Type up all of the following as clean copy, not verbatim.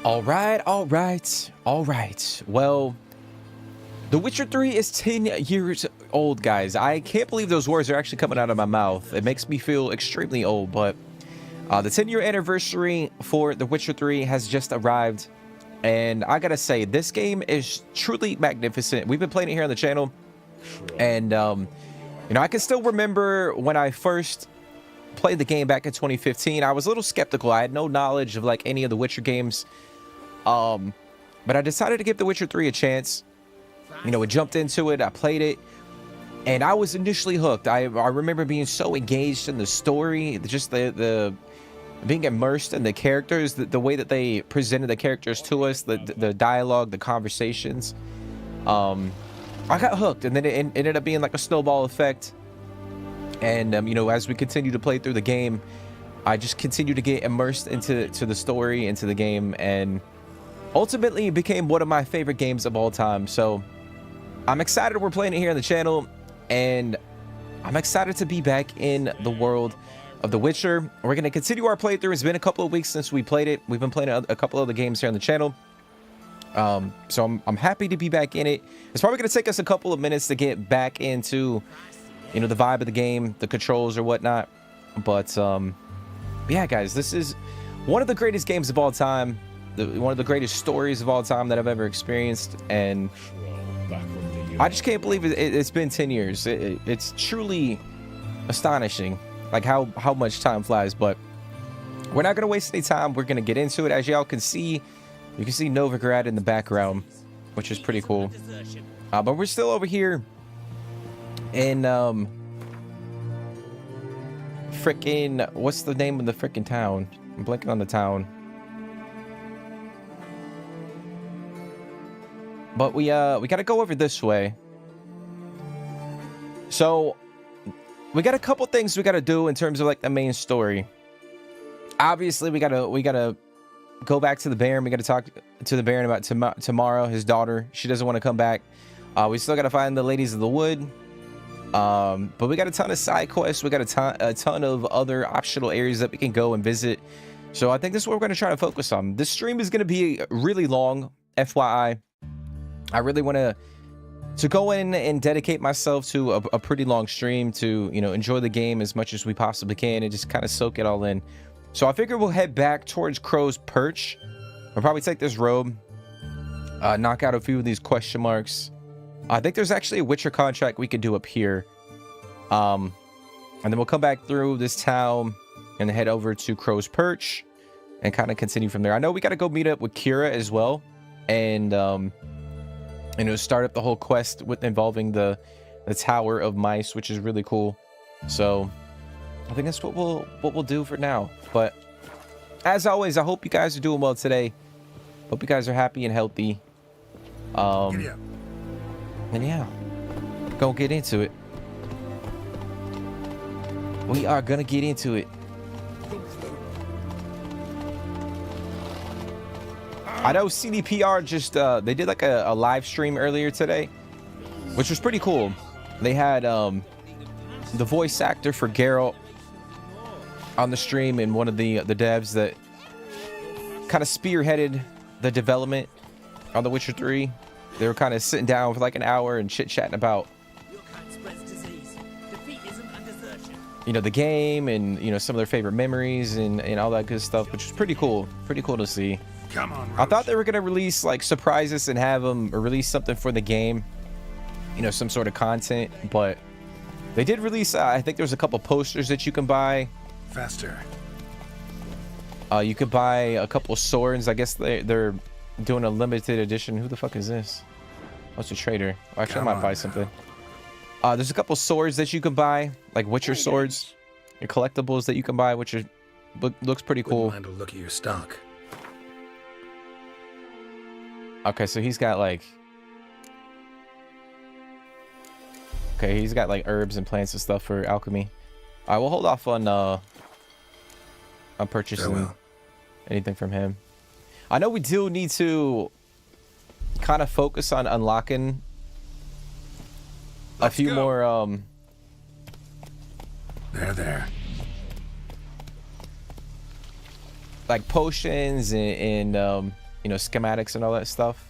All right, all right, all right. Well, The Witcher 3 is 10 years old, guys. I can't believe those words are actually coming out of my mouth. It makes me feel extremely old, but the 10-year anniversary for The Witcher 3 has just arrived. And I gotta say, this game is truly magnificent. We've been playing it here on the channel. And, you know, I can still remember when I first played the game back in 2015. I was a little skeptical. I had no knowledge of, like, any of the Witcher games. But I decided to give The Witcher 3 a chance. You know, I jumped into it, I played it, and I was initially hooked. I remember being so engaged in the story, just the being immersed in the characters, the way that they presented the characters to us, the dialogue, the conversations. I got hooked, and then it ended up being like a snowball effect. And you know, as we continue to play through the game, I just continue to get immersed into the story, into the game, and ultimately it became one of my favorite games of all time. So I'm excited we're playing it here on the channel, and I'm excited to be back in the world of The Witcher. We're going to continue our playthrough. It's been a couple of weeks since we played it. We've been playing a couple of the games here on the channel. So I'm happy to be back in it. It's probably going to take us a couple of minutes to get back into, you know, the vibe of the game, the controls or whatnot. But yeah, guys, this is one of the greatest games of all time. One of the greatest stories of all time that I've ever experienced, and I just can't believe it's been 10 years. It's truly astonishing, like how much time flies. But we're not gonna waste any time. We're gonna get into it. As y'all can see, you can see Novigrad in the background, which is pretty cool. But we're still over here in frickin', what's the name of the frickin' town? I'm blanking on the town. But we got to go over this way. So we got a couple things we got to do in terms of like the main story. Obviously, we got to go back to the Baron. We got to talk to the Baron about Tamara, his daughter. She doesn't want to come back. We still got to find the Ladies of the Wood. But we got a ton of side quests. We got a ton of other optional areas that we can go and visit. So I think this is what we're going to try to focus on. This stream is going to be really long, FYI. I really want to go in and dedicate myself to a pretty long stream to, you know, enjoy the game as much as we possibly can and just kind of soak it all in. So I figure we'll head back towards Crow's Perch. We'll probably take this road, knock out a few of these question marks. I think there's actually a Witcher contract we could do up here. And then we'll come back through this town and head over to Crow's Perch and kind of continue from there. I know we got to go meet up with Ciri as well. And, you know, start up the whole quest with involving the Tower of Mice, which is really cool. So I think that's what we'll do for now. But as always, I hope you guys are doing well today. Hope you guys are happy and healthy. And yeah, gonna get into it. We are gonna get into it. I know CDPR just they did like a live stream earlier today, which was pretty cool. They had the voice actor for Geralt on the stream, and one of the devs that kind of spearheaded the development on The Witcher 3. They were kind of sitting down for like an hour and chit-chatting about, you know, the game and, you know, some of their favorite memories and all that good stuff, which was pretty cool. Pretty cool to see. Come on, I thought they were going to release, like, surprises and have them release something for the game. You know, some sort of content. But they did release, I think there's a couple posters that you can buy. Faster. You could buy a couple swords. I guess they're doing a limited edition. Who the fuck is this? Oh, it's a trader. Oh, actually, I might buy something. There's a couple swords that you can buy. Like Witcher swords. Your collectibles that you can buy, which looks pretty cool. Wouldn't mind a look at your stock. Okay, so he's got like... Okay, he's got like herbs and plants and stuff for alchemy. Alright, we'll hold off on purchasing anything from him. I know we do need to kind of focus on unlocking a few more There. like potions and you know, schematics and all that stuff.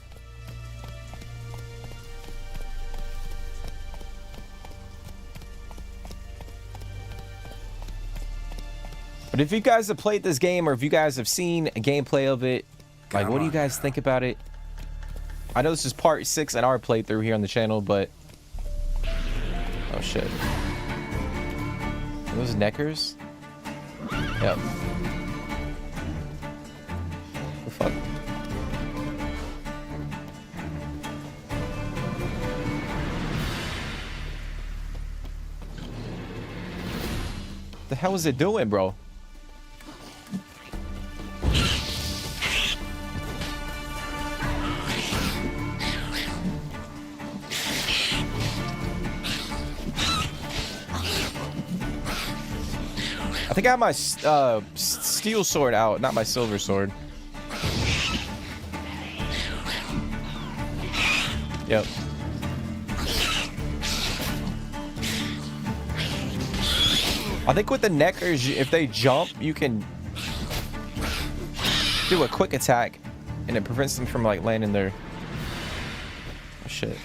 But if you guys have played this game, or if you guys have seen a gameplay of it, like, what do you guys think about it? I know this is part 6 in our playthrough here on the channel, but... Oh, shit. Are those neckers? Yep. The fuck? The hell is it doing, bro? I think I have my steel sword out, not my silver sword. Yep. I think with the neckers, if they jump, you can do a quick attack, and it prevents them from like landing their... Oh, shit.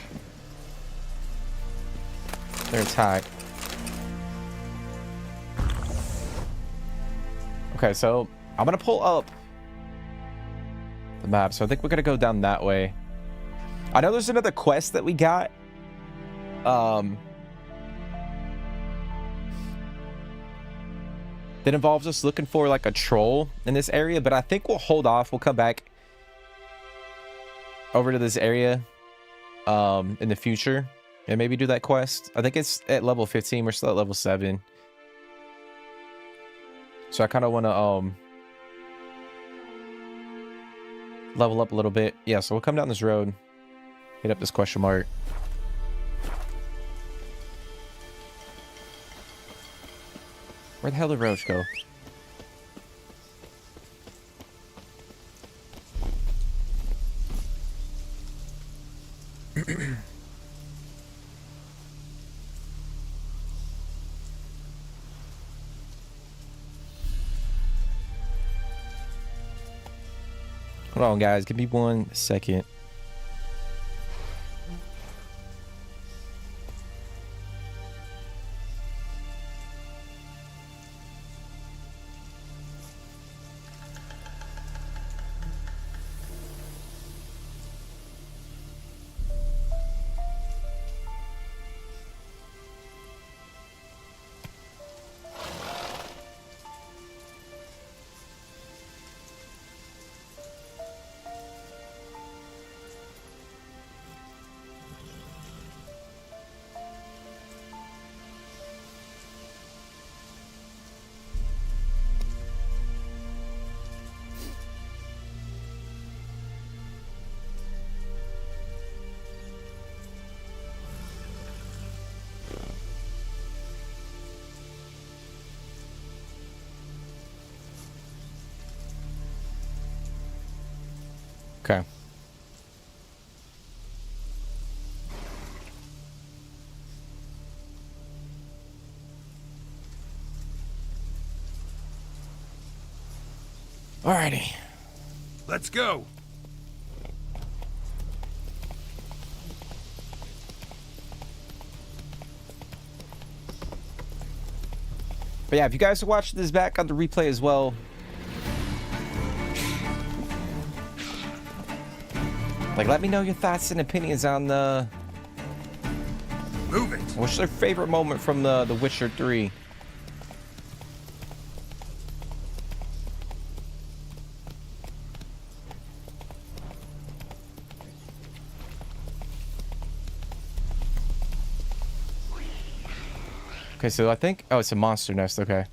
Their attack. Okay, so I'm gonna pull up the map. So I think we're gonna go down that way. I know there's another quest that we got. That involves us looking for like a troll in this area, but I think we'll hold off. We'll come back over to this area in the future and maybe do that quest. I think it's at level 15. We're still at level 7. So I kind of want to level up a little bit. Yeah, so we'll come down this road, hit up this question mark. Where the hell did Roach go? Hold on, guys. Give me 1 second. Okay. Alrighty. Let's go. But yeah, if you guys are watching this back on the replay as well, like, let me know your thoughts and opinions on the... Move it. What's your favorite moment from the Witcher 3? Okay, so I think... Oh, it's a monster nest. Okay.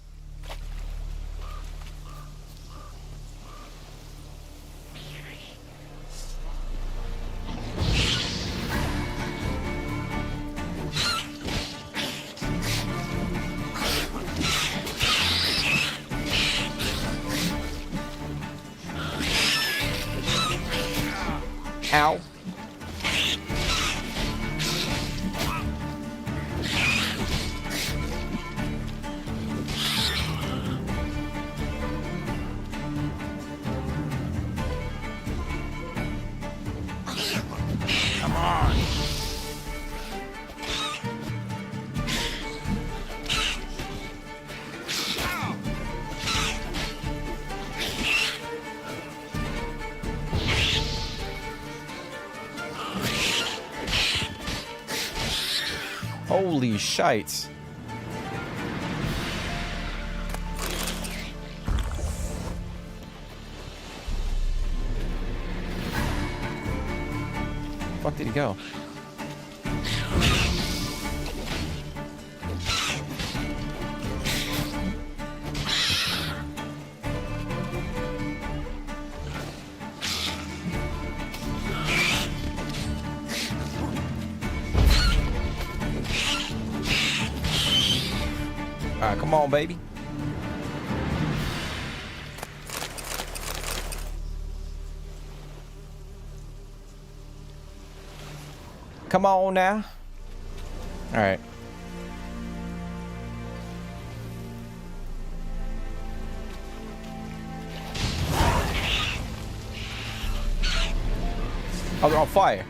Ow. Holy shite. Fuck did he go? All right, come on, baby. Come on now. All right. Oh, they're on fire.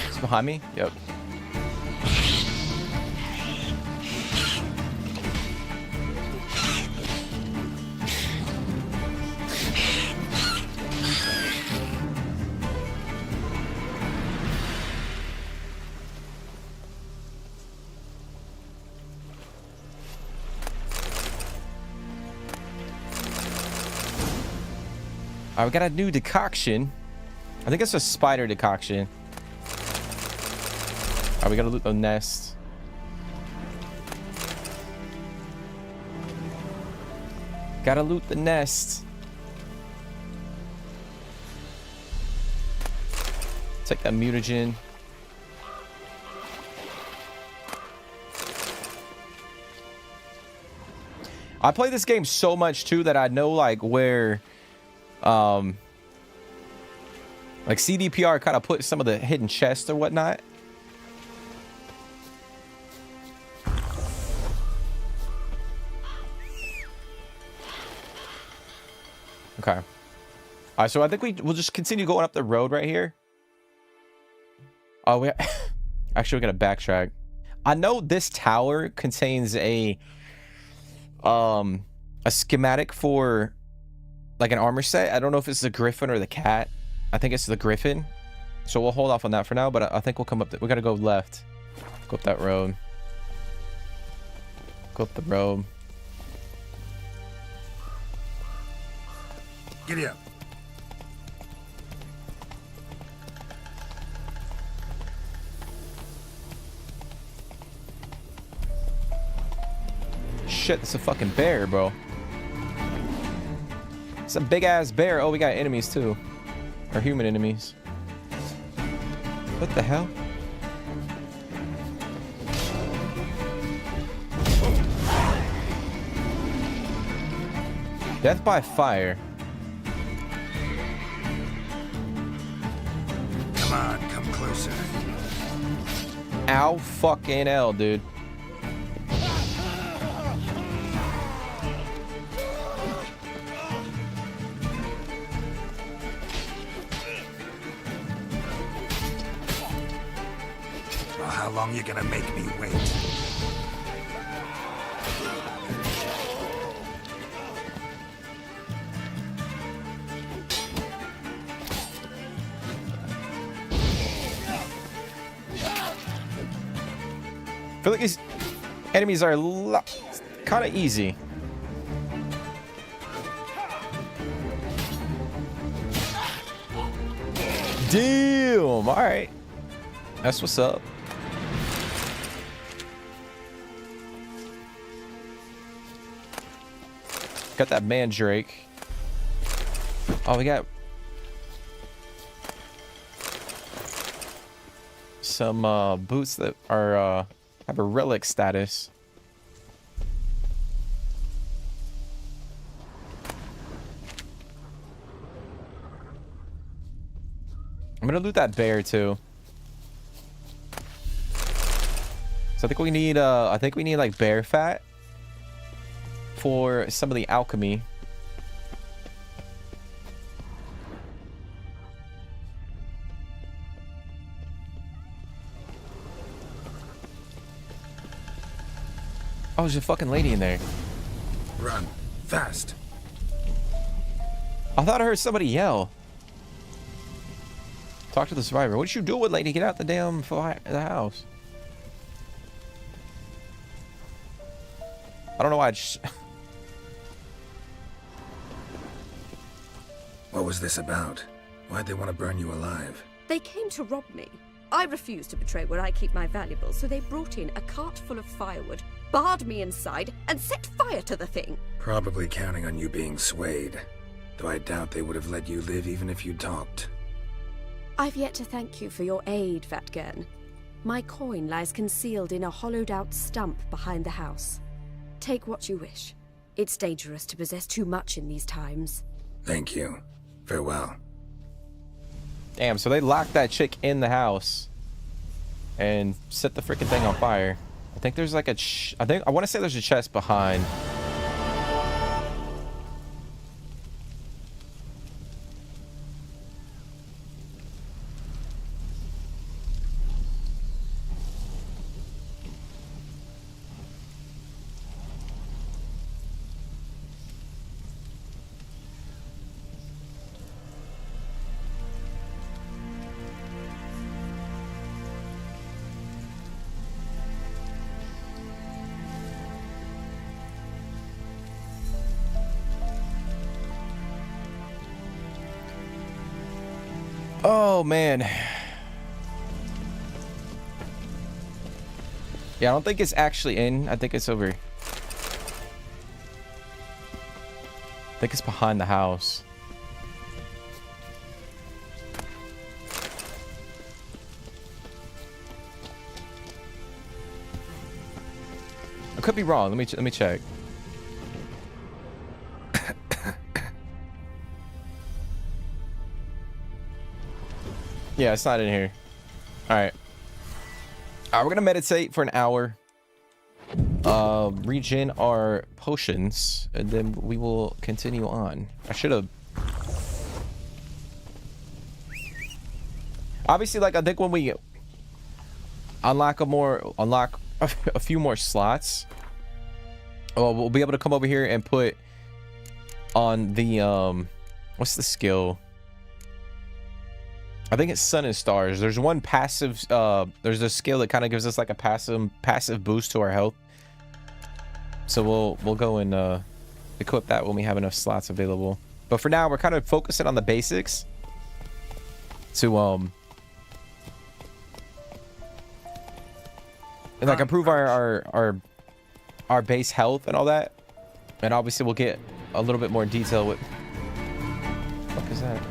It's behind me? Yep. All right, we got a new decoction. I think it's a spider decoction. All right, we gotta loot the nest. Gotta loot the nest. Take that mutagen. I play this game so much too that I know like where like CDPR kind of put some of the hidden chests or whatnot. Okay. All right, so I think we'll just continue going up the road right here. Oh, we actually we gotta backtrack. I know this tower contains a schematic for like an armor set. I don't know if it's the griffin or the cat. I think it's the griffin. So we'll hold off on that for now, but I think we'll come up. We gotta go left. Go up that road. Go up the road. Giddy up. Shit, it's a fucking bear, bro. It's a big ass bear. Oh, we got enemies too. Or human enemies. What the hell? Death by fire. Come on, come closer. Ow fucking hell, dude. Well, how long you gonna make me wait? I feel like these enemies are kind of easy. Damn! All right, that's what's up. Got that mandrake. Oh, we got some boots that are have a relic status. I'm gonna loot that bear too. So I think we need like bear fat for some of the alchemy. Oh, there's a fucking lady in there. Run. Fast. I thought I heard somebody yell. Talk to the survivor. What you doing, lady? Get out the damn the house. I don't know why I just... What was this about? Why'd they want to burn you alive? They came to rob me. I refused to betray where I keep my valuables, so they brought in a cart full of firewood, barred me inside, and set fire to the thing. Probably counting on you being swayed. Though I doubt they would have let you live even if you talked. I've yet to thank you for your aid, Vatgern. My coin lies concealed in a hollowed-out stump behind the house. Take what you wish. It's dangerous to possess too much in these times. Thank you. Farewell. Damn, so they locked that chick in the house and set the freaking thing on fire. I think there's like I want to say there's a chest behind. Oh man. Yeah, I don't think it's actually in. I think it's over. I think it's behind the house. I could be wrong. Let me check. Yeah, it's not in here. All right. We're gonna meditate for an hour. Regen our potions, and then we will continue on. I should have. Obviously, like I think when we unlock a few more slots, we'll be able to come over here and put on the what's the skill? I think it's Sun and Stars. There's one passive, there's a skill that kind of gives us like a passive boost to our health. So we'll go and equip that when we have enough slots available. But for now, we're kind of focusing on the basics to like improve our base health and all that. And obviously we'll get a little bit more detail with what the fuck is that?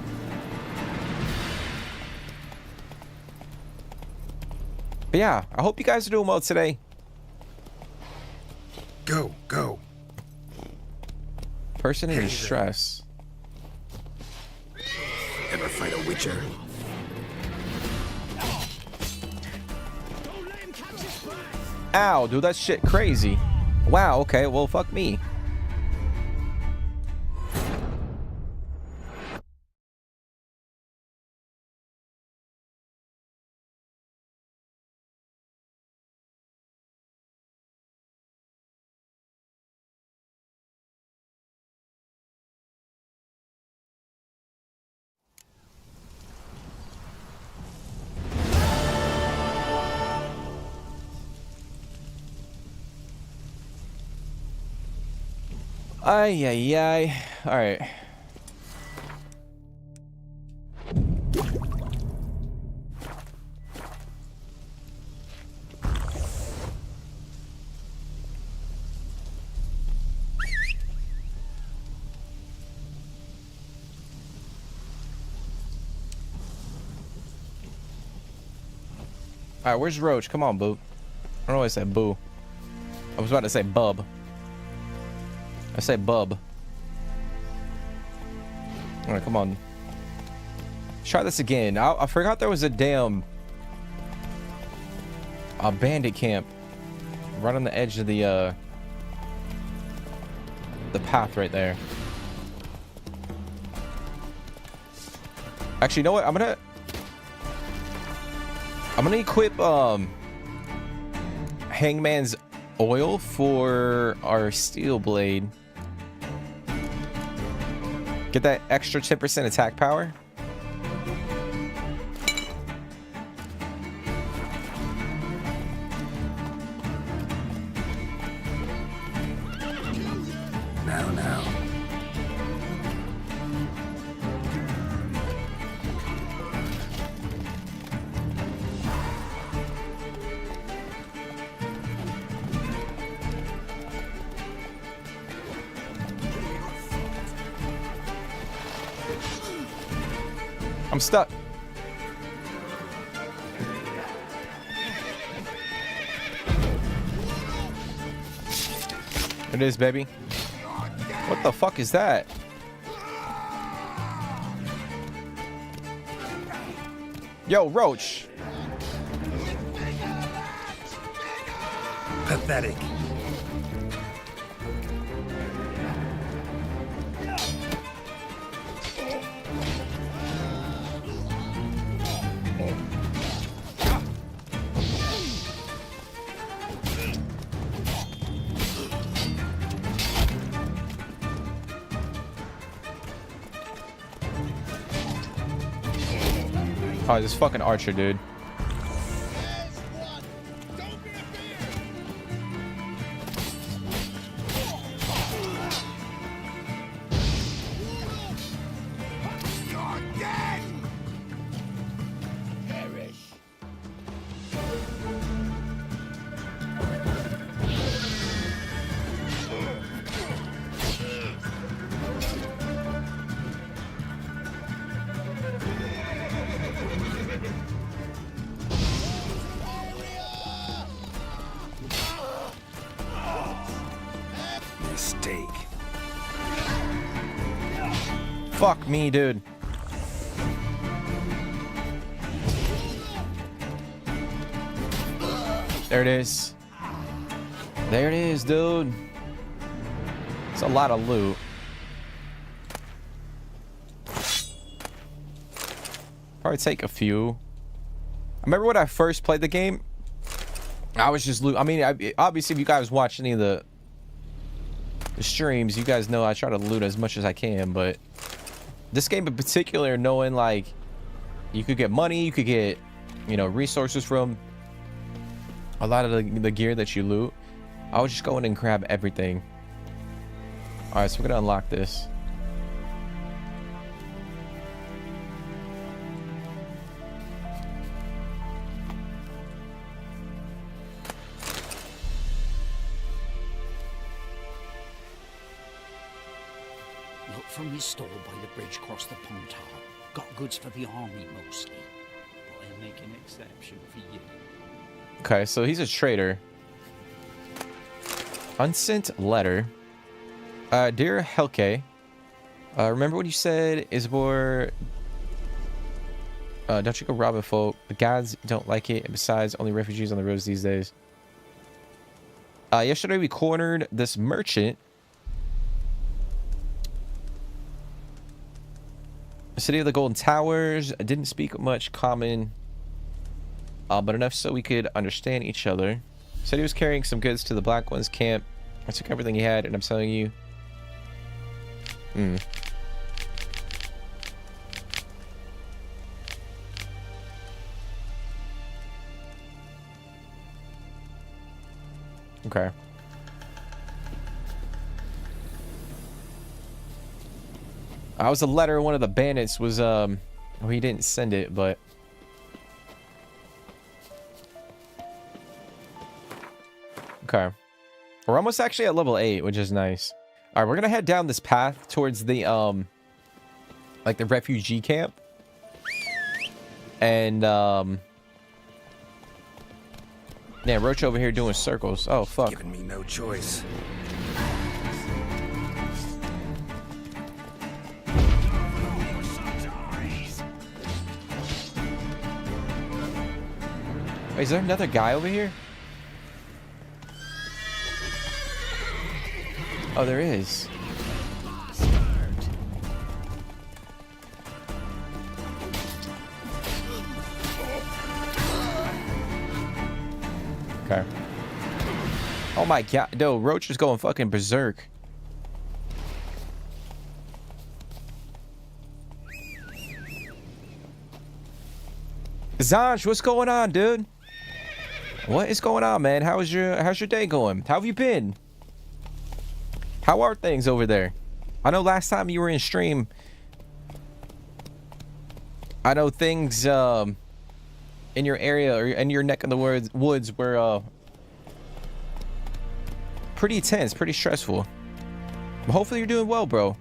But yeah, I hope you guys are doing well today. Go, go. Person in distress. Ever fight a witcher? Ow, dude, that shit crazy. Wow, okay, well, fuck me. Ay, ay, ay. All right. All right, where's Roach? Come on, boo. I don't know why I said boo. I was about to say bub. I say bub. All right, come on. Let's try this again. I forgot there was a damn bandit camp right on the edge of the path right there. Actually, you know what? I'm gonna equip Hangman's oil for our steel blade. Get that extra 10% attack power. Now. I'm stuck. It is, baby. What the fuck is that? Yo, Roach. Pathetic. Oh, this fucking archer, dude. Mistake. Fuck me, dude. There it is. There it is, dude. It's a lot of loot. Probably take a few. I remember when I first played the game, I was just loot. I mean, obviously, if you guys watch any of the streams, you guys know I try to loot as much as I can, but this game in particular, knowing like you could get money, you could get, you know, resources from a lot of the gear that you loot, I was just going and grab everything. All right, so we're gonna unlock this. Look from his stall by the bridge across the pond tower. Got goods for the army mostly. But I'll make an exception for you. Okay, so he's a trader. Unsent letter. Dear Helke, remember what you said, Isbor? Don't you go robbing folk. The gods don't like it, and besides, only refugees on the roads these days. Yesterday we cornered this merchant. The city of the Golden Towers. I didn't speak much common, but enough so we could understand each other. Said he was carrying some goods to the Black One's camp. I took everything he had, and I'm telling you. Okay. I was a letter. One of the bandits was well, he didn't send it, but okay. We're almost actually at level 8, which is nice. All right, we're gonna head down this path towards the like the refugee camp, and yeah, Roach over here doing circles. Oh fuck. Giving me no choice. Wait, is there another guy over here? Oh, there is. Okay. Oh my god. No, Roach is going fucking berserk. Zanj, what's going on, dude? What is going on, man? How's your day going? How have you been? How are things over there? I know last time you were in stream, I know things in your area or in your neck of the woods were pretty tense, pretty stressful. But hopefully you're doing well, bro.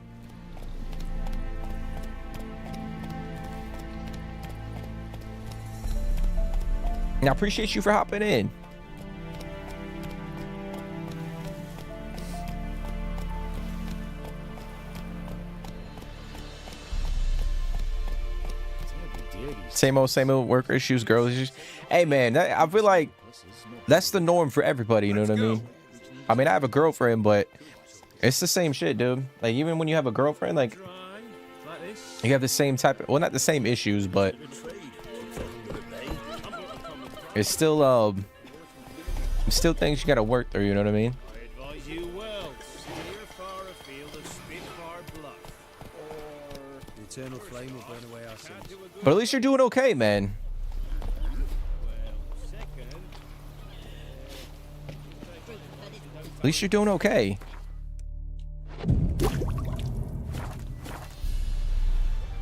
And I appreciate you for hopping in. Same old work issues, girl issues. Hey, man, I feel like that's the norm for everybody, you know what I mean? I mean, I have a girlfriend, but it's the same shit, dude. Like, even when you have a girlfriend, like, you have the same type of, well, not the same issues, but it's still things you gotta work through, you know what I mean? I advise you well. Steer far afield of Spitfire Bluff. Or the eternal flame will burn away our sins. But at least you're doing okay, man. At least you're doing okay.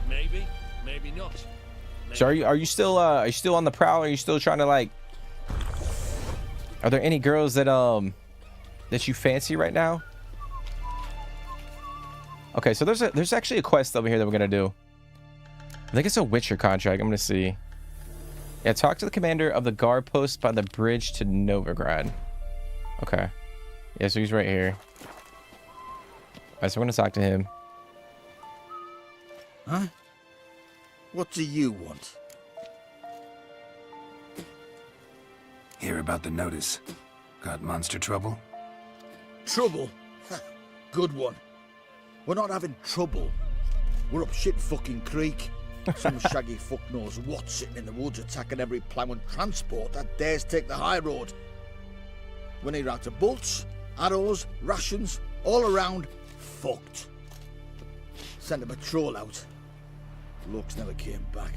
Maybe, maybe not. So are you still on the prowl? Are you still trying to, like, are there any girls that that you fancy right now? Okay, so there's actually a quest over here that we're gonna do. I think it's a Witcher contract. I'm gonna see. Yeah, talk to the commander of the guard post by the bridge to Novigrad. Okay. Yeah, so he's right here. Alright, so we're gonna talk to him. Huh? What do you want? Hear about the notice. Got monster trouble? Trouble? Good one. We're not having trouble. We're up shit fucking creek. Some shaggy fuck knows what sitting in the woods attacking every plough and transport that dares take the high road. We're near out of bolts, arrows, rations, all around, fucked. Sent a patrol out. Looks never came back.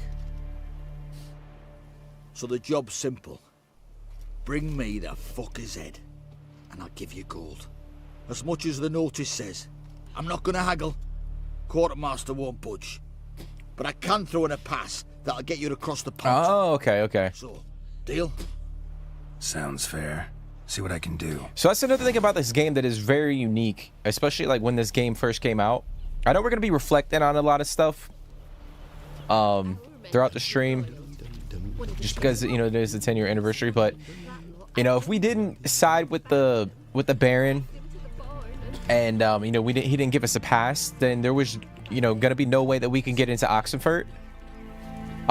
So the job's simple. Bring me the fucker's head, and I'll give you gold. As much as the notice says. I'm not gonna haggle. Quartermaster won't budge. But I can throw in a pass that'll get you across the pond. Oh, okay. So, deal? Sounds fair. See what I can do. So that's another thing about this game that is very unique, especially like when this game first came out. I know we're gonna be reflecting on a lot of stuff throughout the stream, just because, you know, it is the 10-year anniversary. But, you know, if we didn't side with the Baron, and you know, he didn't give us a pass, then there was, you know, gonna be no way that we can get into Oxenfurt,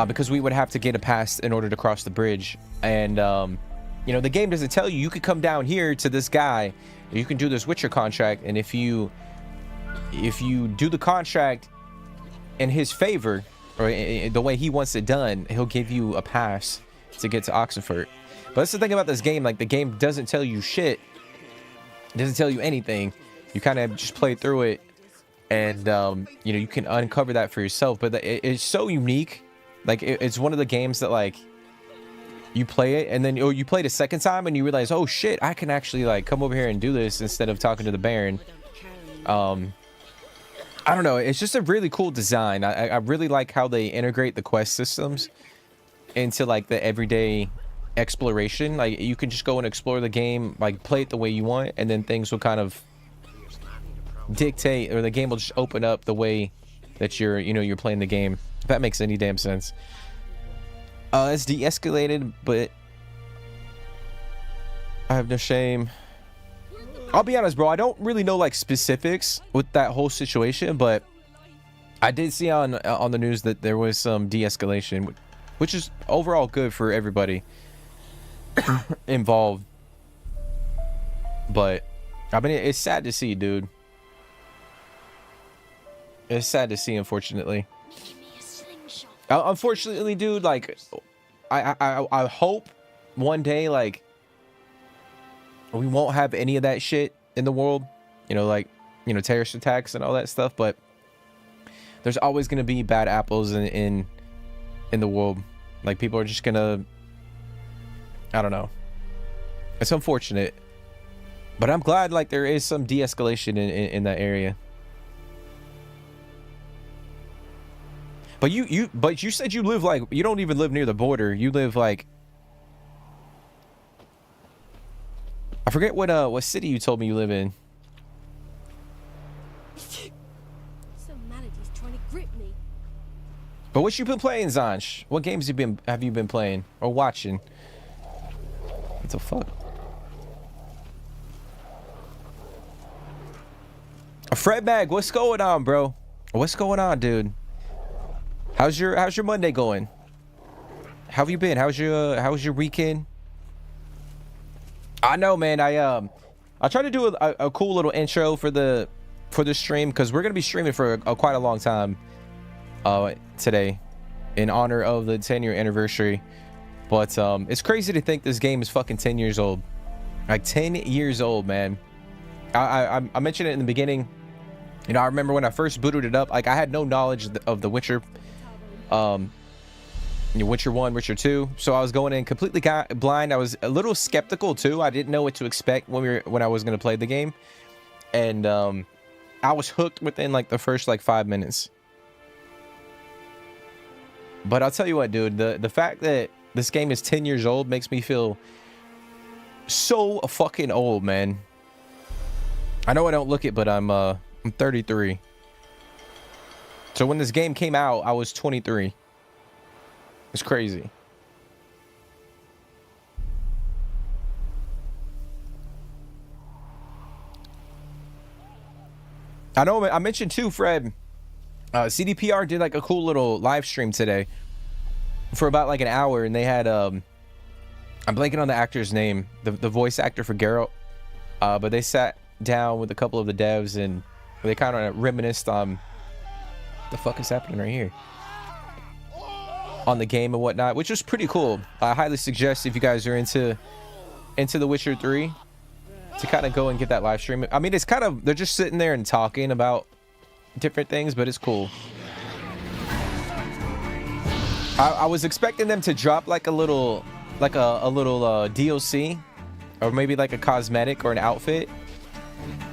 because we would have to get a pass in order to cross the bridge. And you know, the game doesn't tell you could come down here to this guy, you can do this Witcher contract, and if you do the contract in his favor, or the way he wants it done, he'll give you a pass to get to Oxenfurt. But that's the thing about this game, like, the game doesn't tell you shit. It doesn't tell you anything. You kind of just play through it, and you know, you can uncover that for yourself. But it's so unique. Like, it's one of the games that, like, you play it, and then you play it a second time, and you realize, oh shit, I can actually, like, come over here and do this instead of talking to the Baron. I don't know, it's just a really cool design. I really like how they integrate the quest systems into, like, the everyday exploration. Like, you can just go and explore the game, like, play it the way you want, and then things will kind of dictate, or the game will just open up the way that you're playing the game, if that makes any damn sense. It's de-escalated, but I have no shame. I'll be honest, bro, I don't really know, like, specifics with that whole situation, but I did see on the news that there was some de-escalation, which is overall good for everybody involved. But I mean, it's sad to see, dude. It's sad to see, unfortunately. Unfortunately, dude, like, I hope one day, like, we won't have any of that shit in the world, you know, like, you know, terrorist attacks and all that stuff. But there's always going to be bad apples in the world, Like people are just gonna, I don't know. It's unfortunate, but I'm glad like there is some de-escalation in that area. But you said you live like, you don't even live near the border. You live like, I forget what city you told me you live in. Some manatee's trying to grip me. But what you been playing, Zanj? What games have you been playing or watching? What the fuck? Fred Mag, what's going on, bro? What's going on, dude? How's your Monday going? How have you been? How's your weekend? I know, man. I tried to do a cool little intro for the stream because we're gonna be streaming for quite a long time today in honor of the 10-year anniversary. But it's crazy to think this game is fucking 10 years old. Like 10 years old, man. I mentioned it in the beginning. You know, I remember when I first booted it up, like I had no knowledge of The Witcher. Witcher 1, Witcher 2. So I was going in completely blind. I was a little skeptical too. I didn't know what to expect when I was going to play the game. And I was hooked within like the first like 5 minutes. But I'll tell you what, dude, the fact that this game is 10 years old makes me feel so fucking old, man. I know I don't look it, but I'm 33. So when this game came out, I was 23. It's crazy. I know I mentioned too, Fred, CDPR did like a cool little live stream today for about like an hour, and they had I'm blanking on the actor's name, the voice actor for Geralt, but they sat down with a couple of the devs and they kind of reminisced on the fuck is happening right here on the game and whatnot, which was pretty cool. I highly suggest if you guys are into The Witcher 3 to kind of go and get that live stream. I mean, it's kind of, they're just sitting there and talking about different things, but it's cool. I was expecting them to drop like a little DLC or maybe like a cosmetic or an outfit,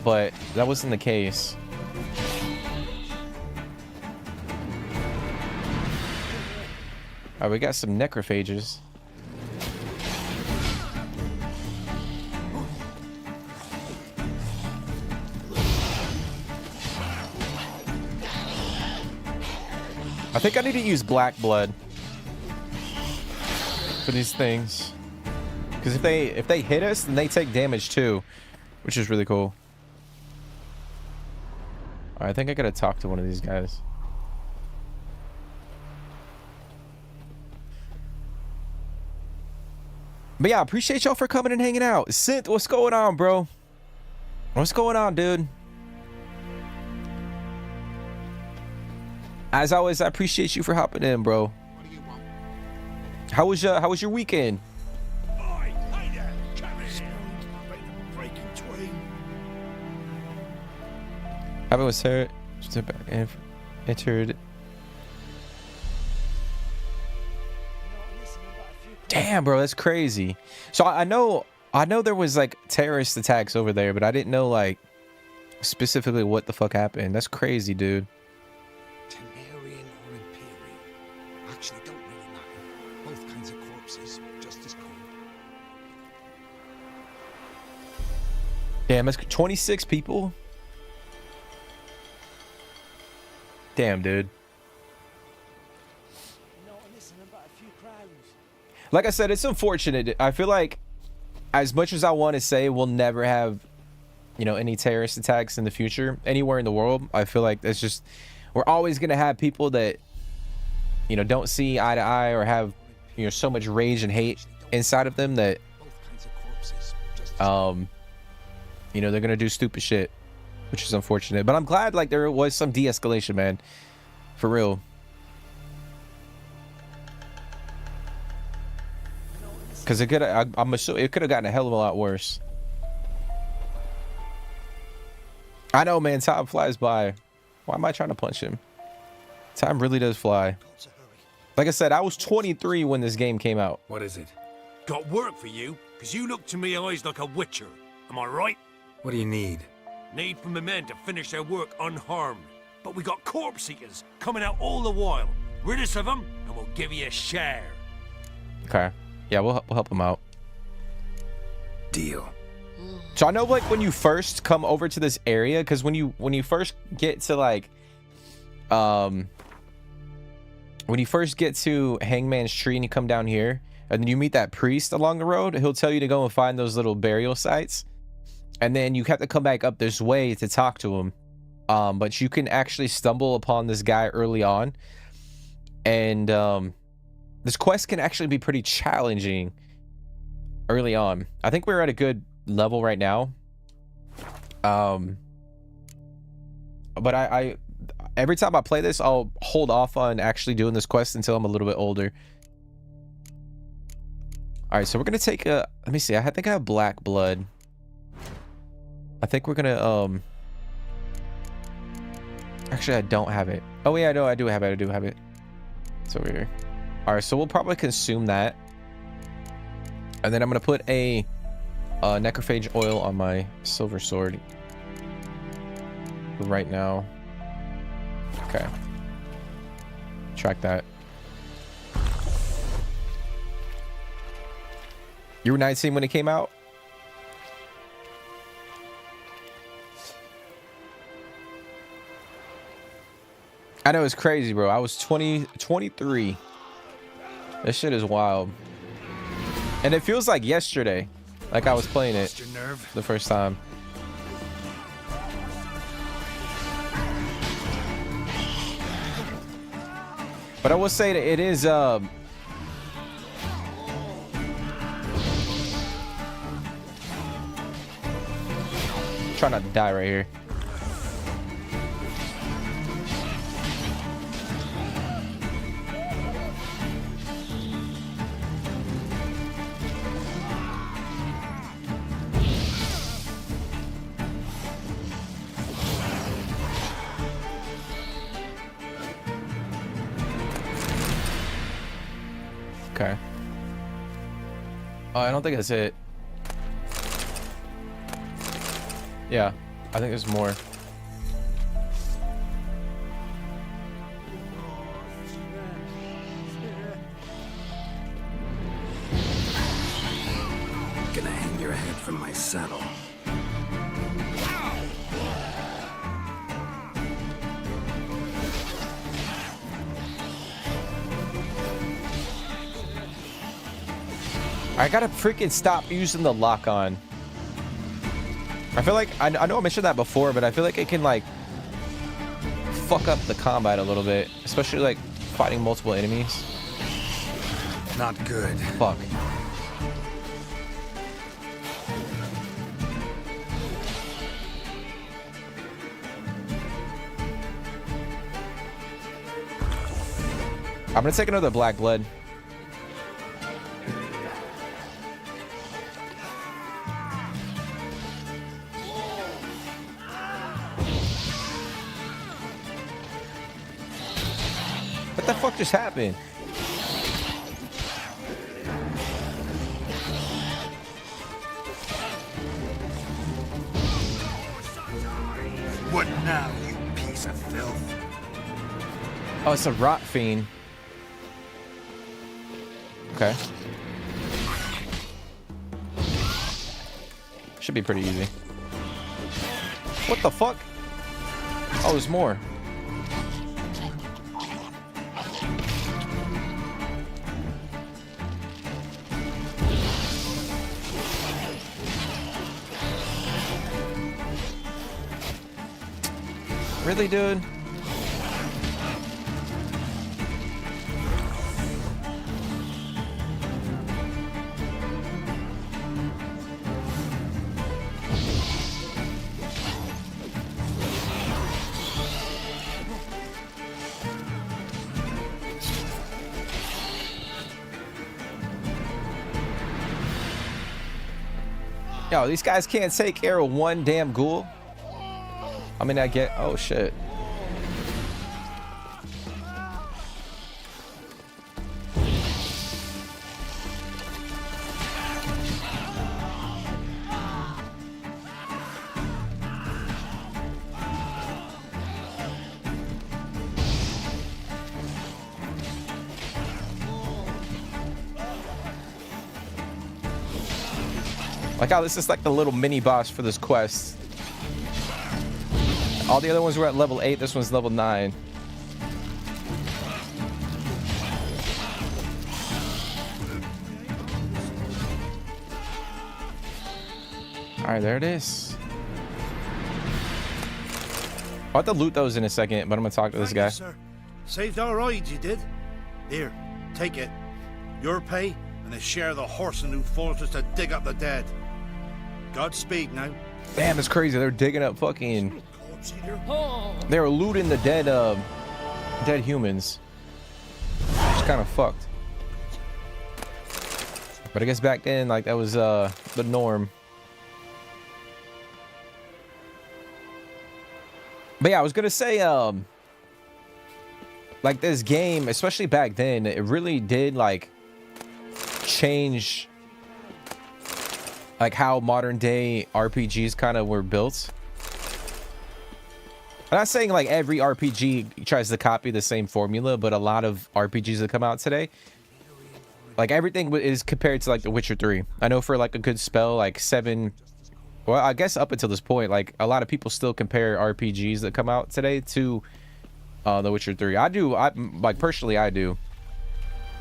but that wasn't the case. All right, we got some necrophages. I think I need to use black blood for these things, because if they hit us, then they take damage too, which is really cool. All right, I think I gotta talk to one of these guys. But yeah, I appreciate y'all for coming and hanging out. Synth, what's going on, bro? What's going on, dude? As always, I appreciate you for hopping in, bro. What do you want? How was your weekend? Oi, hey there, come here. Breaking twain. Having was hurt. Entered. Damn, bro, that's crazy. So I know there was like terrorist attacks over there, but I didn't know like specifically what the fuck happened. That's crazy, dude. Temerian or Imperial? Actually, don't really matter. Both kinds of corpses, just as cool. Damn, that's 26 people. Damn, dude. Like I said, it's unfortunate. I feel like as much as I want to say we'll never have, you know, any terrorist attacks in the future anywhere in the world, I feel like that's just, we're always going to have people that, you know, don't see eye to eye or have, you know, so much rage and hate inside of them that, you know, they're going to do stupid shit, which is unfortunate. But I'm glad like there was some de-escalation, man. For real. Because it could have, I'm assuming it could have gotten a hell of a lot worse. I know, man. Time flies by. Why am I trying to punch him? Time really does fly. Like I said, I was 23 when this game came out. What is it? Got work for you, because you look to me eyes like a witcher. Am I right? What do you need? Need for my men to finish their work unharmed. But we got corpse eaters coming out all the while. Rid us of them, and we'll give you a share. Okay. Yeah, we'll help him out. Deal. So I know, like, when you first come over to this area, because when you first get to, like, when you first get to Hangman's Tree and you come down here, and then you meet that priest along the road, he'll tell you to go and find those little burial sites, and then you have to come back up this way to talk to him. But you can actually stumble upon this guy early on, and this quest can actually be pretty challenging early on. I think we're at a good level right now. But I every time I play this, I'll hold off on actually doing this quest until I'm a little bit older. All right, so we're gonna take a. Let me see. I think I have black blood. I think we're gonna Actually, I don't have it. Oh yeah, no, I do have it. I do have it. It's over here. All right, so we'll probably consume that, and then I'm gonna put a necrophage oil on my silver sword right now. Okay. Track that. You were 19 when it came out? I know, it's crazy, bro. I was 23. This shit is wild. And it feels like yesterday. Like I was playing it the first time. But I will say that it is try not to die right here. Okay. I don't think that's it. Yeah, I think there's more. Gonna hang your head from my saddle. I gotta freaking stop using the lock on. I feel like I know I mentioned that before, but I feel like it can like fuck up the combat a little bit, especially like fighting multiple enemies. Not good. Fuck. I'm gonna take another black blood. What the fuck just happened? What now, you piece of filth? Oh, it's a rot fiend. Okay. Should be pretty easy. What the fuck? Oh, there's more. Really, dude? Yo, these guys can't take care of one damn ghoul. I mean, I get... Oh, shit. Like how this is like the little mini boss for this quest. All the other ones were at level 8. This one's level 9. All right, there it is. I'll have to loot those in a second, but I'm gonna talk to this guy. Thank you, sir. Saved our rides, you did. Here, take it. Your pay and a share of the horse and new fortress to dig up the dead. Godspeed now. Damn, it's crazy. They're digging up fucking. Corpse eater. They were looting the dead humans. It's kind of fucked. But I guess back then, like that was the norm. But yeah, I was gonna say, like this game, especially back then, it really did like change like how modern day RPGs kind of were built. I'm not saying like every RPG tries to copy the same formula, but a lot of RPGs that come out today, like everything is compared to like The Witcher 3. I know for like a good spell, like 7. Well, I guess up until this point, like a lot of people still compare RPGs that come out today to The Witcher 3. I do. Like personally, I do.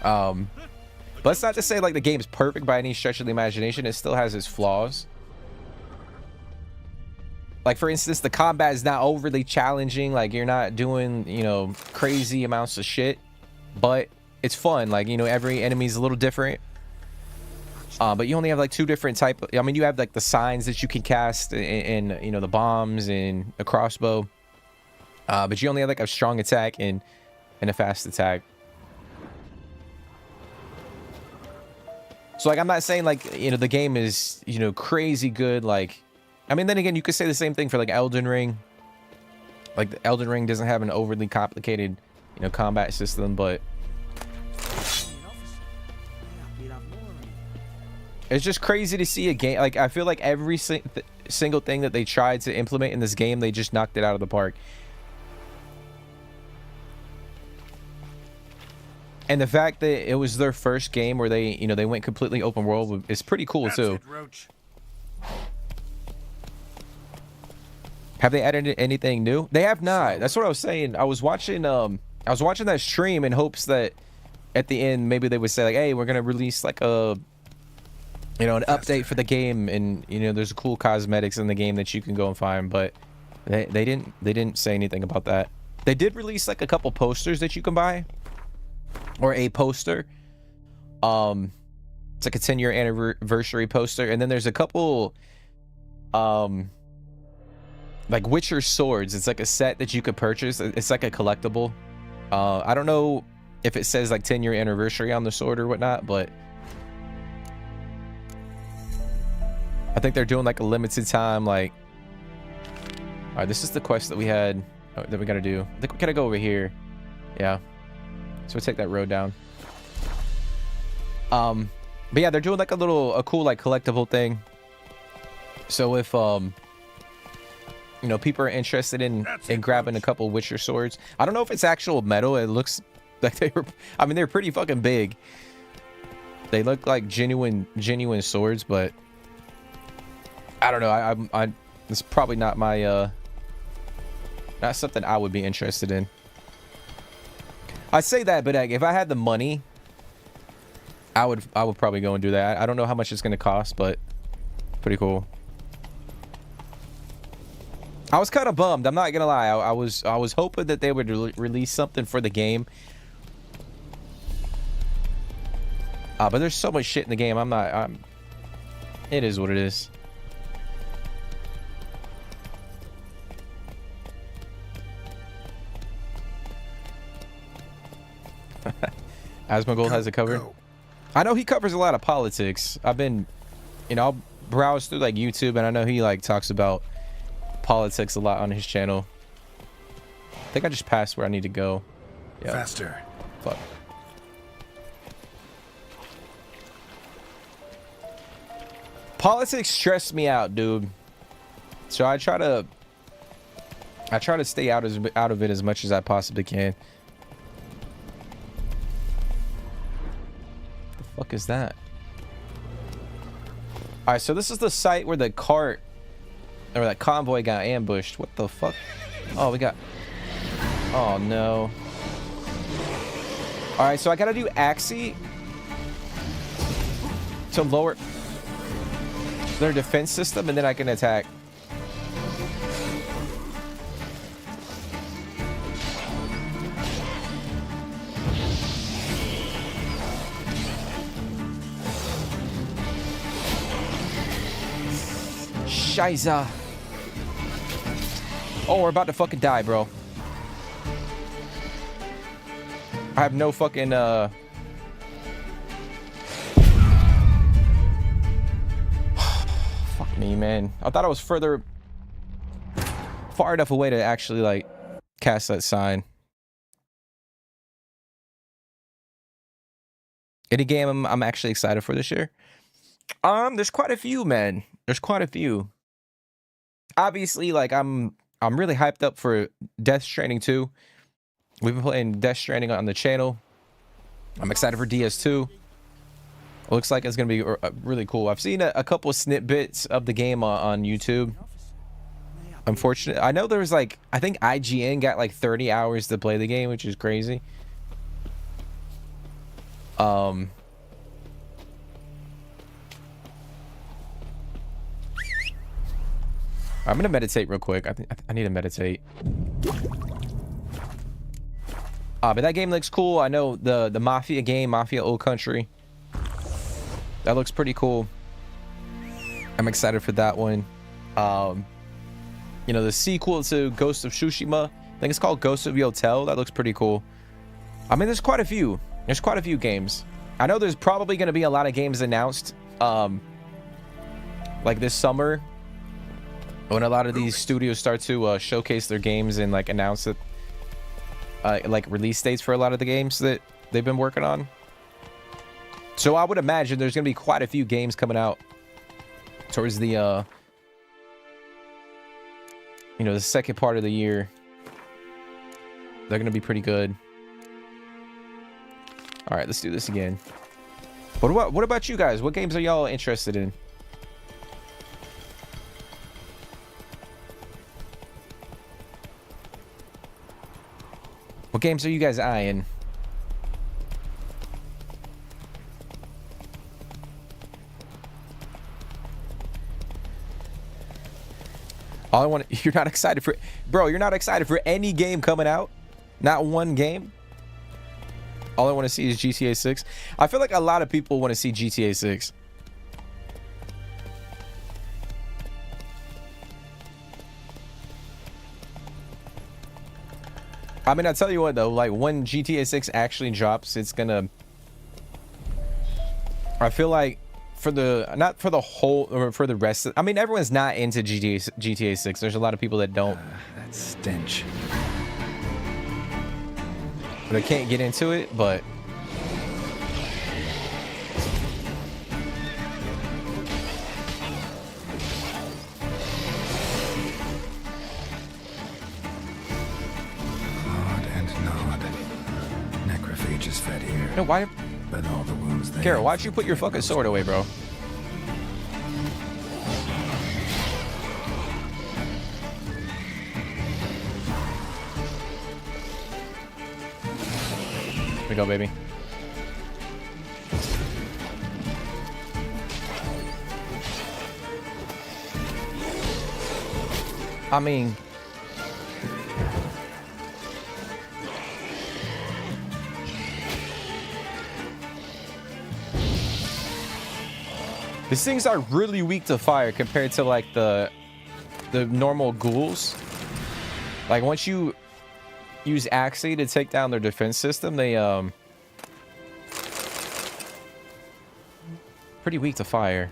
But it's not to say like the game's perfect by any stretch of the imagination. It still has its flaws. Like for instance, the combat is not overly challenging. Like you're not doing, you know, crazy amounts of shit, but it's fun. Like, you know, every enemy is a little different. But you only have like 2 different type. I mean, you have like the signs that you can cast, and you know, the bombs and a crossbow. But you only have like a strong attack and a fast attack. So like, I'm not saying like, you know, the game is, you know, crazy good. Like, I mean, then again, you could say the same thing for like Elden Ring. Like the Elden Ring doesn't have an overly complicated, you know, combat system, but it's just crazy to see a game. Like, I feel like every single thing that they tried to implement in this game, they just knocked it out of the park. And the fact that it was their first game where they, you know, they went completely open world is pretty cool too. Have they added anything new? They have not. That's what I was saying. I was watching that stream in hopes that at the end maybe they would say like, hey, we're gonna release like a, you know, an update for the game, and you know, there's cool cosmetics in the game that you can go and find, but they didn't say anything about that. They did release like a couple posters that you can buy, or a poster. It's like a 10-year anniversary poster, and then there's a couple like Witcher swords. It's like a set that you could purchase. It's like a collectible. I don't know if it says like 10-year anniversary on the sword or whatnot, but I think they're doing like a limited time, like, all right, this is the quest that we had, that we got to do. I think we got to go over here. Yeah. So we'll take that road down. But yeah, they're doing like a cool like collectible thing. So if, you know, people are interested in grabbing a couple Witcher swords. I don't know if it's actual metal. It looks like they were, I mean, they're pretty fucking big. They look like genuine swords, but I don't know. It's probably not my not something I would be interested in. I say that, but if I had the money, I would probably go and do that. I don't know how much it's gonna cost, but pretty cool. I was kind of bummed. I'm not gonna lie. I was hoping that they would release something for the game. But there's so much shit in the game. It is what it is. Asmongold has it covered. I know he covers a lot of politics. I've been, you know, I'll browse through like YouTube, and I know he like talks about politics a lot on his channel. I think I just passed where I need to go. Yep. Faster. Fuck. Politics stress me out, dude. So I try to stay out of it as much as I possibly can. What the fuck is that? All right, so this is the site where the cart or that convoy got ambushed. What the fuck? Oh, we got... Oh, no. All right, so I gotta do Axie to lower their defense system, and then I can attack. Scheiße. Oh, we're about to fucking die, bro. I have no fucking, Fuck me, man. I thought I was far enough away to actually, like, cast that sign. Any game I'm actually excited for this year? There's quite a few, man. There's quite a few. Obviously, like, I'm really hyped up for Death Stranding 2. We've been playing Death Stranding on the channel. I'm excited for DS2. Looks like it's going to be really cool. I've seen a couple of snippets of the game on YouTube. Unfortunately, I know there's like, I think IGN got like 30 hours to play the game, which is crazy. I'm going to meditate real quick. I need to meditate. But that game looks cool. I know the Mafia game, Mafia Old Country. That looks pretty cool. I'm excited for that one. You know, the sequel to Ghost of Tsushima. I think it's called Ghost of Yotel. That looks pretty cool. I mean, there's quite a few. There's quite a few games. I know there's probably going to be a lot of games announced. Like this summer. When a lot of these studios start to showcase their games and like announce it. Like release dates for a lot of the games that they've been working on. So I would imagine there's going to be quite a few games coming out towards the, you know, the second part of the year. They're going to be pretty good. All right, let's do this again. What about you guys? What games are y'all interested in? What games are you guys eyeing? All I want, you're not excited for, bro, you're not excited for any game coming out? Not one game? All I want to see is GTA 6. I feel like a lot of people want to see GTA 6. I mean, I'll tell you what, though, like, when GTA 6 actually drops, it's gonna... I feel like for the... Not for the whole... Or for the rest of... I mean, everyone's not into GTA 6. There's a lot of people that don't. That stench. But I can't get into it, but... No, why? But all the wounds they Geralt, why'd you put your fucking sword away, bro? Here we go, baby. I mean... These things are really weak to fire compared to like the normal ghouls. Like once you use Axie to take down their defense system, they pretty weak to fire.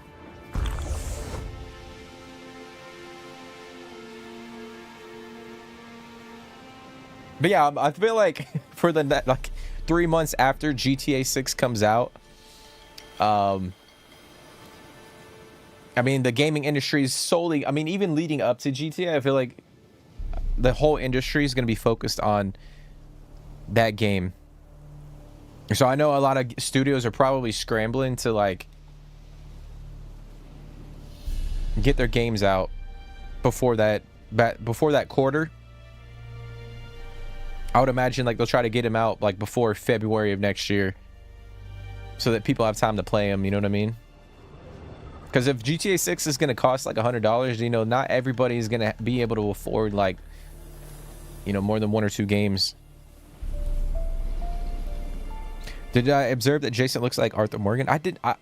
But yeah, I feel like for the like 3 months after GTA 6 comes out, I mean, the gaming industry is solely... I mean, even leading up to GTA, I feel like the whole industry is going to be focused on that game. So I know a lot of studios are probably scrambling to, like, get their games out before that quarter. I would imagine like they'll try to get them out like before February of next year, so that people have time to play them. You know what I mean? Because if GTA 6 is gonna cost like $100, you know, not everybody is gonna be able to afford like, you know, more than 1 or 2 games. Did I observe that Jason looks like Arthur Morgan? I did. I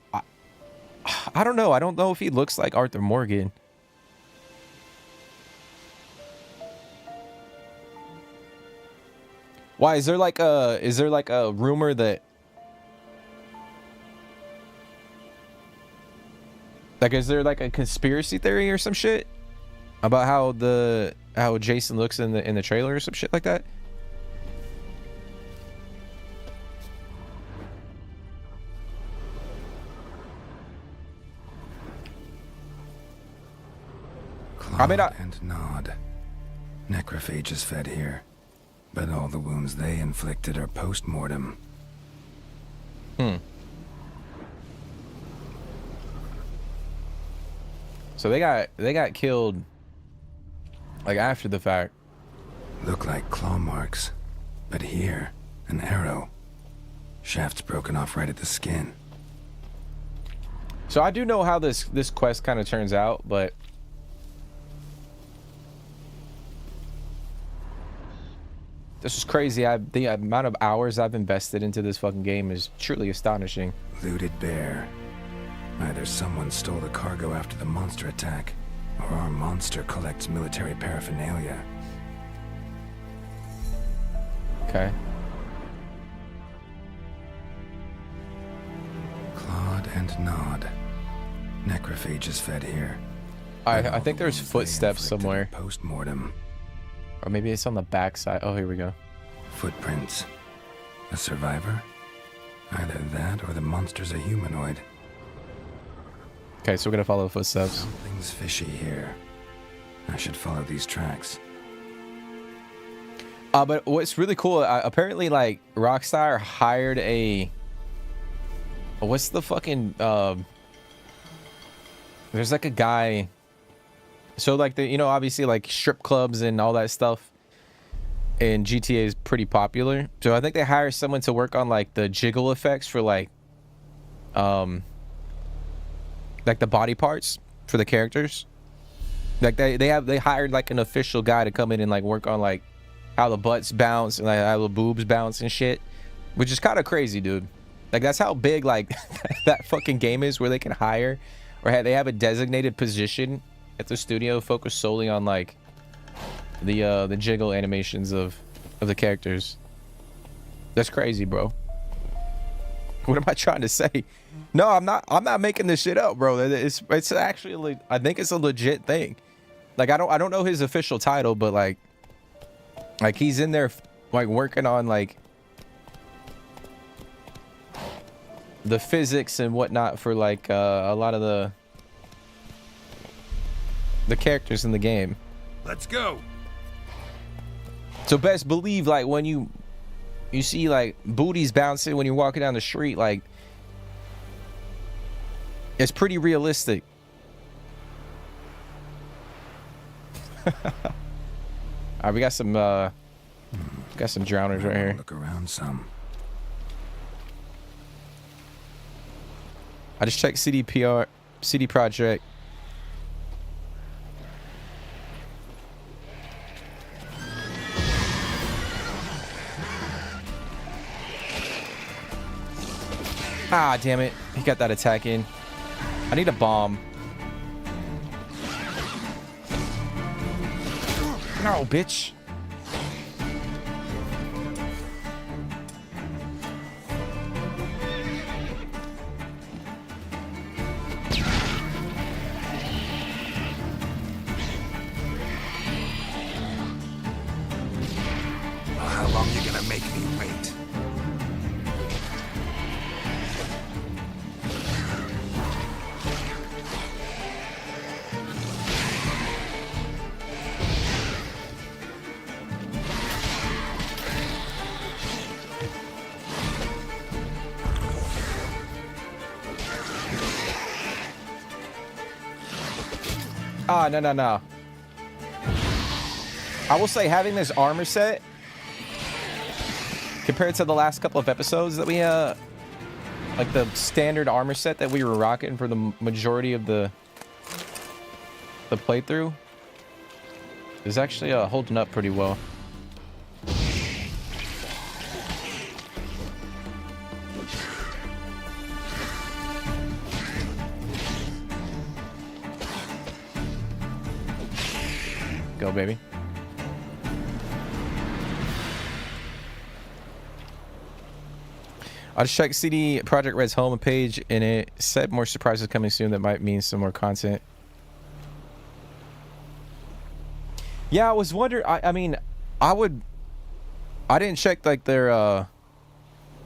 don't know. I don't know if he looks like Arthur Morgan. Why is there like a rumor that like is there like a conspiracy theory or some shit about how Jason looks in the trailer or some shit like that? Claw and nod. Necrophages fed here, but all the wounds they inflicted are post-mortem. So they got killed like after the fact. Look like claw marks, but here, an arrow. Shaft's broken off right at the skin. So I do know how this quest kind of turns out, but this is crazy. The amount of hours I've invested into this fucking game is truly astonishing. Looted bear. Either someone stole the cargo after the monster attack, or our monster collects military paraphernalia. Okay. Clawed and nod. Necrophages fed here. I think there's footsteps somewhere. Post-mortem. Or maybe it's on the back side. Oh, here we go. Footprints. A survivor? Either that or the monster's a humanoid. Okay, so we're gonna follow the footsteps. Something's fishy here. I should follow these tracks. But what's really cool, apparently like Rockstar hired a what's the fucking there's like a guy, so like the, you know, obviously like strip clubs and all that stuff in GTA is pretty popular. So I think they hired someone to work on like the jiggle effects for like the body parts for the characters. Like they hired like an official guy to come in and like work on like how the butts bounce and like how the boobs bounce and shit, which is kind of crazy, dude. Like that's how big like that fucking game is, where they can hire or they have a designated position at the studio focused solely on like the jiggle animations of the characters. That's crazy, bro. What am I trying to say? No, I'm not making this shit up, bro. It's actually, I think it's a legit thing. Like I don't know his official title, but like he's in there like working on like the physics and whatnot for like a lot of the characters in the game. Let's go. So best believe like when you see like booties bouncing when you're walking down the street, like it's pretty realistic. All right, we got some drowners right here. Look around some. I just checked CD Projekt. Ah, damn it. He got that attack in. I need a bomb. No, bitch. How long you gonna make me wait? Ah, no, no, no. I will say having this armor set compared to the last couple of episodes that we like the standard armor set that we were rocking for the majority of the playthrough is actually holding up pretty well. Go, baby. I just checked CD Projekt Red's home page and it said more surprises coming soon. That might mean some more content. Yeah, I was wondering. I mean, I didn't check like their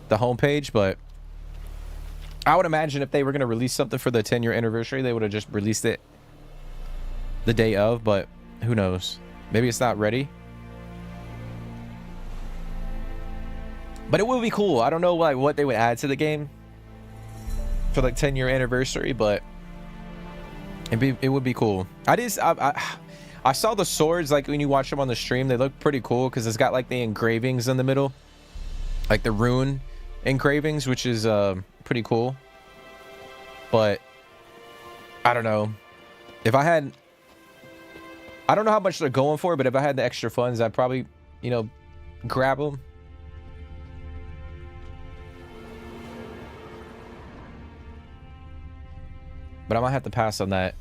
the homepage, but I would imagine if they were gonna release something for the 10-year anniversary, they would have just released it the day of. But who knows? Maybe it's not ready. But it would be cool. I don't know like what they would add to the game for like 10-year anniversary, but it would be cool. I saw the swords like when you watch them on the stream. They look pretty cool because it's got like the engravings in the middle, like the rune engravings, which is pretty cool. But I don't know if I had. I don't know how much they're going for, but if I had the extra funds, I'd probably, you know, grab them. But I might have to pass on that.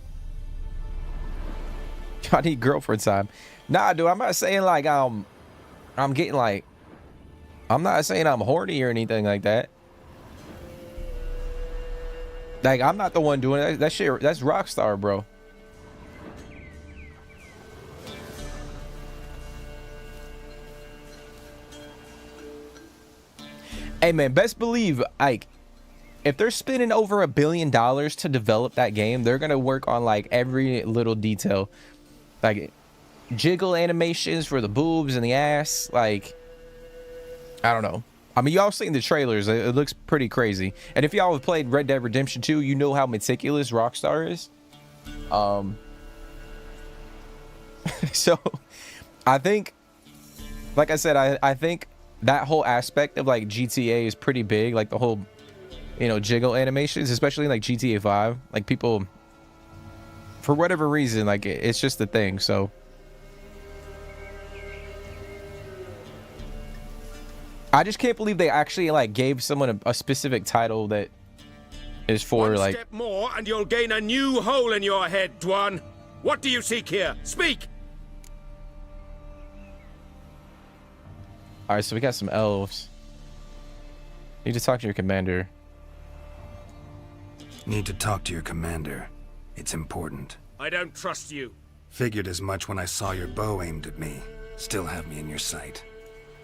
I need girlfriend time. Nah, dude, I'm not saying like I'm getting like, I'm not saying I'm horny or anything like that. Like, I'm not the one doing it. That shit, that's Rockstar, bro. Hey man, best believe, like, if they're spending over $1 billion to develop that game, they're gonna work on like every little detail, like jiggle animations for the boobs and the ass. Like, I don't know. I mean, y'all seen the trailers. It looks pretty crazy. And if y'all have played Red Dead Redemption 2, you know how meticulous Rockstar is. So I think, like I said, I think that whole aspect of like GTA is pretty big. Like the whole, you know, jiggle animations, especially like GTA 5. Like people, for whatever reason, like it's just a thing. So I just can't believe they actually like gave someone a specific title that is for One like. step more and you'll gain a new hole in your head, Dwan. What do you seek here? Speak! All right, so we got some elves. Need to talk to your commander. Need to talk to your commander. It's important. I don't trust you. Figured as much when I saw your bow aimed at me. Still have me in your sight.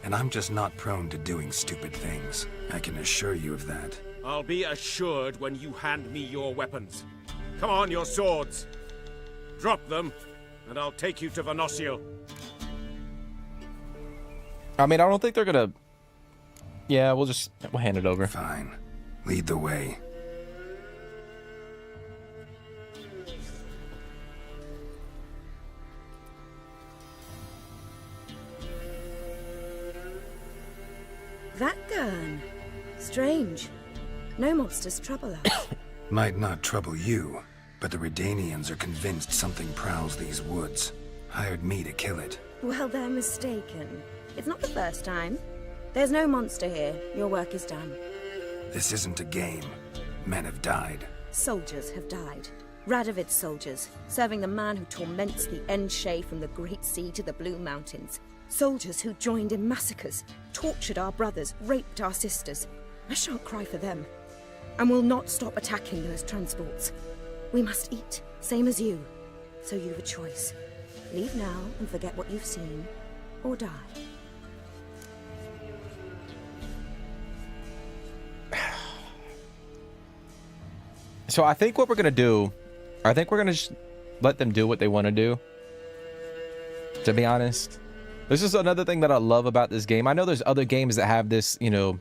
And I'm just not prone to doing stupid things. I can assure you of that. I'll be assured when you hand me your weapons. Come on, your swords. Drop them, and I'll take you to Venosio. I mean, I don't think they're gonna. Yeah, we'll hand it over. Fine. Lead the way. That gun. Strange. No monsters trouble us. Might not trouble you, but the Redanians are convinced something prowls these woods. Hired me to kill it. Well, they're mistaken. It's not the first time. There's no monster here. Your work is done. This isn't a game. Men have died. Soldiers have died. Radovid's soldiers, serving the man who torments the Enshe from the Great Sea to the Blue Mountains. Soldiers who joined in massacres, tortured our brothers, raped our sisters. I shan't cry for them, and will not stop attacking those transports. We must eat, same as you. So you've a choice. Leave now and forget what you've seen, or die. So I think what we're gonna do, I think we're gonna just let them do what they want to do. To be honest, this is another thing that I love about this game. I know there's other games that have this, you know,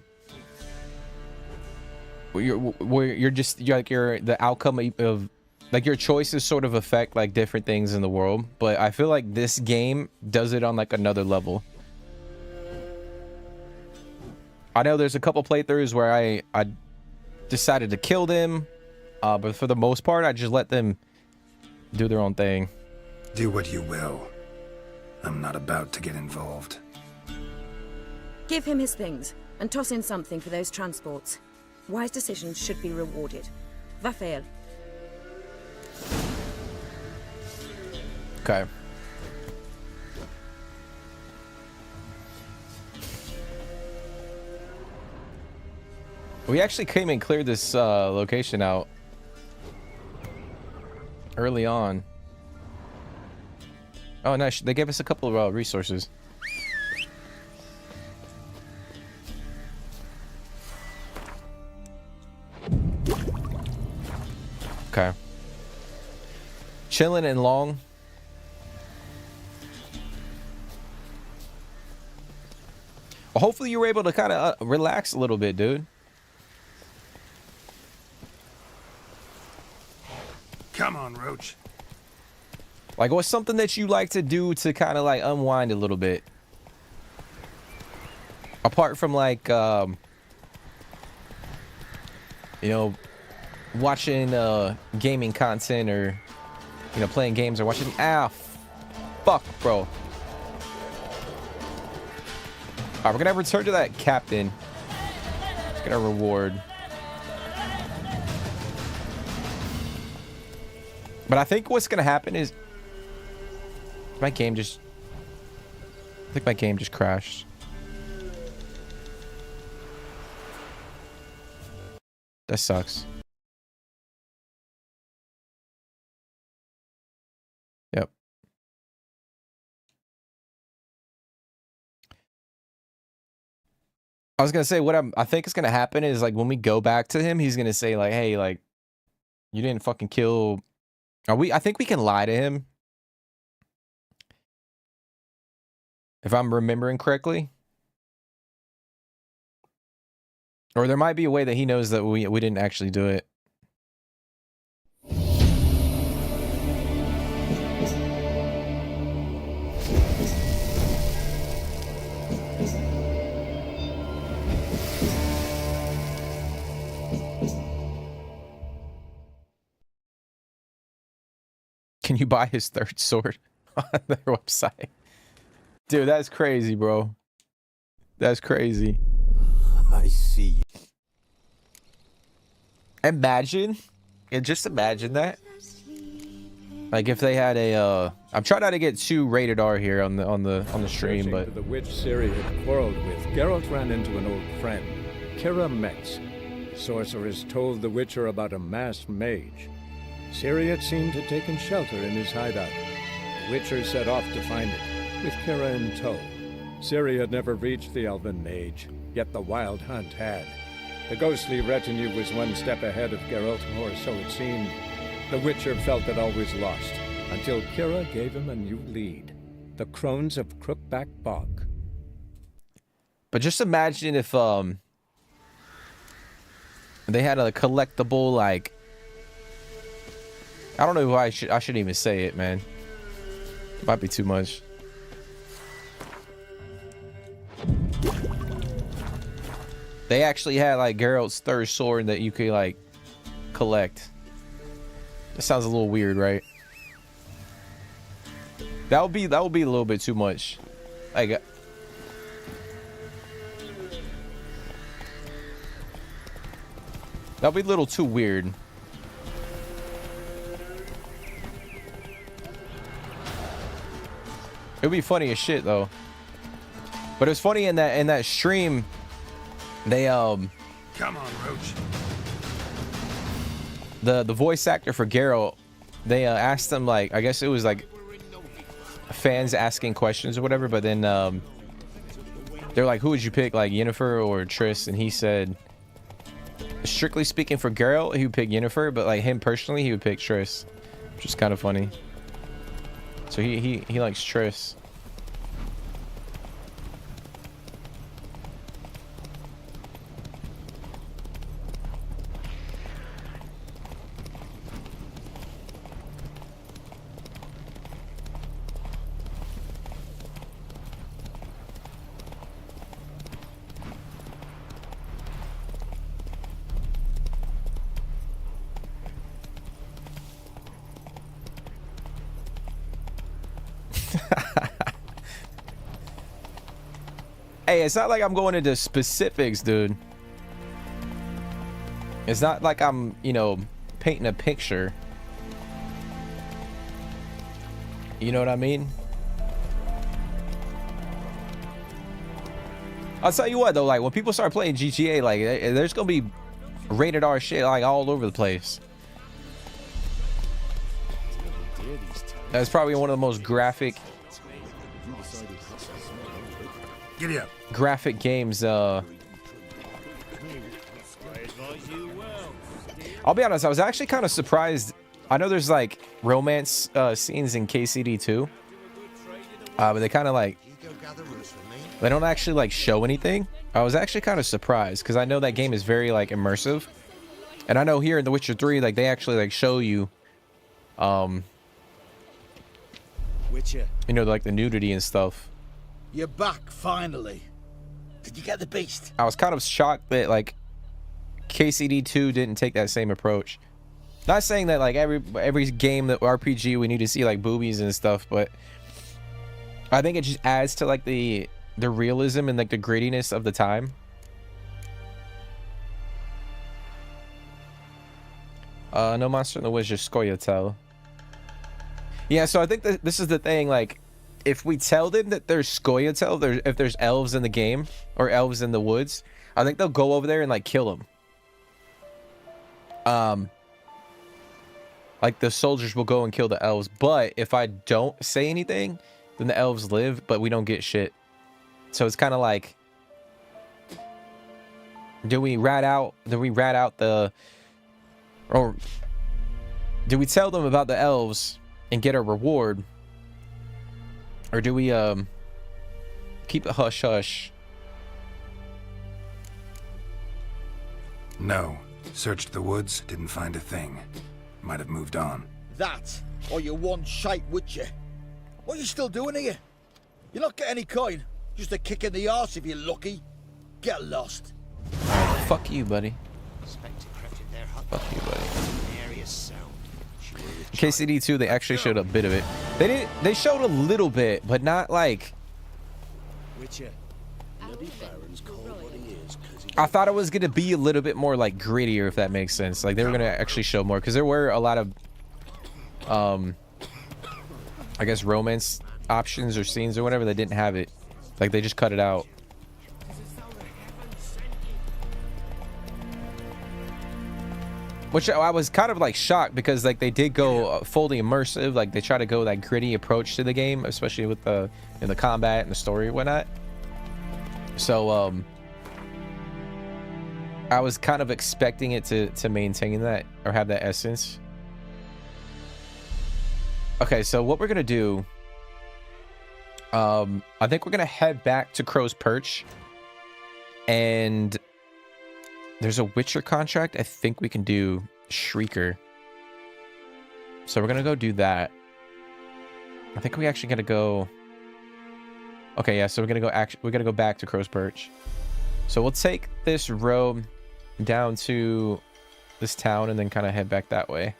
where you're the outcome of like your choices sort of affect like different things in the world, but I feel like this game does it on like another level. I know there's a couple playthroughs where I decided to kill them, but for the most part I just let them do their own thing. Do what you will. I'm not about to get involved. Give him his things, and toss in something for those transports. Wise decisions should be rewarded. Vafael. Okay. We actually came and cleared this location out early on. Oh, nice. They gave us a couple of resources. Okay. Chilling and long. Well, hopefully you were able to kind of relax a little bit, dude. Come on, Roach. Like, what's something that you like to do to kind of like unwind a little bit? Apart from like, you know, watching gaming content or, you know, playing games or watching. Ah, fuck, bro. All right, we're gonna return to that captain. Let's get our reward. But I think what's gonna happen is my game just. I think my game just crashed. That sucks. Yep. I was gonna say what I think is gonna happen is like when we go back to him, he's gonna say like, "Hey, like, you didn't fucking kill." I think we can lie to him, if I'm remembering correctly. Or there might be a way that he knows that we didn't actually do it. Can you buy his third sword on their website? Dude, that's crazy, bro. That's crazy. I see. Imagine, and just imagine that. Like if they had a, I'm trying not to get too rated R here on the stream, but the witch Ciri had quarreled with, Geralt ran into an old friend, Kira Metz. The sorceress told the Witcher about a masked mage. Ciri had seemed to taken shelter in his hideout. The Witcher set off to find it, with Kira in tow. Ciri had never reached the elven mage, yet the wild hunt had. The ghostly retinue was one step ahead of Geralt, or so it seemed. The Witcher felt that all was lost, until Kira gave him a new lead. The Crones of Crookback Bog. But just imagine if they had a collectible, like, I don't know why I shouldn't even say it, man. It might be too much. They actually had like Geralt's third sword that you could like collect. That sounds a little weird, right? That would be a little bit too much. Like that would be a little too weird. It would be funny as shit though. But it was funny in that stream. They Come on, Roach. The voice actor for Geralt, they asked him like, I guess it was like fans asking questions or whatever, but then they're like, who would you pick, like Yennefer or Triss? And he said, strictly speaking for Geralt, he would pick Yennefer, but like him personally, he would pick Triss, which is kind of funny. So he likes Triss. Hey, it's not like I'm going into specifics, dude. It's not like I'm, you know, painting a picture. You know what I mean? I'll tell you what, though, like, when people start playing GTA, like, there's gonna be rated R shit, like, all over the place. That's probably one of the most graphic games. I'll be honest, I was actually kind of surprised. I know there's like romance scenes in KCD 2, but they kind of like, they don't actually like show anything. I was actually kind of surprised because I know that game is very like immersive, and I know here in The Witcher 3, like they actually like show you you know, like the nudity and stuff. You're back, finally. Did you get the beast? I was kind of shocked that like KCD 2 didn't take that same approach. Not saying that like every game that RPG we need to see like boobies and stuff, but I think it just adds to like the realism and like the grittiness of the time. No monster in the woods, just Scoia'tael. Yeah, so I think that this is the thing, like, if we tell them that there's Scoia'tael, if there's elves in the game, or elves in the woods, I think they'll go over there and, like, kill them. Like, the soldiers will go and kill the elves, but if I don't say anything, then the elves live, but we don't get shit. So it's kind of like, do we rat out the, or do we tell them about the elves and get a reward, or do we keep it hush hush? No. Searched the woods, didn't find a thing. Might have moved on. That, or you one shite witcher. What are you still doing here? You're not getting any coin. Just a kick in the arse if you're lucky. Get lost. Fuck you, buddy. Fuck you, buddy. KCD 2, they actually showed a bit of it. They showed a little bit, but not like. I thought it was gonna be a little bit more like grittier, if that makes sense. Like they were gonna actually show more, because there were a lot of I guess romance options or scenes or whatever that didn't have it. Like they just cut it out. Which I was kind of like shocked, because like they did go fully immersive. Like they try to go that gritty approach to the game, especially with the combat and the story and whatnot. So I was kind of expecting it to maintain that, or have that essence. Okay, so what we're gonna do, I think we're gonna head back to Crow's Perch, and there's a Witcher contract I think we can do, Shrieker. So we're gonna go do that. I think we actually gotta go. Okay, yeah, so we're gonna go back to Crow's Perch. So we'll take this road down to this town and then kind of head back that way.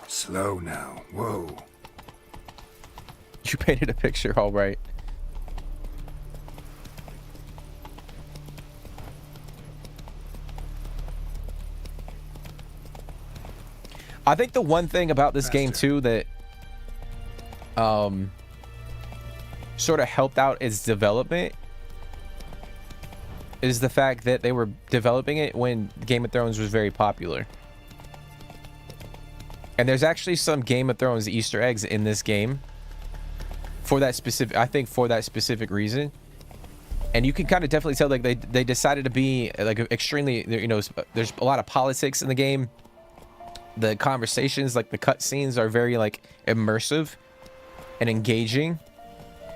Slow now. Whoa. You painted a picture, all right. I think the one thing about this game too that sort of helped out its development is the fact that they were developing it when Game of Thrones was very popular. And there's actually some Game of Thrones Easter eggs in this game for that specific, I think for that specific reason. And you can kind of definitely tell, like they decided to be like extremely, you know, there's a lot of politics in the game. The conversations, like the cutscenes, are very like immersive and engaging,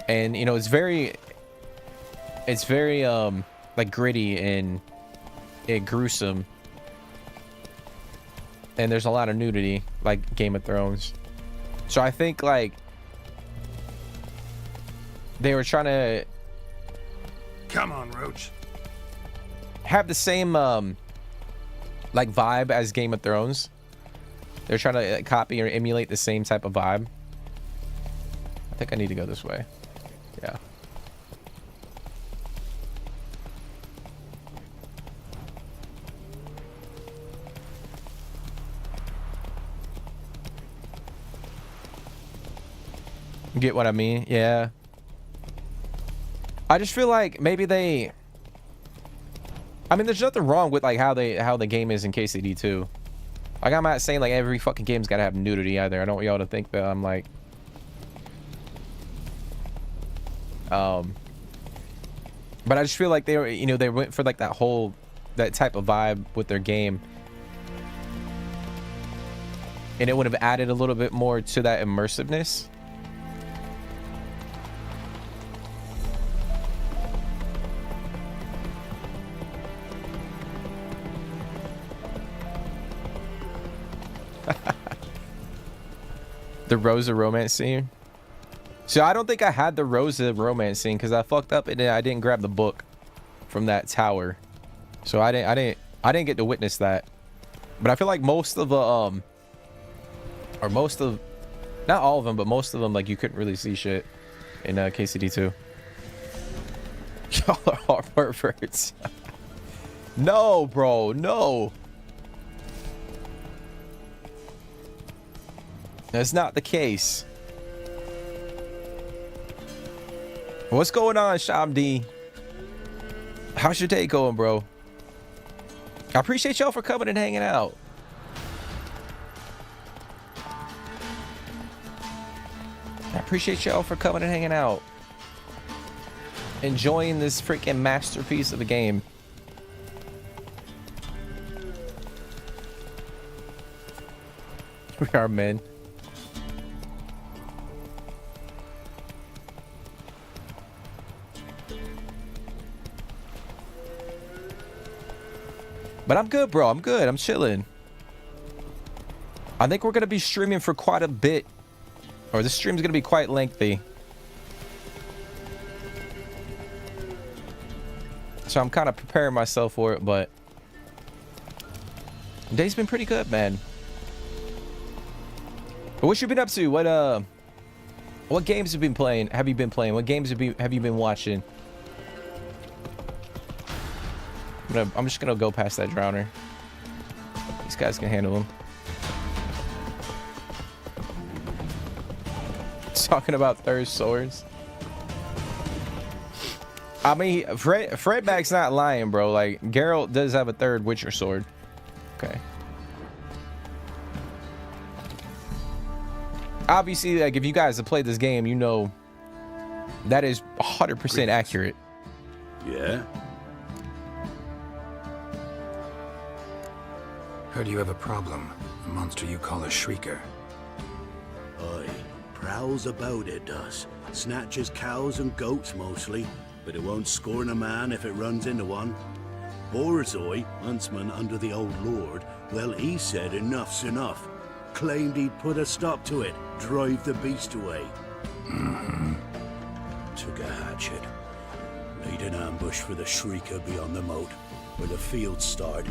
and you know it's very like gritty and gruesome, and there's a lot of nudity like Game of Thrones. So I think like they were trying to come on, Roach, have the same like vibe as Game of Thrones. They're trying to copy or emulate the same type of vibe. I think I need to go this way. Yeah. Get what I mean? Yeah. I just feel like maybe they... I mean, there's nothing wrong with like how the game is in KCD 2. Like, I'm not saying like every fucking game's gotta have nudity either. I don't want y'all to think that I'm like... But I just feel like they were, you know, they went for like that type of vibe with their game. And it would have added a little bit more to that immersiveness. The Rosa romance scene. So I don't think I had the Rosa romance scene because I fucked up and I didn't grab the book from that tower. So I didn't get to witness that. But I feel like most of the not all of them, but most of them, like, you couldn't really see shit in KCD 2. Y'all are all perverts. No, bro, no. That's not the case. What's going on, Shamdi? How's your day going, bro? I appreciate y'all for coming and hanging out. I appreciate y'all for coming and hanging out. Enjoying this freaking masterpiece of a game. We are men. But I'm good, bro. I'm good. I'm chilling. I think we're going to be streaming for quite a bit. Or this stream's going to be quite lengthy. So I'm kind of preparing myself for it, but... the day's been pretty good, man. But what you been up to? What games have you been playing? What games have you been watching? I'm just gonna go past that drowner. These guys can handle him. Talking about third swords. I mean, Fredback's not lying, bro. Like, Geralt does have a third Witcher sword. Okay. Obviously, like, if you guys have played this game, you know that is 100% accurate. Yeah? Heard you have a problem. A monster you call a shrieker. Aye. Prowls about, it does. Snatches cows and goats mostly, but it won't scorn a man if it runs into one. Borzoi, huntsman under the old lord, well, he said enough's enough. Claimed he'd put a stop to it, drive the beast away. Took a hatchet. Laid an ambush for the shrieker beyond the moat, where the fields start.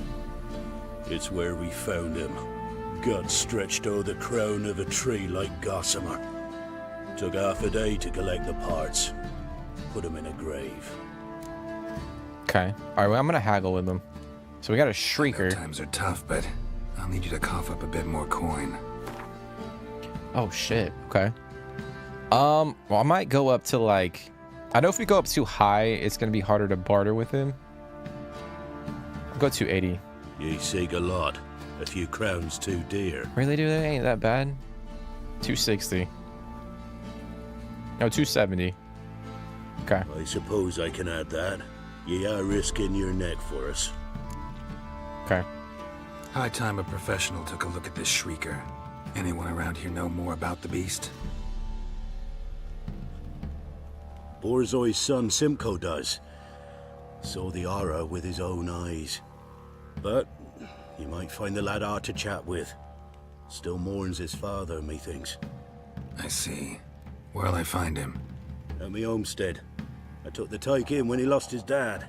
It's where we found him. Gut stretched o'er the crown of a tree like gossamer. Took half a day to collect the parts. Put him in a grave. Okay. Alright, well, I'm gonna haggle with them. So we got a shrieker. Times are tough, but I'll need you to cough up a bit more coin. Oh shit. Okay. Well, I might go up to, like, I know if we go up too high, it's gonna be harder to barter with him. I'll go 280. Ye seek a lot. A few crowns too dear. Really, dude? That ain't that bad. 260. No, 270. Okay. I suppose I can add that. Ye are risking your neck for us. Okay. High time a professional took a look at this shrieker. Anyone around here know more about the beast? Borzoi's son Simcoe does. Saw the aura with his own eyes. But you might find the lad hard to chat with. Still mourns his father, methinks. I see. Where'll I find him? At me homestead. I took the tyke in when he lost his dad.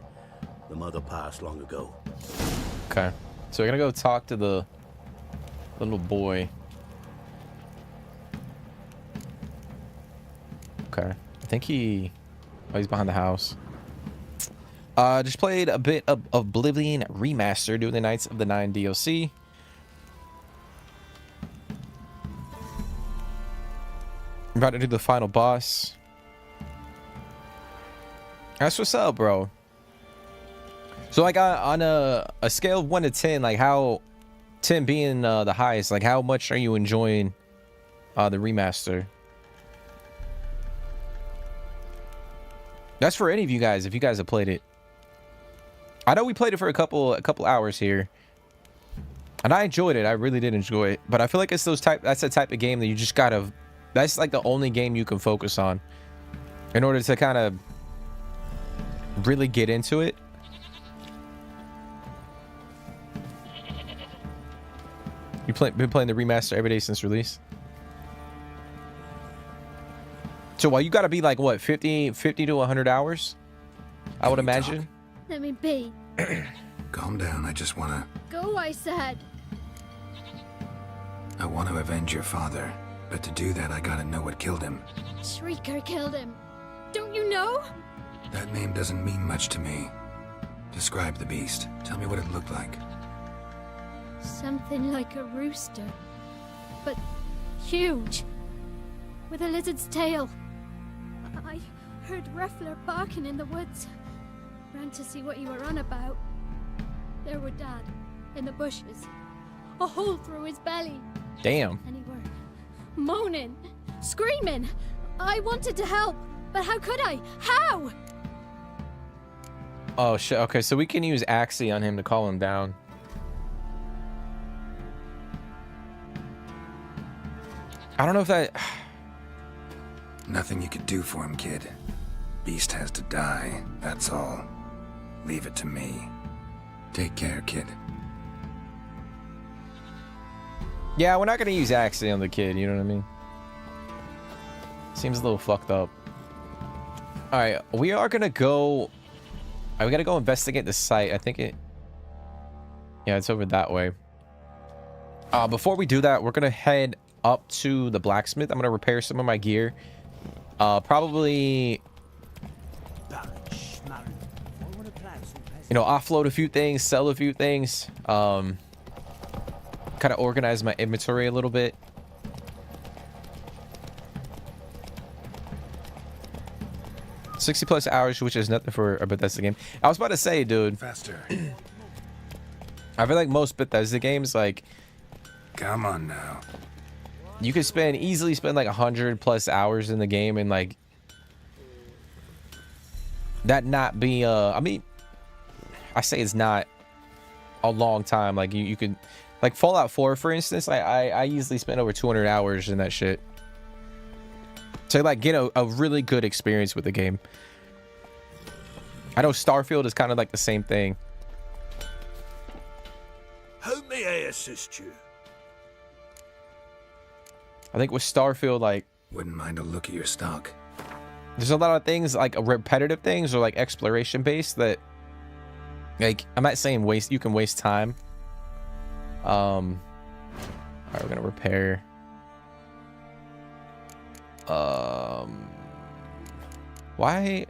The mother passed long ago. Okay. So we're gonna go talk to the little boy. Okay. I think he... Oh, he's behind the house. Just played a bit of Oblivion Remaster, doing the Knights of the Nine DLC. I'm about to do the final boss. That's what's up, bro. So like on a scale of 1 to 10, like how 10 being the highest, like how much are you enjoying the remaster? That's for any of you guys if you guys have played it. I know we played it for a couple hours here, and I enjoyed it. I really did enjoy it, but I feel like it's that's the type of game that you just gotta, that's like the only game you can focus on in order to kind of really get into it. Been playing the remaster every day since release. So well, you gotta be like what, 50 to 100 hours, I would imagine. Let me be. Calm down, I just wanna... Go, I said. I want to avenge your father, but to do that I gotta know what killed him. Shrieker killed him. Don't you know? That name doesn't mean much to me. Describe the beast. Tell me what it looked like. Something like a rooster. But huge. With a lizard's tail. I heard Ruffler barking in the woods. Ran to see what you were on about. There were Dad, in the bushes. A hole through his belly. Damn. And he were moaning, screaming. I wanted to help, but how could I? How? Oh shit. Okay, so we can use Axie on him to calm him down. I don't know if that... Nothing you could do for him, kid. Beast has to die, that's all. Leave it to me. Take care, kid. Yeah, we're not gonna use Axie on the kid, you know what I mean? Seems a little fucked up. Alright, we are gonna go... we gotta go investigate the site. I think it... Yeah, it's over that way. Before we do that, we're gonna head up to the blacksmith. I'm gonna repair some of my gear. Probably... You know, offload a few things, sell a few things. Kind of organize my inventory a little bit. +60 hours, which is nothing for a Bethesda game. I was about to say, dude. Faster. I feel like most Bethesda games, like... Come on now. You could easily spend like 100+ hours in the game and like... That not be, I mean... I say it's not a long time. Like you could, like Fallout 4, for instance. I easily spent over 200 hours in that shit. So like get a really good experience with the game. I know Starfield is kind of like the same thing. How may I assist you? I think with Starfield, like, wouldn't mind a look at your stock. There's a lot of things like repetitive things or like exploration based that. Like, I'm not saying you can waste time. All right, we're gonna repair. Why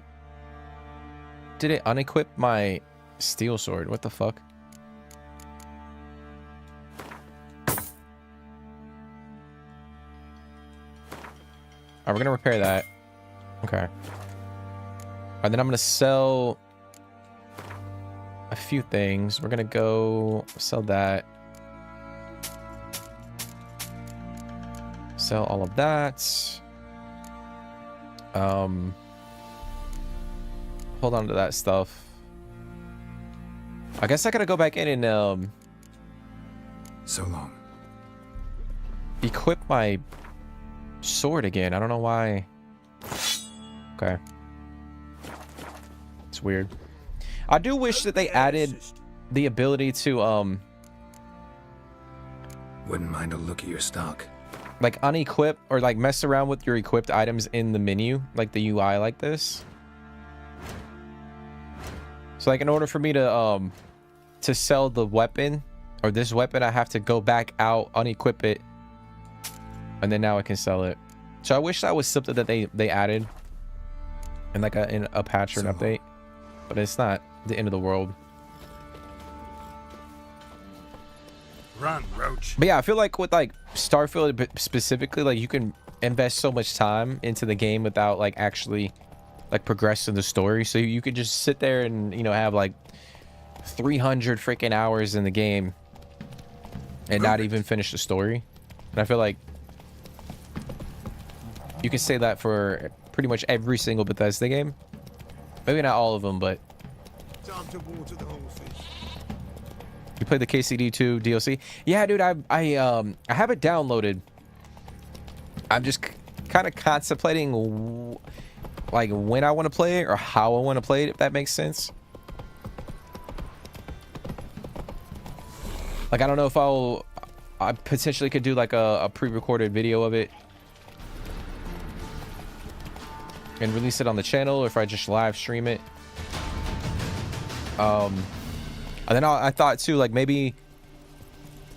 did it unequip my steel sword? What the fuck? All right, we're gonna repair that. Okay. And then I'm gonna sell a few things. We're gonna go sell that. Sell all of that. Hold on to that stuff. I guess I gotta go back in and so long. Equip my sword again. I don't know why. Okay. It's weird. I do wish that they added the ability to wouldn't mind a look at your stock. Like unequip or like mess around with your equipped items in the menu, like the UI like this. So like in order for me to sell the weapon or this weapon, I have to go back out, unequip it, and then now I can sell it. So I wish that was something that they added in like in a patch or an update, but it's not the end of the world. Run, Roach. But yeah, I feel like with like Starfield specifically, like you can invest so much time into the game without like actually like progressing the story. So you could just sit there and, you know, have like 300 freaking hours in the game and not even finish the story. And I feel like you can say that for pretty much every single Bethesda game. Maybe not all of them, but Time to water the horses. you played the KCD2 DLC? Yeah, dude, I have it downloaded. I'm just kind of contemplating like when I want to play it or how I want to play it, if that makes sense. Like, I don't know if I potentially could do like a pre-recorded video of it and release it on the channel, or if I just live stream it. And then I thought too, like maybe,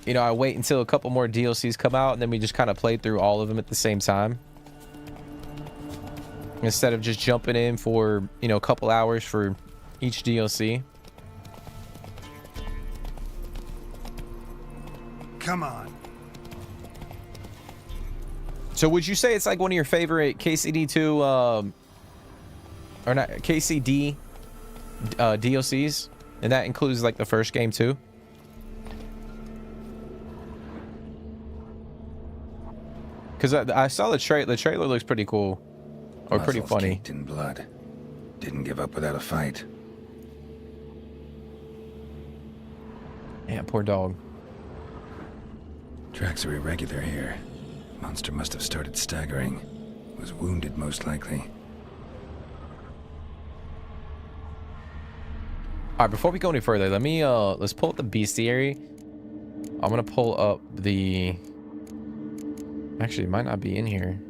you know, I wait until a couple more DLCs come out and then we just kind of play through all of them at the same time, instead of just jumping in for, you know, a couple hours for each DLC. Come on. So would you say it's like one of your favorite KCD2 or not KCD DLCs, and that includes like the first game too? Because I saw the trailer. The trailer looks pretty cool, or pretty Muscles funny. caked in blood. Didn't give up without a fight. Yeah, poor dog. Tracks are irregular here. Monster must have started staggering. Was wounded, most likely. All right, before we go any further, let me let's pull up the bestiary. I'm gonna pull up the. Actually, it might not be in here.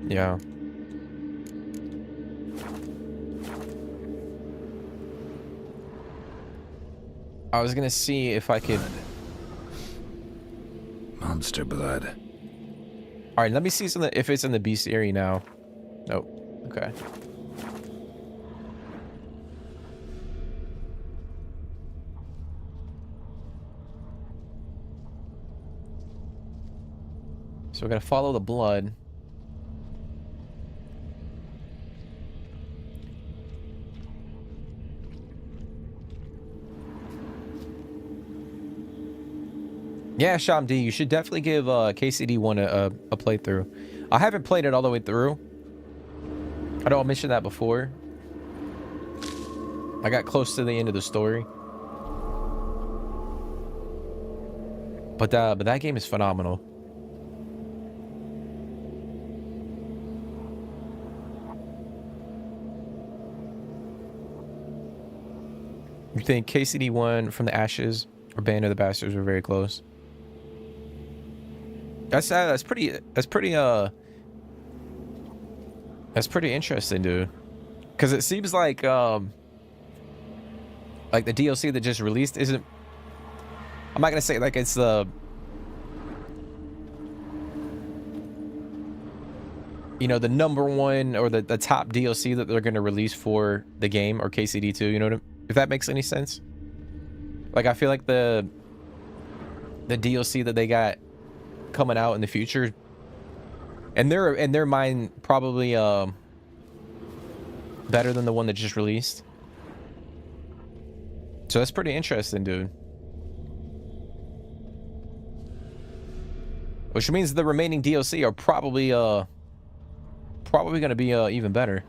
Yeah. I was gonna see if I could. Monster blood. All right, let me see if it's in the bestiary now. Nope. Okay. So we're gonna follow the blood. Yeah, Sham D, you should definitely give KCD1 a playthrough. I haven't played it all the way through. I know I mentioned that before. I got close to the end of the story. But that game is phenomenal. You think KCD1 from the Ashes or Band of the Bastards were very close? That's pretty interesting, dude. Because it seems like the DLC that just released isn't. I'm not gonna say like it's the. You know, the number one or the top DLC that they're gonna release for the game, or KCD2. You know what if that makes any sense? Like, I feel like the DLC that they got coming out in the future, and in their mind probably better than the one that just released. So that's pretty interesting, dude. Which means the remaining DLC are probably gonna be even better.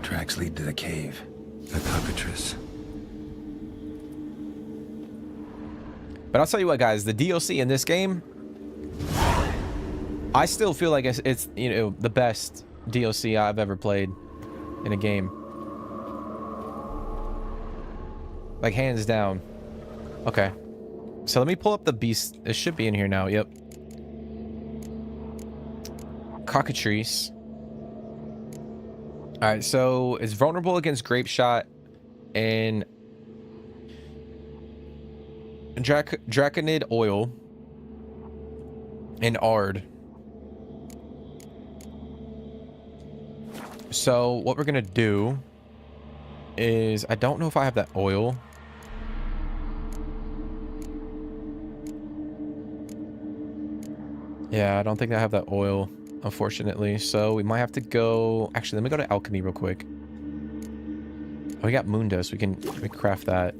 Tracks lead to the cave. The cockatrice. But I'll tell you what, guys, the DLC in this game, I still feel like it's you know, the best DLC I've ever played in a game. Like, hands down. Okay. So let me pull up the beast. It should be in here now. Yep. Cockatrice. All right, so it's vulnerable against grape shot and draconid oil and ard. So what we're gonna do is, I don't know if I have that oil. Yeah, I don't think I have that oil, unfortunately. So we might have to go... Actually, let me go to alchemy real quick. Oh, we got moon dust. We can craft that.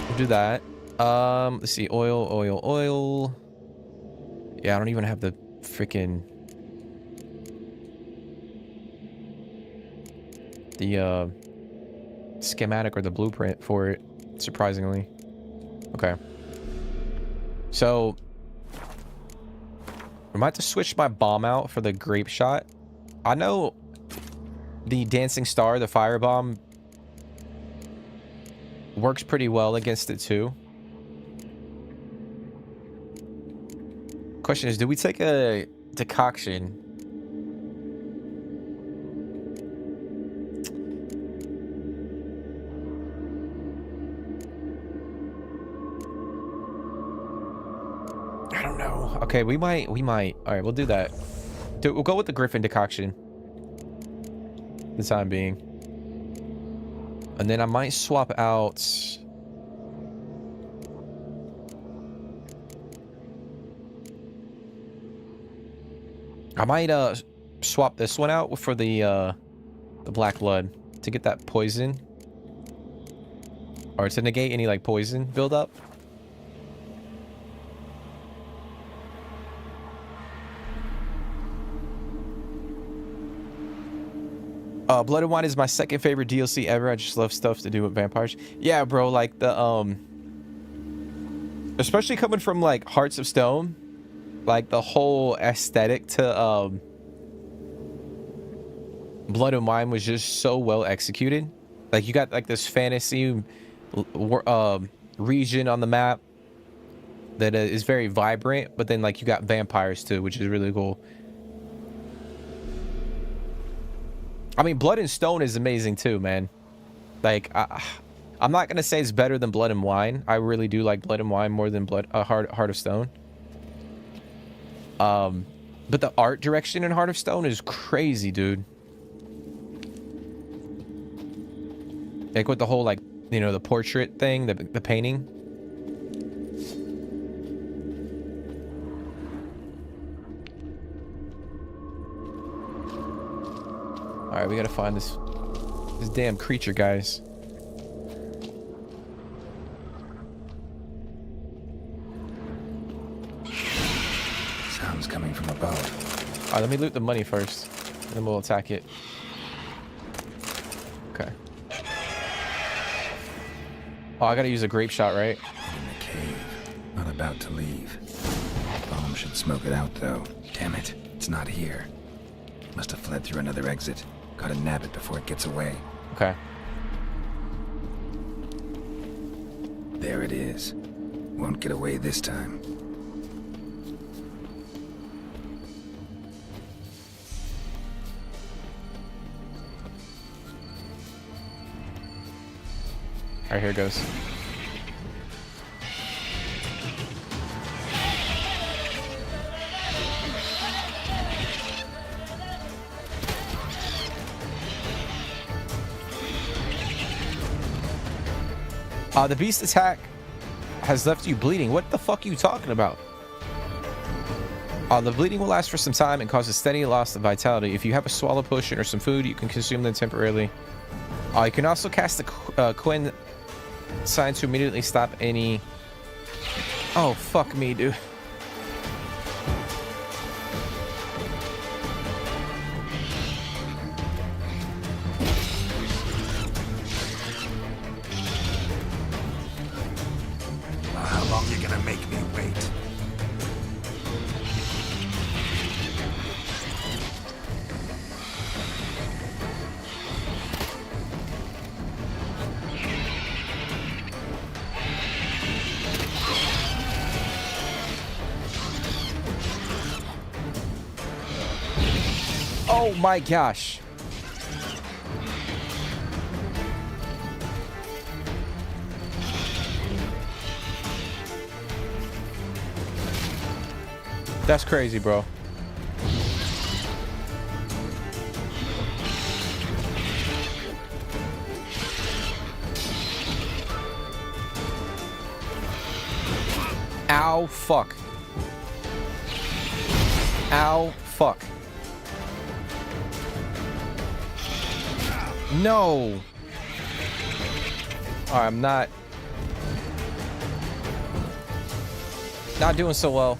We'll do that. Let's see. Oil. Yeah, I don't even have the freaking... the schematic or the blueprint for it, surprisingly. Okay. So I might have to switch my bomb out for the grape shot. I know the dancing star, the fire bomb, works pretty well against it too. Question is, do we take a decoction? I don't know. Okay, we might. All right, we'll do that. We'll go with the Griffin decoction for the time being. And then I might swap out... I might swap this one out for the black blood to get that poison, or to negate any like poison buildup. Blood and Wine is my second favorite DLC ever. I just love stuff to do with vampires. Yeah, bro, like the especially coming from like Hearts of Stone, like the whole aesthetic to Blood and Wine was just so well executed. Like you got like this fantasy region on the map that is very vibrant, but then like you got vampires too, which is really cool. I mean, Blood and Stone is amazing too, man. Like, I'm not gonna say it's better than Blood and Wine. I really do like Blood and Wine more than Heart of Stone. But the art direction in Heart of Stone is crazy, dude. Like with the whole, like, you know, the portrait thing, the painting. All right, we gotta find this damn creature, guys. Sounds coming from above. All right, let me loot the money first, and then we'll attack it. Okay. Oh, I gotta use a grape shot, right? In the cave. Not about to leave. Bomb should smoke it out, though. Damn it, it's not here. Must have fled through another exit. Gotta nab it before it gets away. Okay. There it is. Won't get away this time. All right, here it goes. The beast attack has left you bleeding. What the fuck are you talking about? The bleeding will last for some time and cause a steady loss of vitality. If you have a swallow potion or some food, you can consume them temporarily. You can also cast the Quinn sign to immediately stop any... Oh, fuck me, dude. How long you gonna make me wait? Oh my gosh. That's crazy, bro. Ow, fuck. Ow, fuck. No. Alright, I'm not doing so well.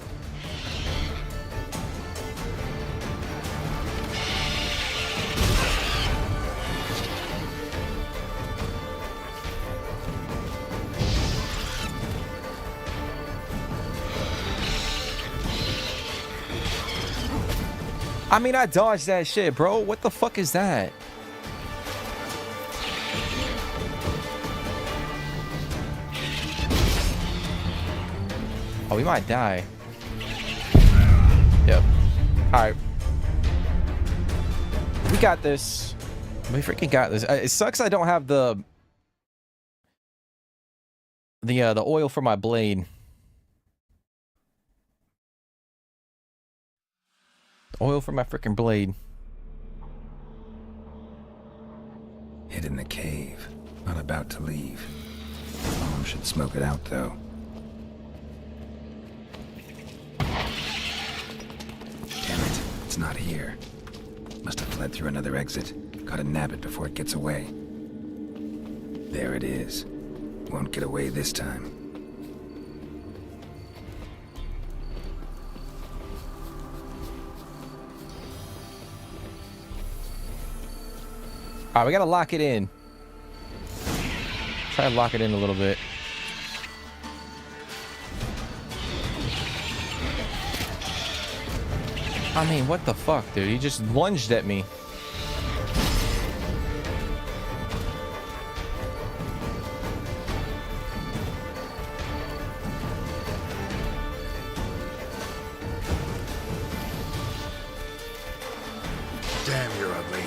I mean, I dodged that shit, bro. What the fuck is that? Oh, we might die. Yep. Alright. We got this. We freaking got this. It sucks I don't have the oil for my blade. Oil for my freaking blade. Hid in the cave. Not about to leave. Mom should smoke it out, though. Damn it. It's not here. Must have fled through another exit. Gotta nab it before it gets away. There it is. Won't get away this time. Alright, we gotta lock it in. Try to lock it in a little bit. I mean, what the fuck, dude? He just lunged at me. Damn, you're ugly.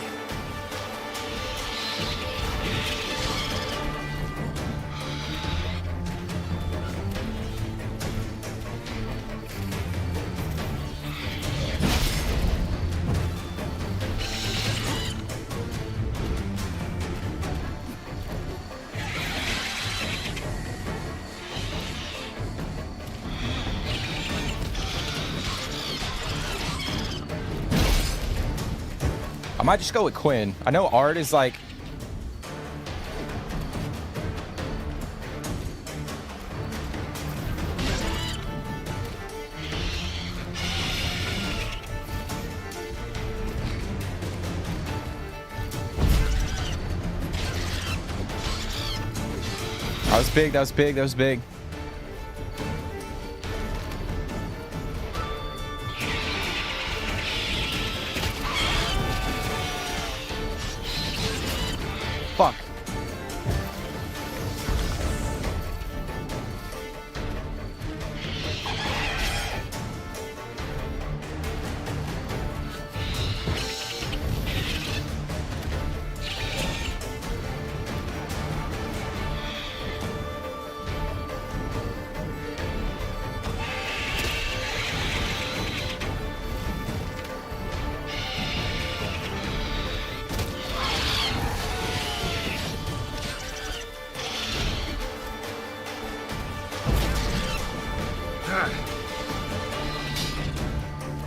I might just go with Quinn. I know Art is like... That was big, that was big, that was big. Fuck.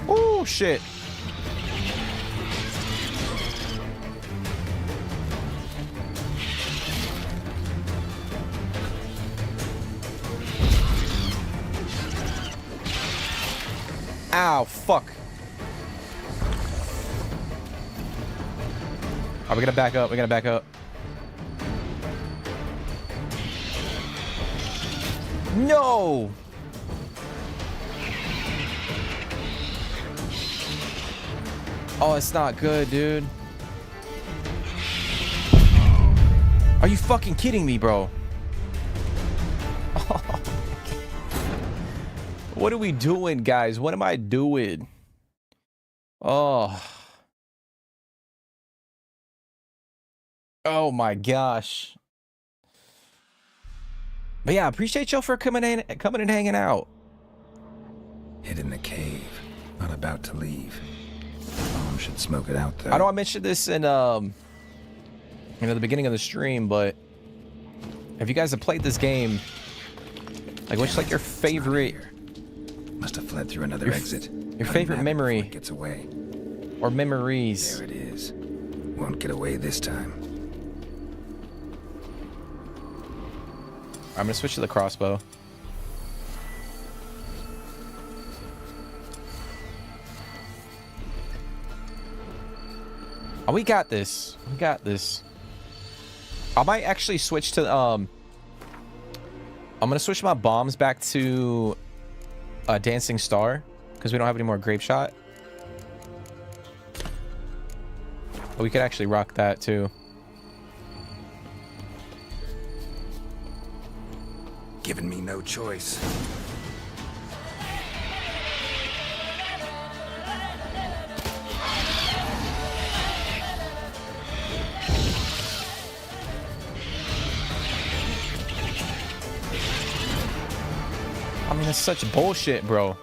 Oh shit. Ow, fuck. Are we gonna back up? We're gonna back up. No! Oh, it's not good, dude. Are you fucking kidding me, bro? What are we doing, guys? What am I doing? Oh. Oh my gosh. But yeah, appreciate y'all for coming and hanging out. Hid in the cave. Not about to leave. Bomb should smoke it out, though. I know I mentioned this in the beginning of the stream, but if you guys have played this game, like, what's like your favorite? Must have fled through another exit. Your favorite memory gets away. or memories? There it is. Won't get away this time. I'm gonna switch to the crossbow. Oh, we got this. We got this. I might actually switch to I'm gonna switch my bombs back to Dancing Star because we don't have any more grape shot. But we could actually rock that too. Giving me no choice. I mean, it's such bullshit, bro.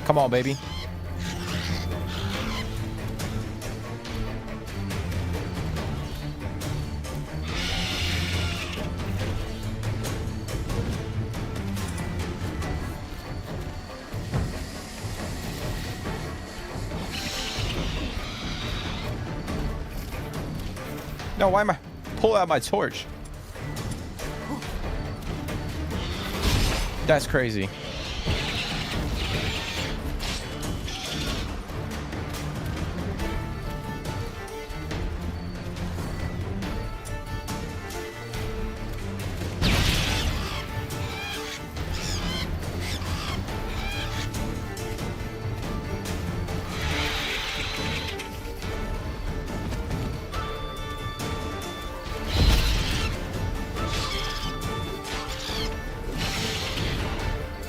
Come on, baby. No, why am I pulling out my torch? That's crazy.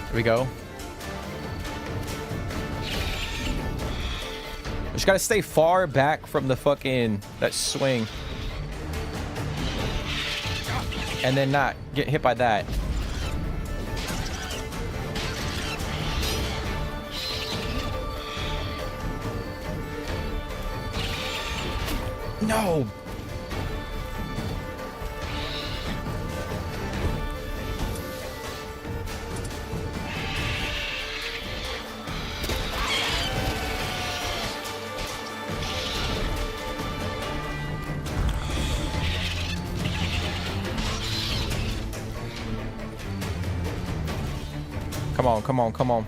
Here we go. Just gotta stay far back from the fucking that swing. And then not get hit by that. No. Come on, come on, come on.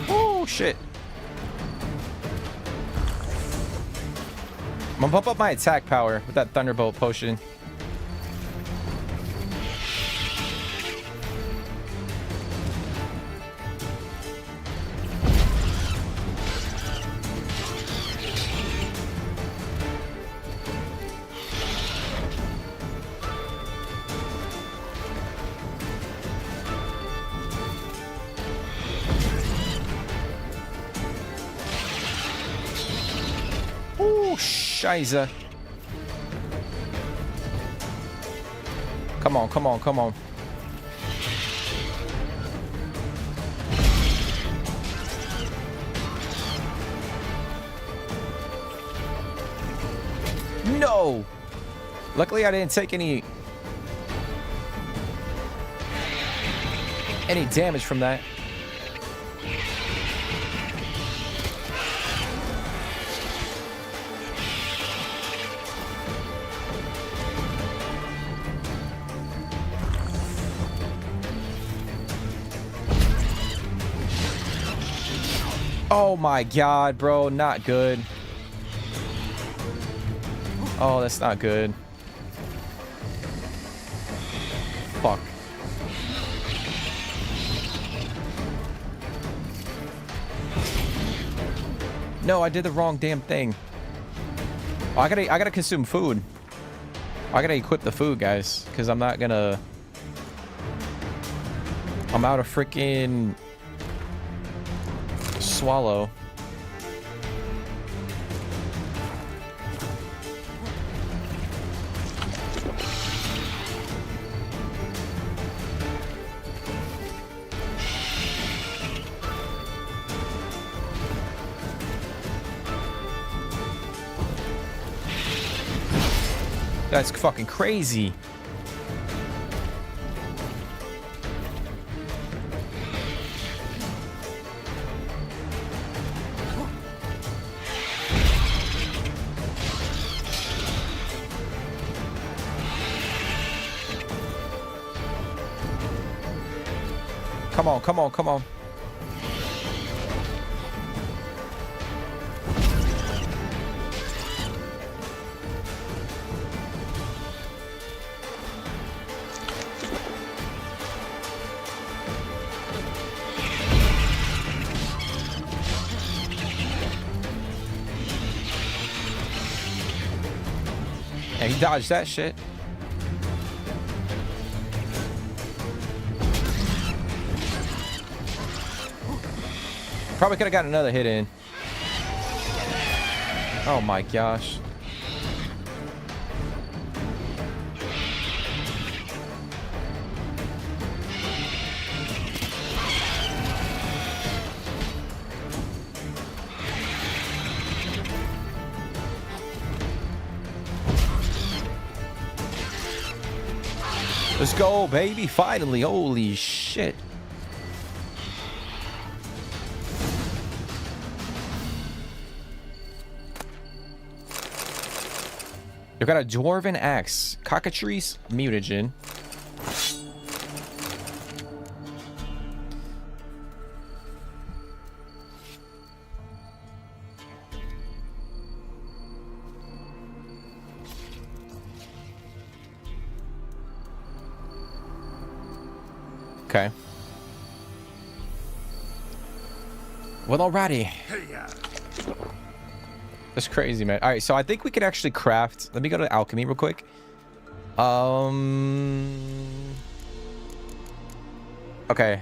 Oh, shit. I'm gonna bump up my attack power with that Thunderbolt potion. Scheiße. Come on, come on, come on. No! Luckily I didn't take any damage from that. Oh my god, bro, not good. Oh, that's not good. fuck? No, I did the wrong damn thing. Oh, I gotta consume food. I gotta equip the food, guys, because I'm not gonna... I'm out of freaking swallow. That's fucking crazy. Come on, come on, come on. And he dodged that shit. Probably could have gotten another hit in. Oh my gosh. Let's go, baby. Finally. Holy shit. You've got a dwarven axe, cockatrice mutagen. Okay. Well, alrighty. That's crazy, man. All right, so I think we could actually craft. Let me go to alchemy real quick. Okay.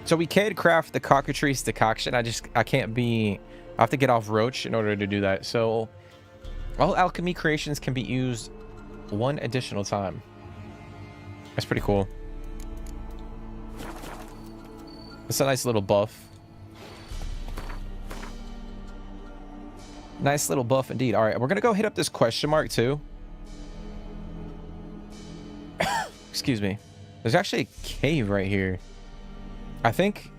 So we can craft the cockatrice decoction. I can't be. I have to get off Roach in order to do that. So all alchemy creations can be used one additional time. That's pretty cool. It's a nice little buff. Nice little buff indeed. All right, we're gonna go hit up this question mark too. Excuse me. There's actually a cave right here. I think.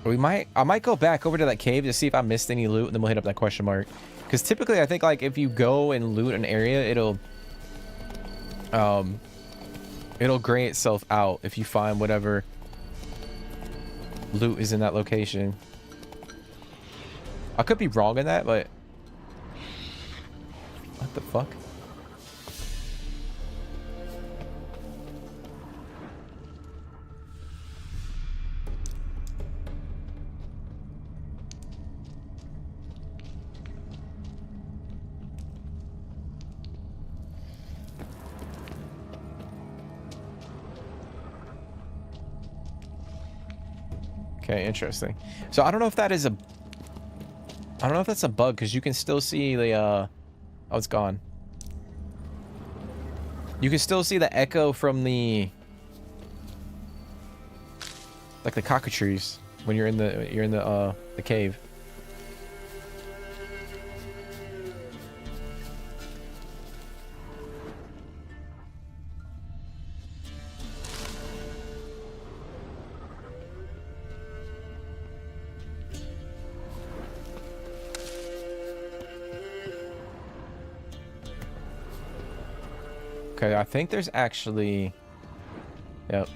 I might go back over to that cave to see if I missed any loot, and then we'll hit up that question mark. Because typically, I think like if you go and loot an area, it'll gray itself out if you find whatever loot is in that location. I could be wrong in that, but what the fuck? Okay, interesting. So I don't know if that is a... I don't know if that's a bug, because you can still see the... Oh, it's gone. You can still see the echo from the... like the cockatrice when you're in the cave. Okay, I think there's actually... Yep.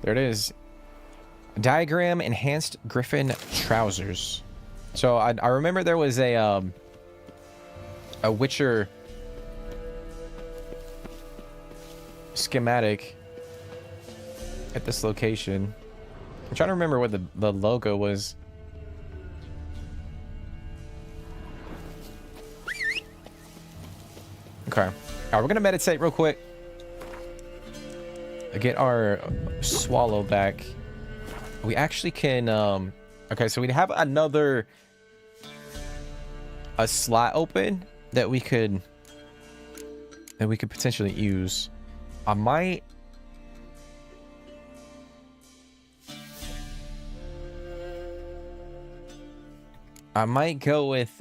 There it is. Diagram enhanced griffin trousers. So I remember there was a Witcher schematic at this location. I'm trying to remember what the logo was. Okay. All right, we're gonna meditate real quick. Get our swallow back. We actually can. Okay, so we have a slot open that we could potentially use. I might. Go with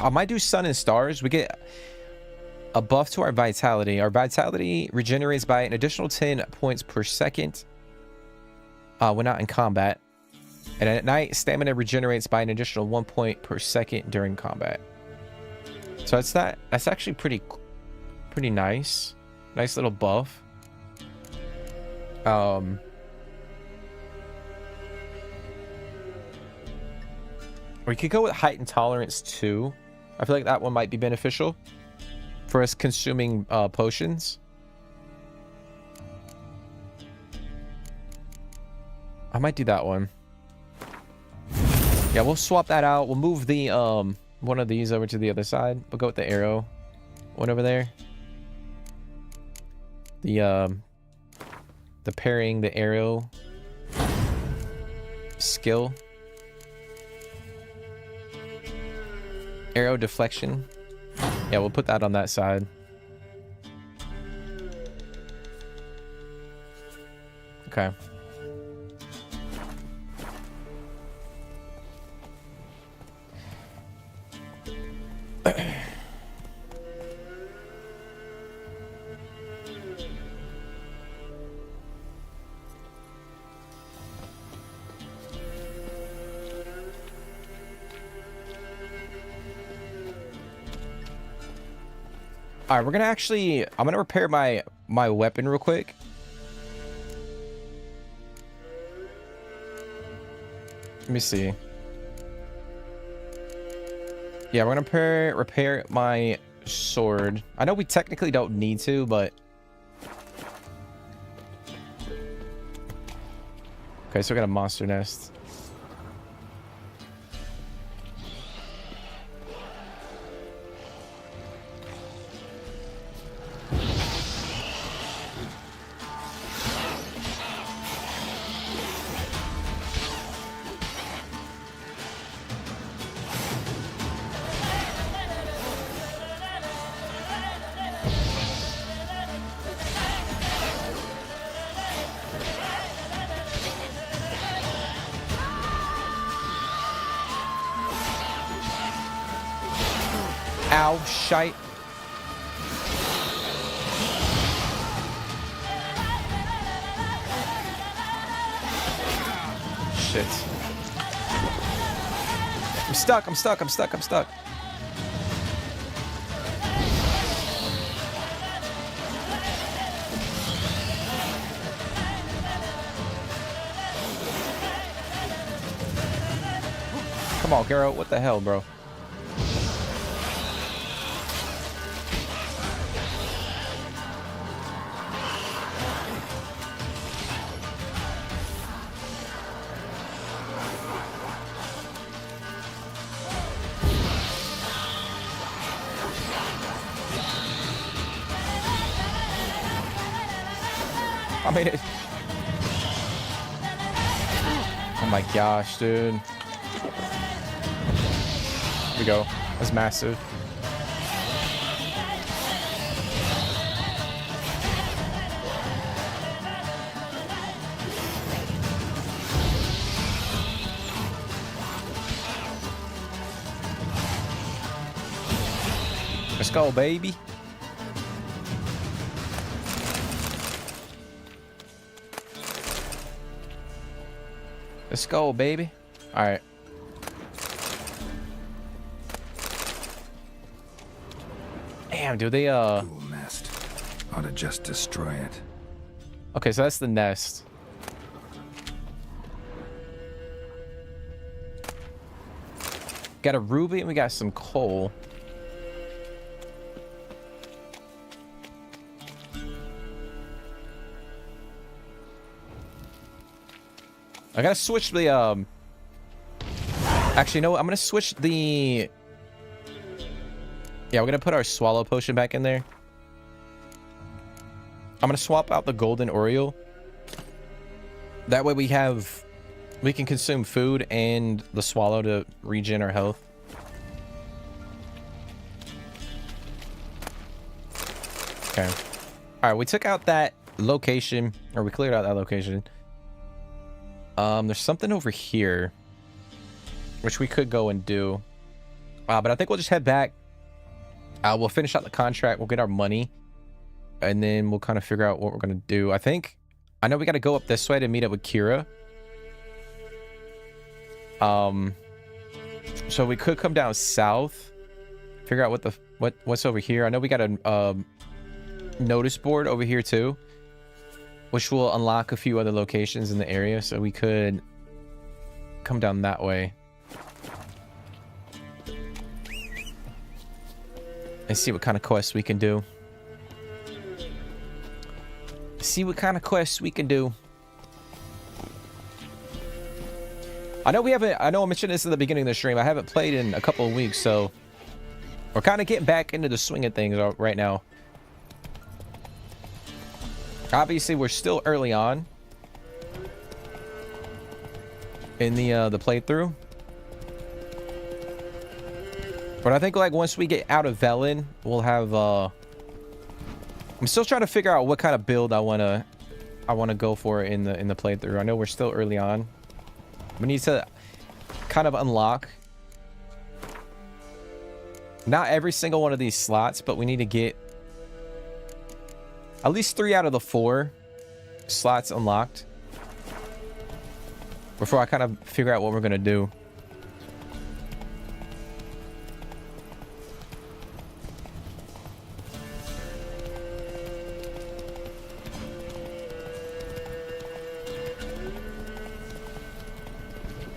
I might do sun and stars. We get a buff to our vitality. Our vitality regenerates by an additional 10 points per second when not in combat. And at night, stamina regenerates by an additional 1 point per second during combat. So that's actually pretty nice. Nice little buff. We could go with height and tolerance too. I feel like that one might be beneficial for us consuming potions. I might do that one. Yeah, we'll swap that out. We'll move the one of these over to the other side. We'll go with the arrow one over there. The parrying the arrow skill. Arrow deflection. Yeah, we'll put that on that side. Okay. All right, we're gonna actually. I'm gonna repair my weapon real quick. Let me see. Yeah, we're gonna repair my sword. I know we technically don't need to, but okay. So we got a monster nest. Ow, shite. Shit. I'm stuck. Come on, Geralt. What the hell, bro? I made it. Oh my gosh, dude. Here we go. That's massive. Let's go, baby. Let's go, baby. All right. Damn, dude, they Cool nest. Ought to just destroy it. Okay, so that's the nest. Got a ruby and we got some coal. I gotta switch the actually no, I'm gonna switch the we're gonna put our swallow potion back in there. I'm gonna swap out the golden Oriole. That way we can consume food and the swallow to regen our health. Okay. All right, we took out that location, or we cleared out that location. There's something over here, which we could go and do. But I think we'll just head back. We'll finish out the contract. We'll get our money, and then we'll kind of figure out what we're gonna do. I know we got to go up this way to meet up with Kira. So we could come down south, figure out what's over here. I know we got a notice board over here too, which will unlock a few other locations in the area, so we could come down that way and see what kind of quests we can do. I know I mentioned this in the beginning of the stream. I haven't played in a couple of weeks, so we're kind of getting back into the swing of things right now. Obviously, we're still early on in the playthrough, but I think like once we get out of Velen, we'll have. I'm still trying to figure out what kind of build I wanna go for in the playthrough. I know we're still early on. We need to kind of unlock not every single one of these slots, but we need to get at least 3 out of the 4 slots unlocked before I kind of figure out what we're gonna do.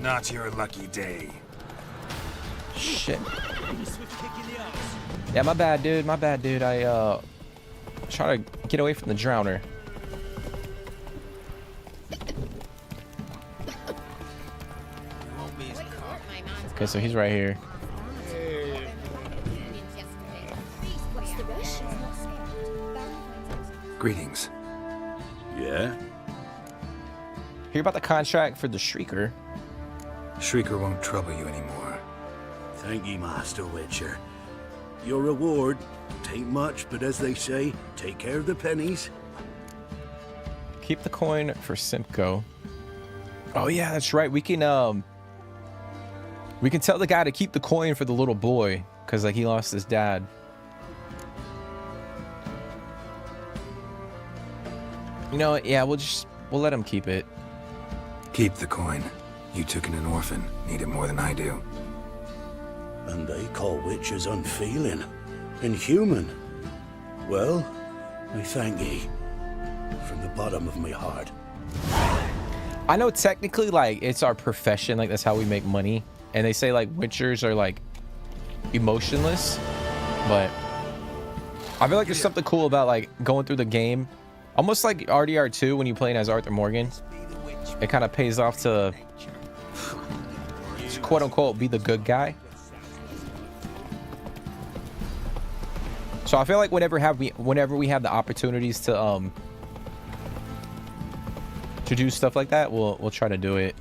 Not your lucky day. Shit. Yeah, my bad, dude. I try to get away from the drowner. Okay, so he's right here. Greetings. Yeah? Hear about the contract for the Shrieker? Shrieker won't trouble you anymore. Thank ye, Master Witcher. Your reward, tain't much, but as they say, take care of the pennies. Keep the coin for Simcoe. Oh yeah, that's right. We can tell the guy to keep the coin for the little boy, because like he lost his dad. You know what? Yeah, we'll let him keep it. Keep the coin. You took in an orphan. Need it more than I do. And they call witches unfeeling, inhuman. Well, I thank ye from the bottom of my heart. I know technically like it's our profession, like that's how we make money, and they say like witchers are like emotionless, but I feel like there's something cool about like going through the game, almost like RDR2 when you playing as Arthur Morgan. It kind of pays off to quote unquote be the good guy. So I feel like whenever we have the opportunities to do stuff like that, we'll try to do it.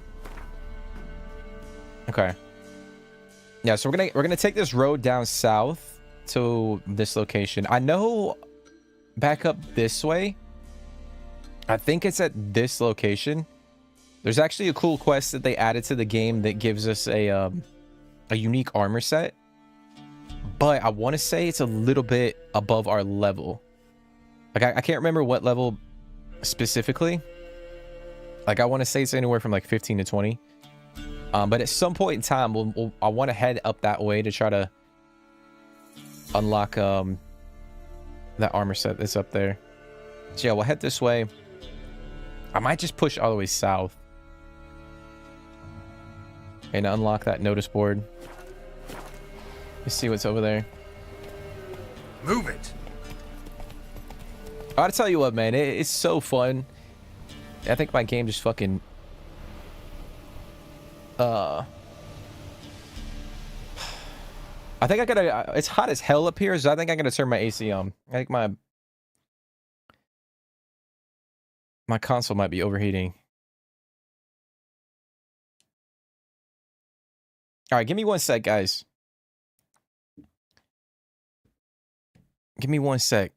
Okay. Yeah, so we're gonna take this road down south to this location. I know back up this way. I think it's at this location. There's actually a cool quest that they added to the game that gives us a unique armor set. But I want to say it's a little bit above our level. Like I can't remember what level specifically. Like I want to say it's anywhere from like 15 to 20. But at some point in time, I want to head up that way to try to unlock that armor set that's up there. So yeah, we'll head this way. I might just push all the way south and unlock that notice board. Let's see what's over there. Move it. I gotta tell you what, man, it's so fun. I think my game just fucking I think I gotta it's hot as hell up here, so I think I'm gonna turn my AC on. I think my console might be overheating. All right, give me one sec, guys. Give me one sec.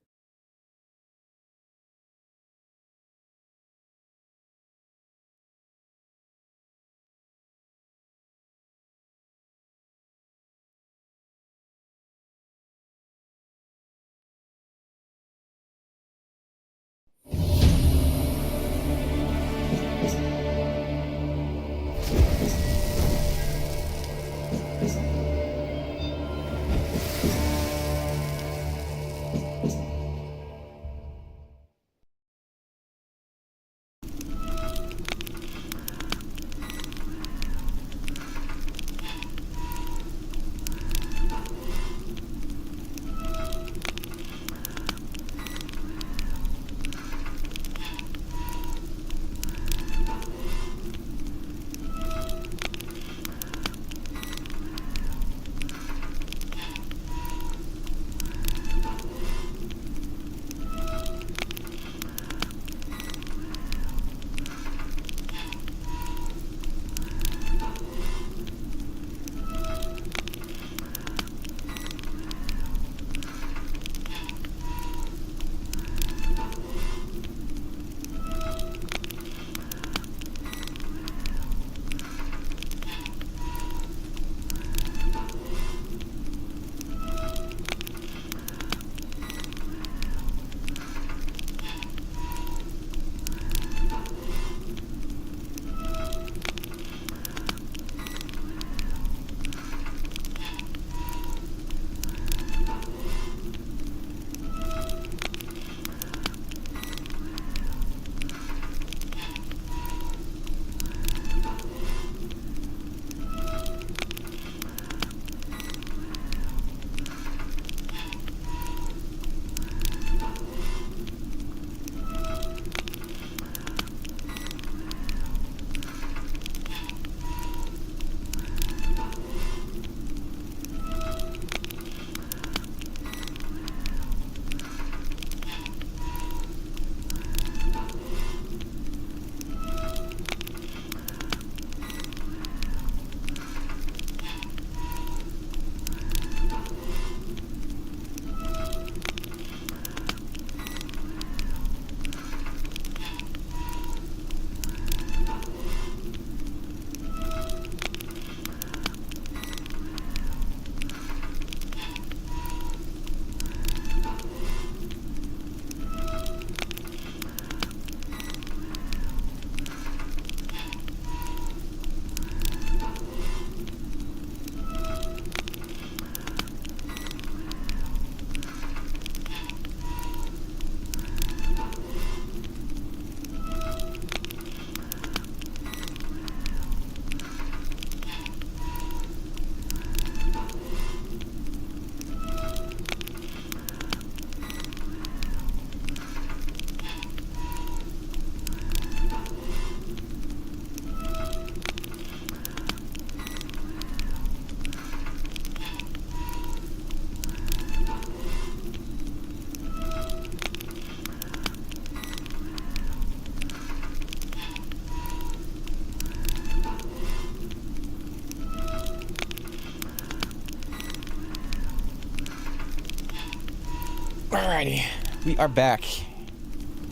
Alrighty, we are back.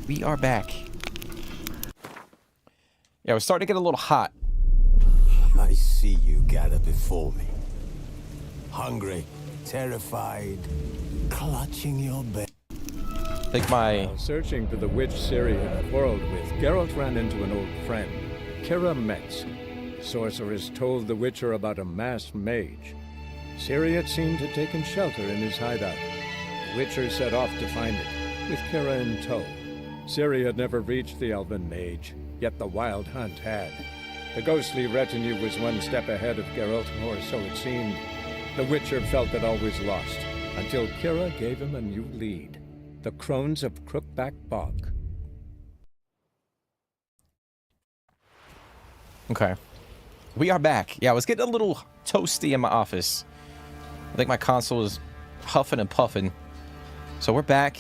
We are back. Yeah, we're starting to get a little hot. I see you gather before me. Hungry, terrified, clutching your bed. Take my... While searching for the witch Ciri had quarreled with, Geralt ran into an old friend, Ciri Metz. The sorceress told the Witcher about a masked mage. Ciri had seemed to have taken shelter in his hideout. The Witcher set off to find it, with Ciri in tow. Ciri had never reached the elven mage, yet the wild hunt had. The ghostly retinue was one step ahead of Geralt, or so it seemed. The Witcher felt it always lost, until Ciri gave him a new lead. The Crones of Crookback Bog. Okay. We are back. Yeah, I was getting a little toasty in my office. I think my console was huffing and puffing. So we're back,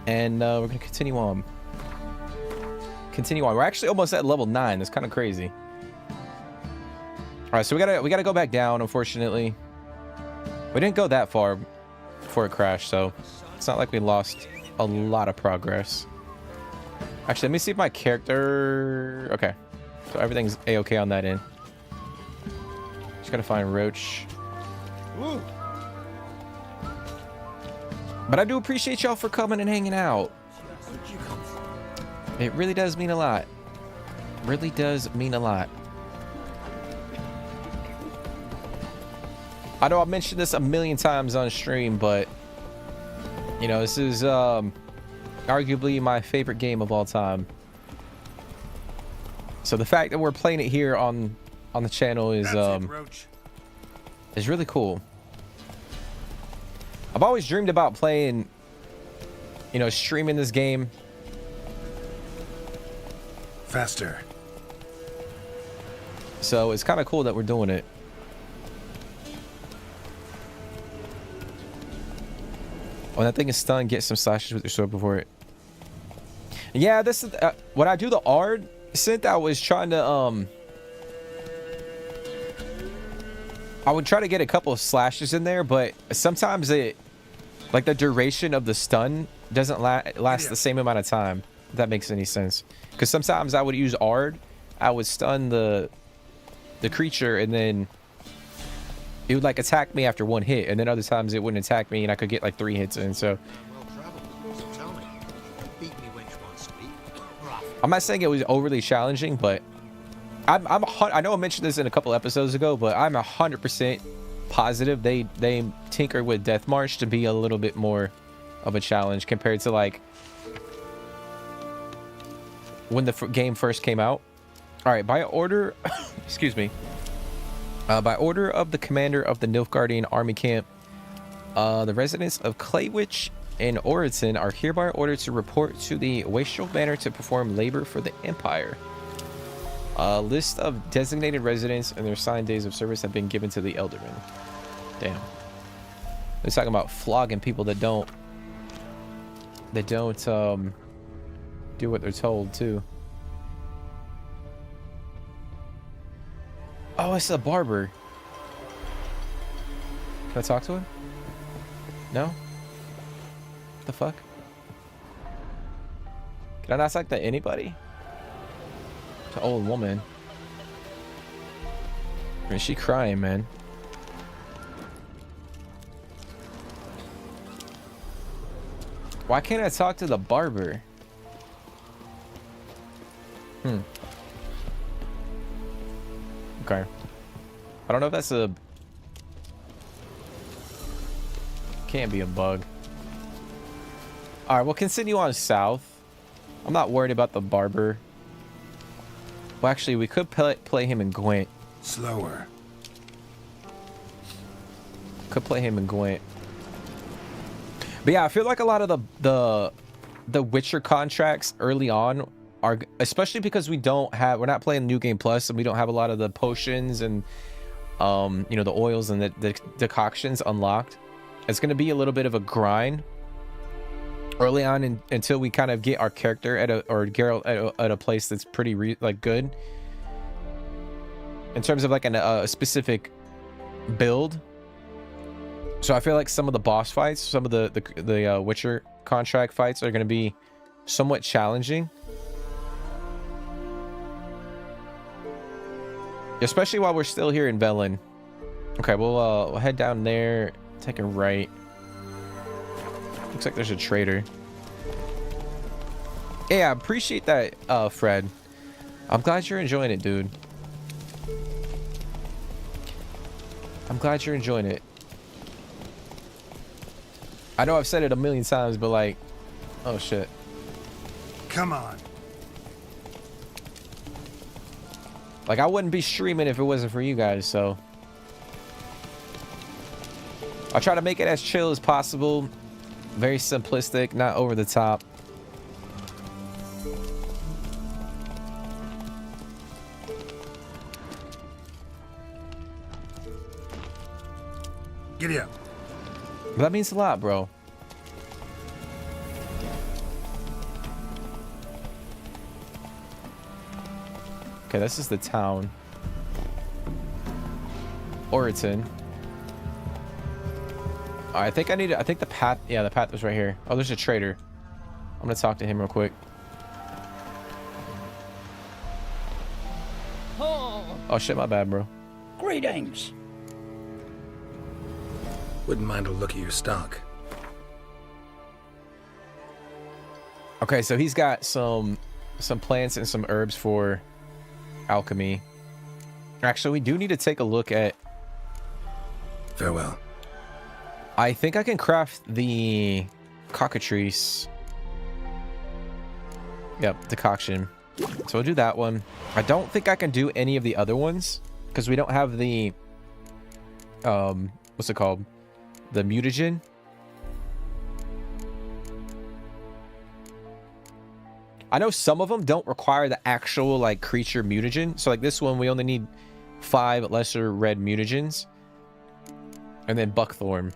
and we're going to continue on. We're actually almost at level 9. That's kind of crazy. All right, so we gotta go back down, unfortunately. We didn't go that far before it crashed, so it's not like we lost a lot of progress. Actually, let me see if my character... Okay. So everything's A-okay on that end. Just gotta find Roach. Ooh. But I do appreciate y'all for coming and hanging out. It really does mean a lot. Really does mean a lot. I know I've mentioned this a million times on stream, but you know, this is arguably my favorite game of all time. So the fact that we're playing it here on the channel is really cool. I've always dreamed about playing, you know, streaming this game. Faster. So it's kind of cool that we're doing it. When that thing is stunned, get some slashes with your sword before it. Yeah, this is when I do the Ard synth, I was trying to I would try to get a couple of slashes in there, but sometimes it, like, the duration of the stun doesn't last the same amount of time. If that makes any sense. Because sometimes I would use Ard, I would stun the creature, and then it would like attack me after one hit, and then other times it wouldn't attack me, and I could get like 3 hits in. So I'm not saying it was overly challenging, but I know I mentioned this in a couple episodes ago, but I'm 100% positive they tinkered with Death March to be a little bit more of a challenge compared to like when the game first came out. All right, by order, excuse me. By order of the commander of the Nilfgaardian army camp, the residents of Claywitch and Oriton are hereby ordered to report to the Wastrel Banner to perform labor for the Empire. A list of designated residents and their assigned days of service have been given to the Eldermen. Damn. They're talking about flogging people that don't do what they're told too. Oh, it's a barber. Can I talk to him? No? What the fuck? Can I not talk to anybody? It's an old woman. Is she crying, man? Why can't I talk to the barber? Okay. I don't know if that's a... Can't be a bug. Alright, we'll continue on south. I'm not worried about the barber. Well, actually, we could play him in Gwent. Slower. Could play him in Gwent. But yeah, I feel like a lot of the Witcher contracts early on are, especially because we're not playing New Game Plus, and we don't have a lot of the potions and you know, the oils and the decoctions unlocked. It's going to be a little bit of a grind early on until we kind of get our character or Geralt at a place that's pretty like good in terms of like a specific build. So I feel like some of the boss fights, some of the Witcher contract fights are going to be somewhat challenging, especially while we're still here in Velen. Okay, we'll head down there, take a right. Looks like there's a trader. Yeah, I appreciate that, Fred. I'm glad you're enjoying it, dude. I'm glad you're enjoying it. I know I've said it a million times, but like, oh shit. Come on. Like, I wouldn't be streaming if it wasn't for you guys, so. I'll try to make it as chill as possible. Very simplistic, not over the top. Giddy up. That means a lot, bro. Okay, this is the town. Oriton. I think I think the path, yeah, the path was right here. Oh, there's a trader. I'm gonna talk to him real quick. Oh shit, my bad, bro. Greetings. Wouldn't mind a look at your stock. Okay, so he's got some plants and some herbs for alchemy. Actually, we do need to take a look at... Farewell. I think I can craft the cockatrice. Yep, decoction. So we'll do that one. I don't think I can do any of the other ones because we don't have the what's it called? The mutagen. I know some of them don't require the actual like creature mutagen. So like this one, we only need 5 lesser red mutagens. And then buckthorn.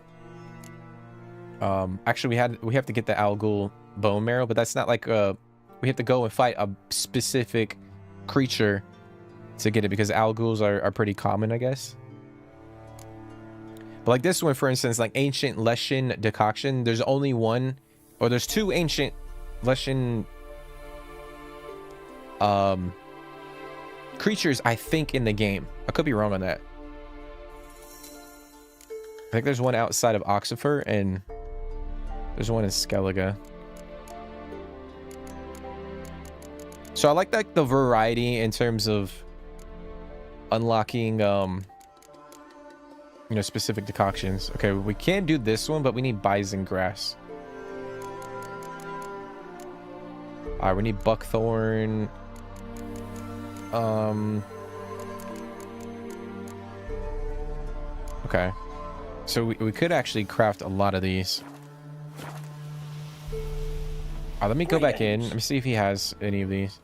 Actually we have to get the Algul bone marrow, but that's not like we have to go and fight a specific creature to get it because Alguls are pretty common, I guess. But like this one, for instance, like ancient Leshen decoction, there's only one, or there's 2 ancient Leshen creatures, I think, in the game. I could be wrong on that. I think there's one outside of Oxifer and there's one in Skellige. So I like the variety in terms of unlocking you know, specific decoctions. Okay, we can do this one, but we need bison grass. All right, we need buckthorn. Okay, so we could actually craft a lot of these. Let me go back in. Let me see if he has any of these.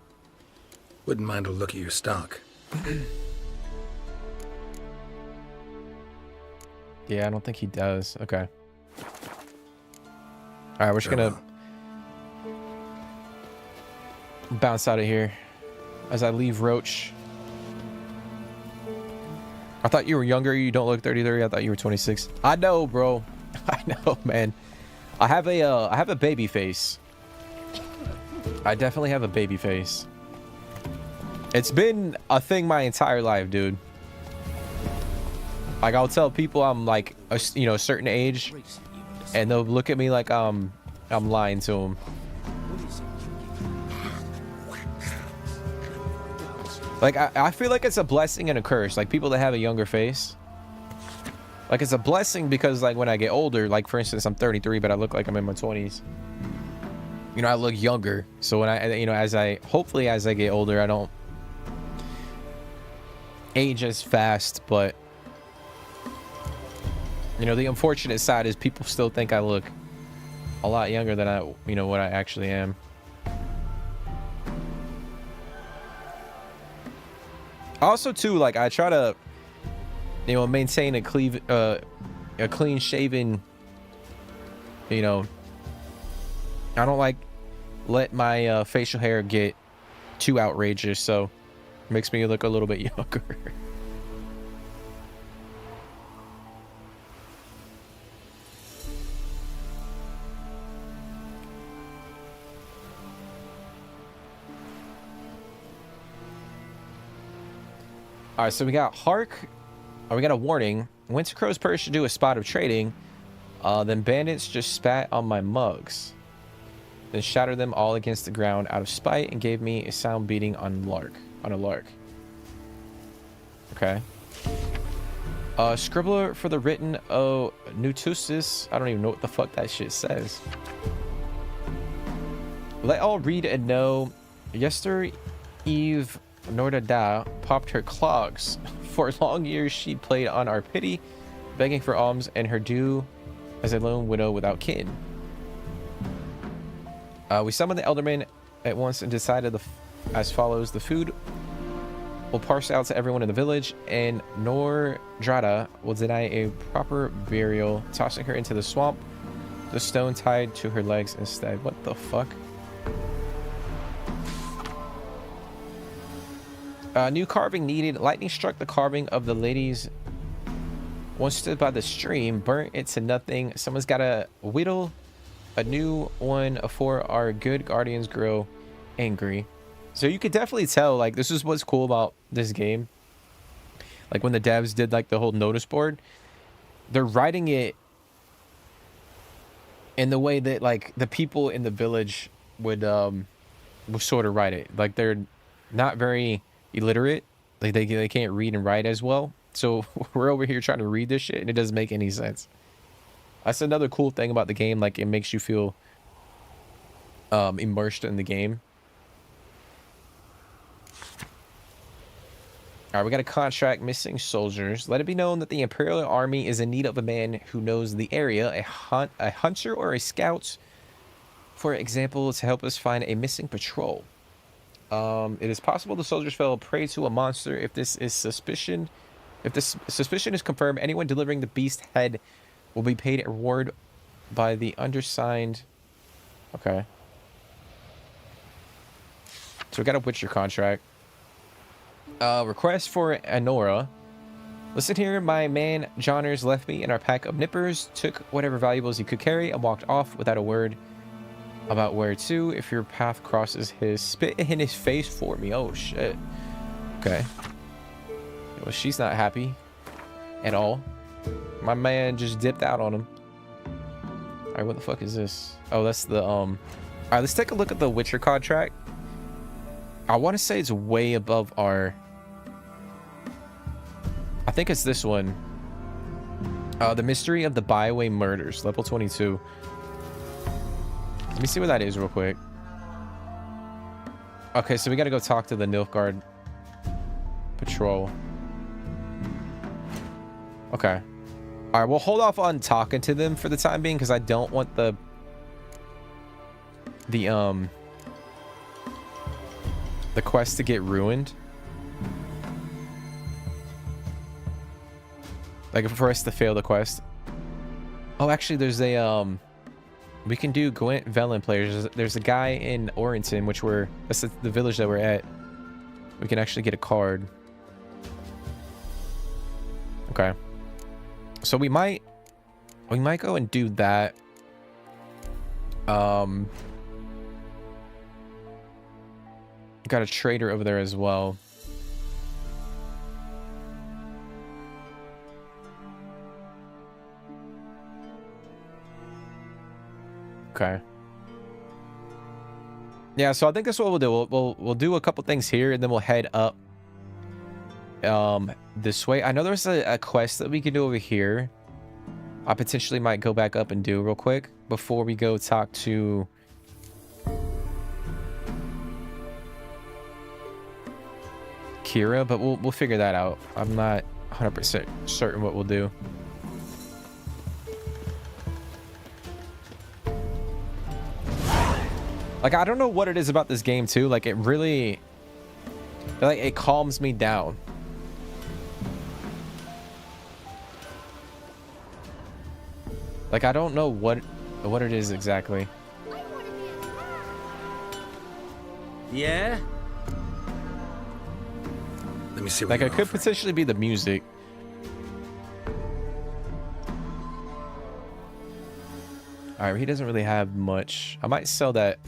Wouldn't mind a look at your stock. Yeah, I don't think he does. Okay. All right, we're just gonna bounce out of here as I leave Roach. I thought you were younger. You don't look 33. I thought you were 26. I know, bro. I know, man. I have a baby face. I definitely have a baby face. It's been a thing my entire life, dude. Like, I'll tell people I'm like a certain age, and they'll look at me like I'm lying to them. Like, I feel like it's a blessing and a curse. Like, people that have a younger face. Like, it's a blessing because, like, when I get older, like, for instance, I'm 33, but I look like I'm in my 20s. You know, I look younger. So when hopefully as I get older, I don't age as fast, but you know, the unfortunate side is people still think I look a lot younger than what I actually am. Also, too, like, I try to, maintain a clean shaven, I don't like let my facial hair get too outrageous, so it makes me look a little bit younger. All right, so we got Hark. We got a warning. Winter Crow's purse should do a spot of trading. Then bandits just spat on my mugs. Then shattered them all against the ground out of spite and gave me a sound beating on a lark. Okay. Scribbler for the written Nutusis. I don't even know what the fuck that shit says. Let all read and know. Yester Eve Norda Da popped her clogs. For long years she played on our pity, begging for alms and her due as a lone widow without kin. We summoned the Elderman at once and decided as follows. The food will parse out to everyone in the village, and Nordrada will deny a proper burial, tossing her into the swamp, the stone tied to her legs instead. What the fuck? New carving needed. Lightning struck the carving of the ladies once stood by the stream, burnt it to nothing. Someone's got to whittle a new one before our good guardians grow angry. So you could definitely tell, like, this is what's cool about this game. Like, when the devs did, like, the whole notice board, they're writing it in the way that, like, the people in the village would sort of write it. Like, they're not very illiterate. Like, they can't read and write as well. So we're over here trying to read this shit, and it doesn't make any sense. That's another cool thing about the game. Like, it makes you feel immersed in the game. All right, we got a contract, missing soldiers. Let it be known that the Imperial Army is in need of a man who knows the area, a hunter or a scout, for example, to help us find a missing patrol. It is possible the soldiers fell prey to a monster. If this suspicion is confirmed, anyone delivering the beast head will be paid a reward by the undersigned. Okay. So we got a Witcher contract. Request for Anora. Listen here, my man Johners left me in our pack of nippers, took whatever valuables he could carry, and walked off without a word about where to. If your path crosses his, spit in his face for me. Oh shit. Okay. Well, she's not happy at all. My man just dipped out on him. All right, what the fuck is this? Oh, that's the all right, let's take a look at the Witcher contract. I want to say it's way above our, I think it's this one. The Mystery of the Byway Murders, level 22. Let me see what that is real quick. Okay, so we got to go talk to the Nilfgaard patrol. Okay. All right, we'll hold off on talking to them for the time being because I don't want the quest to get ruined. Like, for us to fail the quest. Oh, actually, there's a we can do Gwent Velen players. There's a guy in Orrington, which that's the village that we're at. We can actually get a card. Okay. So we might go and do that. Got a trader over there as well. Okay. Yeah, so I think that's what we'll do. We'll do a couple things here, and then we'll head up this way. I know there's a quest that we can do over here. I potentially might go back up and do real quick before we go talk to Kira, but we'll figure that out. I'm not 100% certain what we'll do. Like, I don't know what it is about this game too. Like, it really, like, it calms me down. Like, I don't know what it is exactly. Yeah? Let me see what Like, it could offering. potentially be the music. All right, he doesn't really have much. I might sell that.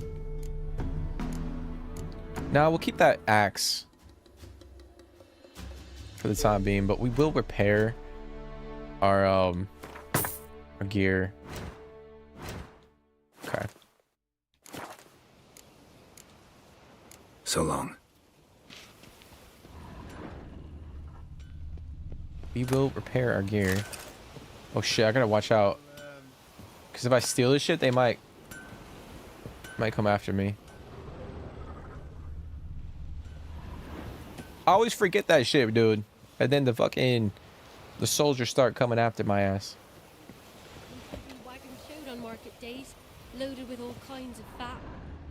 No, we'll keep that axe for the time being, but we will repair our gear. Okay. So long. We will repair our gear. Oh shit, I gotta watch out. Because if I steal this shit, they might come after me. I always forget that shit, dude. And then the the soldiers start coming after my ass. Wagon showed on market days, loaded with all kinds of fat.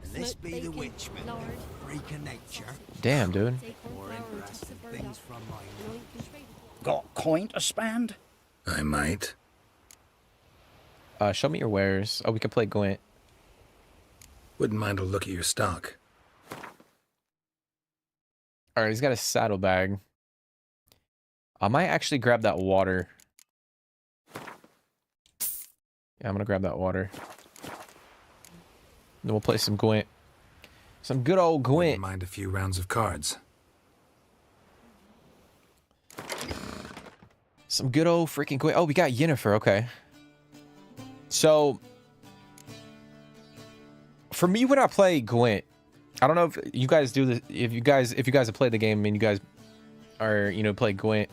This smoked be the bacon, witchman, lard, freak of nature. Damn, dude. acorn More flour, and interesting tufts of things burdock, from my and oink and trade. Got coin to spend? I might. Show me your wares. Oh, we can play Gwent. Wouldn't mind a look at your stock. All right, he's got a saddlebag. I might actually grab that water. Yeah, I'm gonna grab that water. Then we'll play some Gwent. Some good old Gwent. Wouldn't mind a few rounds of cards. Some good old freaking Gwent. Oh, we got Yennefer. Okay. So, for me, when I play Gwent, I don't know if you guys do this. If you guys have played the game and you guys are, play Gwent,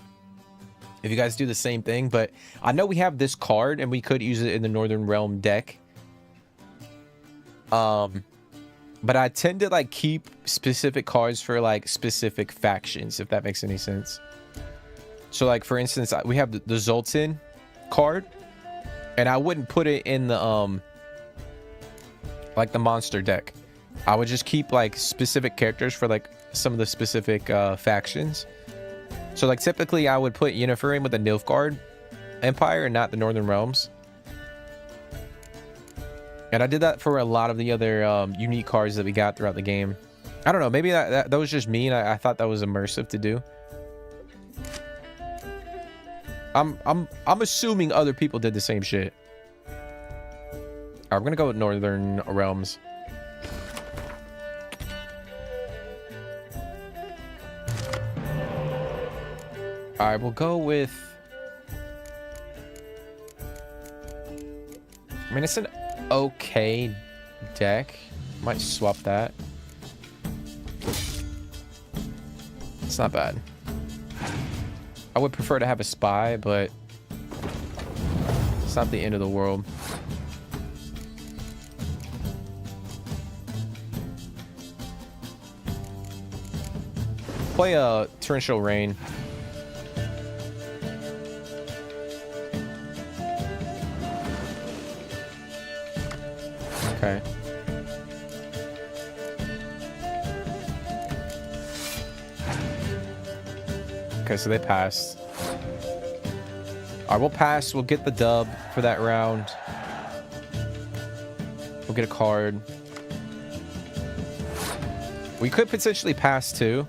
if you guys do the same thing, but I know we have this card and we could use it in the Northern Realm deck. But I tend to like keep specific cards for like specific factions, if that makes any sense. So like for instance, we have the Zoltan card, and I wouldn't put it in the like the monster deck. I would just keep like specific characters for like some of the specific factions. So like typically I would put Yennefer in with the Nilfgaard Empire and not the Northern Realms. And I did that for a lot of the other unique cards that we got throughout the game. I don't know, maybe that was just me and I thought that was immersive to do. I'm assuming other people did the same shit. Alright, we're gonna go with Northern Realms. Alright, we'll go with... I mean, it's an okay deck. Might swap that. It's not bad. I would prefer to have a spy, but it's not the end of the world. Play a torrential rain. Okay. Okay, so they passed. Alright, we'll pass. We'll get the dub for that round. We'll get a card. We could potentially pass too.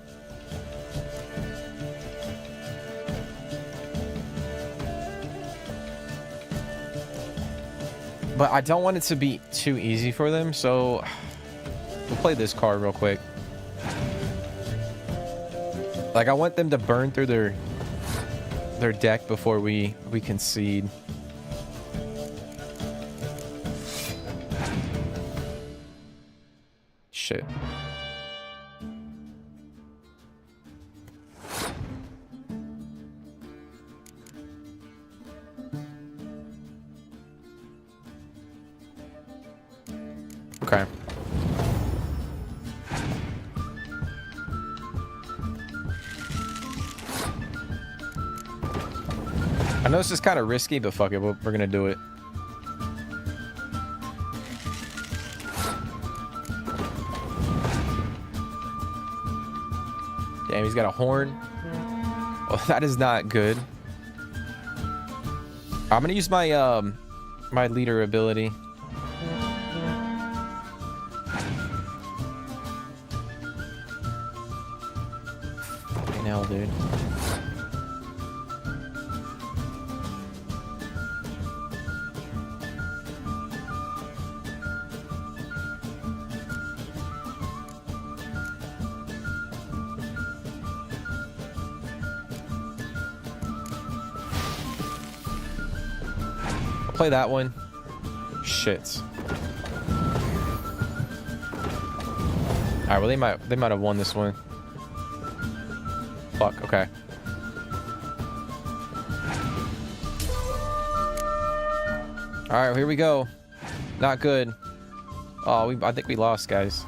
But I don't want it to be too easy for them, so we'll play this card real quick. Like, I want them to burn through their deck before we concede. Shit. Okay. I know this is kind of risky, but fuck it, we're gonna do it. Damn, he's got a horn. Well, that is not good. I'm gonna use my my leader ability. Fucking hell, dude. Play that one. Shit. Alright, well they might have won this one. Fuck, okay. Alright, here we go. Not good. Oh, I think we lost, guys.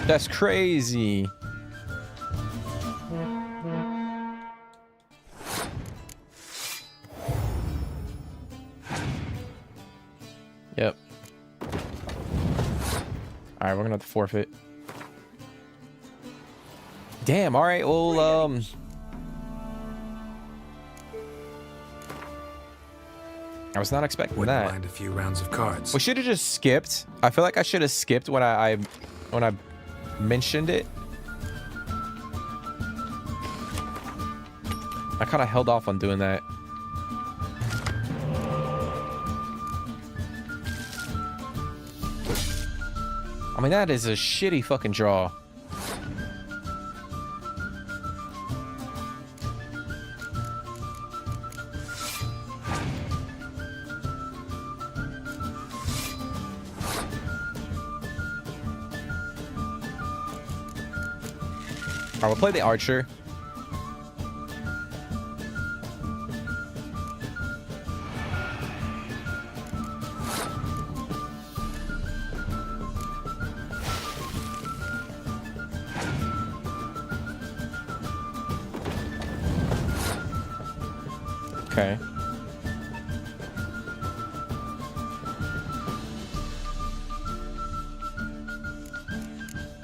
That's crazy. Yep. Alright, we're gonna have to forfeit. Damn, alright, well, I was not expecting Wouldn't that. mind a few rounds of cards. We should have just skipped. I feel like I should have skipped when I mentioned it. I kind of held off on doing that. I mean, that is a shitty fucking draw. Alright, we'll play the archer. Okay.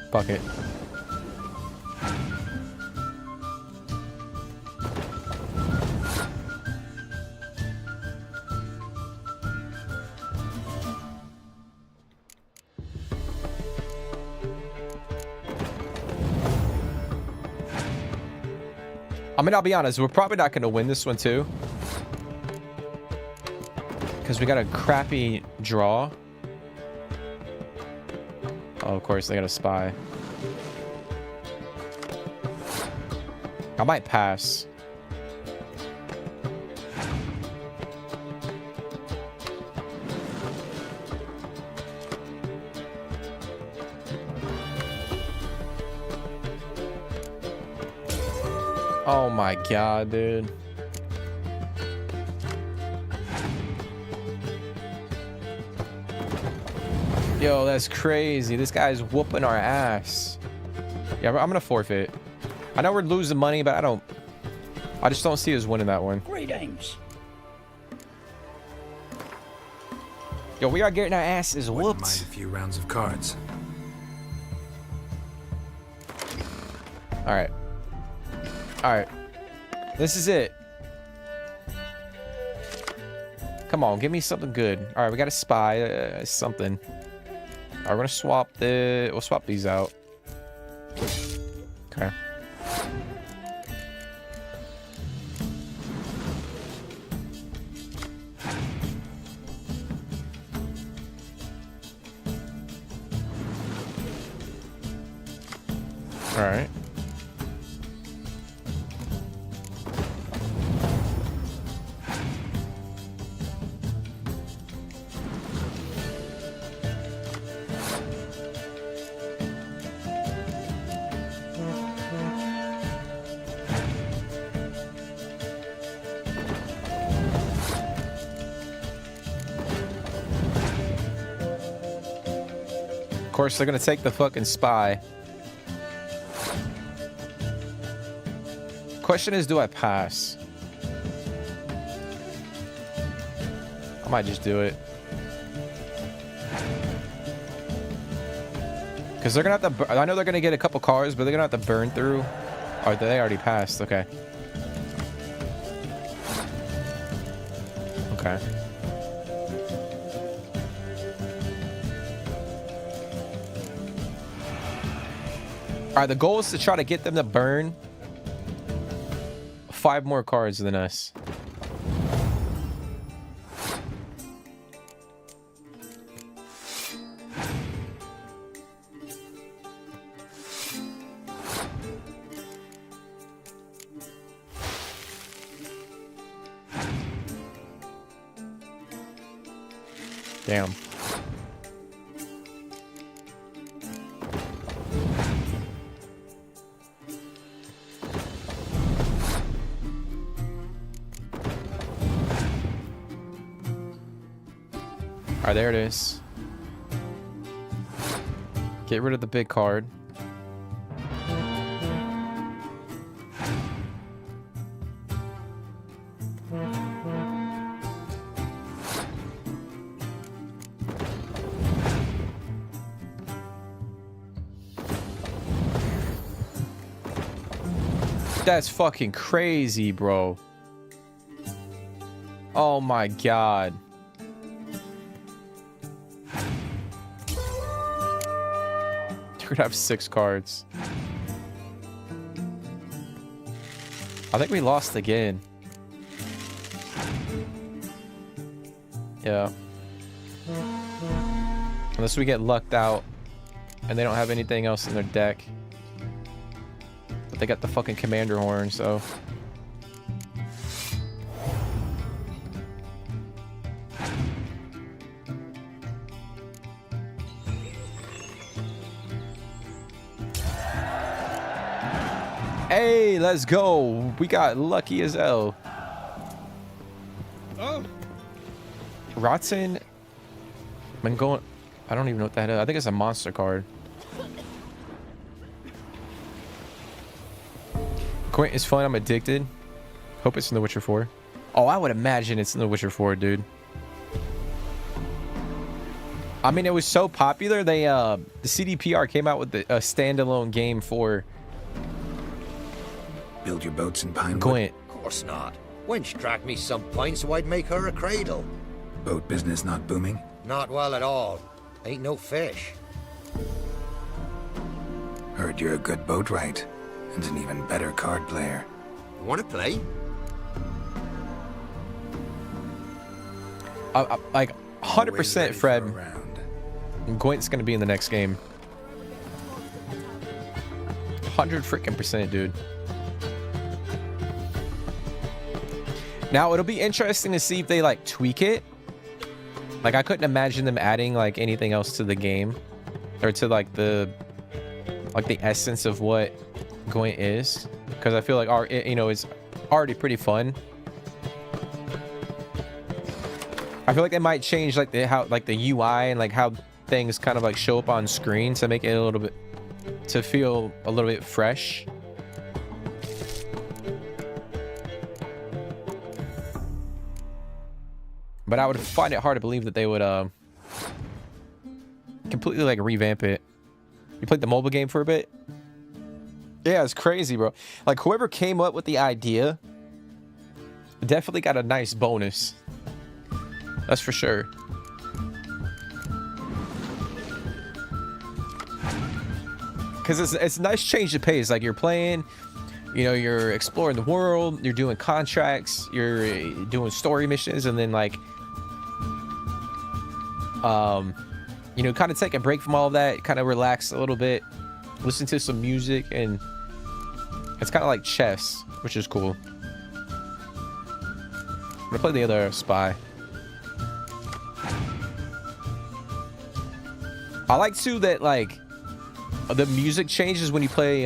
Fuck it. I mean, I'll be honest, we're probably not going to win this one too. Because we got a crappy draw. Oh, of course, they got a spy. I might pass. Oh my god, dude. Yo, that's crazy. This guy's whooping our ass. Yeah, I'm gonna forfeit. I know we're losing money, but I just don't see us winning that one. Great aims. Yo, we are getting our asses Wouldn't whooped. mind a few rounds of cards. Alright. Alright. This is it. Come on, give me something good. Alright, we got a spy. Something. Alright, we're gonna swap we'll swap these out. Okay. Alright. Of course, they're gonna take the fucking spy. Question is, do I pass? I might just do it. Because they're gonna have to. I know they're gonna get a couple cars, but they're gonna have to burn through. Oh, they already passed. Okay. Okay. Alright, the goal is to try to get them to burn 5 more cards than us. Damn. Alright, there it is. Get rid of the big card. That's fucking crazy, bro. Oh my god. You're gonna have 6 cards. I think we lost again. Yeah. Unless we get lucked out and they don't have anything else in their deck. But they got the fucking commander horn, so. Hey, let's go. We got lucky as hell. Oh. Rotten. I'm going. I don't even know what that is. I think it's a monster card. Quint is fun. I'm addicted. Hope it's in The Witcher 4. Oh, I would imagine it's in The Witcher 4, dude. I mean, it was so popular. They the CDPR came out with a standalone game for Build your boats in Pinewood. Gwent. Of course not. Wench dragged me some pine so I'd make her a cradle. Boat business not booming? Not well at all. Ain't no fish. Heard you're a good boatwright and an even better card player. Wanna play? Like 100% Fred. Gwent's gonna be in the next game. 100 freaking %, dude. Now it'll be interesting to see if they like tweak it. Like I couldn't imagine them adding like anything else to the game, or to like the essence of what Gwent is, because I feel like it's already pretty fun. I feel like they might change like the UI and like how things kind of like show up on screen to make it a little bit, to feel a little bit fresh. But I would find it hard to believe that they would completely like revamp it. You played the mobile game for a bit? Yeah, it's crazy, bro. Like whoever came up with the idea definitely got a nice bonus. That's for sure. Because it's a nice change of pace. Like you're playing, you're exploring the world, you're doing contracts, you're doing story missions, and then like kind of take a break from all of that, kind of relax a little bit, listen to some music, and it's kind of like chess, which is cool. I'm gonna play the other spy. I like too that like the music changes when you play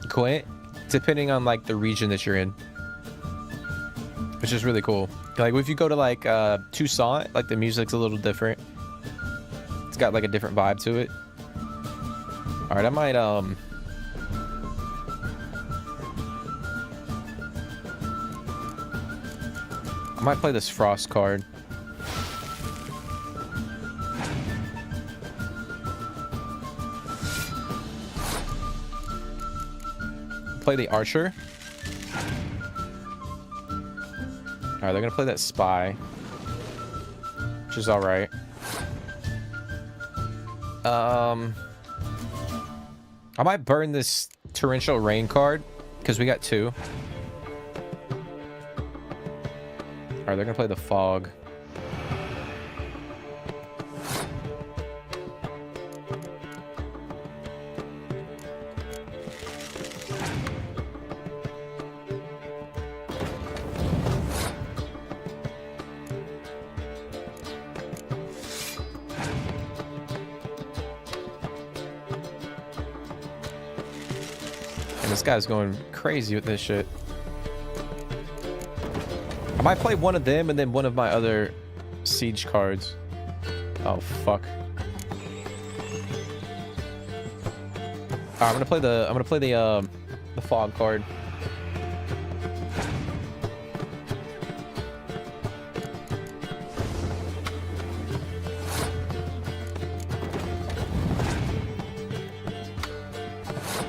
Gwent, depending on like the region that you're in, which is really cool. Like if you go to like Toussaint, like the music's a little different. It's got like a different vibe to it. All right, I might play this Frost card. Play the Archer. All right, they're gonna play that Spy, which is all right. I might burn this Torrential Rain card because we got 2. All right, they're gonna play the Fog. This guy's going crazy with this shit. I might play one of them and then one of my other siege cards. Oh fuck. Alright, I'm gonna play the fog card.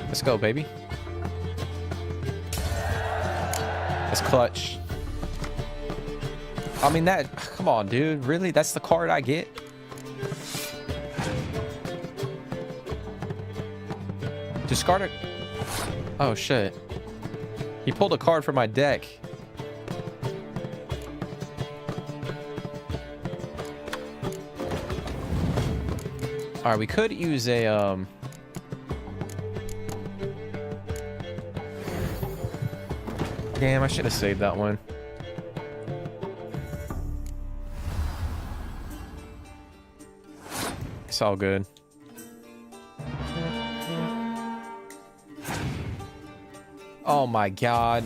Let's go, baby. was clutch. I mean, that... Come on, dude. Really? That's the card I get? Discard it. Oh, shit. He pulled a card from my deck. Alright, we could use a, Damn, I should have saved that one. It's all good. Oh my god.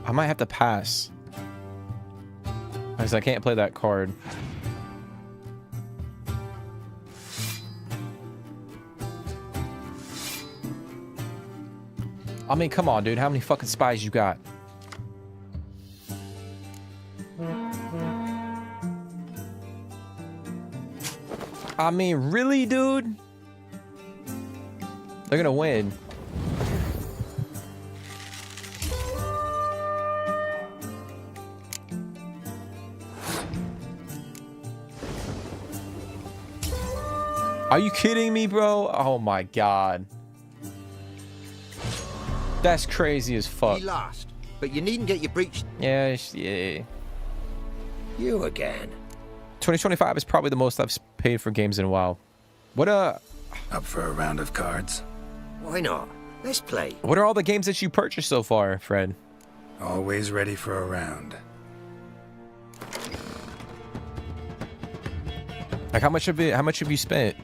I might have to pass. Because I can't play that card. I mean, come on, dude. How many fucking spies you got? I mean, really, dude? They're gonna win. Are you kidding me, bro? Oh my god. That's crazy as fuck. You lost, but you needn't get your breach. Yeah. You again. 2025 is probably the most I've paid for games in a while. What Up for a round of cards? Why not? Let's play. What are all the games that you purchased so far, Fred? Always ready for a round. Like how much have you spent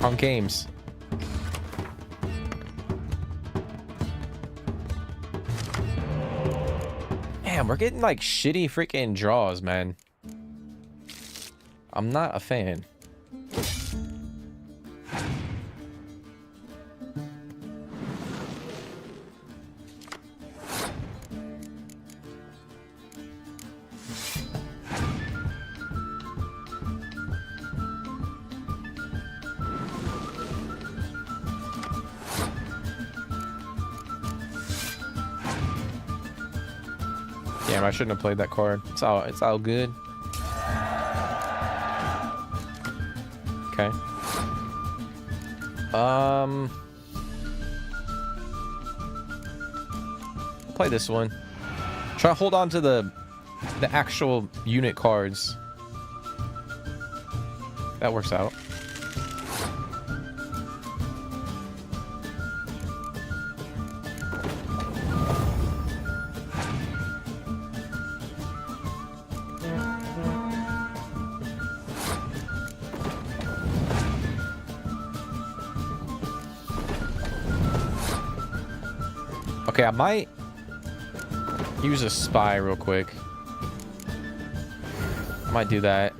on games? Damn, we're getting like shitty freaking draws, man. I'm not a fan. Damn, I shouldn't have played that card. It's all good. Okay. Play this one. Try to hold on to the actual unit cards. That works out. Okay, I might use a spy real quick. I might do that.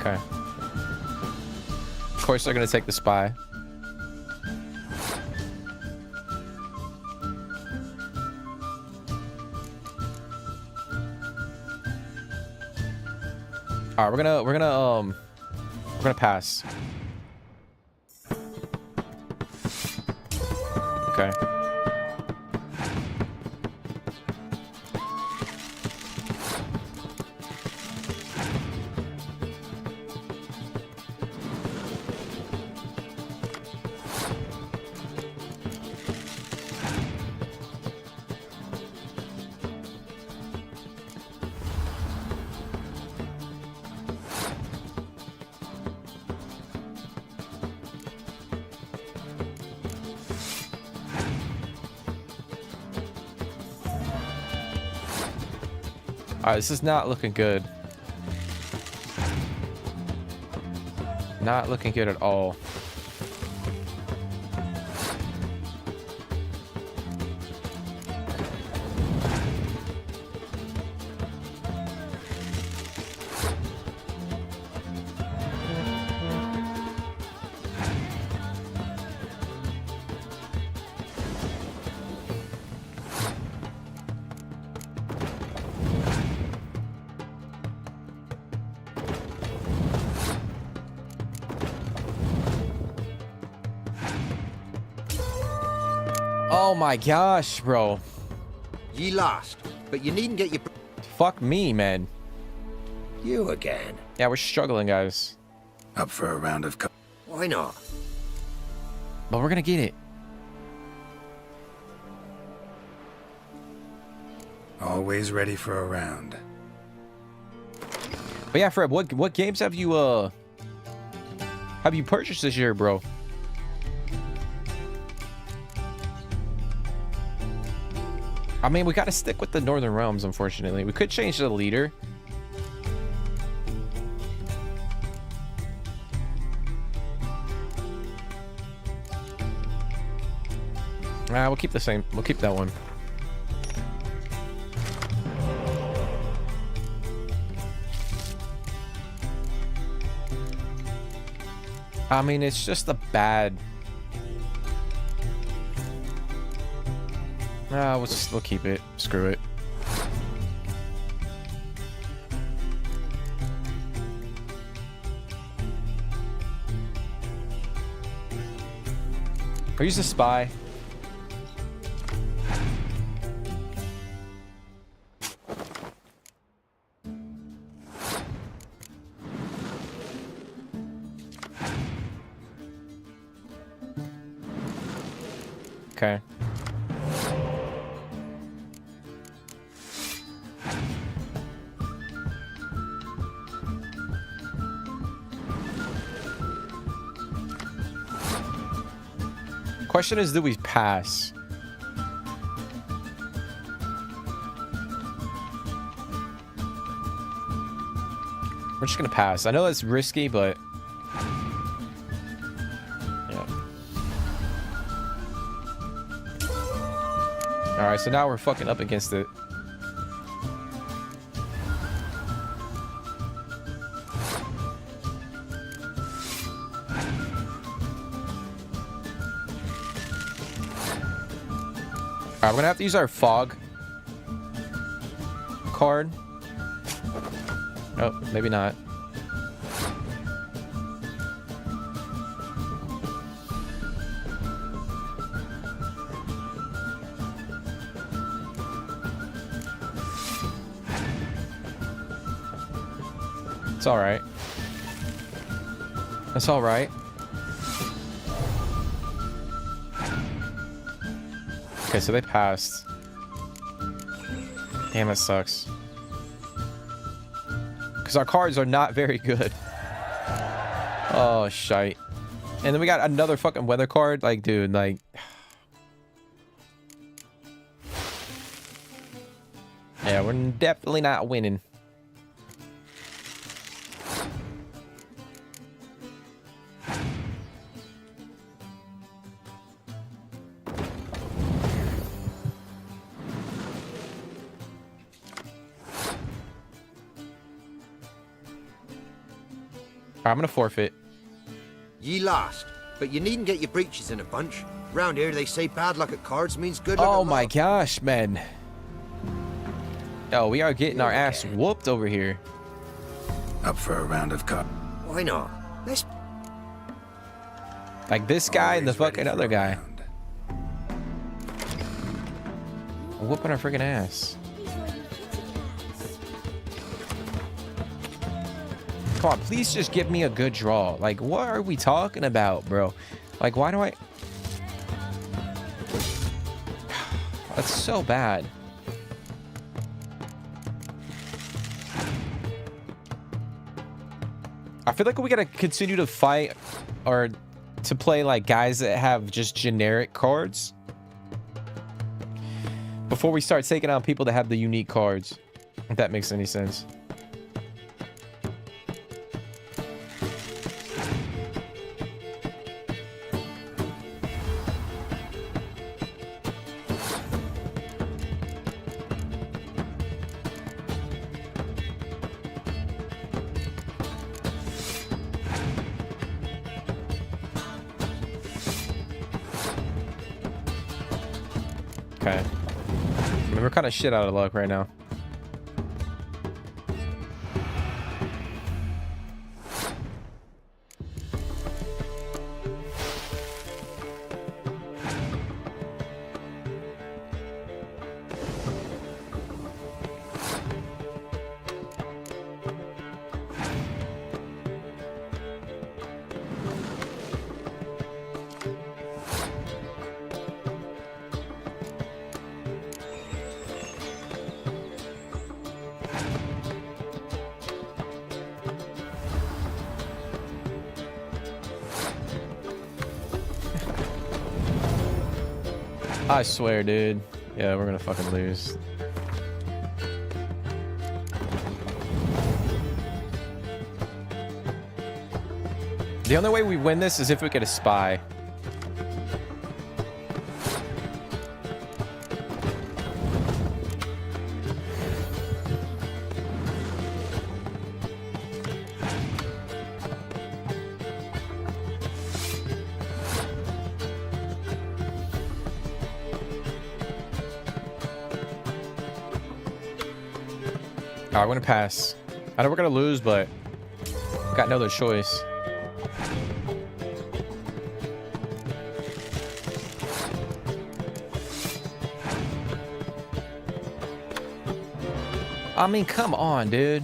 Okay. Of course, they're gonna take the spy. All right, we're gonna pass. Okay. Alright, this is not looking good. Not looking good at all. Oh my gosh, bro. Ye lost, but you needn't get your... Fuck me, man. You again. Yeah, we're struggling, guys. Up for a round of... Why not? But we're gonna get it. Always ready for a round. But yeah, Fred, what games have you purchased this year, bro? I mean, we gotta stick with the Northern Realms, unfortunately. We could change the leader. Nah, we'll keep the same. We'll keep that one. I mean, it's just a bad... Nah, we'll keep it. Screw it. Or use the spy. Okay. Question is, do we pass? We're just gonna pass. I know that's risky, but yeah. All right, so now we're fucking up against it. Alright, we're gonna have to use our fog card. Oh, maybe not. It's alright. That's alright. Okay, so they passed. Damn, that sucks. Because our cards are not very good. Oh, shite. And then we got another fucking weather card. Like, dude, like... Yeah, we're definitely not winning. I'm gonna forfeit. Ye lost, but you needn't get your breeches in a bunch. Round here, they say bad luck at cards means good luck. Oh my gosh, man. Oh, we are getting our ass whooped over here. Up for a round of cup. Why not? Let's... Like this guy and the fucking other guy. Whooping our freaking ass. Come on, please just give me a good draw. Like, what are we talking about, bro? Like, why do I... That's so bad. I feel like we gotta continue to fight or to play like guys that have just generic cards before we start taking on people that have the unique cards, if that makes any sense. Okay. I mean, we're kind of shit out of luck right now. I swear, dude. Yeah, we're gonna fucking lose. The only way we win this is if we get a spy. Alright, we're gonna pass. I know we're gonna lose, but got no other choice. I mean, come on, dude.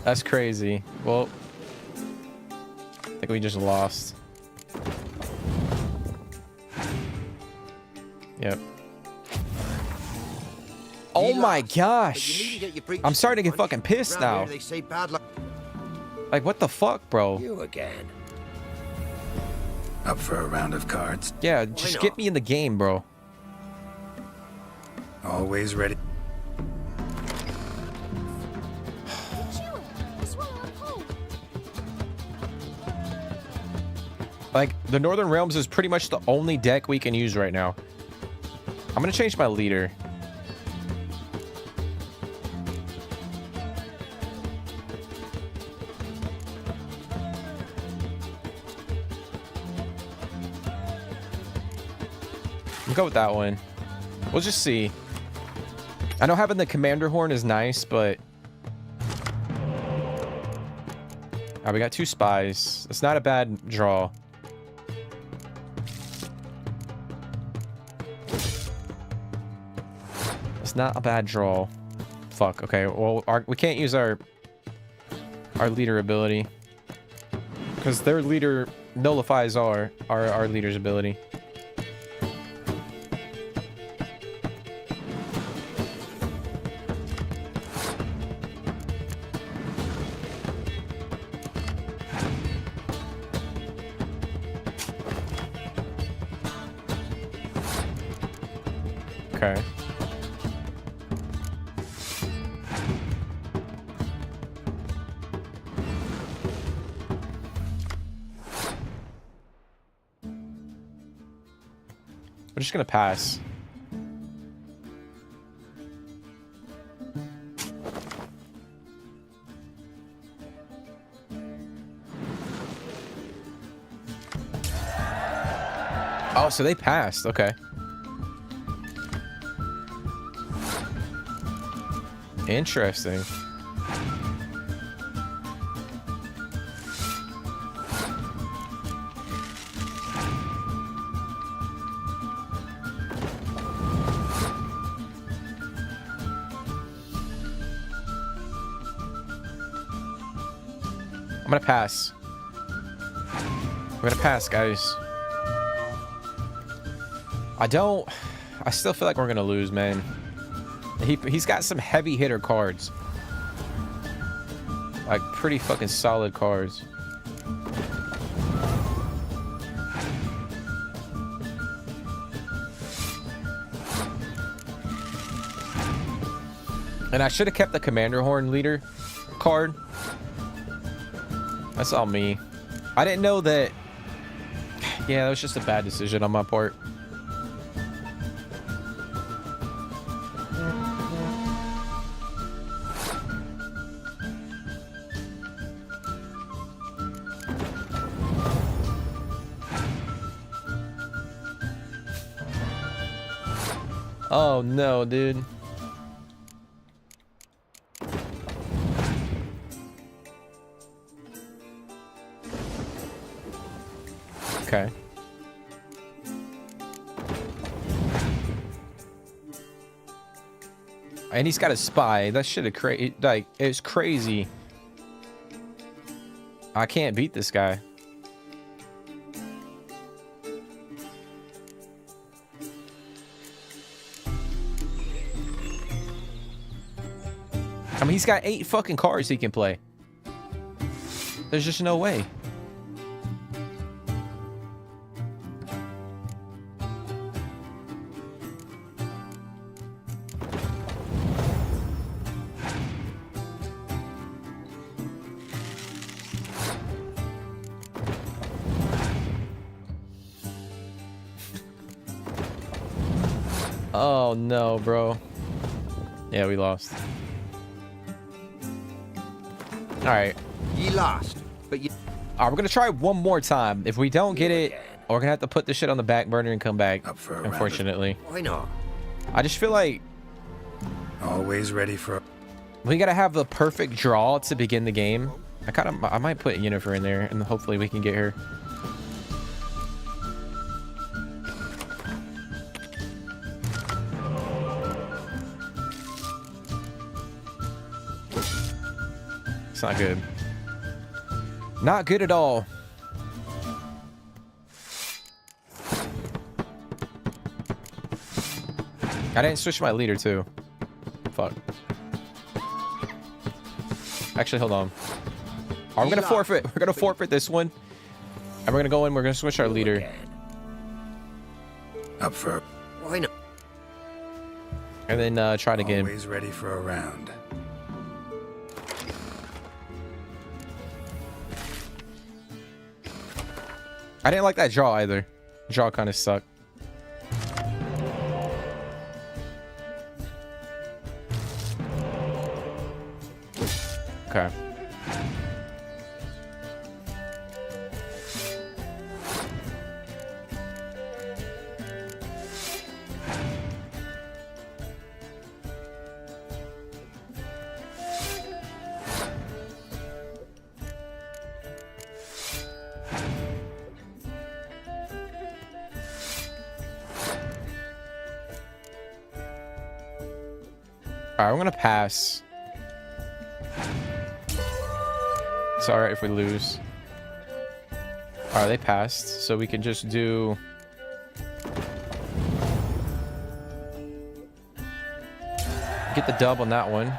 That's crazy. Well, I think we just lost. Yep. Oh my gosh. I'm starting to get fucking pissed now. They say bad luck. Like, what the fuck, bro? You again. Up for a round of cards? Yeah, just get me in the game, bro. Always ready. Like, the Northern Realms is pretty much the only deck we can use right now. I'm gonna change my leader. We'll go with that one. We'll just see. I know having the Commander Horn is nice, but... Alright, we got 2 spies. It's not a bad draw. It's not a bad draw. Fuck, okay. Well, we can't use our leader ability. Because their leader nullifies our leader's ability. Okay. We're just gonna pass. Oh, so they passed. Okay. Interesting. I'm gonna pass. I'm gonna pass, guys. I still feel like we're gonna lose, man. He's got some heavy hitter cards. Like, pretty fucking solid cards. And I should have kept the Commander Horn leader card. That's all me. I didn't know that... Yeah, that was just a bad decision on my part. Oh no, dude. Okay. And he's got a spy. That shit is like, it's crazy. I can't beat this guy. I mean, he's got 8 fucking cards he can play. There's just no way. Oh no, bro. Yeah, we lost. Alright. You lost, but you... Alright, we're gonna try one more time. If we don't get it, we're gonna have to put this shit on the back burner and come back, unfortunately. Why not? I just feel like... Always ready for... We gotta have the perfect draw to begin the game. I might put Yennefer in there, and hopefully we can get her. It's not good. Not good at all. I didn't switch my leader too. Fuck. Actually, hold on. Oh, we're gonna forfeit. We're gonna forfeit this one. And we're gonna go in. We're gonna switch our leader. Up for... Why not? And then try it again. Always ready for a round. I didn't like that draw either. Draw kind of sucked. Okay. Alright, I'm gonna pass. It's alright if we lose. Alright, they passed, so we can just do... Get the dub on that one.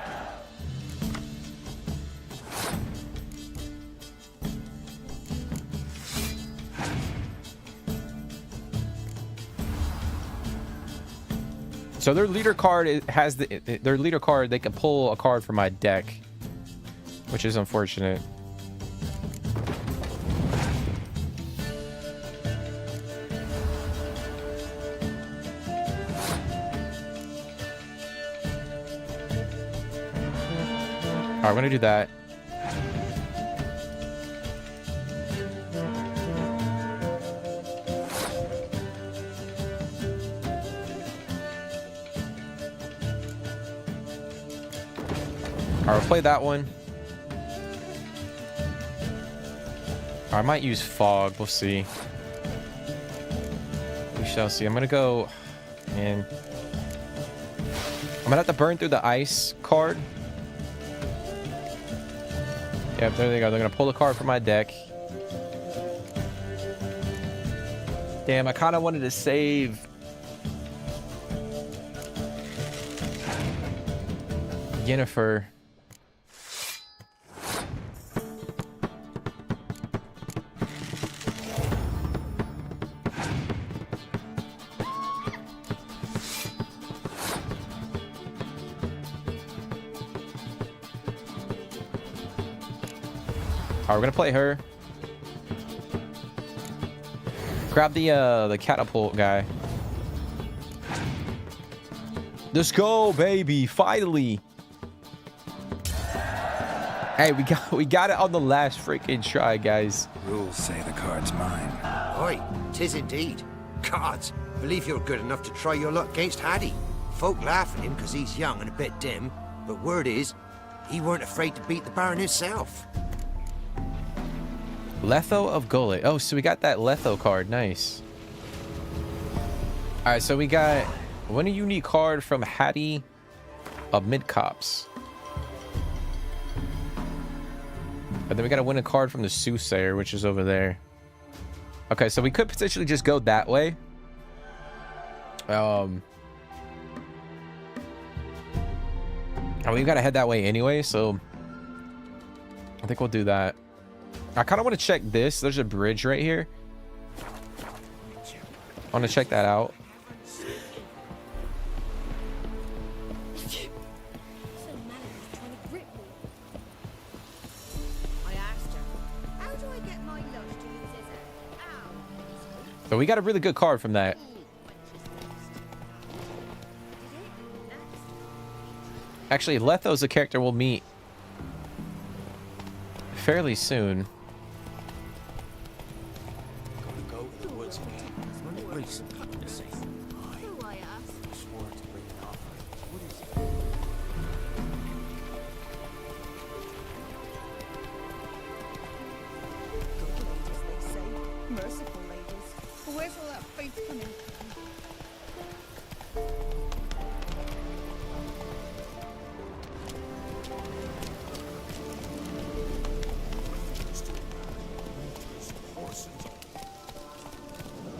So their leader card has their leader card. They can pull a card from my deck, which is unfortunate. All right, I'm gonna do that. Alright, we'll play that one. I might use fog. We'll see. We shall see. I'm gonna go... Man. I'm gonna have to burn through the ice card. Yep, there they go. They're gonna pull a card from my deck. Damn, I kind of wanted to save... Yennefer. Alright, we're gonna play her. Grab the catapult guy. Let's go, baby! Finally! Hey, we got it on the last freaking try, guys. Rules say the card's mine. Aye, 'tis indeed. Gods, believe you're good enough to try your luck against Hattie. Folk laugh at him because he's young and a bit dim, but word is, he weren't afraid to beat the Baron himself. Letho of Gullet. Oh, so we got that Letho card. Nice. Alright, so we got one unique card from Hattie of Midcops. And then we gotta win a card from the Soothsayer, which is over there. Okay, so we could potentially just go that way. I Oh, we've got to head that way anyway, so I think we'll do that. I kind of want to check this. There's a bridge right here. I want to check that out. But we got a really good card from that. Actually, Letho's a character we'll meet fairly soon.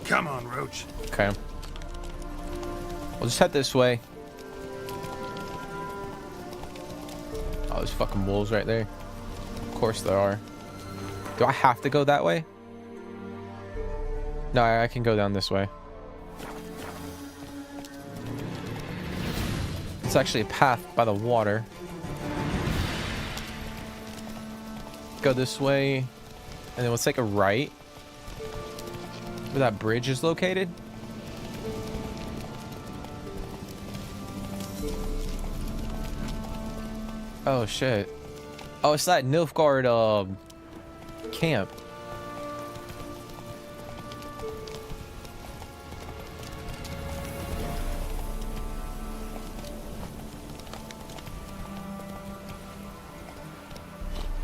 Come on, Roach. Okay. We'll just head this way. Oh, there's fucking wolves right there. Of course there are. Do I have to go that way? No, I can go down this way. It's actually a path by the water. Go this way, and then we'll take a right. Where that bridge is located. Oh shit. Oh, it's that Nilfgaard camp.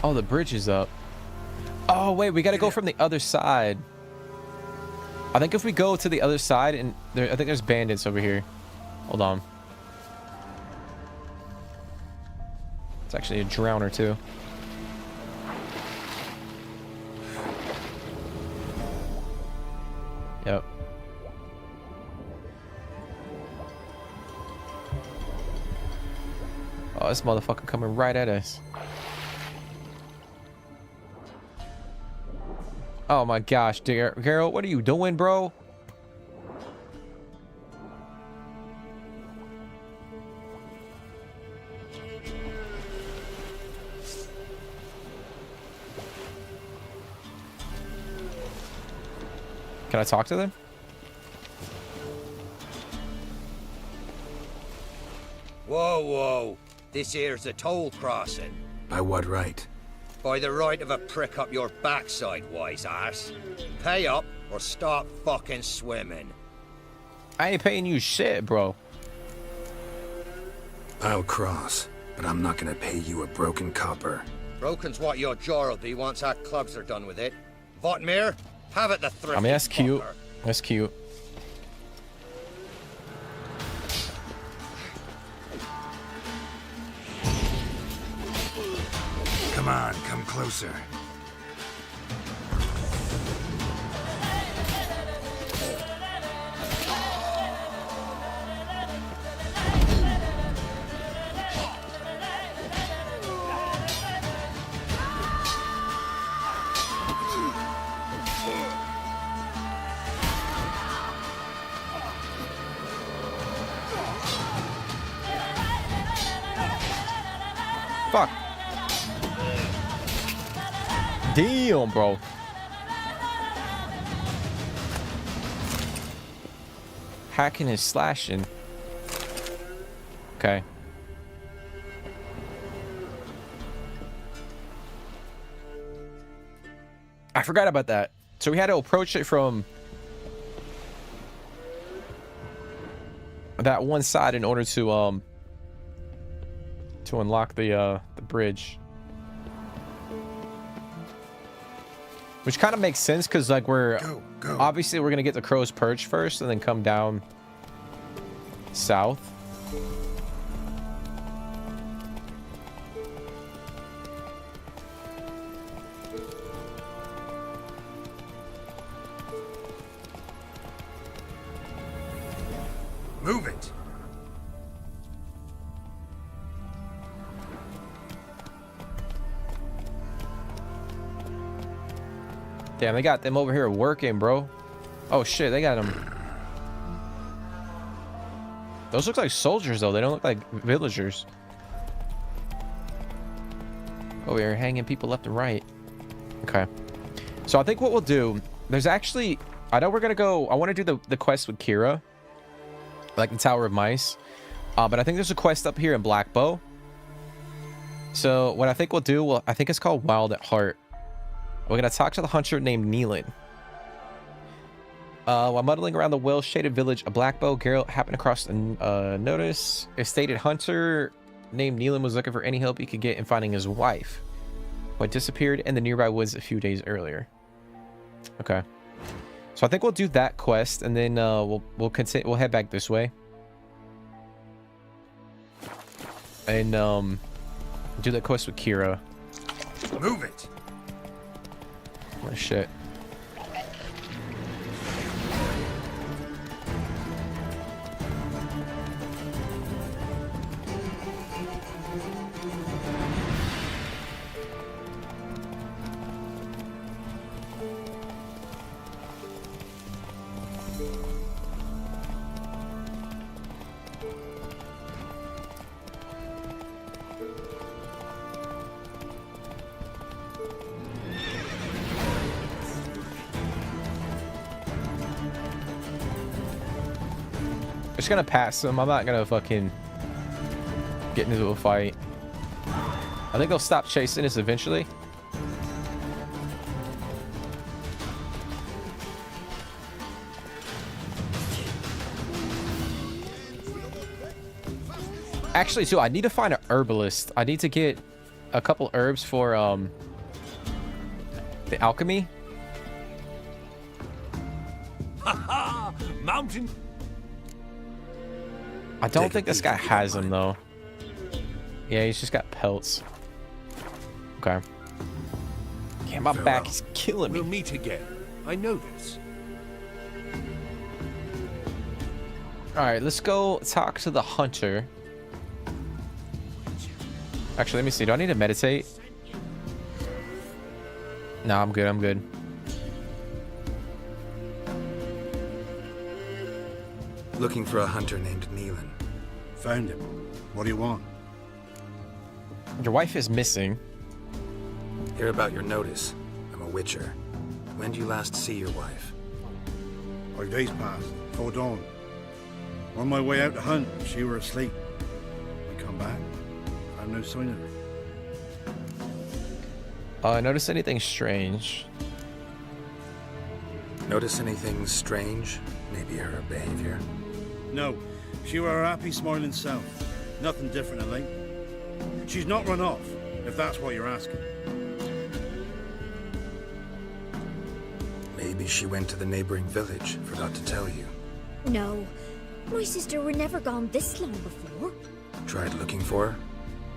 Oh, the bridge is up. Oh wait, we gotta go from the other side. I think if we go to the other side, and there, I think there's bandits over here. Hold on. It's actually a drowner too. Yep. Oh, this motherfucker coming right at us. Oh my gosh, dear Geralt, what are you doing, bro? Can I talk to them? Whoa, whoa. This here's a toll crossing. By what right? By the right of a prick up your backside, wise ass. Pay up or stop fucking swimming. I ain't paying you shit, bro. I'll cross, but I'm not gonna pay you a broken copper. Broken's what your jaw'll be once our clubs are done with it. Votmir, have it the thrifty. I mean, that's cute. fucker. That's cute. Come on, come closer. Fuck. Damn, bro. Hacking and slashing. Okay. I forgot about that. So we had to approach it from that one side in order to unlock the bridge. Which kind of makes sense because like we're obviously we're gonna get the Crow's Perch first and then come down south. Move it. Damn, they got them over here working, bro. Oh shit, they got them. Those look like soldiers though. They don't look like villagers. Oh, we're hanging people left and right. Okay. So I think what we'll do, there's actually, I know we're gonna go, I want to do the quest with Ciri, like the Tower of Mice, but I think there's a quest up here in Blackbow. So what I think we'll do, well, I think it's called Wild at Heart. We're gonna talk to the hunter named Neelan. While muddling around the well-shaded village of Blackbow, Geralt happened across a notice. A stated hunter named Neelan was looking for any help he could get in finding his wife, who had disappeared in the nearby woods a few days earlier. Okay, so I think we'll do that quest, and then we'll continue. We'll head back this way, and do that quest with Ciri. Move it. Oh shit. Just gonna pass them. I'm not gonna fucking get into a fight. I think they'll stop chasing us eventually. Actually, too, I need to find an herbalist. I need to get a couple herbs for the alchemy. Haha! Mountain. I don't think this guy has them though. Yeah, he's just got pelts. Okay. Yeah, my back is killing me. We'll meet again. I know this. All right, let's go talk to the hunter. Actually, let me see. Do I need to meditate? No, I'm good. I'm good. Looking for a hunter named Neelan. Found him. What do you want? Your wife is missing. Hear about your notice. I'm a witcher. When did you last see your wife? 5 days passed, before dawn. On my way out to hunt, she were asleep. I come back, I have no sign of her. Notice anything strange? Notice anything strange? Maybe her behavior? No, she were her happy, smiling self. Nothing different than late. She's not run off, if that's what you're asking. Maybe she went to the neighboring village. Forgot to tell you. No, my sister were never gone this long before. Tried looking for her?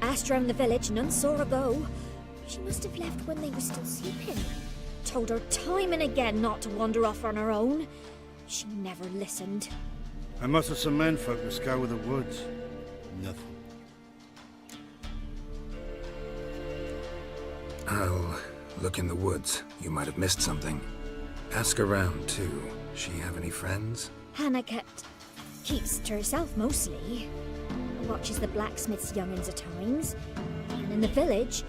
Asked round the village, none saw her go. She must have left when they were still sleeping. Told her time and again not to wander off on her own. She never listened. I must have some menfolk to scour the woods. Nothing. I'll look in the woods. You might have missed something. Ask around, too. She have any friends? Hannah keeps to herself mostly. Watches the blacksmith's young'uns at times. And in the village,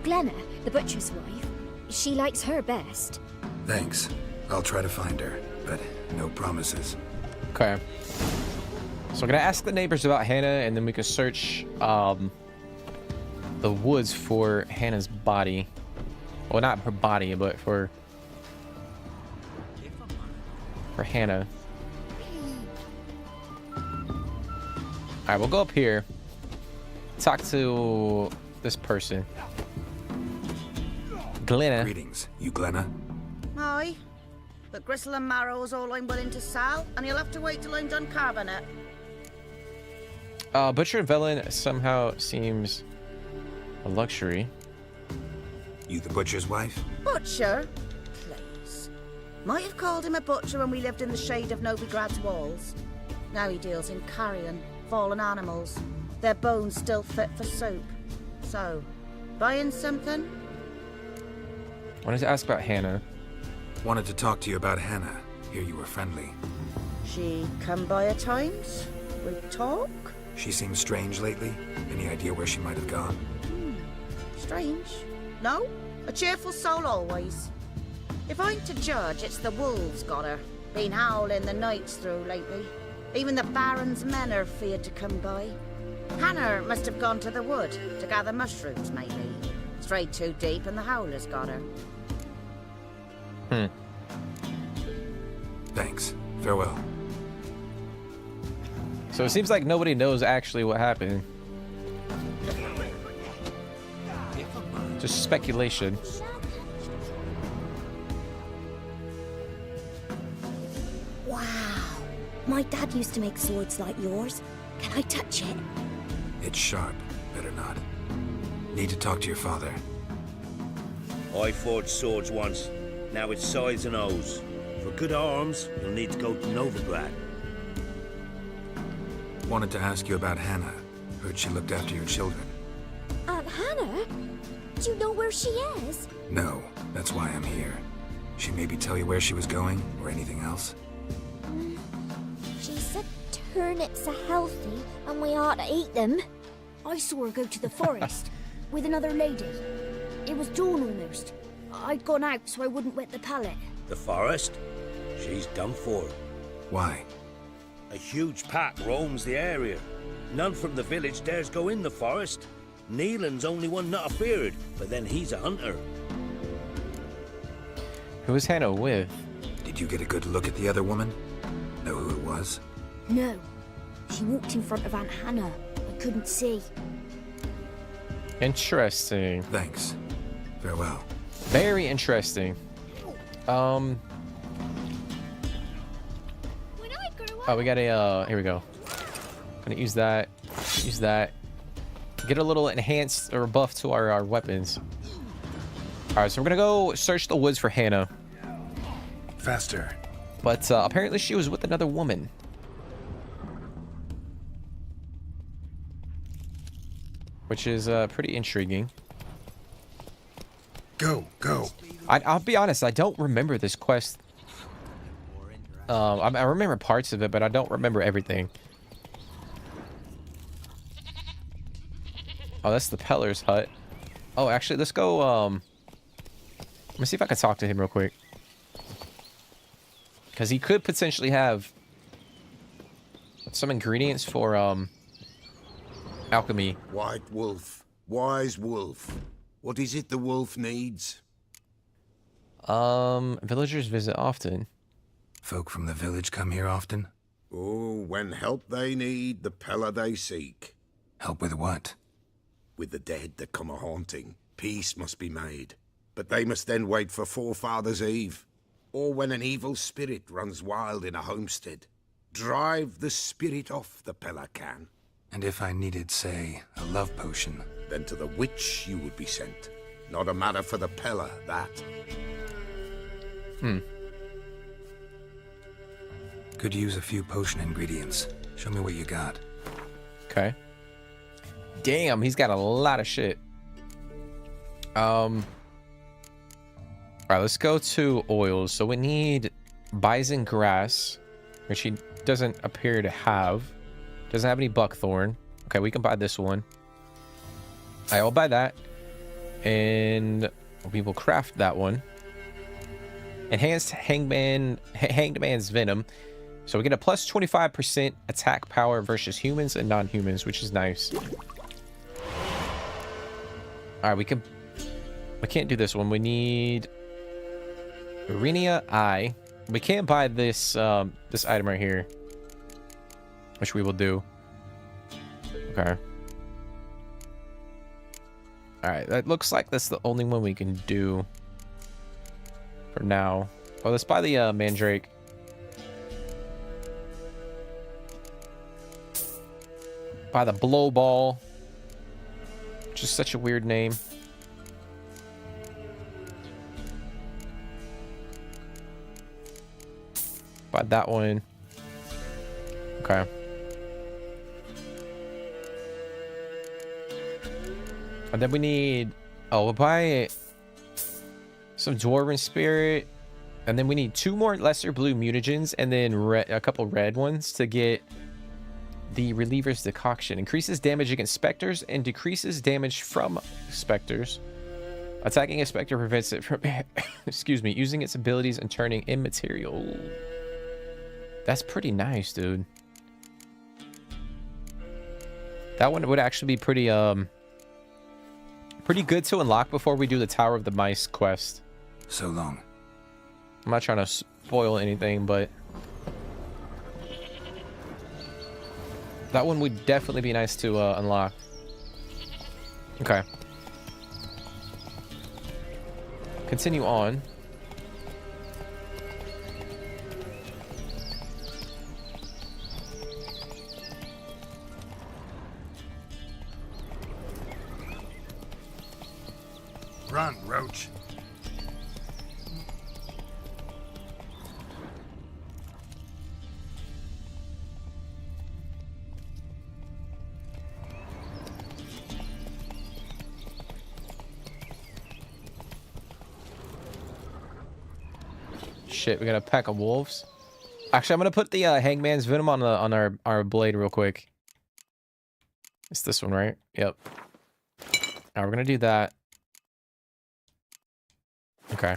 Glenna, the butcher's wife, she likes her best. Thanks. I'll try to find her, but no promises. Okay. So I'm gonna ask the neighbors about Hannah, and then we can search the woods for Hannah's body. Well, not her body, but for Hannah. All right, we'll go up here. Talk to this person. Glenna. Greetings. You Glenna? Aye. But gristle and marrow's all I'm willing to sell, and you'll have to wait till I'm done carving it. Butcher and Velen somehow seems a luxury. You the butcher's wife? Butcher? Please. Might have called him a butcher when we lived in the shade of Novigrad's walls. Now he deals in carrion, fallen animals. Their bones still fit for soup. So, buying something? I wanted to ask about Hannah. Wanted to talk to you about Hannah. Hear you were friendly. She come by at times? We talk? She seems strange lately. Any idea where she might have gone? Strange. No? A cheerful soul always. If I'm to judge, it's the wolves got her. Been howling the nights through lately. Even the Baron's men are feared to come by. Hannah must have gone to the wood to gather mushrooms, maybe. Strayed too deep and the howlers got her. Thanks. Farewell. So it seems like nobody knows actually what happened. Just speculation. Wow. My dad used to make swords like yours. Can I touch it? It's sharp. Better not. Need to talk to your father. I forged swords once. Now it's size and O's. For good arms, you'll need to go to Novigrad. Wanted to ask you about Hannah. Heard she looked after your children. Aunt Hannah? Do you know where she is? No, that's why I'm here. She maybe tell you where she was going, or anything else? She said turnips are healthy and we ought to eat them. I saw her go to the forest with another lady. It was dawn almost. I'd gone out so I wouldn't wet the pallet. The forest? She's done for. Why? A huge pack roams the area. None from the village dares go in the forest. Neelan's only one not afeared, but then he's a hunter. Who was Hannah with? Did you get a good look at the other woman? Know who it was? No. She walked in front of Aunt Hannah. I couldn't see. Interesting. Thanks. Farewell. Very interesting. Oh, we got a, here we go. Gonna use that. Use that. Get a little enhanced or buff to our weapons. Alright, so we're gonna go search the woods for Hannah. Faster. But apparently she was with another woman. Which is pretty intriguing. Go, go. I'll be honest, I don't remember this quest. I remember parts of it, but I don't remember everything. Oh, that's the Peller's hut. Oh, actually, let's go, let me see if I can talk to him real quick. Because he could potentially have some ingredients for, alchemy. White wolf, wise wolf. What is it the wolf needs? Villagers visit often. Folk from the village come here often? Oh, when help they need, the Peller they seek. Help with what? With the dead that come a-haunting, peace must be made. But they must then wait for Forefathers' Eve, or when an evil spirit runs wild in a homestead. Drive the spirit off, the Peller can. And if I needed, say, a love potion? Then to the witch you would be sent. Not a matter for the Peller, that. Could use a few potion ingredients. Show me what you got. Okay. Damn, he's got a lot of shit. Alright, let's go to oils. So we need bison grass, which he doesn't appear to have. Doesn't have any buckthorn. Okay, we can buy this one. I'll buy that. And we will craft that one. Enhanced Hanged Man's Venom. So we get a plus 25% attack power versus humans and non-humans, which is nice. Alright, we can't do this one. We need Renia Eye. We can't buy this this item right here, which we will do. Okay. Alright, that looks like that's the only one we can do for now. Oh, let's buy the Mandrake. Buy the Blow Ball. Which is such a weird name. Buy that one. Okay. And then we need... Oh, we'll buy some Dwarven Spirit. And then we need 2 more lesser blue mutagens and then a couple red ones to get the reliever's decoction. Increases damage against specters and decreases damage from specters. Attacking a specter prevents it from excuse me, using its abilities and turning immaterial. That's pretty nice, dude. That one would actually be pretty good to unlock before we do the Tower of the Mice quest. So long. I'm not trying to spoil anything, but that one would definitely be nice to unlock. Okay. Continue on. Run, Roach. Shit, we got a pack of wolves. Actually, I'm gonna put the hangman's venom on our blade real quick. It's this one, right? Yep. Now we're gonna do that. Okay.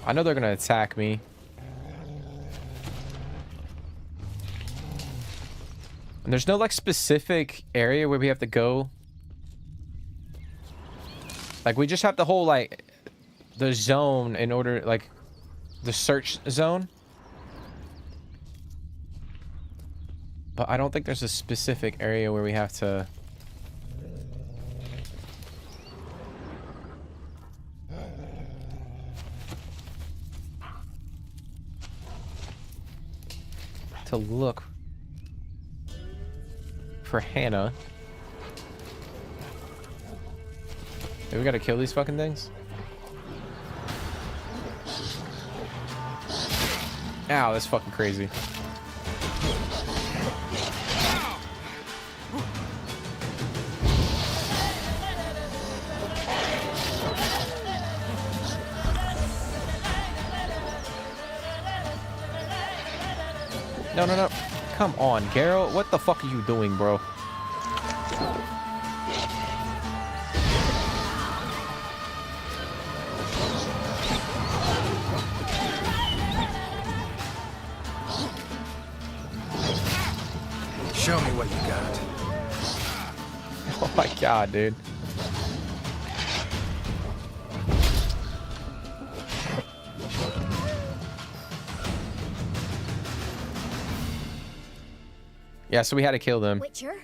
I know they're gonna attack me. And there's no like specific area where we have to go. Like we just have the whole like the zone in order, like the search zone. But I don't think there's a specific area where we have to look for Hannah. Hey, we gotta kill these fucking things. Ow, that's fucking crazy. No, no, no. Come on, Geralt. What the fuck are you doing, bro? Show me what you got. Oh my god, dude. Yeah, so we had to kill them. Witcher?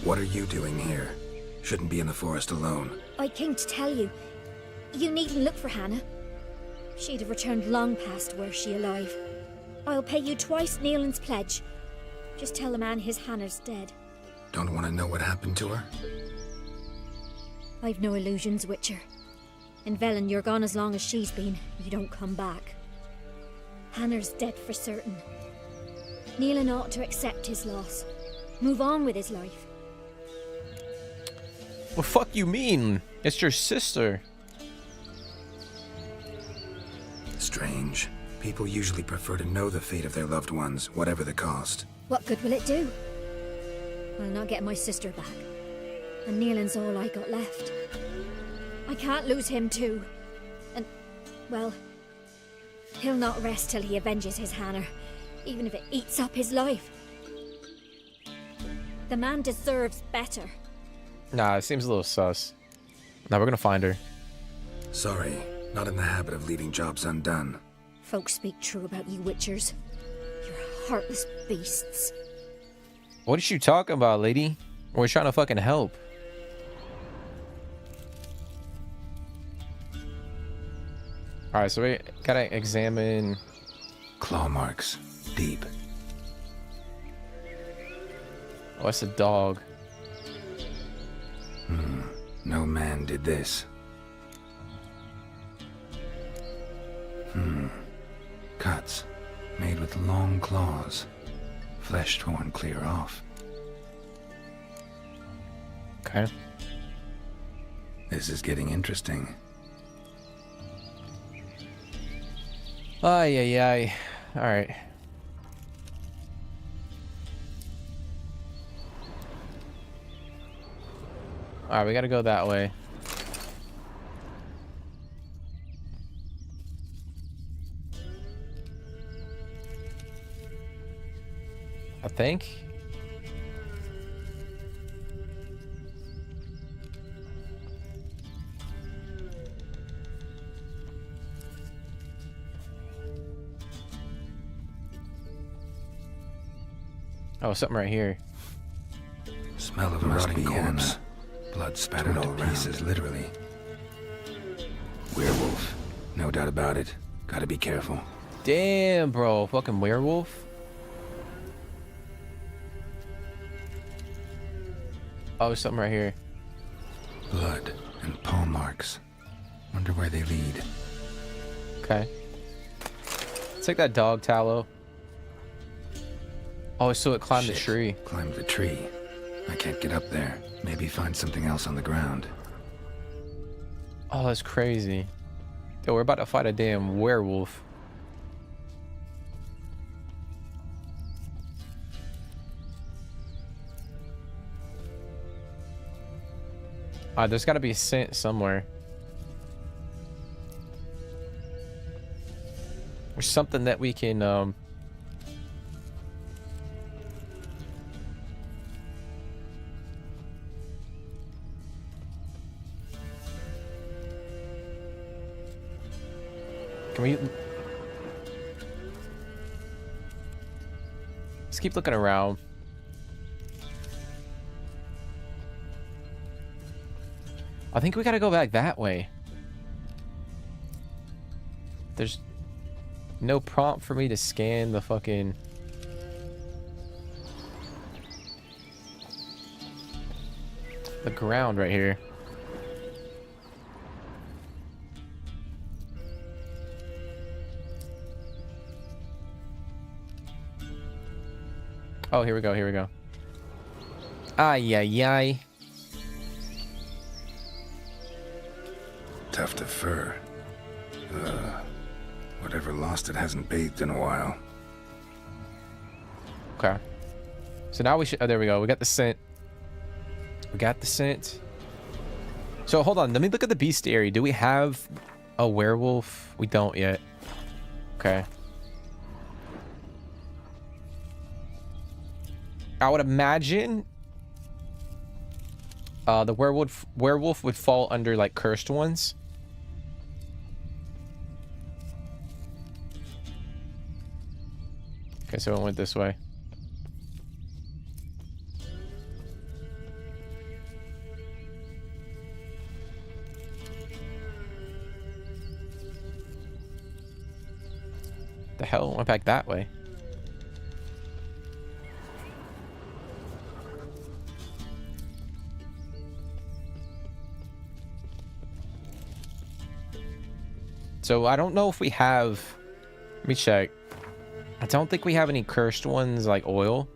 What are you doing here? Shouldn't be in the forest alone. I came to tell you. You needn't look for Hannah. She'd have returned long past were she alive. I'll pay you twice Neelan's pledge. Just tell the man his Hannah's dead. Don't want to know what happened to her? I've no illusions, Witcher. In Velen, you're gone as long as she's been. You don't come back. Hannah's dead for certain. Neelan ought to accept his loss. Move on with his life. What fuck you mean? It's your sister. Strange. People usually prefer to know the fate of their loved ones, whatever the cost. What good will it do? I'll not get my sister back. And Neelan's all I got left. I can't lose him too. And, well, he'll not rest till he avenges his Hannah, even if it eats up his life. The man deserves better. Nah, it seems a little sus. Now we're gonna find her. Sorry, not in the habit of leaving jobs undone. Folks speak true about you Witchers. You're heartless beasts. What is you talking about, lady? We're trying to fucking help. Alright, so we gotta examine... Claw marks. Deep. Oh, it's a dog. No man did this. Cuts. Made with long claws. Flesh torn clear off. Okay. This is getting interesting. Ay, ay, ay. Alright. Alright, we gotta go that way. I think. Oh, something right here. Smell of a rotting corpse. Blood spattered all pieces, literally. Werewolf. No doubt about it. Gotta be careful. Damn, bro. Fucking werewolf. Oh, there's something right here. Blood and paw marks. Wonder where they lead. Okay. Let's take that dog tallow. Oh, so it climbed the tree. Climbed the tree. I can't get up there. Maybe find something else on the ground. Oh, that's crazy. Yo, we're about to fight a damn werewolf. There's gotta be a scent somewhere. Or something that we can, Can we... Let's keep looking around. I think we gotta go back that way. There's no prompt for me to scan the fucking... the ground right here. Oh, here we go, here we go. Ay, ay, ay. Tuft of fur. Whatever lost it hasn't bathed in a while. Okay. So now we should... Oh, there we go. We got the scent. We got the scent. So, hold on. Let me look at the bestiary. Do we have a werewolf? We don't yet. Okay. I would imagine the werewolf would fall under, like, cursed ones. Okay, so it went this way. The hell? It went back that way. So I don't know if we have... Let me check. I don't think we have any cursed ones like oil.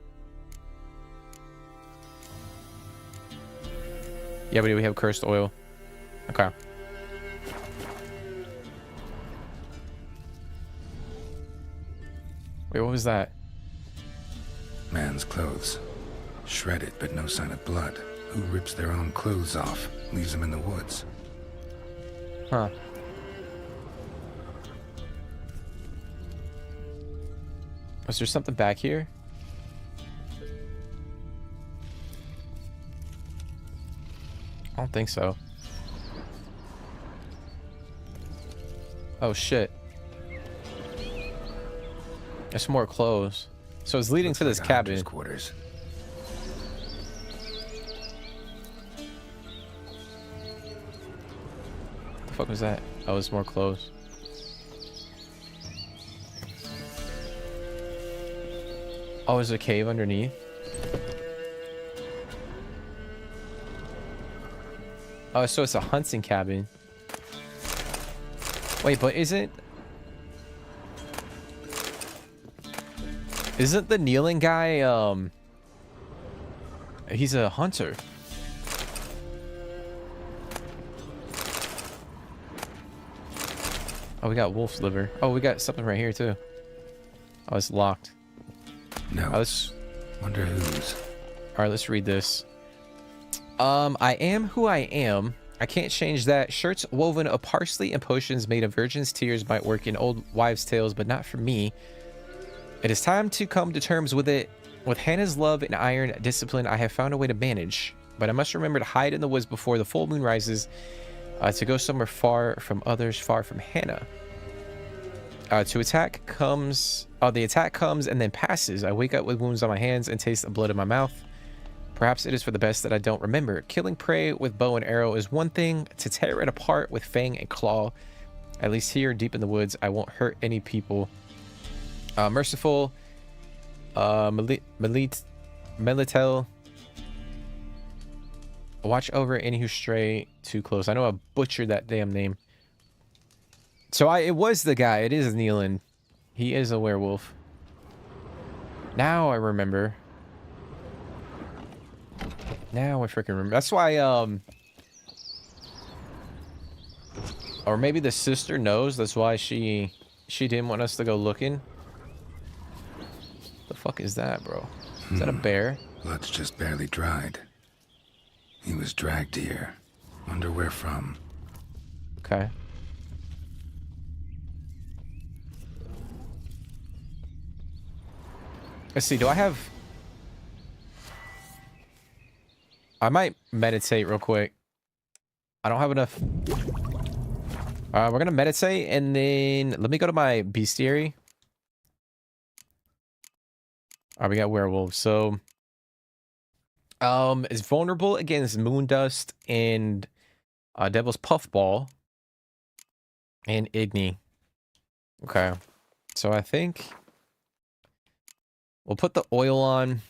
Yeah, but do we have cursed oil? Okay. Wait, what was that? Man's clothes. Shredded, but no sign of blood. Who rips their own clothes off? Leaves them in the woods. Huh. Was there something back here? I don't think so. Oh shit. There's more clothes. So it's leading to this cabin. Quarters. What the fuck was that? Oh, it's more clothes. Oh, there's a cave underneath. Oh, so it's a hunting cabin. Wait, but isn't... Isn't the kneeling guy, he's a hunter. Oh, we got wolf's liver. Oh, we got something right here too. Oh, it's locked. No. Let's wonder whose. All right, let's read this. I am who I am. I can't change that. Shirts woven of parsley and potions made of virgin's tears might work in old wives' tales, but not for me. It is time to come to terms with it. With Hannah's love and iron discipline, I have found a way to manage, but I must remember to hide in the woods before the full moon rises, to go somewhere far from others, far from Hannah. The attack comes and then passes. I wake up with wounds on my hands and taste the blood in my mouth. Perhaps it is for the best that I don't remember. Killing prey with bow and arrow is one thing. To tear it apart with fang and claw, at least here deep in the woods, I won't hurt any people. Merciful, Melitel. Watch over any who stray too close. I know I butchered that damn name. So it was the guy. It is Neelan. He is a werewolf. Now I remember. Now I freaking remember. That's why, or maybe the sister knows. That's why she didn't want us to go looking. The fuck is that, bro? Is that a bear? Blood's just barely dried. He was dragged here. Wonder where from. Okay. Let's see, do I have... I might meditate real quick. I don't have enough... we're gonna meditate, and then... Let me go to my bestiary. Alright, we got werewolves, so... is vulnerable against moon dust and... Devil's Puffball. And Igni. Okay. So I think... We'll put the oil on.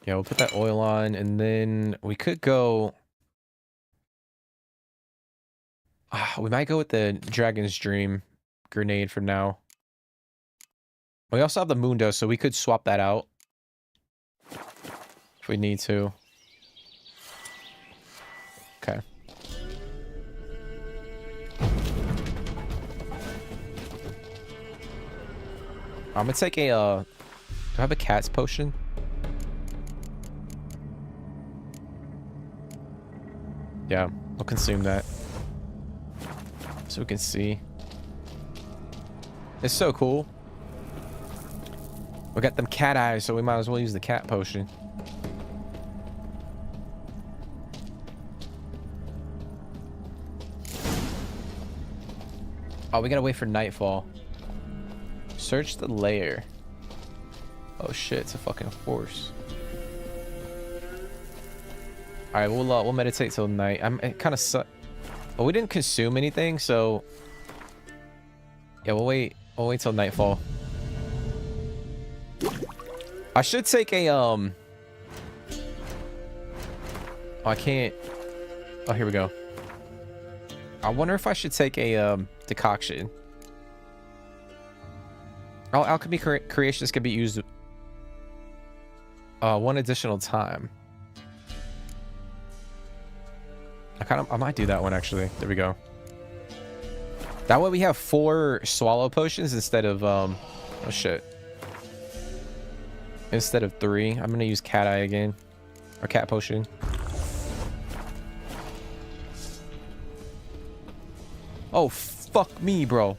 Yeah, we'll put that oil on, and then we could go... we might go with the Dragon's Dream grenade for now. We also have the moon dust, so we could swap that out. If we need to. Okay. I'm gonna take a, do I have a cat's potion? Yeah, I'll consume that. So we can see. It's so cool. We got them cat eyes, so we might as well use the cat potion. Oh, we gotta wait for nightfall. Search the lair. Oh shit, it's a fucking horse. All right, we'll meditate till night. It kind of suck. Well, we didn't consume anything, so yeah, we'll wait till nightfall. I should take a Oh, I can't. Oh, here we go. I wonder if I should take a decoction. Alchemy creations can be used one additional time. I might do that one actually. There we go. That way we have 4 swallow potions instead of oh shit. Instead of 3. I'm gonna use cat eye again. Or cat potion. Oh fuck me, bro.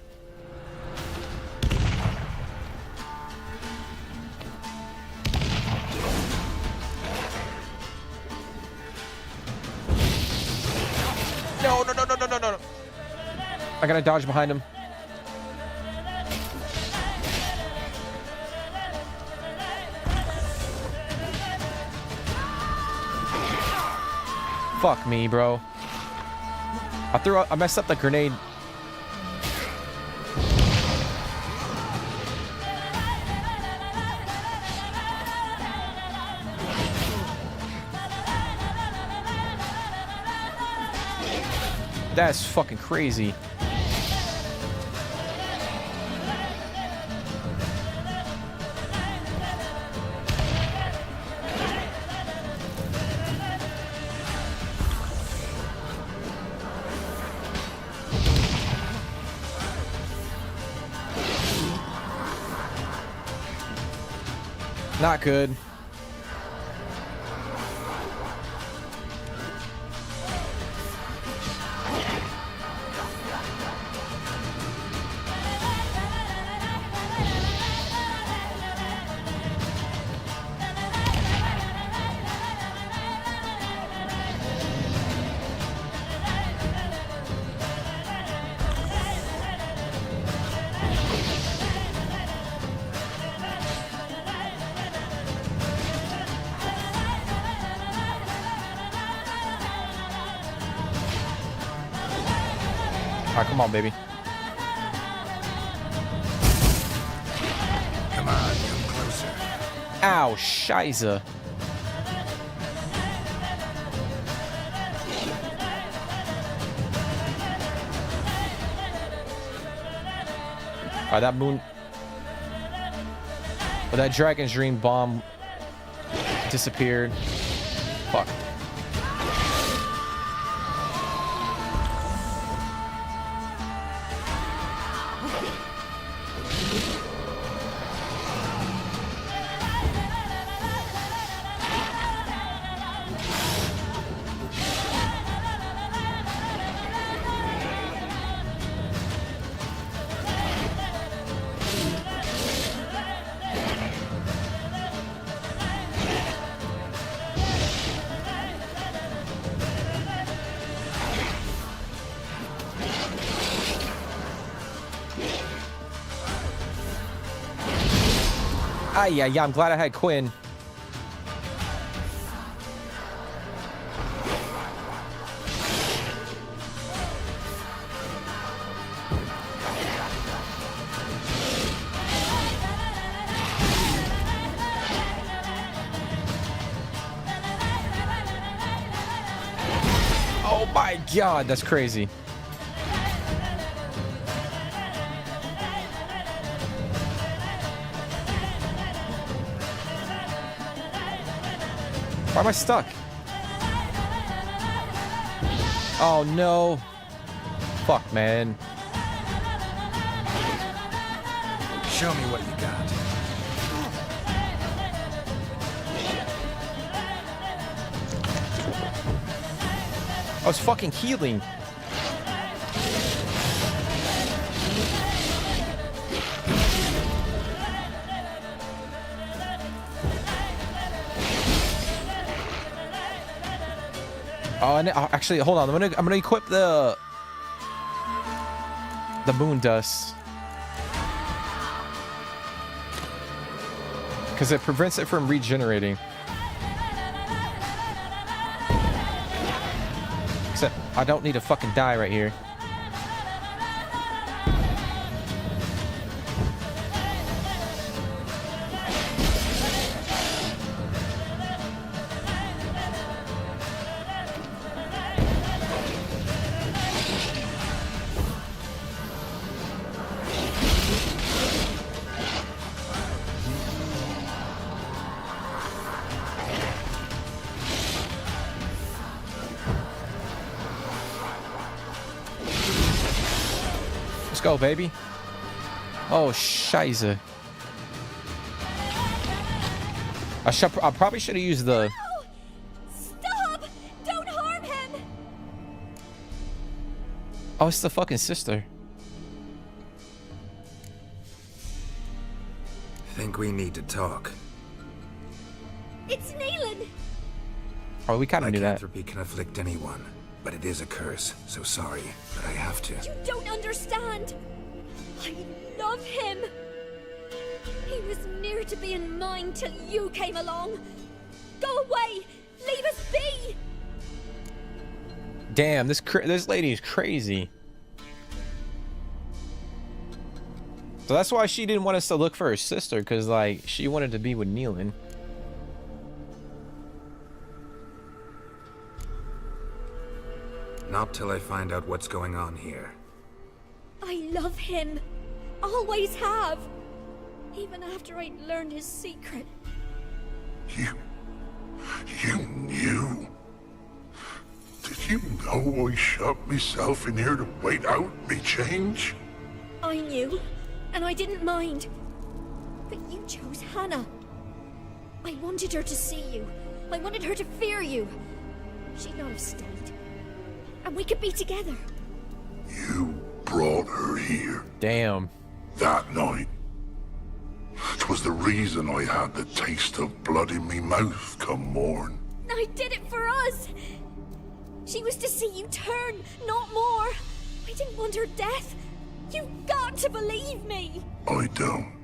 No. I gotta dodge behind him. Fuck me, bro. I messed up the grenade. That's fucking crazy. Not good. All right, come on, baby. Come on, come closer. Ow, shiza. All right, that moon... Well, that Dragon's Dream bomb disappeared. Fuck. Yeah, I'm glad I had Quinn. Oh my god, that's crazy. Why am I stuck? Oh no. Fuck, man. Show me what you got. I was fucking healing. Oh, and actually, hold on. I'm gonna equip the moon dust because it prevents it from regenerating. Except I don't need to fucking die right here. Let's go, baby. Oh, shiza. I probably should have used the... Stop! Don't harm him! Oh, it's the fucking sister. Think we need to talk. It's Neelan! Oh, we kind of knew that. Lycanthropy can afflict anyone, but it is a curse, so sorry, but I have to. You don't understand! I love him! He was near to being mine till you came along! Go away! Leave us be! Damn, this lady is crazy. So that's why she didn't want us to look for her sister, because, like, she wanted to be with Neelan. Not till I find out what's going on here. I love him. Always have. Even after I'd learned his secret. You knew? Did you know I shut myself in here to wait out me change? I knew, and I didn't mind. But you chose Hannah. I wanted her to see you. I wanted her to fear you. She'd not have stayed. And we could be together. You brought her here. Damn. That night. 'Twas the reason I had the taste of blood in me mouth come morn. I did it for us. She was to see you turn, not more. I didn't want her death. You've got to believe me. I don't.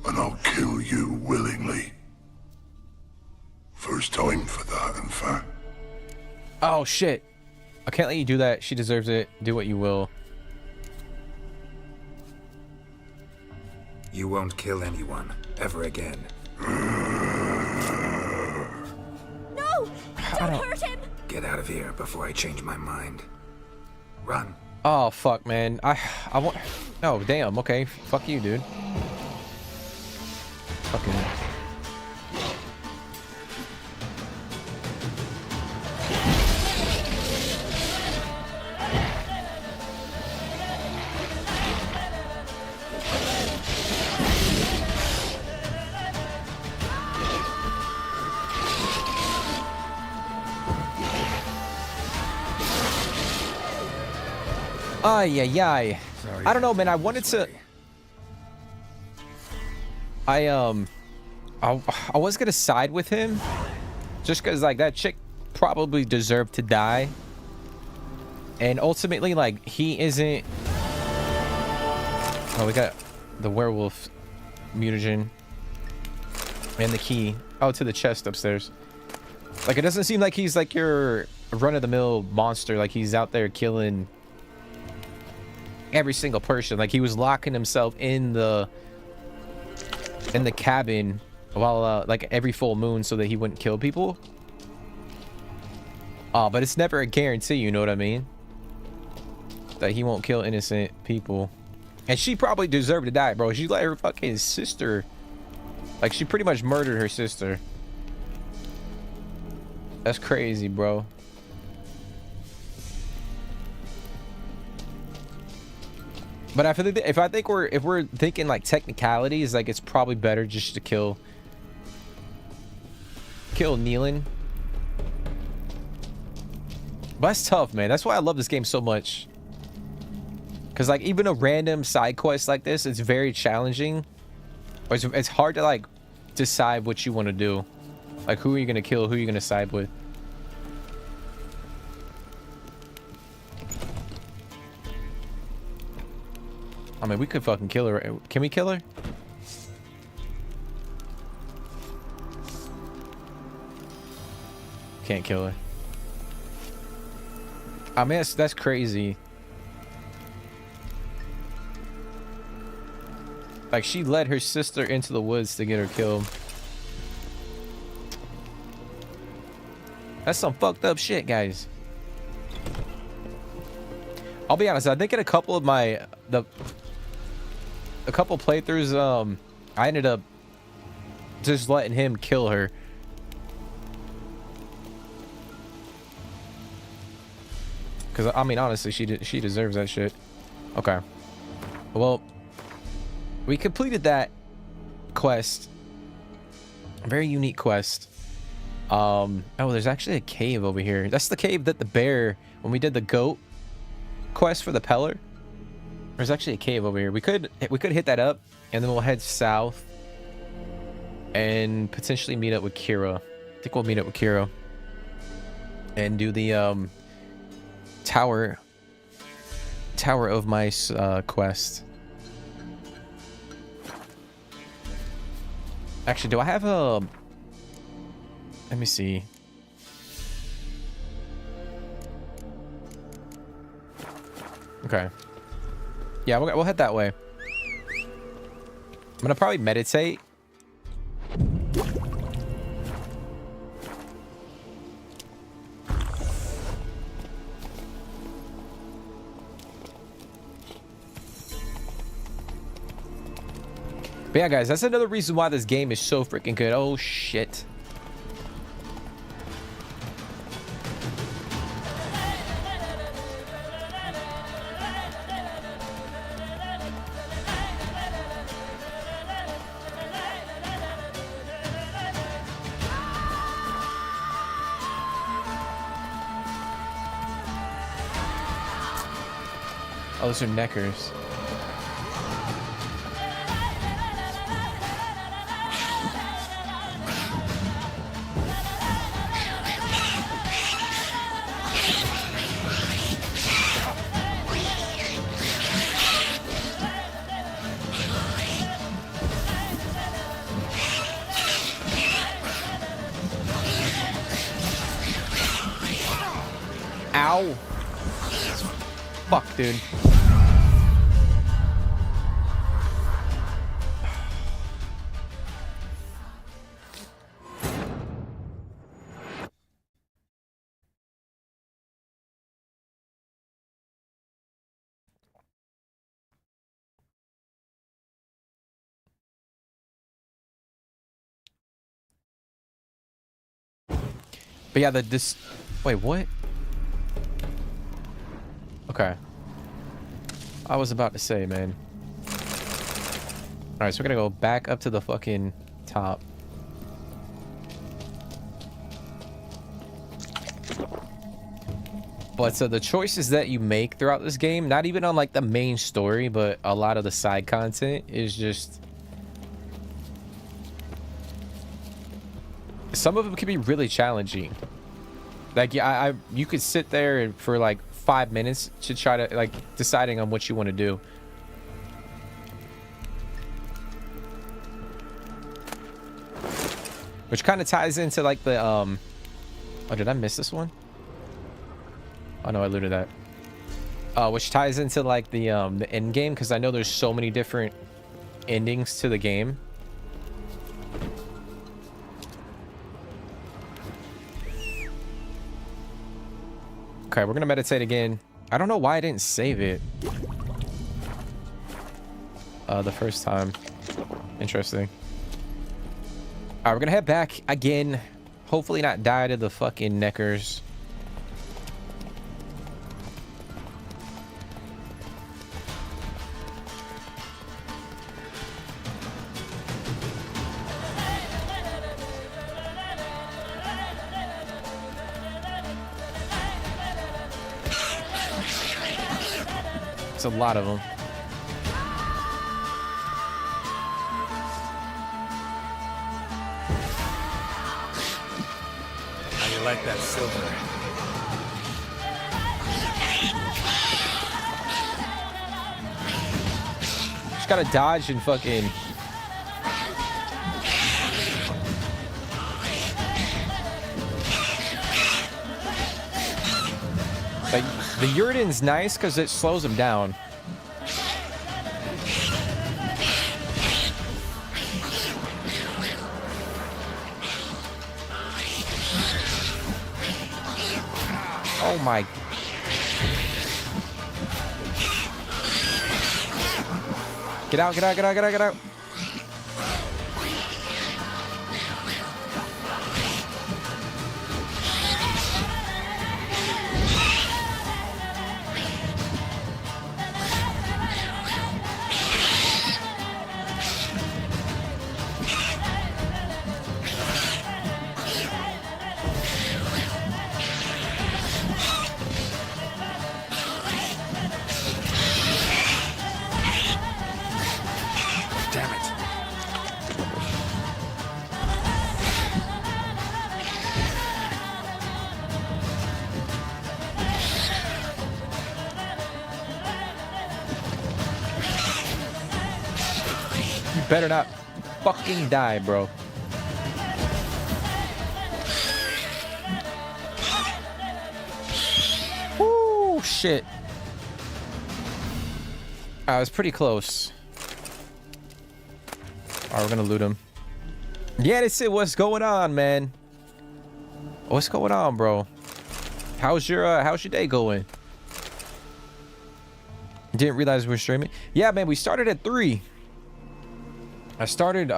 And I'll kill you willingly. First time for that, in fact. Oh, shit. I can't let you do that. She deserves it. Do what you will. You won't kill anyone, ever again. No! Don't hurt him! Get out of here before I change my mind. Run. Oh, fuck, man. I want... Oh, damn. Okay. Fuck you, dude. Fucking... Ay, ay, ay. I don't know, man. I wanted to... I was gonna side with him. Just because, like, that chick probably deserved to die. And ultimately, like, he isn't... Oh, we got the werewolf mutagen. And the key. Oh, to the chest upstairs. Like, it doesn't seem like he's, like, your run-of-the-mill monster. Like, he's out there killing... every single person. Like, he was locking himself in the cabin while like every full moon so that he wouldn't kill people. But it's never a guarantee, you know what I mean, that he won't kill innocent people. And she probably deserved to die, bro. She let her fucking sister, like, she pretty much murdered her sister. That's crazy, bro. But if we're thinking like technicalities, like, it's probably better just to kill Nealon. But that's tough, man. That's why I love this game so much. Cause, like, even a random side quest like this, it's very challenging. Or it's hard to, like, decide what you want to do. Like, who are you gonna kill? Who are you gonna side with? I mean, we could fucking kill her. Can we kill her? Can't kill her. I mean, that's crazy. Like, she led her sister into the woods to get her killed. That's some fucked up shit, guys. I'll be honest, I think in a couple of my... a couple playthroughs, I ended up just letting him kill her. Because, I mean, honestly, she deserves that shit. Okay. Well, we completed that quest. A very unique quest. Oh, there's actually a cave over here. That's the cave that the bear, when we did the goat quest for the Peller. There's actually a cave over here. We could hit that up, and then we'll head south and potentially meet up with Kira. I think we'll meet up with Kira and do the Tower of Mice quest. Actually, do I have a... Let me see. Okay. Yeah, we'll head that way. I'm gonna probably meditate. But yeah, guys, that's another reason why this game is so freaking good. Oh, shit. Oh, those are neckers. Ow. Fuck, dude. But yeah, this. Wait, what? Okay. I was about to say, man. Alright, so we're gonna go back up to the fucking top. But so the choices that you make throughout this game, not even on like the main story, but a lot of the side content is just... Some of them can be really challenging. Like, yeah, you could sit there and for like 5 minutes to try to like deciding on what you want to do. Which kind of ties into like the oh, did I miss this one? Oh no, I looted that. Which ties into like the end game, because I know there's so many different endings to the game. Okay, we're gonna meditate again. I don't know why I didn't save it the first time. Interesting. All right, we're gonna head back again. Hopefully not die to the fucking neckers. It's a lot of them. How do you like that silver? Just gotta dodge and fucking... Like, the Uridan's nice because it slows him down. Oh my... Get out, get out, get out, get out, get out. Better not fucking die, bro. Woo, shit. I was pretty close. Alright, we're gonna loot him. Yeah, that's it. What's going on, man? What's going on, bro? How's your day going? Didn't realize we were streaming. Yeah, man, we started at 3. I started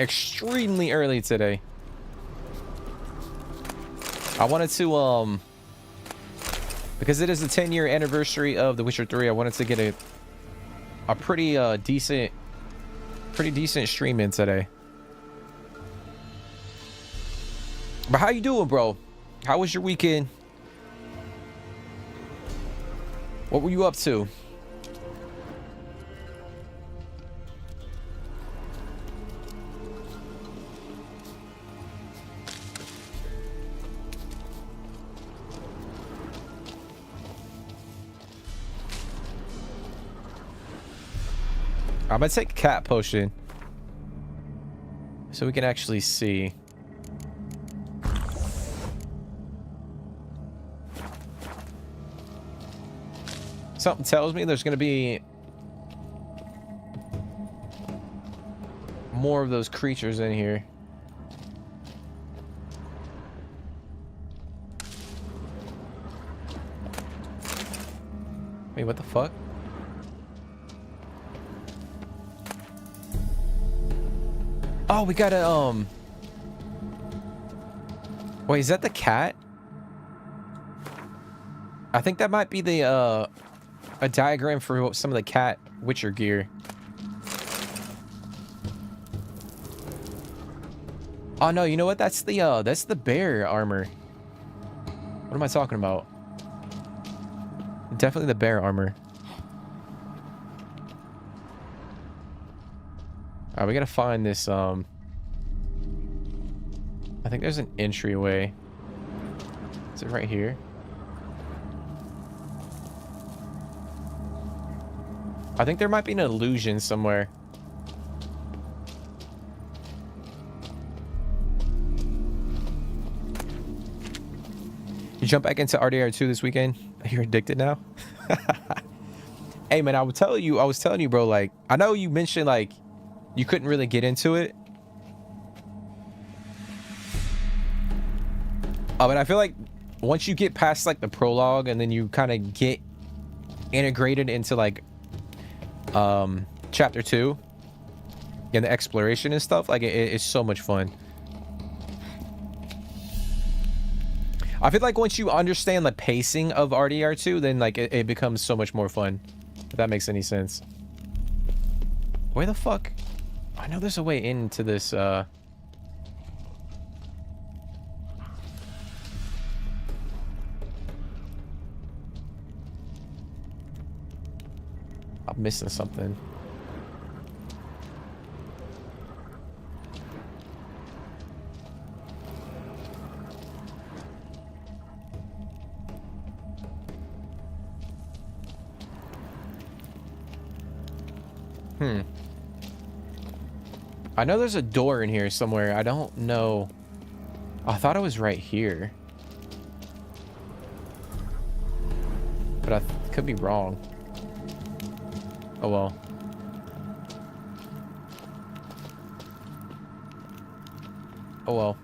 extremely early today. I wanted to, because it is the 10-year anniversary of The Witcher 3, I wanted to get a pretty decent stream in today. But how you doing, bro? How was your weekend? What were you up to? I'm gonna take a cat potion so we can actually see. Something tells me there's gonna be more of those creatures in here. Wait, what the fuck? Oh, we gotta, wait, is that the cat? I think that might be the, a diagram for some of the cat Witcher gear. Oh, no, you know what? That's the bear armor. What am I talking about? Definitely the bear armor. Alright, we gotta find this, I think there's an entryway. Is it right here? I think there might be an illusion somewhere. You jump back into RDR2 this weekend? You're addicted now? Hey man, I was telling you, bro, like, I know you mentioned like you couldn't really get into it. But I feel like once you get past like the prologue and then you kind of get integrated into like chapter 2 and the exploration and stuff, like it's so much fun. I feel like once you understand the pacing of RDR2, then like it becomes so much more fun, if that makes any sense. Where the fuck? I know there's a way into this I'm missing something. I know there's a door in here somewhere. I don't know. I thought it was right here. But I could be wrong. Oh well. Oh well.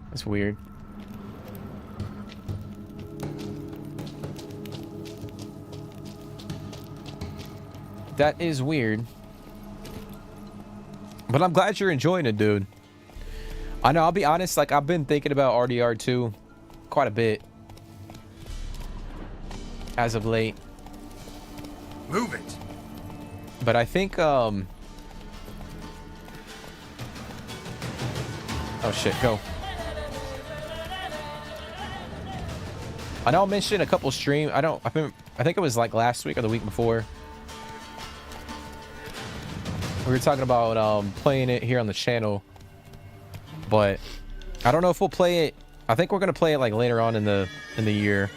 That's weird. That is weird. But I'm glad you're enjoying it, dude. I know, I'll be honest, like, I've been thinking about RDR2 quite a bit as of late. Move it. But I think, oh shit, go. I know I mentioned a couple streams. I think it was like last week or the week before. We were talking about playing it here on the channel, but I don't know if we'll play it. I think we're gonna play it like later on in the year.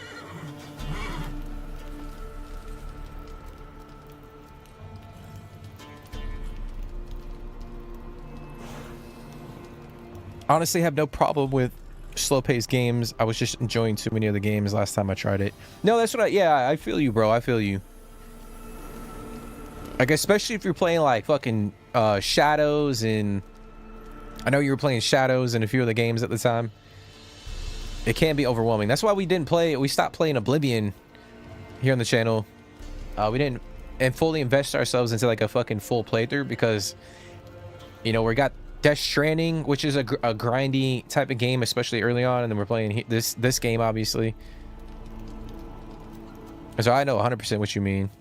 Honestly, I have no problem with slow-paced games. I was just enjoying too many of the games last time I tried it. No, that's what yeah, I feel you, bro. I feel you. Like, especially if you're playing like fucking Shadows, and I know you were playing Shadows and a few of the games at the time. It can be overwhelming. That's why we stopped playing Oblivion here on the channel. We didn't fully invest ourselves into like a fucking full playthrough because, you know, we got Death Stranding, which is a grindy type of game, especially early on, and then we're playing this game, obviously. So I know 100% what you mean.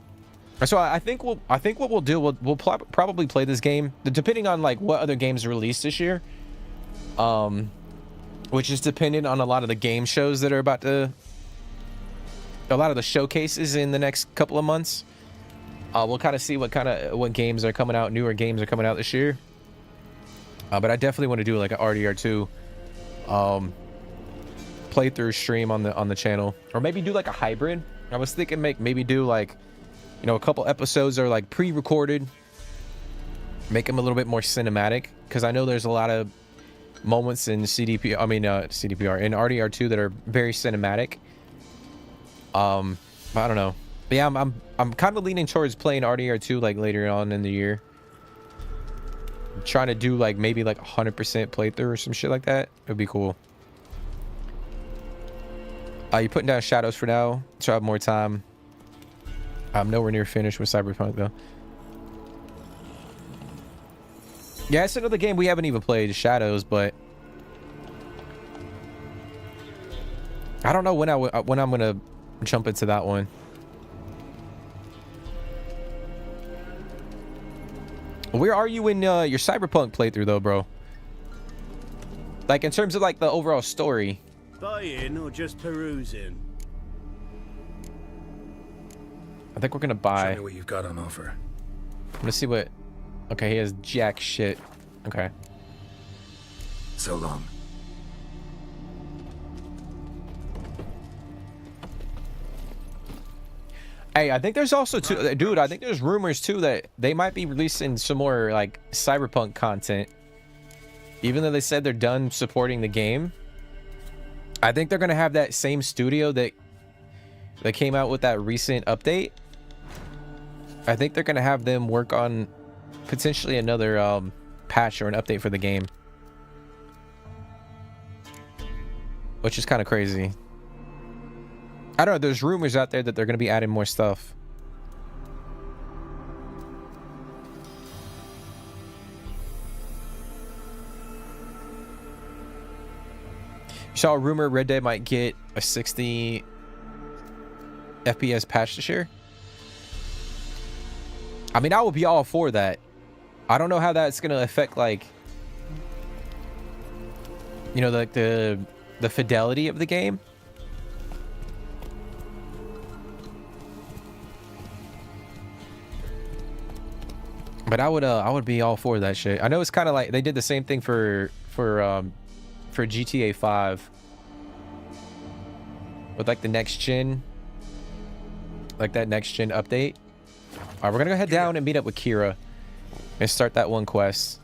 So I think what we'll do, we'll probably play this game depending on like what other games are released this year, which is dependent on a lot of the game shows that are about to, a lot of the showcases in the next couple of months. We'll kind of see what games are coming out, newer games are coming out this year. But I definitely want to do like an RDR2 playthrough stream on the channel, or maybe do like a hybrid. I was thinking maybe do like You know, a couple episodes are like pre-recorded, make them a little bit more cinematic, because I know there's a lot of moments in CDPR in RDR2 that are very cinematic. But I don't know. But yeah, I'm kind of leaning towards playing RDR2 like later on in the year. I'm trying to do like maybe like 100% playthrough or some shit like that. It would be cool. You're putting down Shadows for now, so I have more time. I'm nowhere near finished with Cyberpunk though. Yeah, it's another game we haven't even played, Shadows, but I don't know when I'm gonna jump into that one. Where are you in your Cyberpunk playthrough though, bro? Like in terms of like the overall story. Buying or just perusing? I think we're gonna buy. Show me what you've got on offer. I'm gonna see what. Okay, he has jack shit. Okay. So long. Hey, I think there's also dude, I think there's rumors too that they might be releasing some more like Cyberpunk content. Even though they said they're done supporting the game, I think they're gonna have that same studio that came out with that recent update. I think they're gonna have them work on potentially another patch or an update for the game, which is kind of crazy. I don't know, there's rumors out there that they're going to be adding more stuff. You saw a rumor Red Dead might get a 60 FPS patch this year. I mean, I would be all for that. I don't know how that's going to affect, like, you know, like the fidelity of the game. But I would be all for that shit. I know it's kind of like they did the same thing for GTA 5 with like the next gen, like that next gen update. All right, we're gonna go head down and meet up with Kira and start that one quest.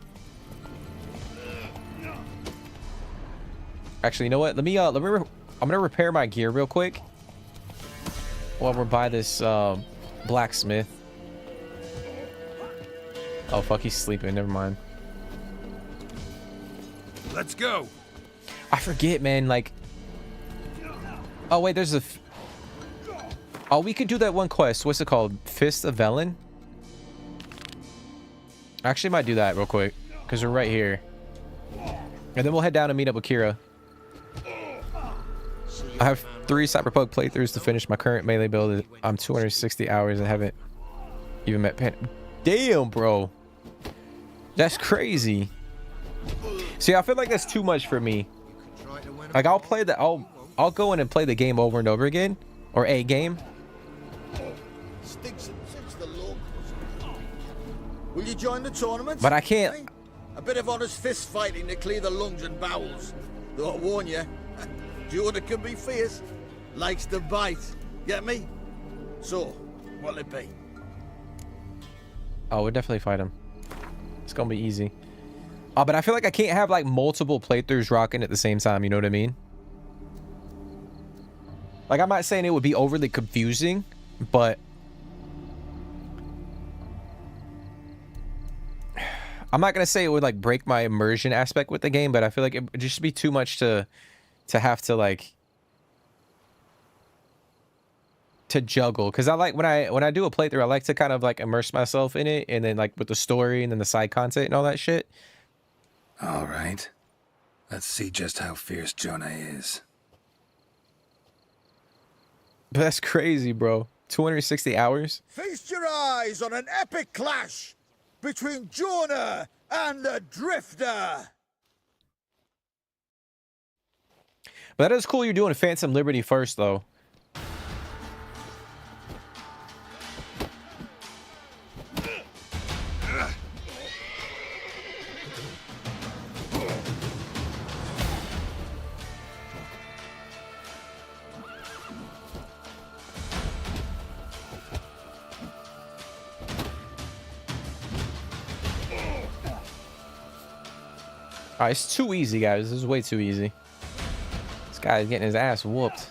Actually, you know what? I'm gonna repair my gear real quick while we're by this blacksmith. Oh fuck, he's sleeping. Never mind. Let's go. I forget, man. Like, oh wait, there's a. Oh, we could do that one quest. What's it called? Fist of Velen. I actually might do that real quick because we're right here, and then we'll head down and meet up with Kira. I have 3 Cyberpunk playthroughs to finish my current melee build. I'm 260 hours and haven't even met Pan. Damn, bro. That's crazy. See, I feel like that's too much for me. Like, I'll play the I'll go in and play the game over and over again, or a game. Will you join the tournament? But I can't. A bit of honest fist fighting to clear the lungs and bowels. Though I warn you, Jordan can be fierce. Likes to bite. Get me? So, what'll it be? Oh, we'll definitely fight him. It's gonna be easy. Oh, but I feel like I can't have like multiple playthroughs rocking at the same time. You know what I mean? Like, I'm not saying it would be overly confusing, but I'm not gonna say it would like break my immersion aspect with the game. But I feel like it would just be too much to have to like to juggle, because I like when I do a playthrough, I like to kind of like immerse myself in it, and then like with the story and then the side content and all that shit. All right, let's see just how fierce Jonah is. But that's crazy, bro. 260 hours. Feast your eyes on an epic clash between Jonah and the Drifter. But that is cool. You're doing Phantom Liberty first, though. Alright, it's too easy, guys. This is way too easy. This guy's getting his ass whooped.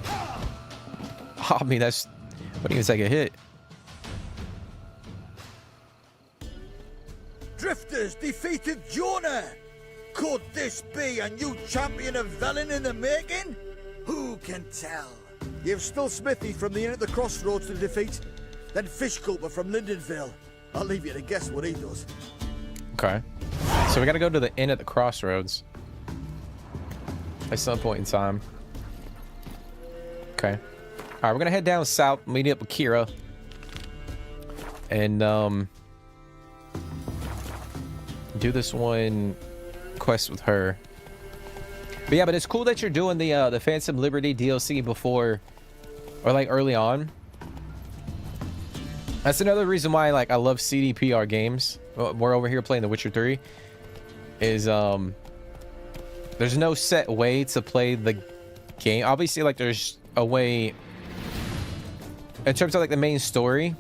I mean, that's... Wouldn't even take a hit. Drifters defeated Jonah! Could this be a new champion of Velen in the making? Who can tell? You've still Smithy from the Inn at the Crossroads to defeat, then Fishcooper from Lindenville. I'll leave you to guess what he does. Okay. So we gotta go to the Inn at the Crossroads. At some point in time. Okay. Alright, we're gonna head down south, meet up with Kira. And, do this one quest with her. But yeah, but it's cool that you're doing the Phantom Liberty DLC before, or like early on. That's another reason why like I love CDPR games. We're over here playing The Witcher 3. Is there's no set way to play the game. Obviously, like there's a way in terms of like the main story.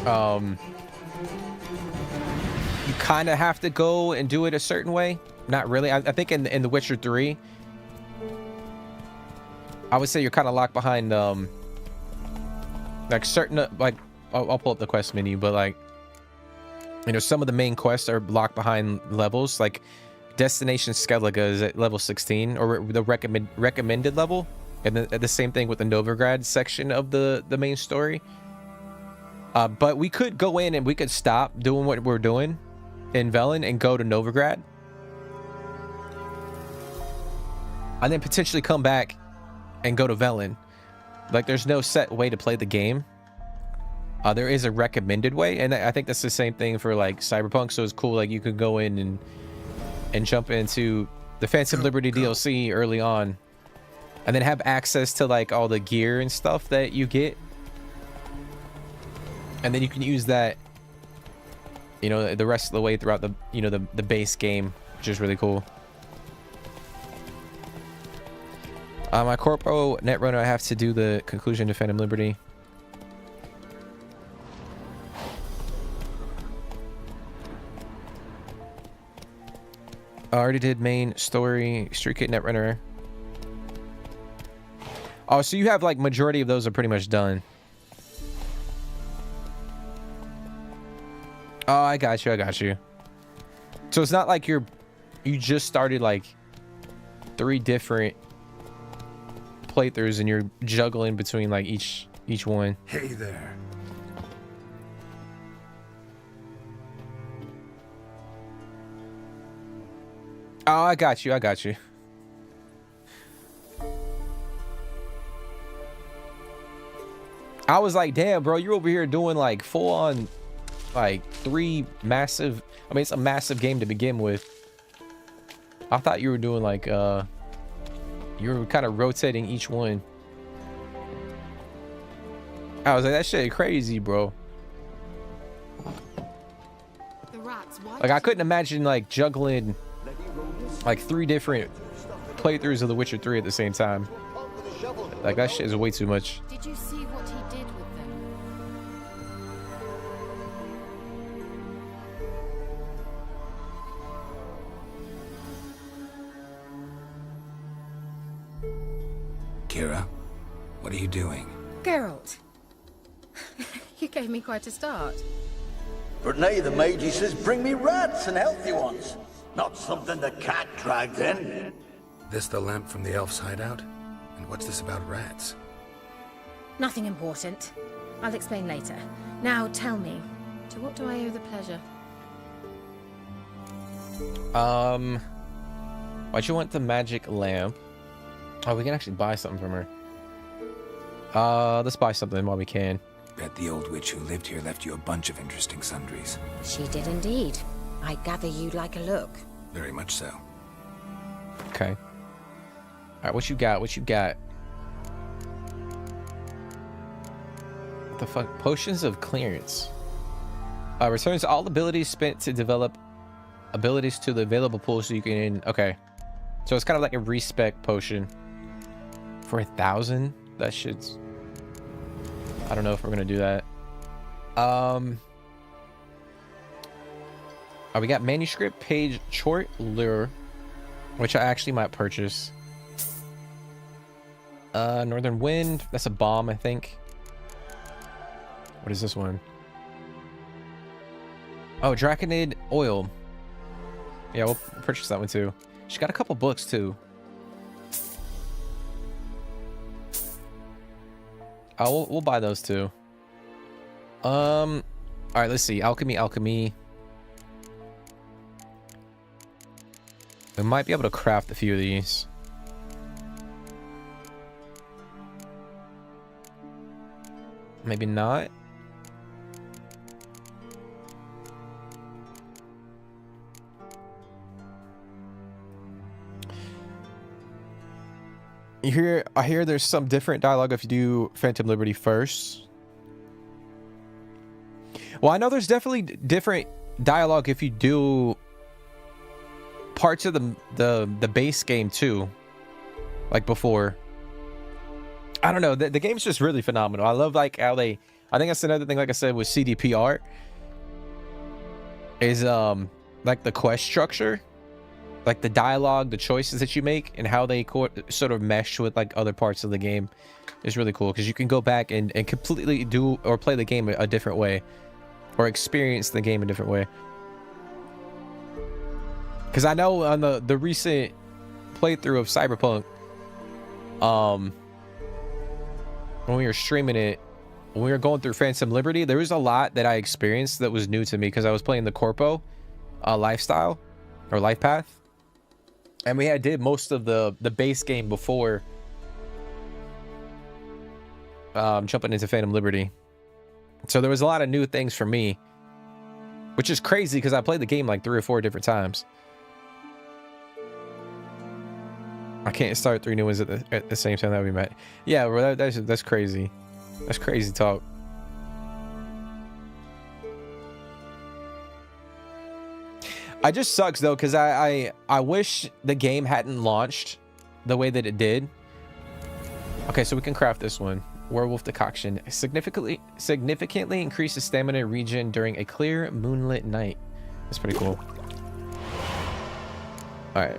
You kind of have to go and do it a certain way. Not really. I think in The Witcher 3, I would say you're kind of locked behind like certain like I'll pull up the quest menu, but like, you know, some of the main quests are locked behind levels. Like Destination Skellige is at level 16, or the recommended level, and the same thing with the Novigrad section of the main story. But we could go in and we could stop doing what we're doing in Velen and go to Novigrad, and then potentially come back and go to Velen. Like there's no set way to play the game. There is a recommended way, and I think that's the same thing for like Cyberpunk. So it's cool, like you could go in and jump into the Phantom Liberty DLC early on, and then have access to like all the gear and stuff that you get, and then you can use that, you know, the rest of the way throughout the, you know, the base game, which is really cool. My Corpo Netrunner, I have to do the conclusion to Phantom Liberty. I already did main story, Street Kid Netrunner. Oh, so you have like majority of those are pretty much done. Oh, I got you. I got you. So it's not like you just started like 3 different playthroughs and you're juggling between like each one. Hey there. Oh, I got you. I got you. I was like, damn, bro, you're over here doing like full on like 3 massive, I mean, it's a massive game to begin with. I thought you were doing like you were kind of rotating each one. I was like, that shit crazy, bro. Like I couldn't imagine like juggling like 3 different playthroughs of The Witcher 3 at the same time. Like that shit is way too much. Did you see what he did with them? Kira, what are you doing? Geralt, you gave me quite a start. But now the mage says bring me rats and healthy ones. Not something the cat dragged in. This the lamp from the elf's hideout? And what's this about rats? Nothing important. I'll explain later. Now tell me, to what do I owe the pleasure? Why'd you want the magic lamp? Oh, we can actually buy something from her. Let's buy something while we can. Bet the old witch who lived here left you a bunch of interesting sundries. She did indeed. I gather you'd like a look. Very much so. Okay. Alright, what you got? What you got? What the fuck? Potions of clearance. Returns all abilities spent to develop abilities to the available pool so you can... Okay. So it's kind of like a respec potion. For 1,000? That shit's... I don't know if we're gonna do that. We got manuscript page short lure, which I actually might purchase. Northern Wind. That's a bomb, I think. What is this one? Oh, Draconid oil. Yeah, we'll purchase that one too. She got a couple books too. Oh, we'll buy those too. All right, let's see. Alchemy. We might be able to craft a few of these. Maybe not. I hear there's some different dialogue if you do Phantom Liberty first. Well, I know there's definitely different dialogue if you do parts of the base game too, like before. I don't know. The game's just really phenomenal. I love like how they. I think that's another thing. Like I said with CDPR, is like the quest structure, like the dialogue, the choices that you make, and how they sort of mesh with like other parts of the game is really cool because you can go back and completely do or play the game a different way, or experience the game a different way. Because I know on the recent playthrough of Cyberpunk, when we were streaming it, when we were going through Phantom Liberty, there was a lot that I experienced that was new to me because I was playing the Corpo lifestyle or life path, and we did most of the base game before jumping into Phantom Liberty. So there was a lot of new things for me, which is crazy because I played the game like 3 or 4 different times. I can't start 3 new ones at the same time that we met. Yeah, well, that's crazy. That's crazy talk. I just sucks though, because I wish the game hadn't launched the way that it did. Okay, so we can craft this one. Werewolf decoction significantly increases stamina regen during a clear moonlit night. That's pretty cool. All right.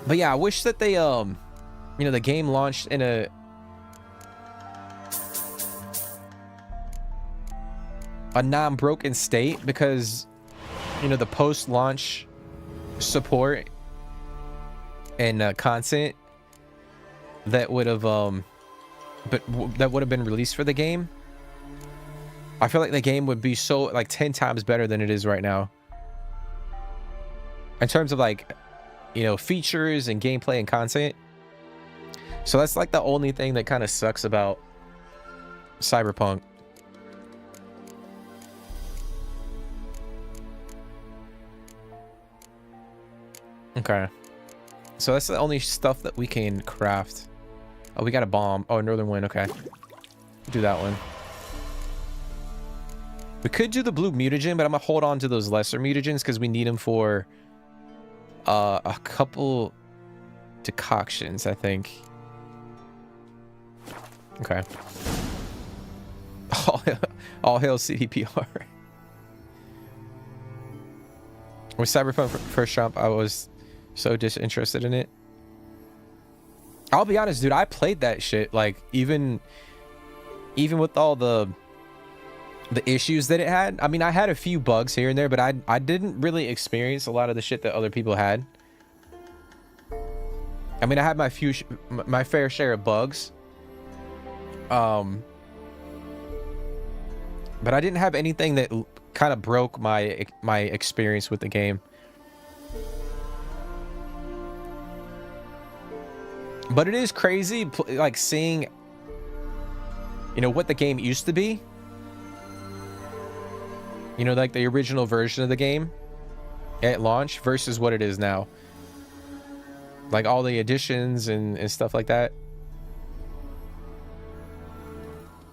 But yeah, I wish that they the game launched in a non-broken state, because the post-launch support and content that would have that would have been released for the game, I feel like the game would be so like 10 times better than it is right now in terms of like features and gameplay and content. So that's like the only thing that kind of sucks about Cyberpunk. Okay, so that's the only stuff that we can craft. Oh, we got a bomb. Oh, Northern Wind. Okay, do that one. We could do the blue mutagen, but I'm gonna hold on to those lesser mutagens because we need them for a couple decoctions, I think. Okay. All hail CDPR. With Cyberpunk first jump, I was so disinterested in it. I'll be honest, dude, I played that shit like even with all the issues that it had. I mean, I had a few bugs here and there, but I didn't really experience a lot of the shit that other people had. I mean, I had my fair share of bugs. But I didn't have anything that kind of broke my experience with the game. But it is crazy, like seeing, what the game used to be. Like the original version of the game at launch versus what it is now. Like all the additions and stuff like that.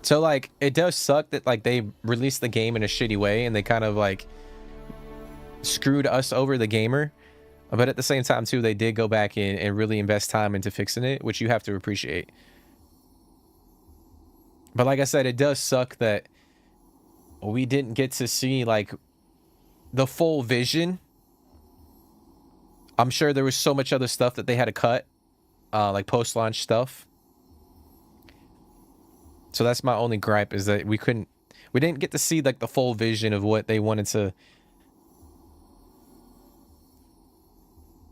So like it does suck that like they released the game in a shitty way and they kind of like screwed us over, the gamer. But at the same time too, they did go back in and really invest time into fixing it, which you have to appreciate. But like I said, it does suck that we didn't get to see like the full vision. I'm sure there was so much other stuff that they had to cut, like post-launch stuff. So that's my only gripe, is that we didn't get to see like the full vision of what they wanted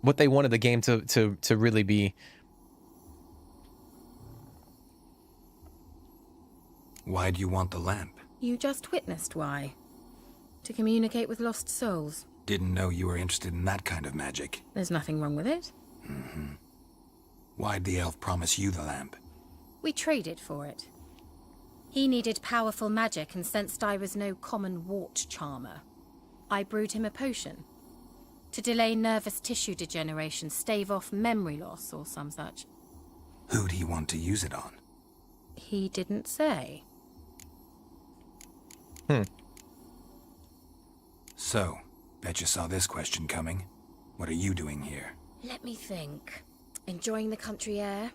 the game to really be. Why do you want the lamp? You just witnessed why. To communicate with lost souls. Didn't know you were interested in that kind of magic. There's nothing wrong with it. Mm-hmm. Why'd the elf promise you the lamp? We traded for it. He needed powerful magic and sensed I was no common wart charmer. I brewed him a potion. To delay nervous tissue degeneration, stave off memory loss or some such. Who'd he want to use it on? He didn't say. So, bet you saw this question coming. What are you doing here? Let me think. Enjoying the country air?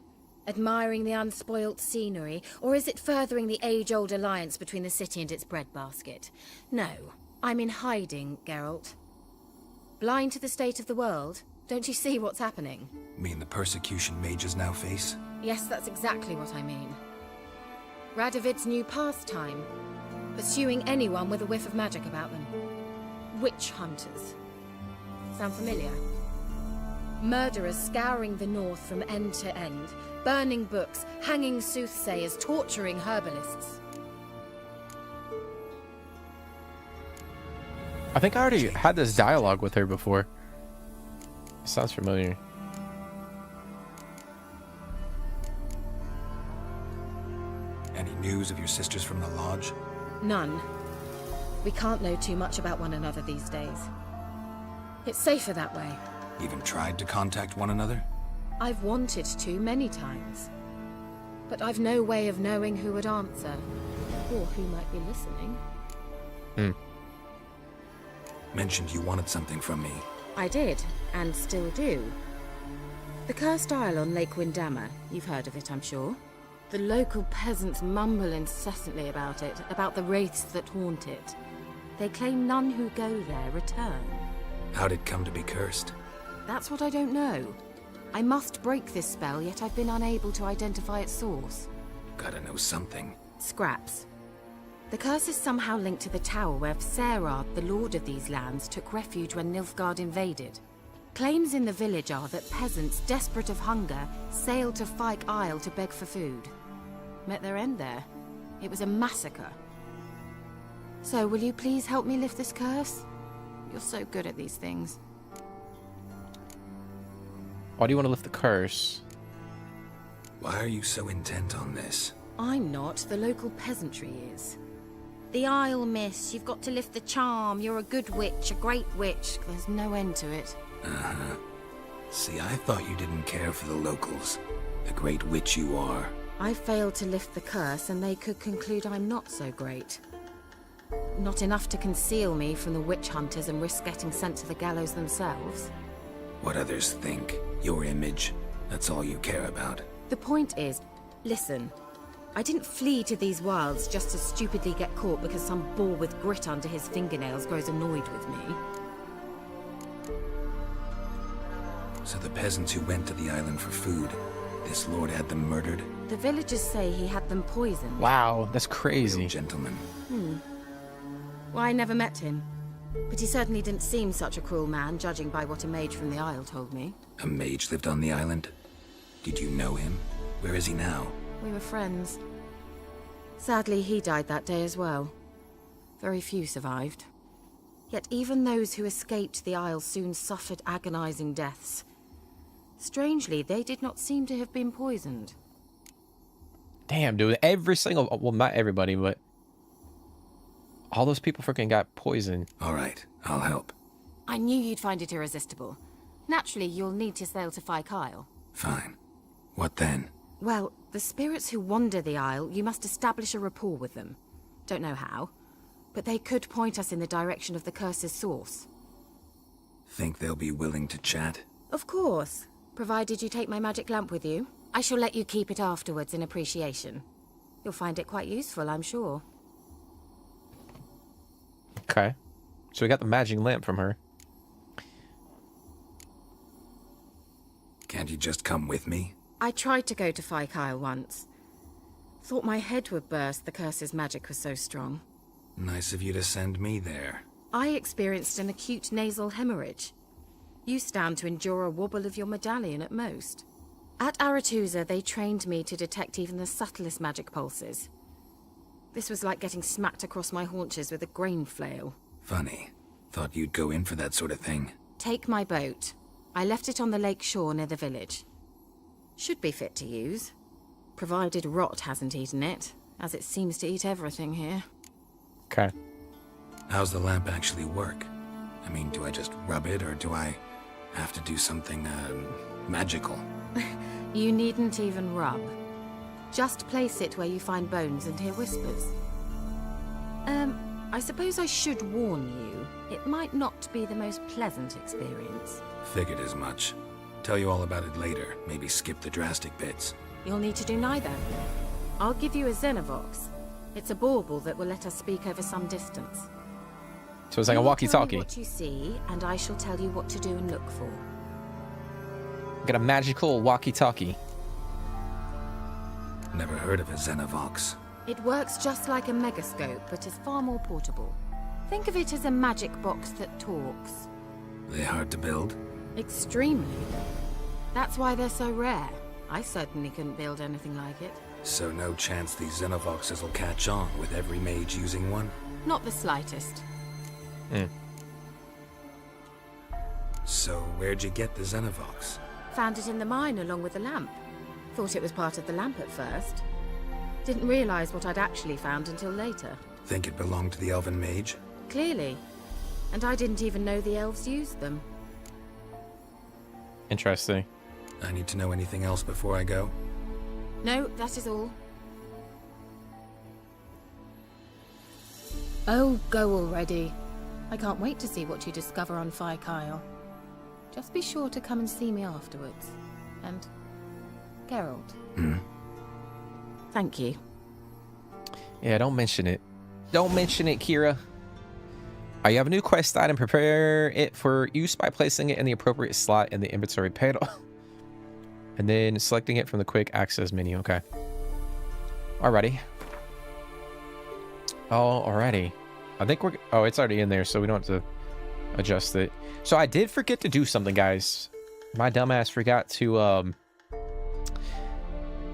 Admiring the unspoilt scenery? Or is it furthering the age-old alliance between the city and its breadbasket? No, I'm in hiding, Geralt. Blind to the state of the world? Don't you see what's happening? Mean the persecution mages now face? Yes, that's exactly what I mean. Radovid's new pastime. Pursuing anyone with a whiff of magic about them. Witch hunters. Sound familiar? Murderers scouring the north from end to end, burning books, hanging soothsayers, torturing herbalists. I think I already had this dialogue with her before. It sounds familiar. Any news of your sisters from the lodge? None. We can't know too much about one another these days. It's safer that way. Even tried to contact one another? I've wanted to many times. But I've no way of knowing who would answer, or who might be listening. Mentioned you wanted something from me. I did, and still do. The Cursed Isle on Lake Windammer. You've heard of it, I'm sure. The local peasants mumble incessantly about it, about the wraiths that haunt it. They claim none who go there return. How'd it come to be cursed? That's what I don't know. I must break this spell, yet I've been unable to identify its source. Gotta know something. Scraps. The curse is somehow linked to the tower where Serard, the lord of these lands, took refuge when Nilfgaard invaded. Claims in the village are that peasants, desperate of hunger, sailed to Fyke Isle to beg for food. Met their end there. It was a massacre. So, will you please help me lift this curse? You're so good at these things. Why do you want to lift the curse? Why are you so intent on this? I'm not. The local peasantry is. The Isle, miss. You've got to lift the charm. You're a good witch, a great witch. There's no end to it. Uh-huh. See, I thought you didn't care for the locals. The great witch you are. I failed to lift the curse, and they could conclude I'm not so great. Not enough to conceal me from the witch hunters and risk getting sent to the gallows themselves. What others think, your image, that's all you care about. The point is, listen, I didn't flee to these wilds just to stupidly get caught because some boar with grit under his fingernails grows annoyed with me. So the peasants who went to the island for food, this lord had them murdered? The villagers say he had them poisoned. Wow, that's crazy. Real gentleman. Well, I never met him. But he certainly didn't seem such a cruel man, judging by what a mage from the Isle told me. A mage lived on the island? Did you know him? Where is he now? We were friends. Sadly, he died that day as well. Very few survived. Yet even those who escaped the Isle soon suffered agonizing deaths. Strangely, they did not seem to have been poisoned. Damn, dude. Every single... Well, not everybody, but... all those people freaking got poisoned. All right, I'll help. I knew you'd find it irresistible. Naturally, you'll need to sail to Fyke Isle. Fine. What then? Well, the spirits who wander the Isle, you must establish a rapport with them. Don't know how, but they could point us in the direction of the curse's source. Think they'll be willing to chat? Of course, provided you take my magic lamp with you. I shall let you keep it afterwards in appreciation. You'll find it quite useful, I'm sure. Okay. So we got the magic lamp from her. Can't you just come with me? I tried to go to Kyle once. Thought my head would burst, the curse's magic was so strong. Nice of you to send me there. I experienced an acute nasal hemorrhage. You stand to endure a wobble of your medallion at most. At Aretusa, they trained me to detect even the subtlest magic pulses. This was like getting smacked across my haunches with a grain flail. Funny. Thought you'd go in for that sort of thing. Take my boat. I left it on the lake shore near the village. Should be fit to use. Provided rot hasn't eaten it, as it seems to eat everything here. Okay. How's the lamp actually work? I mean, do I just rub it, or do I have to do something, magical? You needn't even rub. Just place it where you find bones and hear whispers. I suppose I should warn you, it might not be the most pleasant experience. Figured as much. Tell you all about it later, maybe skip the drastic bits. You'll need to do neither. I'll give you a Xenovox. It's a bauble that will let us speak over some distance. So it's like a walkie-talkie. What you see, and I shall tell you what to do and look for. Got a magical walkie-talkie. Never heard of a Xenovox. It works just like a megascope, but is far more portable. Think of it as a magic box that talks. They hard to build? Extremely. That's why they're so rare. I certainly couldn't build anything like it. So no chance these Xenovoxes will catch on with every mage using one? Not the slightest. So where'd you get the Xenovox? Found it in the mine along with the lamp. Thought it was part of the lamp at first. Didn't realize what I'd actually found until later. Think it belonged to the elven mage? Clearly. And I didn't even know the elves used them. Interesting. I need to know anything else before I go? No, that is all. Oh, go already. I can't wait to see what you discover on Kyle. Just be sure to come and see me afterwards. And Geralt. Thank you. Yeah, don't mention it. Don't mention it, Kira. You have a new quest item. Prepare it for use by placing it in the appropriate slot in the inventory panel. And then selecting it from the quick access menu. Okay. Alrighty. Alrighty. I think we're... Oh, it's already in there, so we don't have to adjust it. So I did forget to do something, guys. My dumbass forgot to...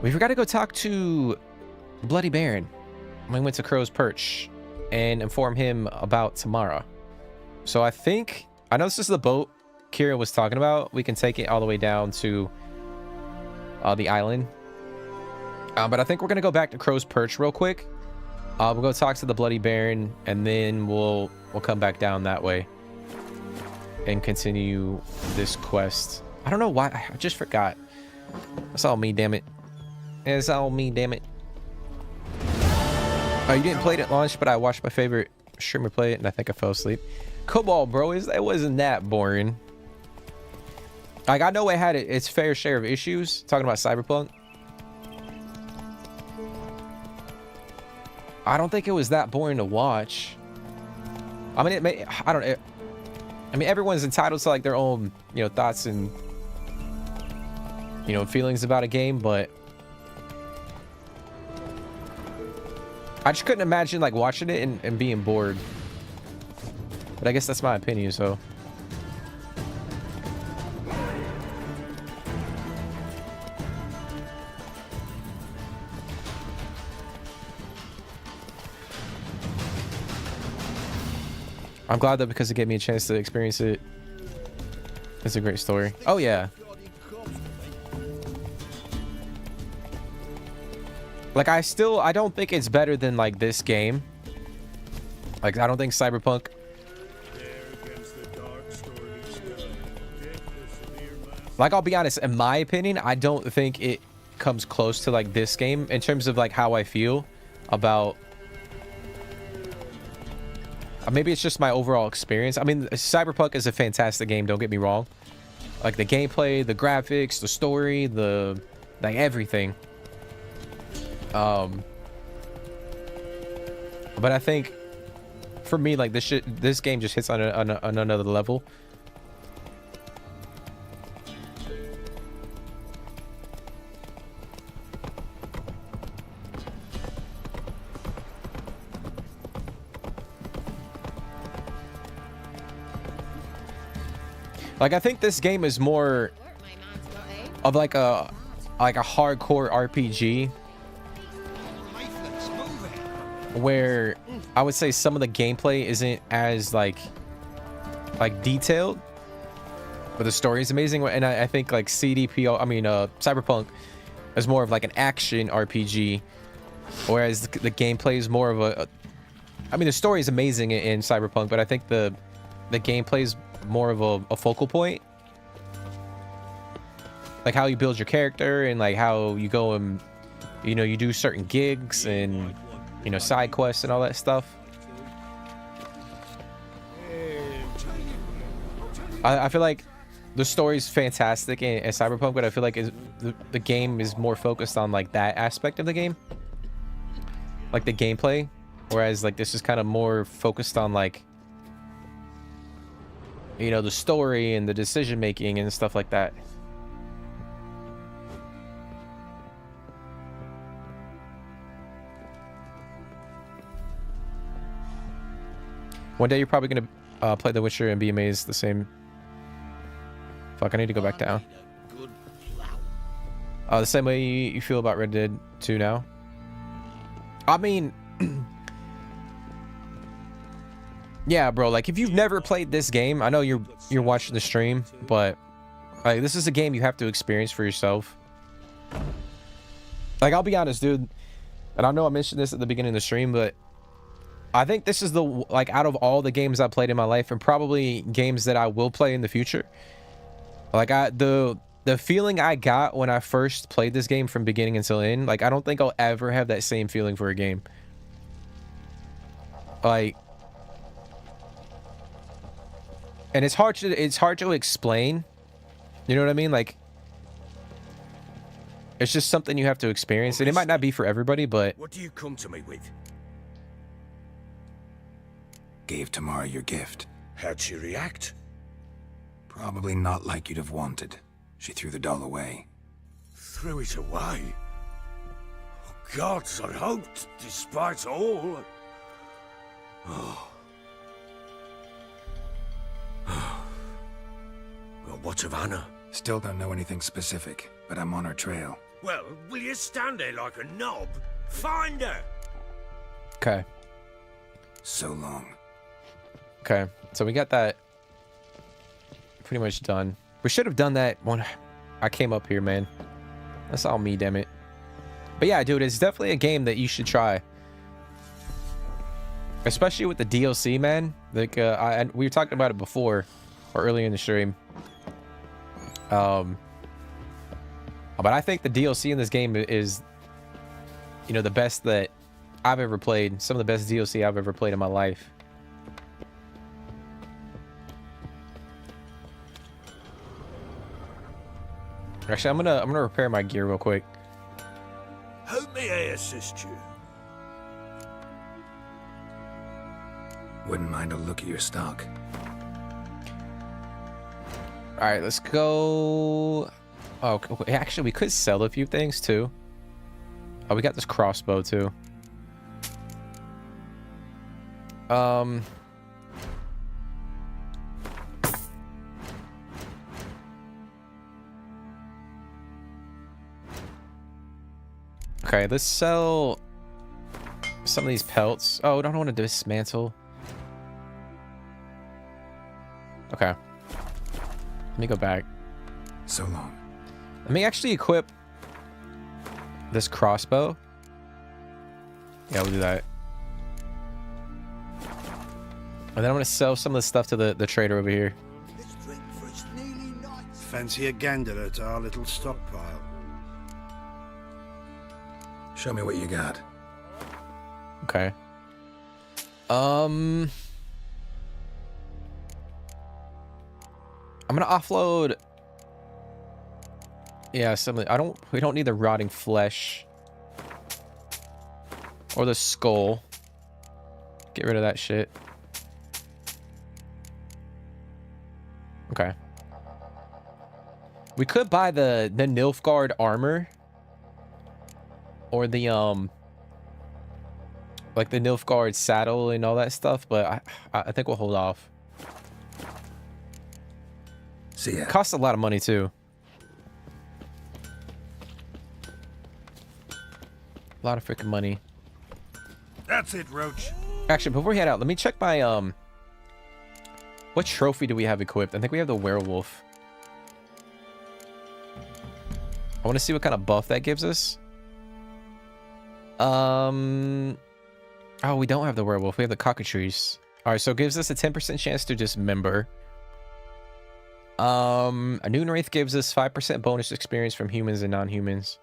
We forgot to go talk to Bloody Baron when we went to Crow's Perch and inform him about Tamara. So I think... I know this is the boat Kira was talking about. We can take it all the way down to the island. But I think we're going to go back to Crow's Perch real quick. We'll go talk to the Bloody Baron, and then we'll come back down that way and continue this quest. I don't know why. I just forgot. That's all me, damn it. It's all me, damn it. Oh, you didn't play it at launch, but I watched my favorite streamer play it, and I think I fell asleep. Cobalt, bro, it wasn't that boring. Like, I know it had its fair share of issues, talking about Cyberpunk. I don't think it was that boring to watch. I mean, I mean, everyone's entitled to, like, their own, you know, thoughts and, you know, feelings about a game, but I just couldn't imagine, like, watching it and being bored. But I guess that's my opinion, so. I'm glad that because it gave me a chance to experience it. It's a great story. Oh, yeah. Like, I don't think it's better than, like, this game. Like, I don't think Cyberpunk... Like, I'll be honest, in my opinion, I don't think it comes close to, like, this game in terms of, like, how I feel about... Maybe it's just my overall experience. I mean, Cyberpunk is a fantastic game, don't get me wrong. Like, the gameplay, the graphics, the story, like, everything. But I think for me, like this game just hits on another level. Like, I think this game is more of like a hardcore RPG, where I would say some of the gameplay isn't as like detailed, but the story is amazing. And I think like Cyberpunk is more of like an action RPG, whereas the gameplay is more of the story is amazing in Cyberpunk, but I think the gameplay is more of a focal point, like how you build your character and like how you go and you do certain gigs and side quests and all that stuff. I feel like the story is fantastic in Cyberpunk, but I feel like the game is more focused on like that aspect of the game, like the gameplay, whereas like this is kind of more focused on like the story and the decision making and stuff like that. One day you're probably gonna play The Witcher and be amazed the same. Fuck, I need to go back down. The same way you feel about Red Dead 2 now. I mean, yeah, bro, like if you've never played this game, I know you're watching the stream, but like this is a game you have to experience for yourself. Like, I'll be honest, dude, and I know I mentioned this at the beginning of the stream, but I think this is like out of all the games I played in my life, and probably games that I will play in the future, like the feeling I got when I first played this game from beginning until end, like I don't think I'll ever have that same feeling for a game. Like, and it's hard to explain, you know what I mean? Like, it's just something you have to experience, and it might not be for everybody, but What do you come to me with? Gave Tamara your gift. How'd she react? Probably not like you'd have wanted. She threw the doll away. Threw it away? Oh, gods, I hoped, despite all. Oh. Well, what of Anna? Still don't know anything specific, but I'm on her trail. Well, will you stand there like a knob? Find her! okay. So long. Okay, so we got that pretty much done. We should have done that when I came up here, man. That's all me, damn it. But yeah, dude, it's definitely a game that you should try, especially with the DLC, man. Like, we were talking about it before or earlier in the stream. But I think the DLC in this game is, the best that I've ever played. Some of the best DLC I've ever played in my life. Actually, I'm gonna repair my gear real quick. How may I assist you? Wouldn't mind a look at your stock. All right, let's go. Oh, actually, we could sell a few things too. Oh, we got this crossbow too. Okay, let's sell some of these pelts. Oh, I don't want to dismantle. Okay. Let me go back. So long. Let me actually equip this crossbow. Yeah, we'll do that. And then I'm going to sell some of the stuff to the trader over here. Fancy a gander at our little stockpile? Show me what you got. Okay. I'm gonna offload. Yeah, something. We don't need the rotting flesh or the skull. Get rid of that shit. Okay. We could buy the Nilfgaard armor. Or the, like the Nilfgaard saddle and all that stuff, but I think we'll hold off. See ya. Costs a lot of money, too. A lot of freaking money. That's it, Roach. Actually, before we head out, let me check my, what trophy do we have equipped? I think we have the werewolf. I want to see what kind of buff that gives us. Oh, we don't have the werewolf. We have the cockatrice. All right, so it gives us a 10% chance to dismember. A Noon Wraith gives us 5% bonus experience from humans and non-humans.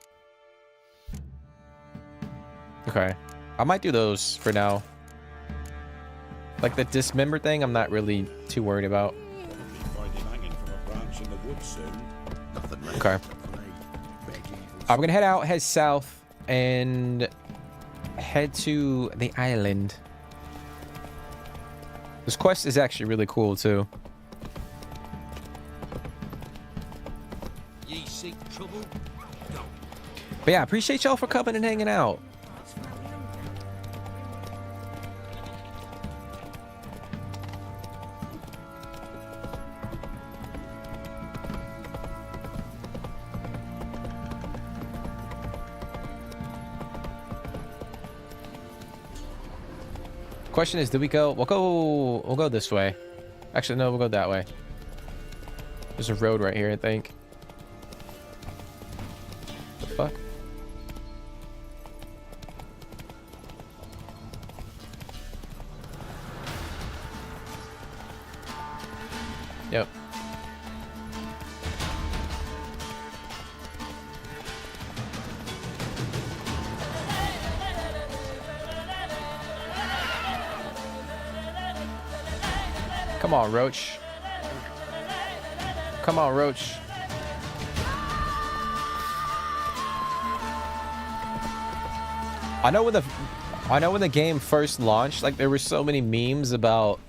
Okay. I might do those for now. Like the dismember thing, I'm not really too worried about. Okay. I'm gonna head out, head south, and head to the island. This quest is actually really cool too. Ye seek trouble? Go. But yeah, appreciate y'all for coming and hanging out. Question is, do we go? We'll go this way. Actually, no, we'll go that way. There's a road right here, I think. The fuck? Yep. Come on, Roach. Come on, Roach. I know when the game first launched, like there were so many memes about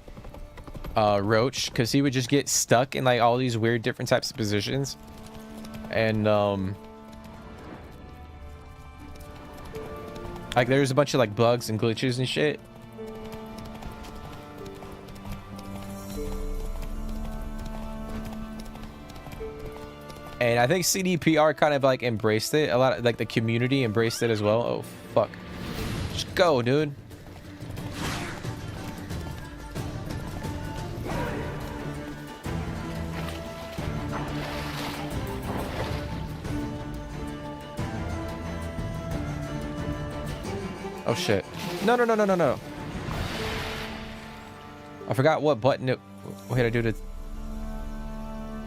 Roach, because he would just get stuck in like all these weird different types of positions. And like there's a bunch of like bugs and glitches and shit. And I think CDPR kind of like embraced it. A lot of like the community embraced it as well. Oh, fuck. Just go, dude. Oh, shit. No, no, no, no, no, no. I forgot what button what did I do to...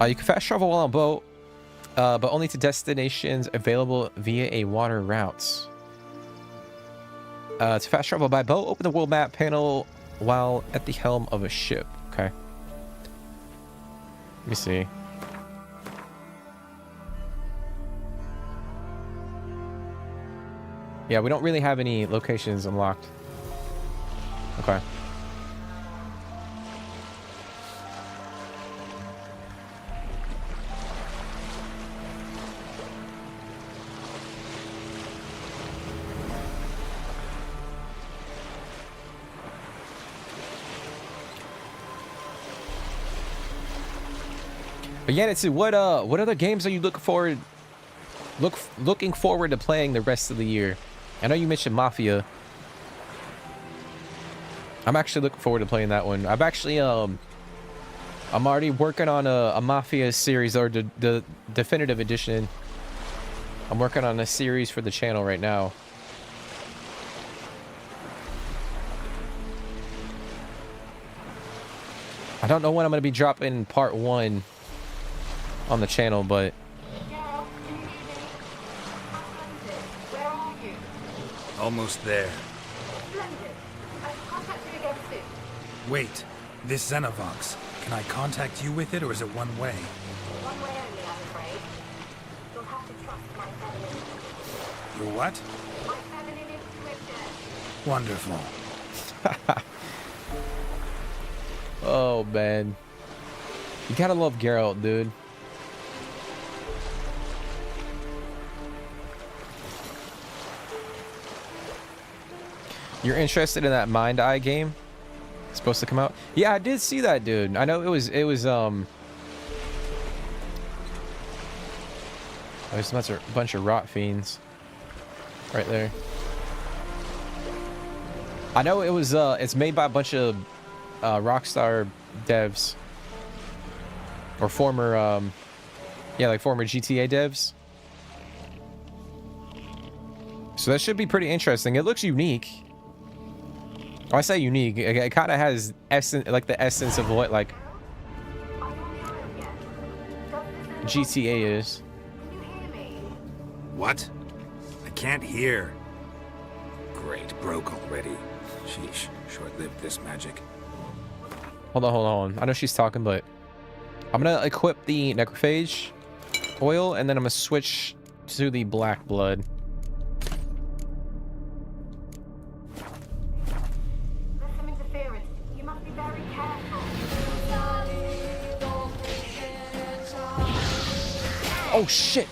you can fast travel while on boat. But only to destinations available via a water route. To fast travel by boat, open the world map panel while at the helm of a ship. Okay. Let me see. Yeah, we don't really have any locations unlocked. Okay. But yeah, it's what other games are you looking forward to playing the rest of the year? I know you mentioned Mafia. I'm actually looking forward to playing that one. I've actually I'm already working on a Mafia series, or the definitive edition. I'm working on a series for the channel right now. I don't know when I'm going to be dropping part 1 on the channel, but Almost there. Wait, this Xenovox. Can I contact you with it, or is it one way? One way only, I'm afraid. You'll have to trust my feminine. Your what? My feminine intuition. Wonderful. Oh, man. You gotta love Geralt, dude. You're interested in that Mind Eye game? It's supposed to come out? Yeah, I did see that, dude. I know there's a bunch of rot fiends right there. I know it was it's made by a bunch of Rockstar devs or former former GTA devs. So that should be pretty interesting. It looks unique. Oh, I say unique. It kind of has the essence of what like GTA is. What? I can't hear. Great, broke already. Sheesh, short-lived this magic. Hold on. I know she's talking, but I'm gonna equip the necrophage oil, and then I'm gonna switch to the black blood. Oh shit!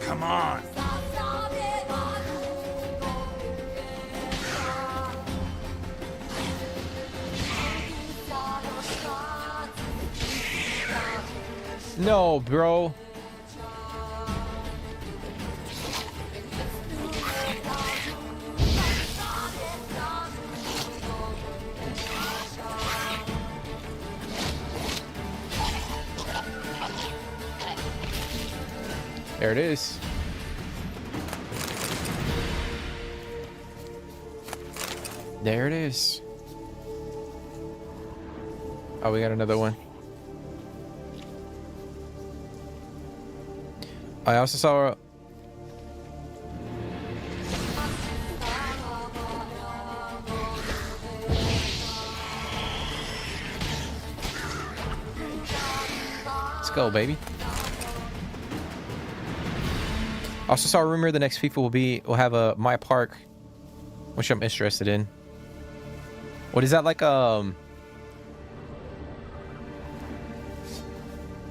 Come on! No, bro. There it is. There it is. Oh, we got another one. I also saw let's go, baby. I also saw a rumor the next FIFA will have a My Park, which I'm interested in. What is that like?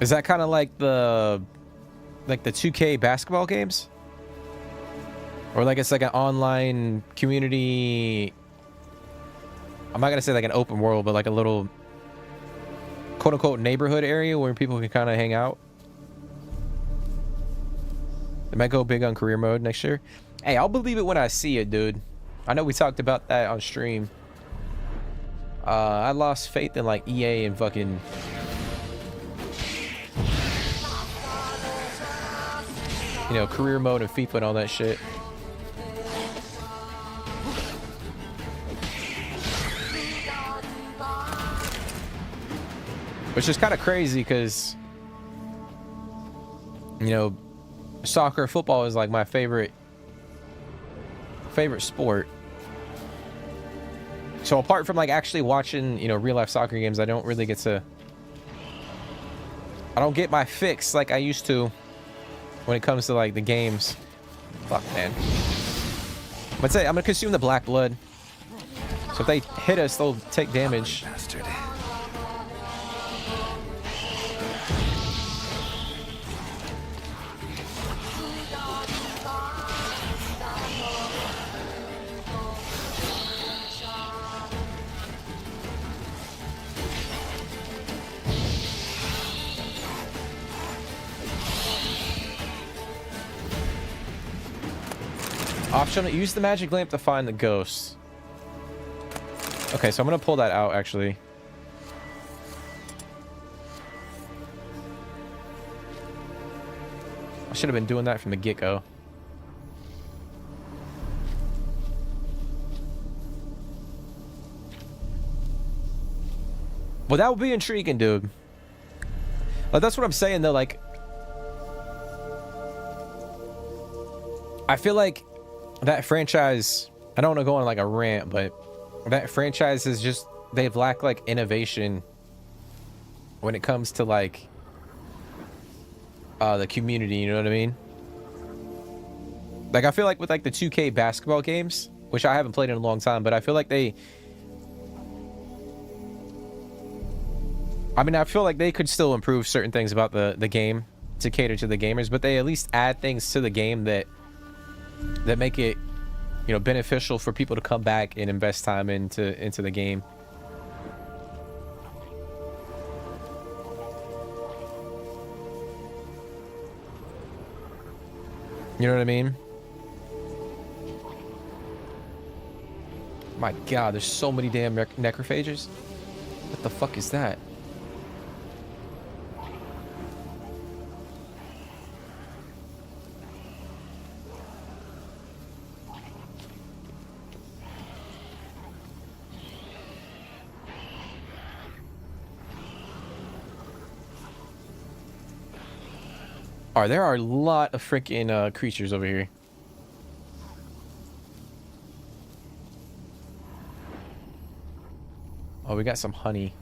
Is that kind of like the 2K basketball games, or like it's like an online community? I'm not gonna say like an open world, but like a little quote unquote neighborhood area where people can kind of hang out. It might go big on career mode next year. Hey, I'll believe it when I see it, dude. I know we talked about that on stream. I lost faith in like EA and fucking career mode and FIFA and all that shit. Which is kind of crazy because soccer, football is like my favorite sport. So apart from like actually watching, real life soccer games, I don't really get my fix like I used to when it comes to like the games. Fuck, man. I'm gonna consume the black blood. So if they hit us, they'll take damage. Bastard. Optional, use the magic lamp to find the ghosts. Okay, so I'm gonna pull that out actually. I should have been doing that from the get-go. Well, that would be intriguing, dude. Like, that's what I'm saying though, like I feel like that franchise, I don't want to go on like a rant, but that franchise is just, they've lacked like innovation when it comes to like the community, you know what I mean? Like, I feel like with like the 2K basketball games, which I haven't played in a long time, but I feel like they, I mean, I feel like they could still improve certain things about the game to cater to the gamers, but they at least add things to the game that make it, you know, beneficial for people to come back and invest time into the game. You know what I mean? My God, there's so many damn necrophages. What the fuck is that? Alright, there are a lot of freaking creatures over here. Oh, we got some honey.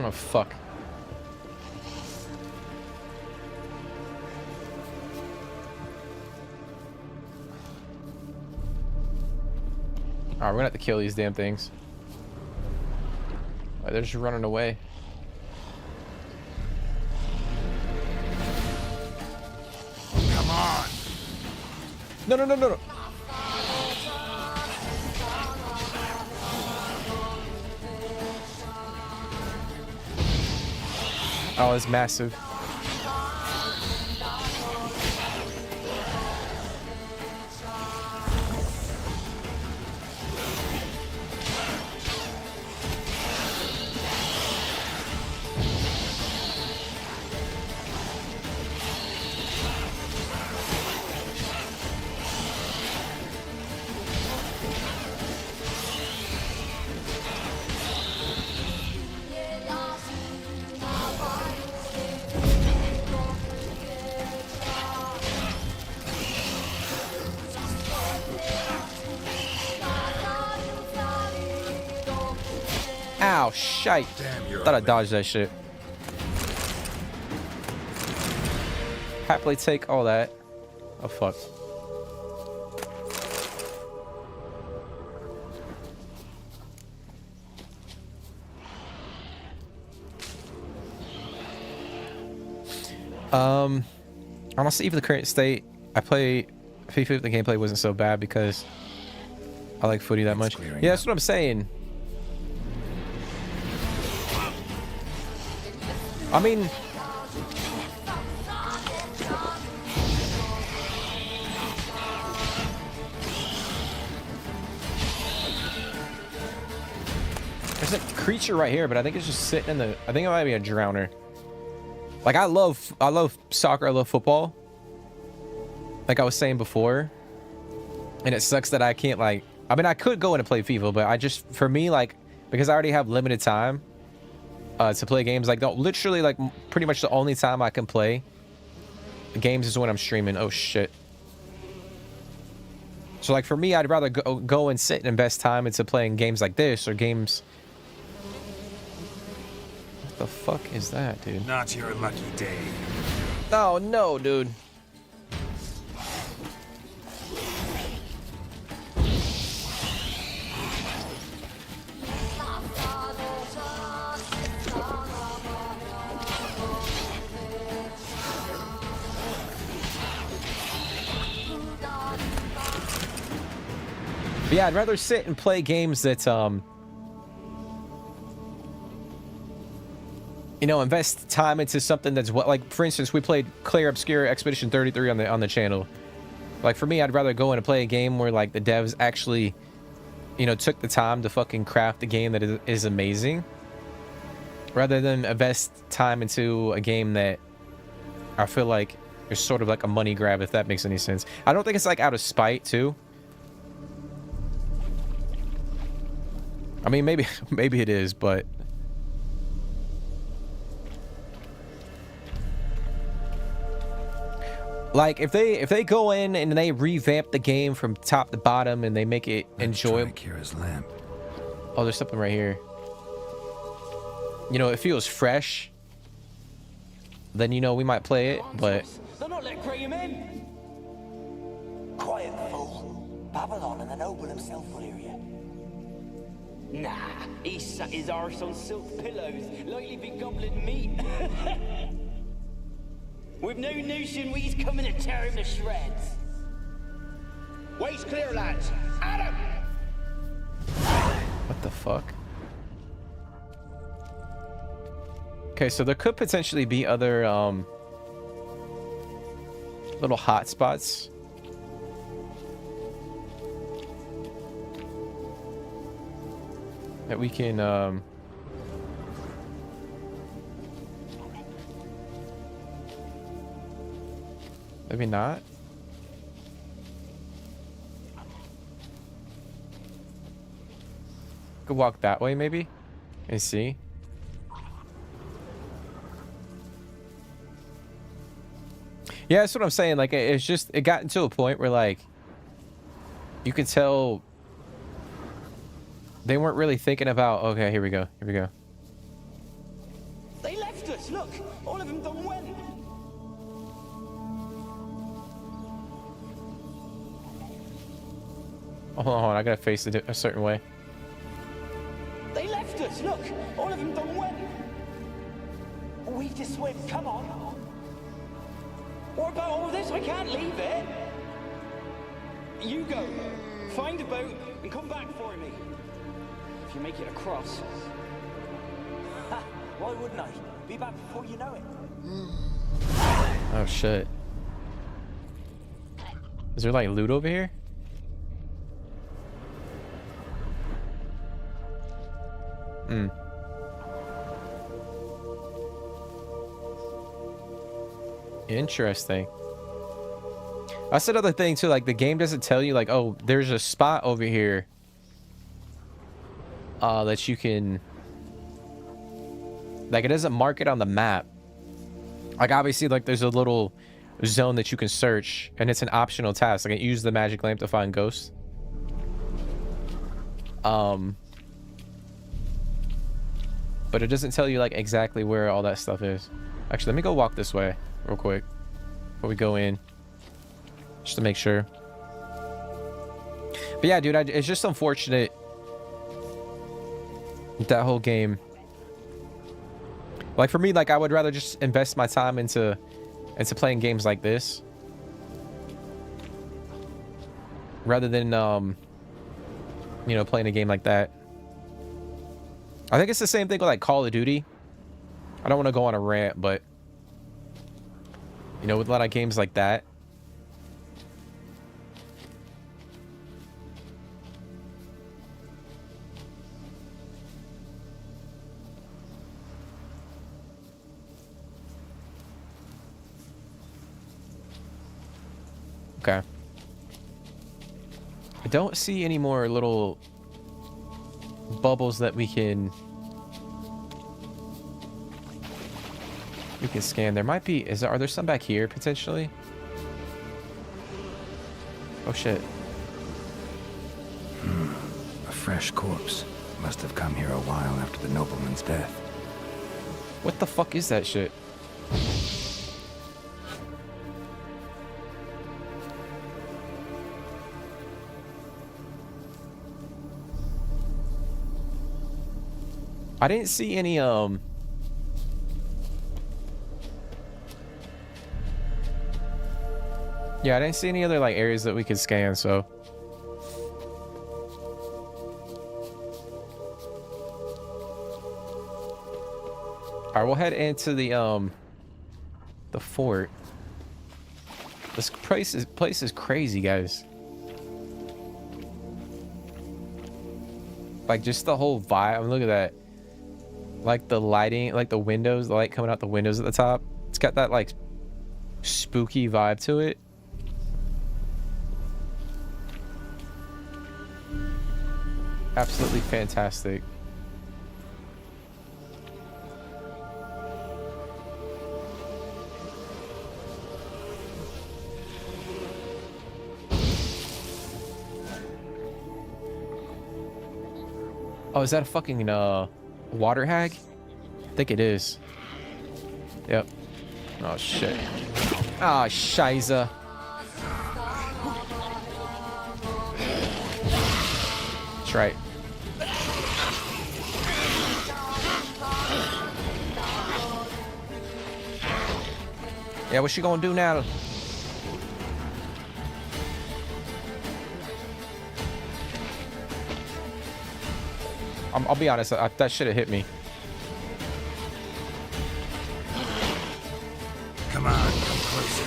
Oh, fuck. Alright, we're gonna have to kill these damn things. They're just running away. Come on! No, no, no, no, no! Oh, it's massive. Ow, shite. Thought I dodged that shit. Happily take all that. Oh, fuck. Honestly, even the current state, I play FIFA. The gameplay wasn't so bad because I like footy that much. Yeah, that's what I'm saying. I mean, there's a creature right here, but I think it's just sitting in the, I think it might be a drowner. Like, I love soccer, I love football, like I was saying before, and it sucks that I can't, like, I mean, I could go in and play FIFA, but I just, for me, like, because I already have limited time to play games, like, literally, like, pretty much the only time I can play games is when I'm streaming. Oh, shit. So, like, for me, I'd rather go and sit and invest time into playing games like this, or games... What the fuck is that, dude? Not your lucky day. Oh, no, dude. But yeah, I'd rather sit and play games that, you know, invest time into something that's what, like, for instance, we played Clair Obscura Expedition 33 on the channel. Like, for me, I'd rather go in and play a game where, like, the devs actually, you know, took the time to fucking craft a game that is amazing, rather than invest time into a game that I feel like is sort of like a money grab, if that makes any sense. I don't think it's, like, out of spite, too. I mean, maybe it is, but Like if they go in and they revamp the game from top to bottom and they make it enjoyable. Kira's lamp. Oh, there's something right here. You know, it feels fresh. Then you know we might play it, but They'll not let Graham in. Quiet, fool. Babylon and the noble himself will hear you. Nah, he sat his arse on silk pillows, likely be gobbling meat. With no notion we's coming to tear him to shreds. Way's clear, lads. Adam! what the fuck? Okay, so there could potentially be other little hot spots. That we can maybe not. Could walk that way maybe and see. Yeah, that's what I'm saying. Like, it's just, it got into a point where, like, you could tell they weren't really thinking about, okay, here we go. Here we go. They left us, look! All of them done went! Oh, hold on, I gotta face it a certain way. They left us, look! All of them done went! We have to swim, come on! What about all this? I can't leave it! You go, find a boat, and come back for me. If you make it across. Ha! Why wouldn't I? Be back before you know it. Oh, shit. Is there, like, loot over here? Hmm. Interesting. That's another thing too, like the game doesn't tell you like, oh, there's a spot over here that you can, like, it doesn't mark it on the map. Like obviously like there's a little zone that you can search and it's an optional task. Like use the magic lamp to find ghosts. But it doesn't tell you like exactly where all that stuff is. Actually, let me go walk this way real quick before we go in, just to make sure. But yeah, dude, it's just unfortunate that whole game. Like for me, like I would rather just invest my time into playing games like this rather than you know, playing a game like that. I think it's the same thing with like Call of Duty. I don't want to go on a rant, but you know, with a lot of games like that, okay. I don't see any more little bubbles that we can scan. There might be, are there some back here potentially? Oh shit. A fresh corpse. Must have come here a while after the nobleman's death. What the fuck is that shit? I didn't see any yeah, I didn't see any other like areas that we could scan, so alright, we'll head into the fort. This place is crazy, guys. Like just the whole vibe. I mean, look at that. Like the lighting, like the windows, the light coming out the windows at the top. It's got that like spooky vibe to it. Absolutely fantastic. Oh, is that a fucking water hag? I think it is. Yep. Oh shit. Ah, shiza. That's right. Yeah, what's she gonna do now? I'll be honest, that should have hit me. Come on, come closer.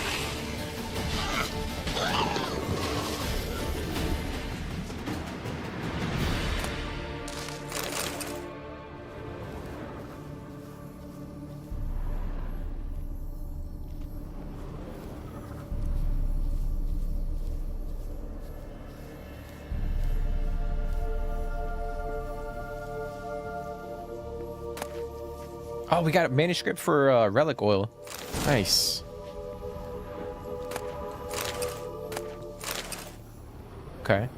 Oh, we got a manuscript for relic oil. Nice. Okay.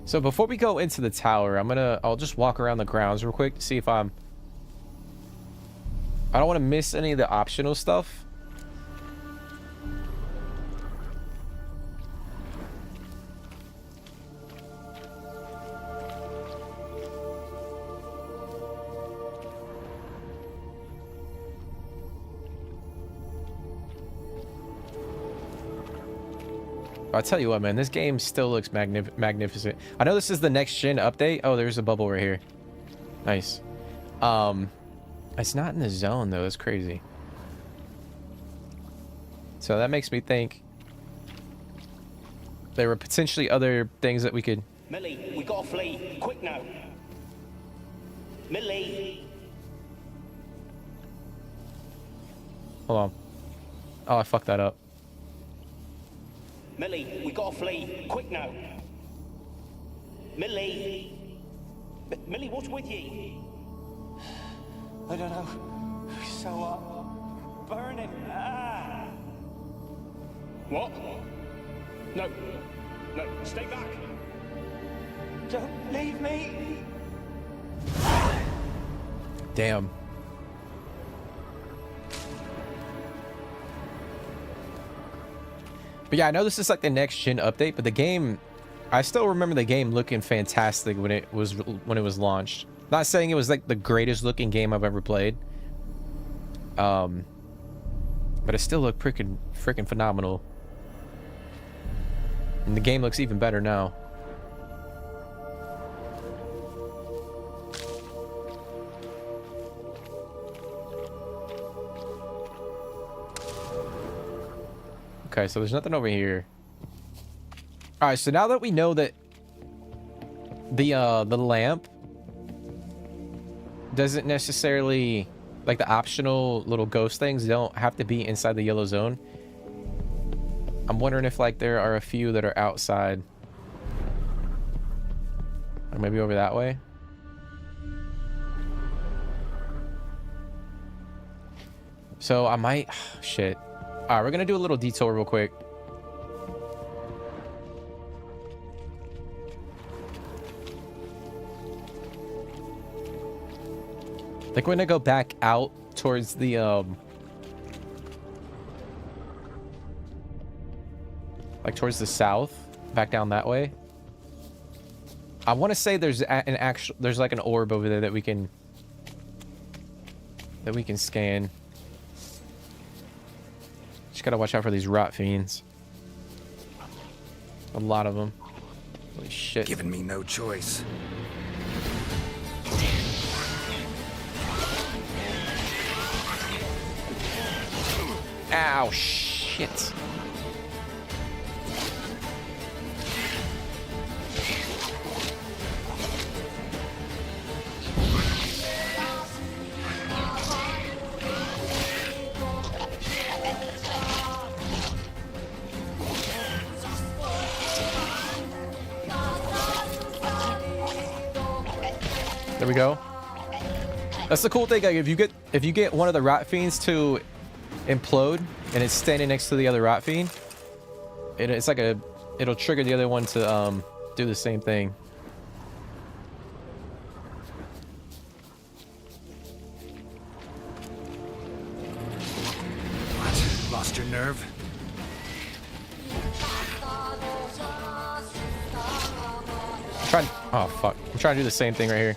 So before we go into the tower, I'll just walk around the grounds real quick to see if I don't want to miss any of the optional stuff. I'll tell you what, man, this game still looks magnificent. I know this is the next gen update. Oh, there's a bubble right here. Nice. It's not in the zone though. That's crazy. So that makes me think there were potentially other things that we could. Millie, we gotta flee. Quick now. Millie. Hold on. Oh, I fucked that up. Millie, we gotta flee. Quick now. Millie. Millie, what's with you? I don't know. So, burning. Ah. What? No. No, stay back. Don't leave me. Damn. But yeah, I know this is like the next gen update, but the game, I still remember the game looking fantastic when it was launched. Not saying it was like the greatest looking game I've ever played, but it still looked freaking phenomenal. And the game looks even better now. Okay, so there's nothing over here. All right, so now that we know that the lamp doesn't necessarily, like the optional little ghost things don't have to be inside the yellow zone. I'm wondering if like there are a few that are outside. Or maybe over that way. So I might, shit. All right, we're gonna do a little detour real quick. I think we're gonna go back out towards the like towards the south, back down that way. I want to say there's there's like an orb over there that we can scan. Just gotta watch out for these rot fiends. A lot of them. Holy shit. Giving me no choice. Ow, shit. There we go. That's the cool thing. Like, if you get one of the rat fiends to implode and it's standing next to the other rat fiend, it's like it'll trigger the other one to do the same thing. What? Lost your nerve? Oh fuck! I'm trying to do the same thing right here.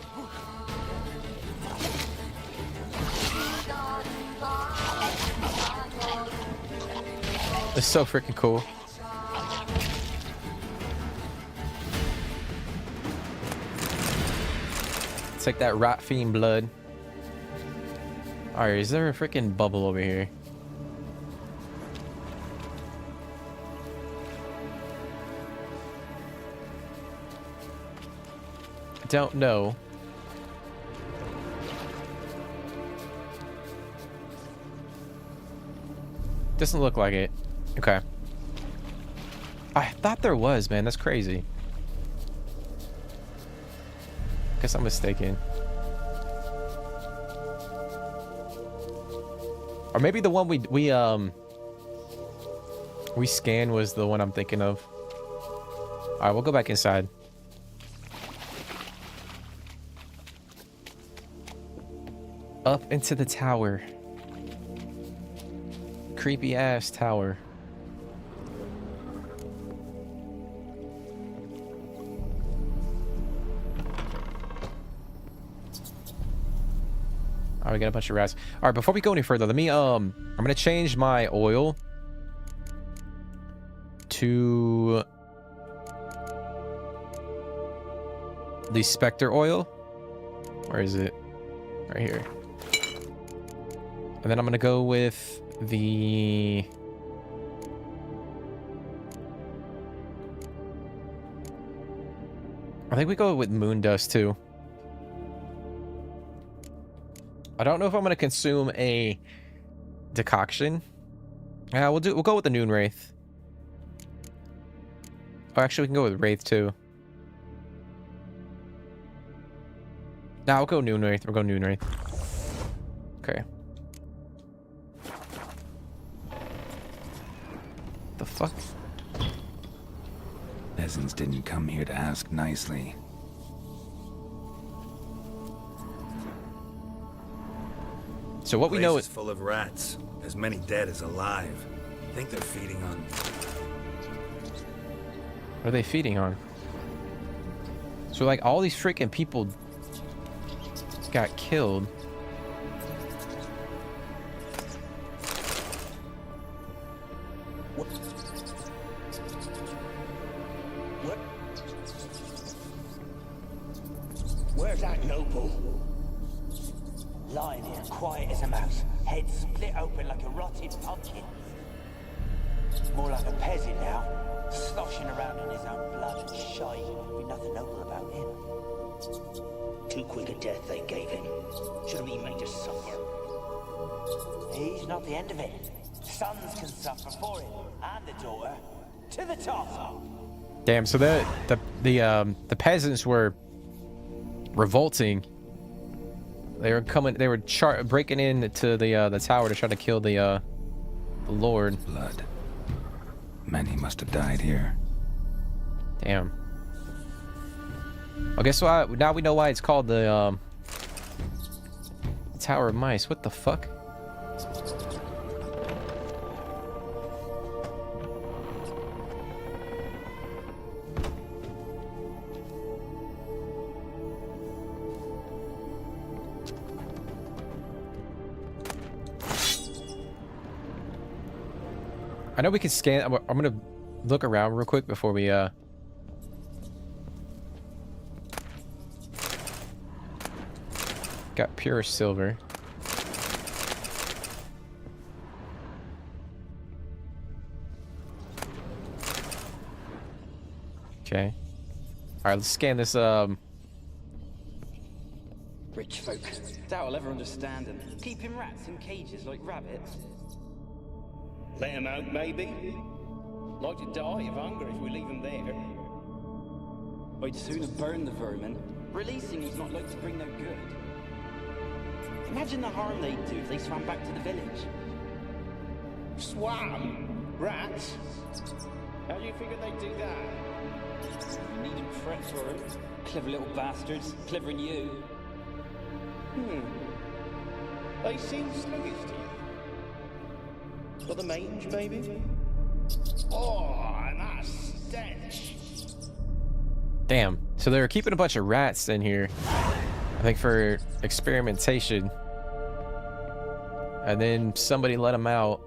It's so freaking cool. It's like that rat fiend blood. Alright, is there a freaking bubble over here? I don't know. Doesn't look like it. Okay. I thought there was, man. That's crazy. Guess I'm mistaken. Or maybe the one we scanned was the one I'm thinking of. All right, we'll go back inside. Up into the tower. Creepy ass tower. All right, we got a bunch of rats. All right, before we go any further, let me I'm gonna change my oil to the Spectre oil. Where is it? Right here. And then I'm gonna go with the I think we go with moon dust too. I don't know if I'm gonna consume a decoction. Yeah, we'll go with the noon wraith. Oh, actually, we can go with wraith too. Nah, we'll go noon wraith. We'll go noon wraith. Okay. The fuck? Peasants didn't come here to ask nicely. So what we know is full of rats. As many dead as alive. I think they're feeding on. What are they feeding on? So like all these freaking people got killed. Where's that noble? Lying here, quiet as a mouse, head split open like a rotted pumpkin. More like a peasant now, sloshing around in his own blood and shite, with nothing noble about him. Too quick a death they gave him. Should have been made to suffer. He's not the end of it. Sons can suffer for him, and the daughter. To the top! Damn, so the peasants were revolting. They were coming. They were breaking into the tower to try to kill the Lord. Blood. Many must have died here. Damn. I guess why now we know why it's called the Tower of Mice. What the fuck? I know we can scan. I'm gonna look around real quick before we got pure silver. Okay. All right, let's scan this. Rich folk. Doubt I'll ever understand them. Keeping rats in cages like rabbits. Let him out, maybe? Like to die of hunger if we leave them there. I'd sooner burn the vermin. Releasing them's not like to bring no good. Imagine the harm they'd do if they swam back to the village. Swam? Rats? How do you figure they'd do that? You needn't fret for them. Clever little bastards. Clever than you. They seem sluggish to you. Got the mange, maybe? Oh, and that stench. Damn. So they were keeping a bunch of rats in here, I think for experimentation. And then somebody let them out.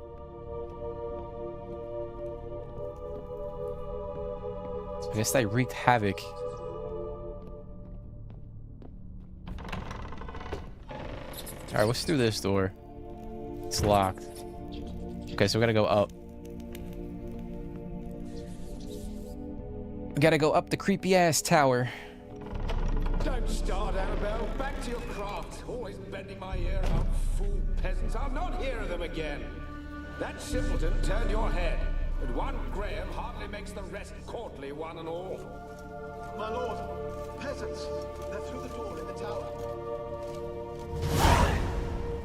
I guess they wreaked havoc. Alright, what's through this door? It's locked. Okay, so we gotta go up. We gotta go up the creepy ass tower. Don't start, Annabelle. Back to your craft. Always bending my ear about fool peasants. I'll not hear of them again. That simpleton turned your head. But one Graham hardly makes the rest courtly, one and all. My lord, peasants. They're through the door in the tower.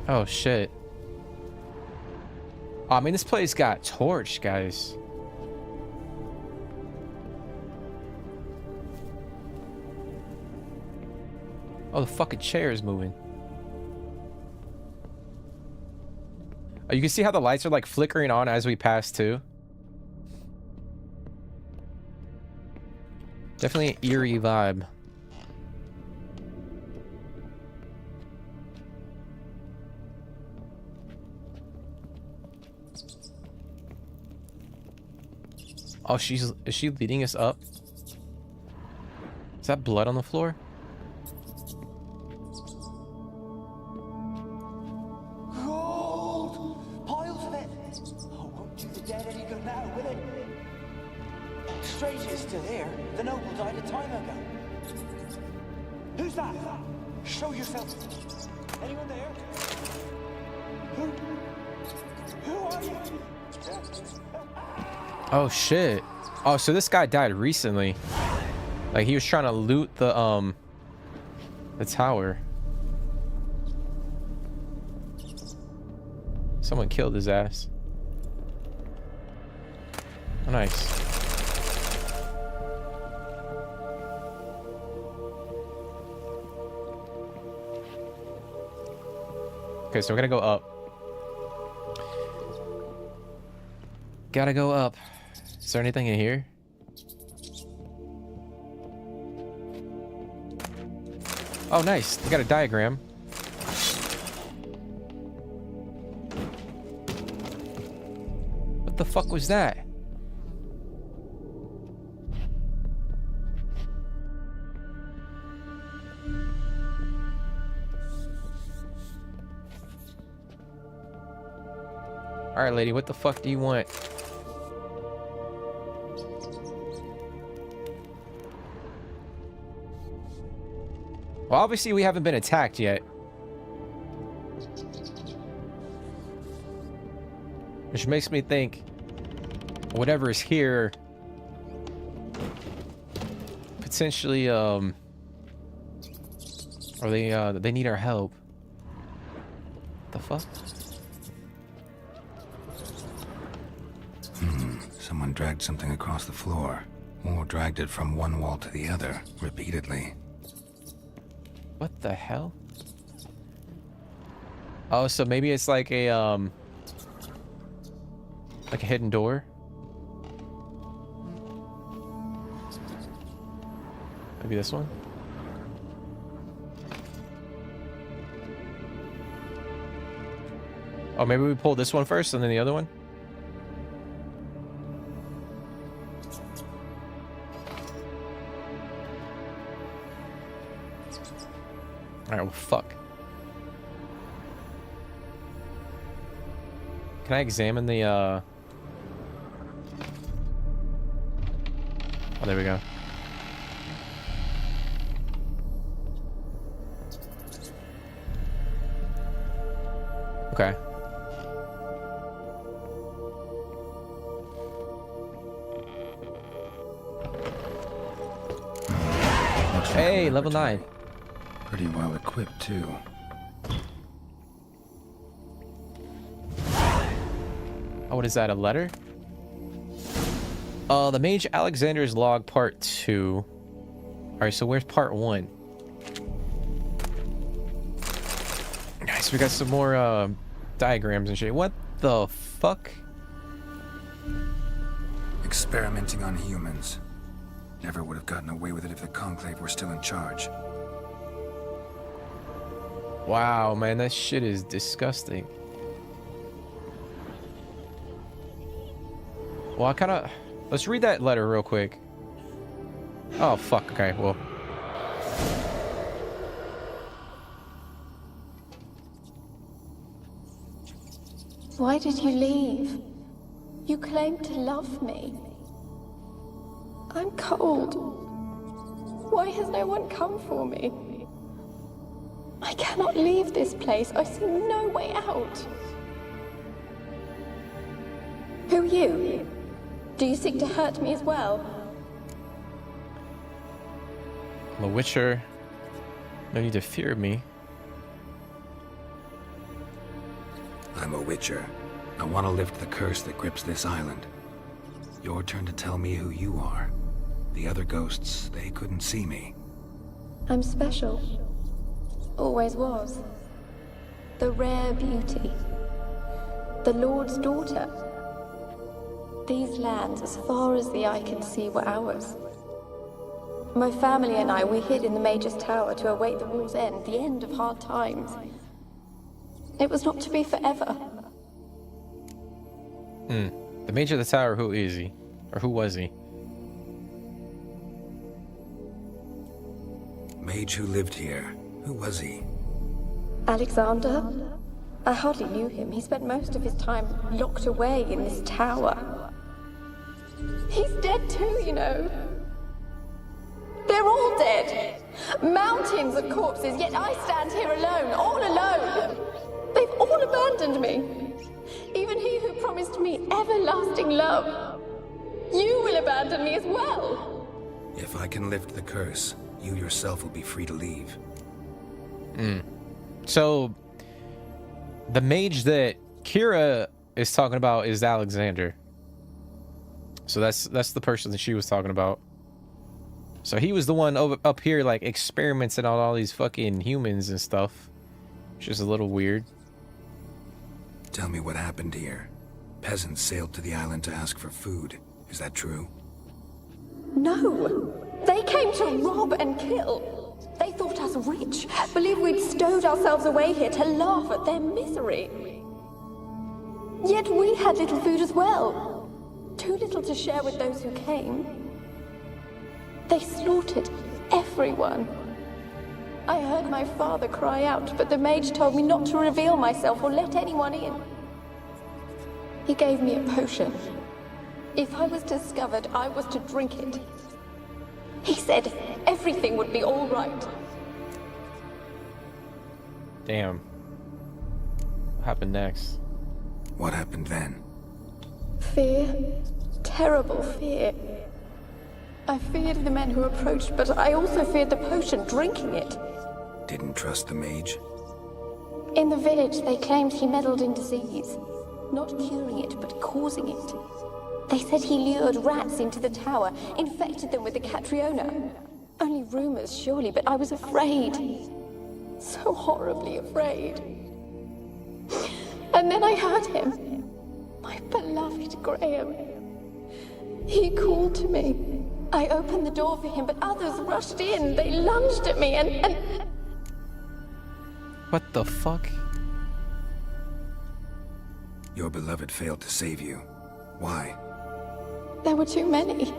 Oh shit. Oh, I mean, this place got torched, guys. Oh, the fucking chair is moving. Oh, you can see how the lights are like flickering on as we pass too. Definitely an eerie vibe. Oh, is she leading us up? Is that blood on the floor? Gold! Piles of it! Oh, won't do the dead any good now, will it? Strange it's still here. The noble died a time ago. Who's that? Show yourself. Anyone there? Who are you? Oh shit. Oh, so this guy died recently. Like he was trying to loot the tower. Someone killed his ass. Oh, nice. Okay, so we're gonna go up. Gotta go up. Is there anything in here? Oh, nice. We got a diagram. What the fuck was that? All right, lady, what the fuck do you want? Well, obviously we haven't been attacked yet. Which makes me think whatever is here potentially or they need our help. The fuck? Someone dragged something across the floor, or dragged it from one wall to the other repeatedly. What the hell? Oh, so maybe it's like a hidden door? Maybe this one? Oh, maybe we pull this one first and then the other one? Alright, well, fuck. Can I examine the, Oh, there we go. Okay. Hey, level 9. Pretty well equipped, too. what is that, a letter? The Mage Alexander's Log Part 2. Alright, so where's Part 1? Guys, we got some more diagrams and shit. What the fuck? Experimenting on humans. Never would have gotten away with it if the Conclave were still in charge. Wow, man, that shit is disgusting. Well, I kind of... Let's read that letter real quick. Oh, fuck. Okay, well... Why did you leave? You claimed to love me. I'm cold. Why has no one come for me? I cannot leave this place. I see no way out. Who are you? Do you seek to hurt me as well? I'm a witcher. No need to fear me. I'm a witcher. I want to lift the curse that grips this island. Your turn to tell me who you are. The other ghosts, they couldn't see me. I'm special. Always was. The rare beauty. The Lord's daughter. These lands, as far as the eye can see, were ours. My family and I, we hid in the Mage's Tower to await the war's end, the end of hard times. It was not to be forever. The Mage of the Tower, who is he? Or who was he? Mage who lived here. Who was he? Alexander? I hardly knew him. He spent most of his time locked away in this tower. He's dead too, you know. They're all dead. Mountains of corpses, yet I stand here alone, all alone. They've all abandoned me. Even he who promised me everlasting love. You will abandon me as well. If I can lift the curse, you yourself will be free to leave. So, the mage that Kira is talking about is Alexander. So that's the person that she was talking about. So he was the one up here, like, experimenting on all these fucking humans and stuff. Which is a little weird. Tell me what happened here. Peasants sailed to the island to ask for food. Is that true? No. They came to rob and kill. They thought us rich, believed we'd stowed ourselves away here to laugh at their misery. Yet we had little food as well. Too little to share with those who came. They slaughtered everyone. I heard my father cry out, but the mage told me not to reveal myself or let anyone in. He gave me a potion. If I was discovered, I was to drink it. He said everything would be all right. Damn. What happened next? What happened then? Fear. Terrible fear. I feared the men who approached, but I also feared the potion, drinking it. Didn't trust the mage? In the village, they claimed he meddled in disease. Not curing it, but causing it. They said he lured rats into the tower, infected them with the Catriona. Only rumors, surely, but I was afraid. So horribly afraid. And then I heard him. My beloved Graham. He called to me. I opened the door for him, but others rushed in. They lunged at me and... What the fuck? Your beloved failed to save you. Why? There were too many.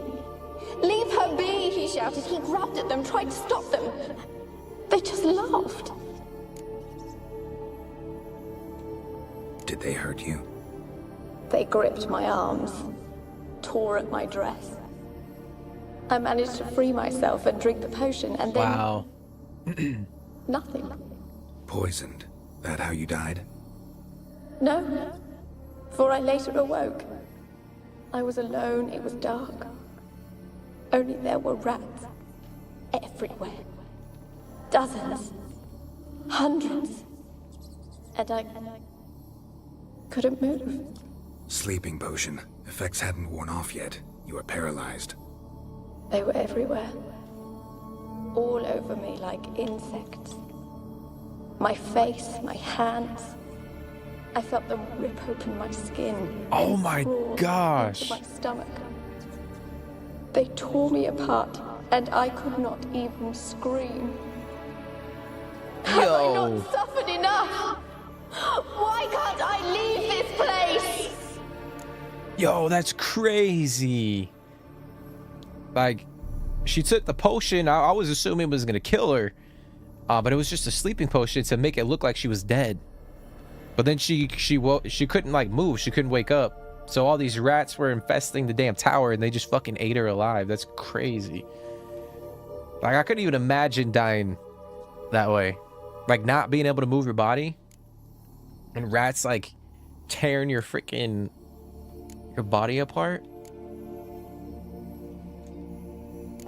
Leave her be, he shouted. He grabbed at them, tried to stop them. They just laughed. Did they hurt you? They gripped my arms, tore at my dress. I managed to free myself and drink the potion, and then... Wow. Nothing. Poisoned. That how you died? No. For I later awoke. I was alone, it was dark. Only there were rats. Everywhere. Dozens. Hundreds. And I couldn't move. Sleeping potion. Effects hadn't worn off yet. You were paralyzed. They were everywhere. All over me like insects. My face, my hands. I felt them rip open my skin. Oh my crawl gosh. into my stomach. They tore me apart, and I could not even scream. Have I not suffered enough? Why can't I leave this place? Yo, that's crazy. Like, she took the potion. I was assuming it was gonna kill her, but it was just a sleeping potion to make it look like she was dead. But then she couldn't like move. She couldn't wake up. So all these rats were infesting the damn tower, and they just fucking ate her alive. That's crazy. Like, I couldn't even imagine dying that way. Like, not being able to move your body, and rats like tearing your body apart.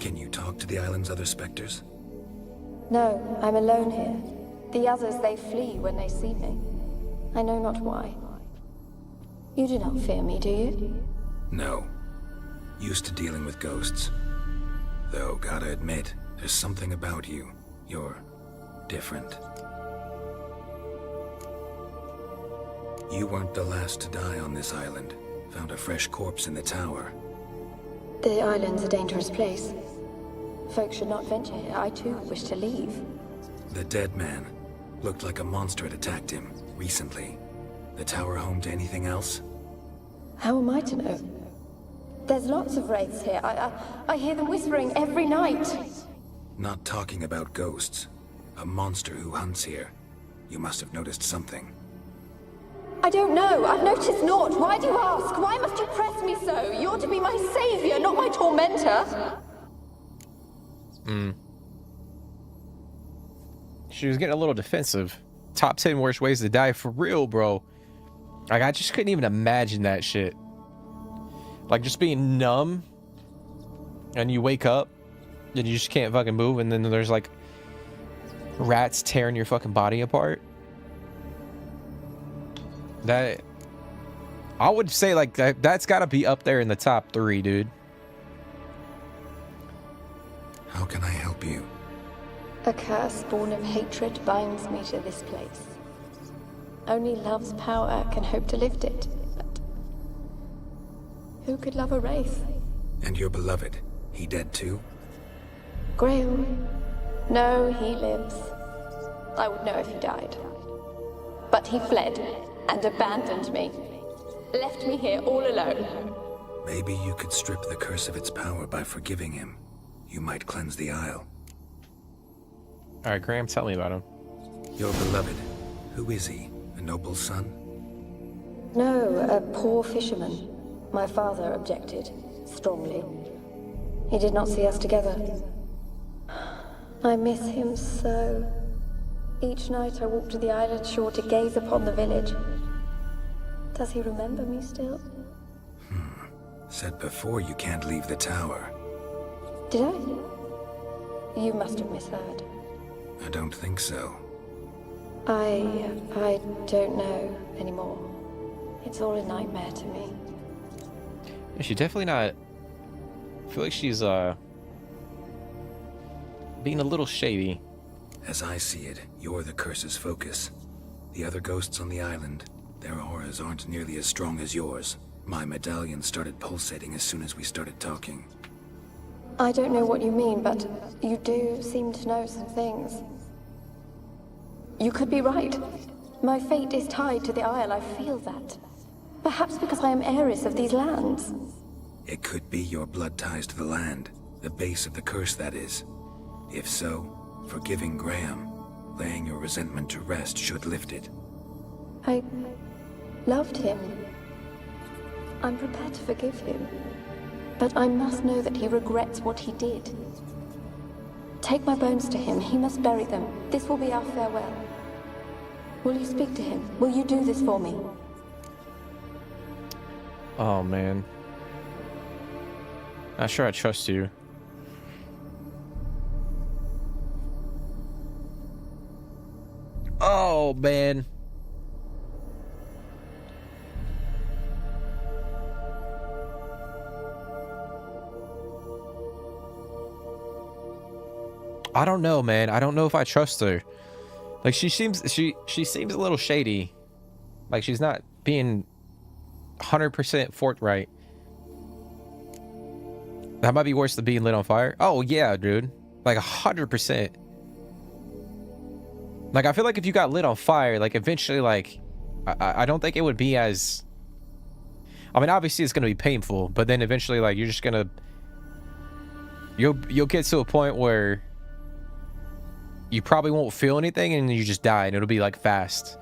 Can you talk to the island's other specters? No, I'm alone here. The others, they flee when they see me. I know not why. You do not fear me, do you? No. Used to dealing with ghosts. Though, gotta admit, there's something about you. You're different. You weren't the last to die on this island. Found a fresh corpse in the tower. The island's a dangerous place. Folks should not venture here. I too wish to leave. The dead man. Looked like a monster had attacked him, recently. The tower home to anything else? How am I to know? There's lots of wraiths here. I hear them whispering every night. Not talking about ghosts. A monster who hunts here. You must have noticed something. I don't know. I've noticed naught. Why do you ask? Why must you press me so? You're to be my savior, not my tormentor. She was getting a little defensive. Top 10 worst ways to die for real, bro. Like, I just couldn't even imagine that shit. Like, just being numb, and you wake up, and you just can't fucking move, and then there's like rats tearing your fucking body apart. That, I would say, like, that's gotta be up there in the top 3, dude. How can I help you? A curse born of hatred binds me to this place. Only love's power can hope to lift it. But who could love a wraith? And your beloved, he dead too? Grail? No, he lives. I would know if he died. But he fled and abandoned me. Left me here all alone. Maybe you could strip the curse of its power by forgiving him. You might cleanse the isle. Alright, Graham, tell me about him. Your beloved. Who is he? A noble son? No, a poor fisherman. My father objected, strongly. He did not see us together. I miss him so. Each night I walk to the island shore to gaze upon the village. Does he remember me still? Said before you can't leave the tower. Did I? You must have misheard. I don't think so. I don't know anymore. It's all a nightmare to me. She's definitely not. I feel like she's being a little shady. As I see it, you're the curse's focus. The other ghosts on the island, their auras aren't nearly as strong as yours. My medallion started pulsating as soon as we started talking. I don't know what you mean, but you do seem to know some things. You could be right. My fate is tied to the Isle, I feel that. Perhaps because I am heiress of these lands. It could be your blood ties to the land, the base of the curse, that is. If so, forgiving Graham, laying your resentment to rest should lift it. I loved him. I'm prepared to forgive him. But I must know that he regrets what he did. Take my bones to him. He must bury them. This will be our farewell. Will you speak to him? Will you do this for me? Oh, man. Not sure I trust you. Oh, man. I don't know, man. I don't know if I trust her. Like, she seems a little shady. Like, she's not being 100% forthright. That might be worse than being lit on fire. Oh, yeah, dude. Like, 100%. Like, I feel like if you got lit on fire, like, eventually, like, I don't think it would be as... I mean, obviously, it's going to be painful, but then eventually, like, you're just going to... You'll get to a point where you probably won't feel anything, and you just die, and it'll be, like, fast.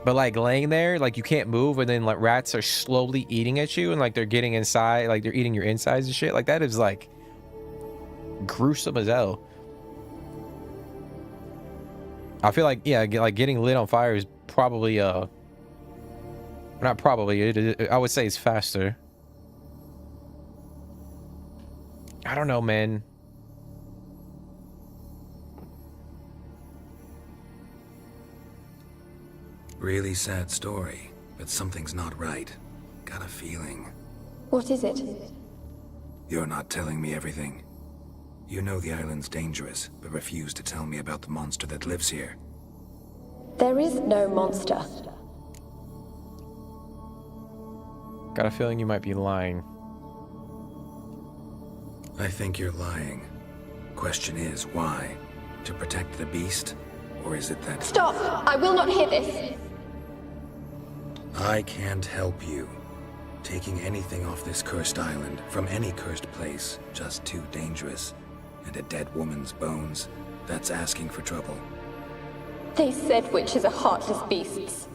But, like, laying there, like, you can't move, and then, like, rats are slowly eating at you, and, like, they're getting inside, like, they're eating your insides and shit. Like, that is, like, gruesome as hell. I feel like, yeah, like, getting lit on fire is probably, not probably, I would say it's faster. I don't know, man. Really sad story, but something's not right. Got a feeling. What is it? You're not telling me everything. You know the island's dangerous, but refuse to tell me about the monster that lives here. There is no monster. Got a feeling you might be lying. I think you're lying. Question is, why? To protect the beast? Or is it that... Stop! I will not hear this! I can't help you. Taking anything off this cursed island, from any cursed place, just too dangerous. And a dead woman's bones, that's asking for trouble. They said witches are heartless beasts.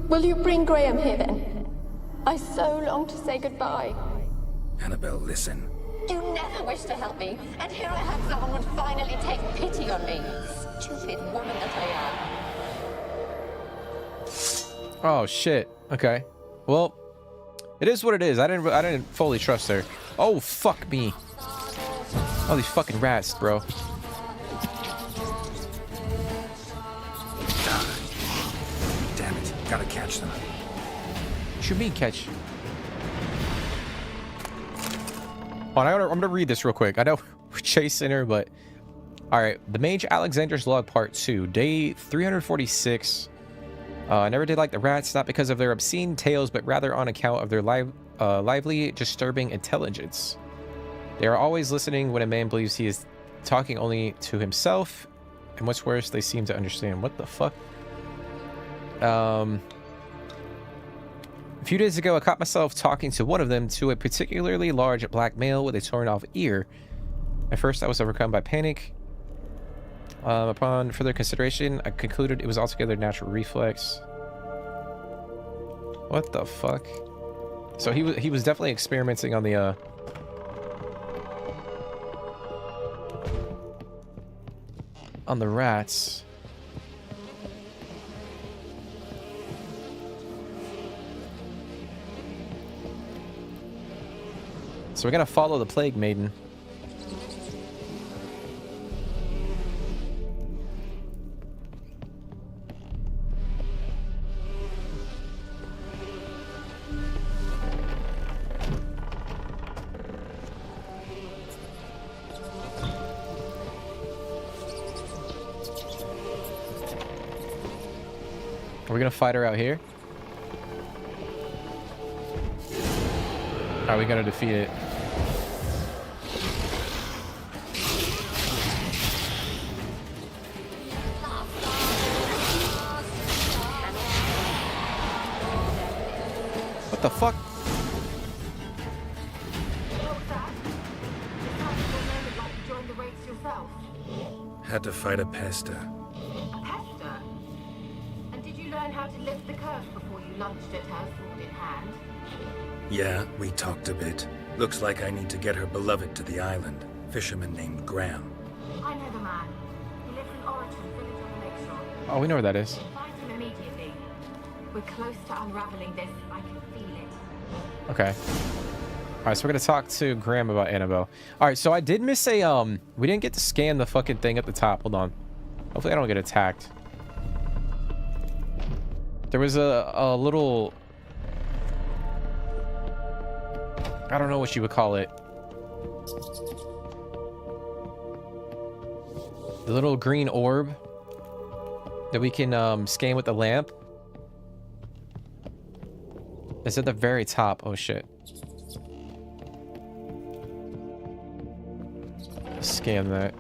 Will you bring Graham here then? I so long to say goodbye. Annabelle, listen. You never wished to help me, and here I have someone would finally take pity on me. Stupid woman that I am. Oh, shit. Okay. Well, it is what it is. I didn't fully trust her. Oh, fuck me. All these fucking rats, bro. Damn it. Gotta catch them. What you mean, catch? Oh, I'm gonna read this real quick. I know we're chasing her, but... Alright. The Mage Alexander's Log Part 2. Day 346. I never did like the rats, not because of their obscene tales, but rather on account of their lively, disturbing intelligence. They are always listening when a man believes he is talking only to himself. And what's worse, they seem to understand. What the fuck? A few days ago, I caught myself talking to one of them, to a particularly large black male with a torn off ear. At first, I was overcome by panic. Upon further consideration, I concluded it was altogether natural reflex. What the fuck? So he was definitely experimenting on the rats. So we're gonna follow the Plague Maiden. Are we gonna fight her out here? Are we gonna defeat it? What the fuck? Had to fight a pester. Pester? And did you learn how to lift the curse before you lunched at her, sword in hand? Yeah, we talked a bit. Looks like I need to get her beloved to the island. Fisherman named Graham. I know the man. He lives in Origin, village on the lakeshore. Oh, we know where that is. Find him immediately. We're close to unraveling this. I can feel it. Okay. Alright, so we're gonna talk to Graham about Annabelle. Alright, so I did miss a, we didn't get to scan the fucking thing at the top. Hold on. Hopefully I don't get attacked. There was a little... I don't know what you would call it. The little green orb that we can scan with the lamp. It's at the very top. Oh shit. Scan that.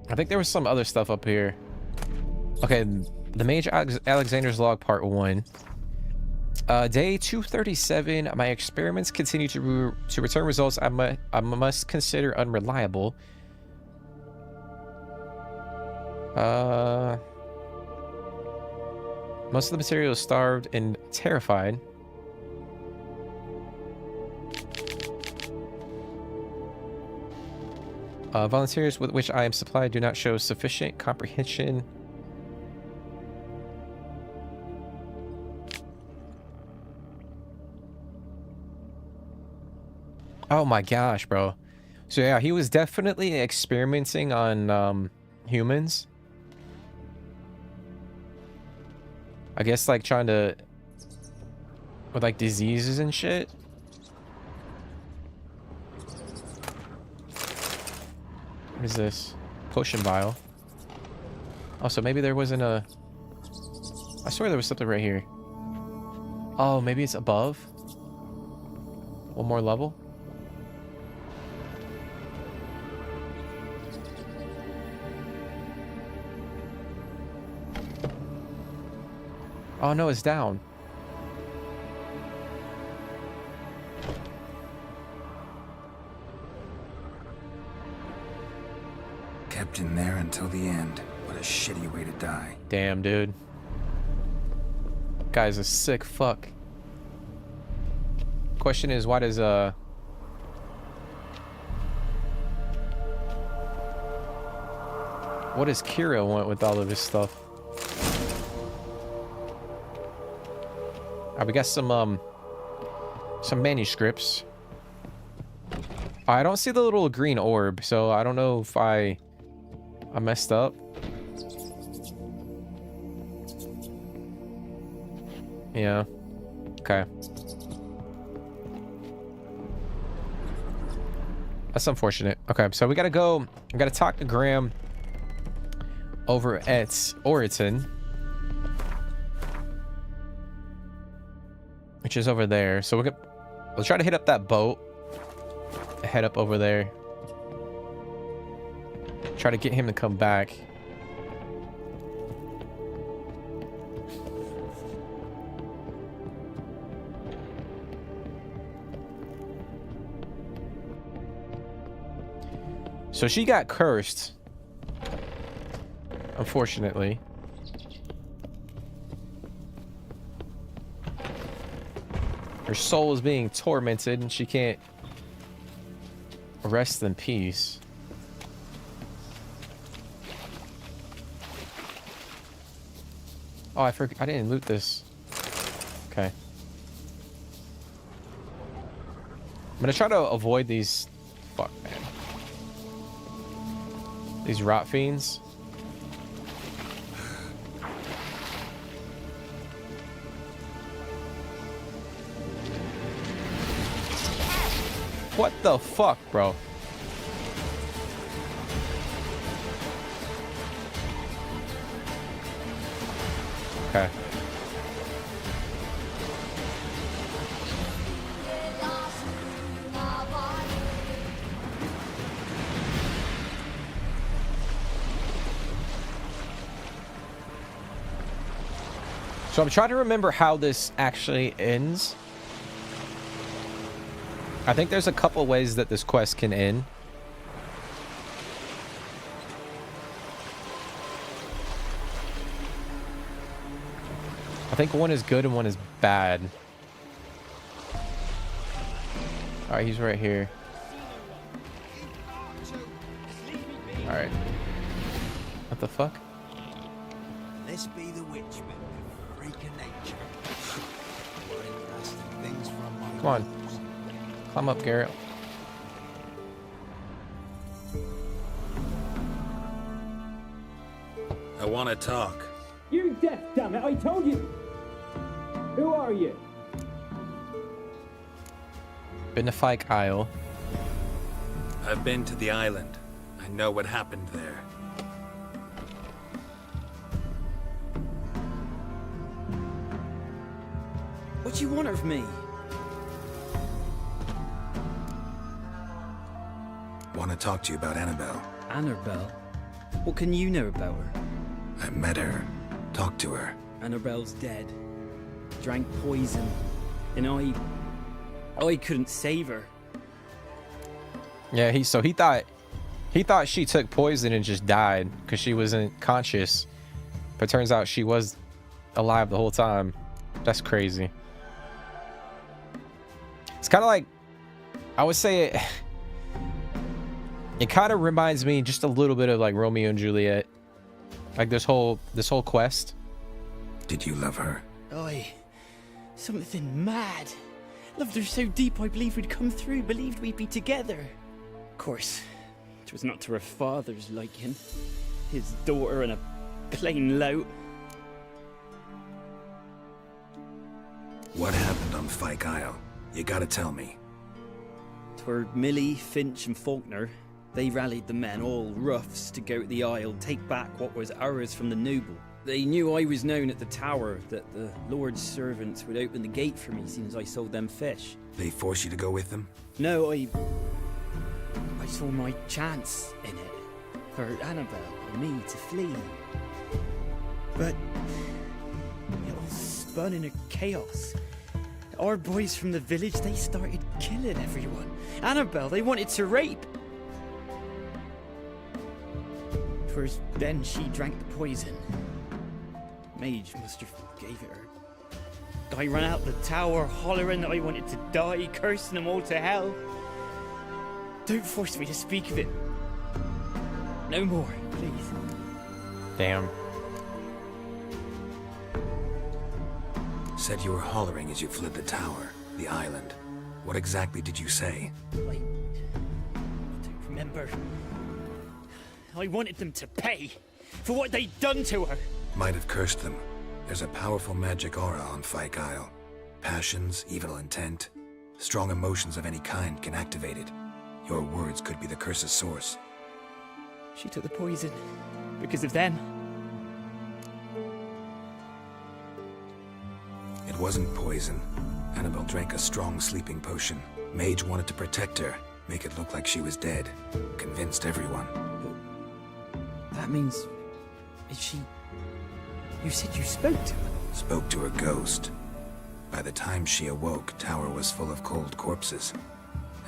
I think there was some other stuff up here. Okay, the Mage Alexander's Log Part 1. Day 237. My experiments continue to return results I must consider unreliable. Most of the material is starved and terrified. Volunteers with which I am supplied do not show sufficient comprehension. Oh my gosh, bro. So yeah, he was definitely experimenting on humans. I guess like trying to with like diseases and shit. What is this? Potion vial. Oh, so maybe there wasn't a... I swear there was something right here. Oh, maybe it's above? One more level? Oh no, it's down. Kept in there until the end. What a shitty way to die. Damn, dude. Guy's a sick fuck. Question is, why does what does Kira want with all of his stuff? We got some manuscripts. I don't see the little green orb, so I don't know if I messed up. Yeah. Okay. That's unfortunate. Okay, so we gotta go. We gotta talk to Graham over at Oriton, which is over there. So we'll try to hit up that boat. Head up over there. Try to get him to come back. So she got cursed, unfortunately. Her soul is being tormented and she can't rest in peace. Oh, I forgot. I didn't loot this. Okay. I'm gonna try to avoid these. Fuck, man. These rot fiends. What the fuck, bro? Okay. So I'm trying to remember how this actually ends. I think there's a couple ways that this quest can end. I think one is good and one is bad. Alright, he's right here. Alright. What the fuck? This be the witchman, freak of nature. Things from my Come on. Climb up, Geralt. I want to talk. You deaf, damn it! I told you. Who are you? Benefic Isle. I've been to the island. I know what happened there. What do you want of me? Want to talk to you about Annabelle. Annabelle? What can you know about her? I met her. Talked to her. Annabelle's dead. Drank poison. And I couldn't save her. Yeah, he thought she took poison and just died because she wasn't conscious. But turns out she was alive the whole time. That's crazy. It's kind of like, I would say it kind of reminds me just a little bit of like Romeo and Juliet. Like this whole quest. Did you love her? Something mad. Loved her so deep I believed we'd come through, believed we'd be together. Of course, it was not to her father's liking. His daughter and a plain lout. What happened on Fyke Isle? You gotta tell me. Twere Millie, Finch and Faulkner. They rallied the men, all roughs, to go to the Isle, take back what was ours from the noble. They knew I was known at the tower, that the Lord's servants would open the gate for me since I sold them fish. They force you to go with them? No, I saw my chance in it, for Annabelle and me to flee. But it all spun in a chaos. Our boys from the village, they started killing everyone. Annabelle, they wanted to rape. 'Twas then she drank the poison. Mage must have gave it her. I ran out the tower hollering that I wanted to die, cursing them all to hell. Don't force me to speak of it. No more, please. Damn. Said you were hollering as you fled the tower, the island. What exactly did you say? I don't remember. I wanted them to pay for what they'd done to her. Might have cursed them. There's a powerful magic aura on Fyke Isle. Passions, evil intent, strong emotions of any kind can activate it. Your words could be the curse's source. She took the poison because of them. It wasn't poison. Annabelle drank a strong sleeping potion. Mage wanted to protect her, make it look like she was dead. Convinced everyone. That means... is she... You said you spoke to her? Spoke to her ghost. By the time she awoke, tower was full of cold corpses.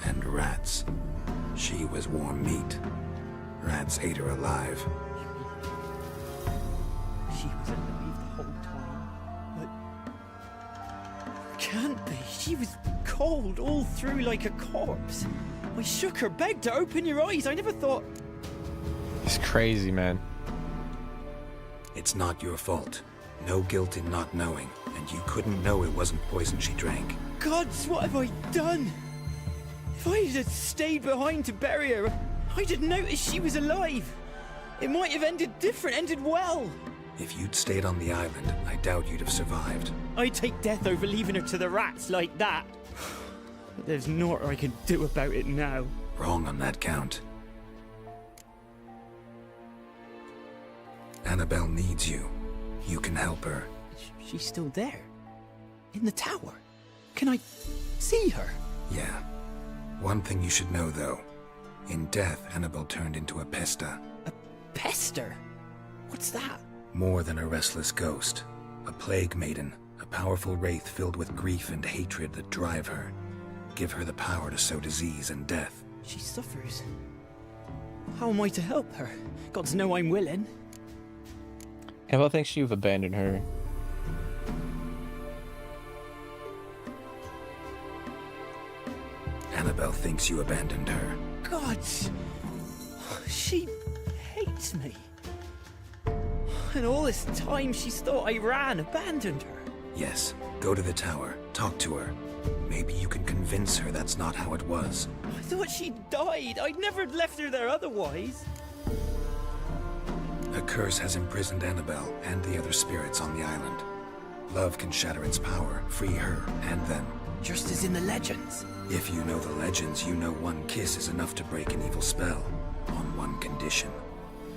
And rats. She was warm meat. Rats ate her alive. She was alive the whole time? But... can't be. She was cold all through like a corpse. I shook her, begged her, open your eyes. I never thought... It's crazy, man. It's not your fault. No guilt in not knowing, and you couldn't know it wasn't poison she drank. Gods, what have I done? If I had stayed behind to bury her, I'd have noticed she was alive. It might have ended different, ended well. If you'd stayed on the island, I doubt you'd have survived. I'd take death over leaving her to the rats like that. But there's naught I can do about it now. Wrong on that count. Annabelle needs you. You can help her. She's still there? In the tower? Can I see her? Yeah. One thing you should know, though. In death, Annabelle turned into a pesta. A pester? What's that? More than a restless ghost. A plague maiden. A powerful wraith filled with grief and hatred that drive her. Give her the power to sow disease and death. She suffers. How am I to help her? Gods know I'm willing. Annabelle thinks you've abandoned her. Annabelle thinks you abandoned her. Gods! She hates me. And all this time she's thought I ran, abandoned her. Yes, go to the tower, talk to her. Maybe you can convince her that's not how it was. I thought she died. I'd never left her there otherwise. A curse has imprisoned Annabelle and the other spirits on the island. Love can shatter its power, free her and them. Just as in the legends. If you know the legends, you know one kiss is enough to break an evil spell, on one condition.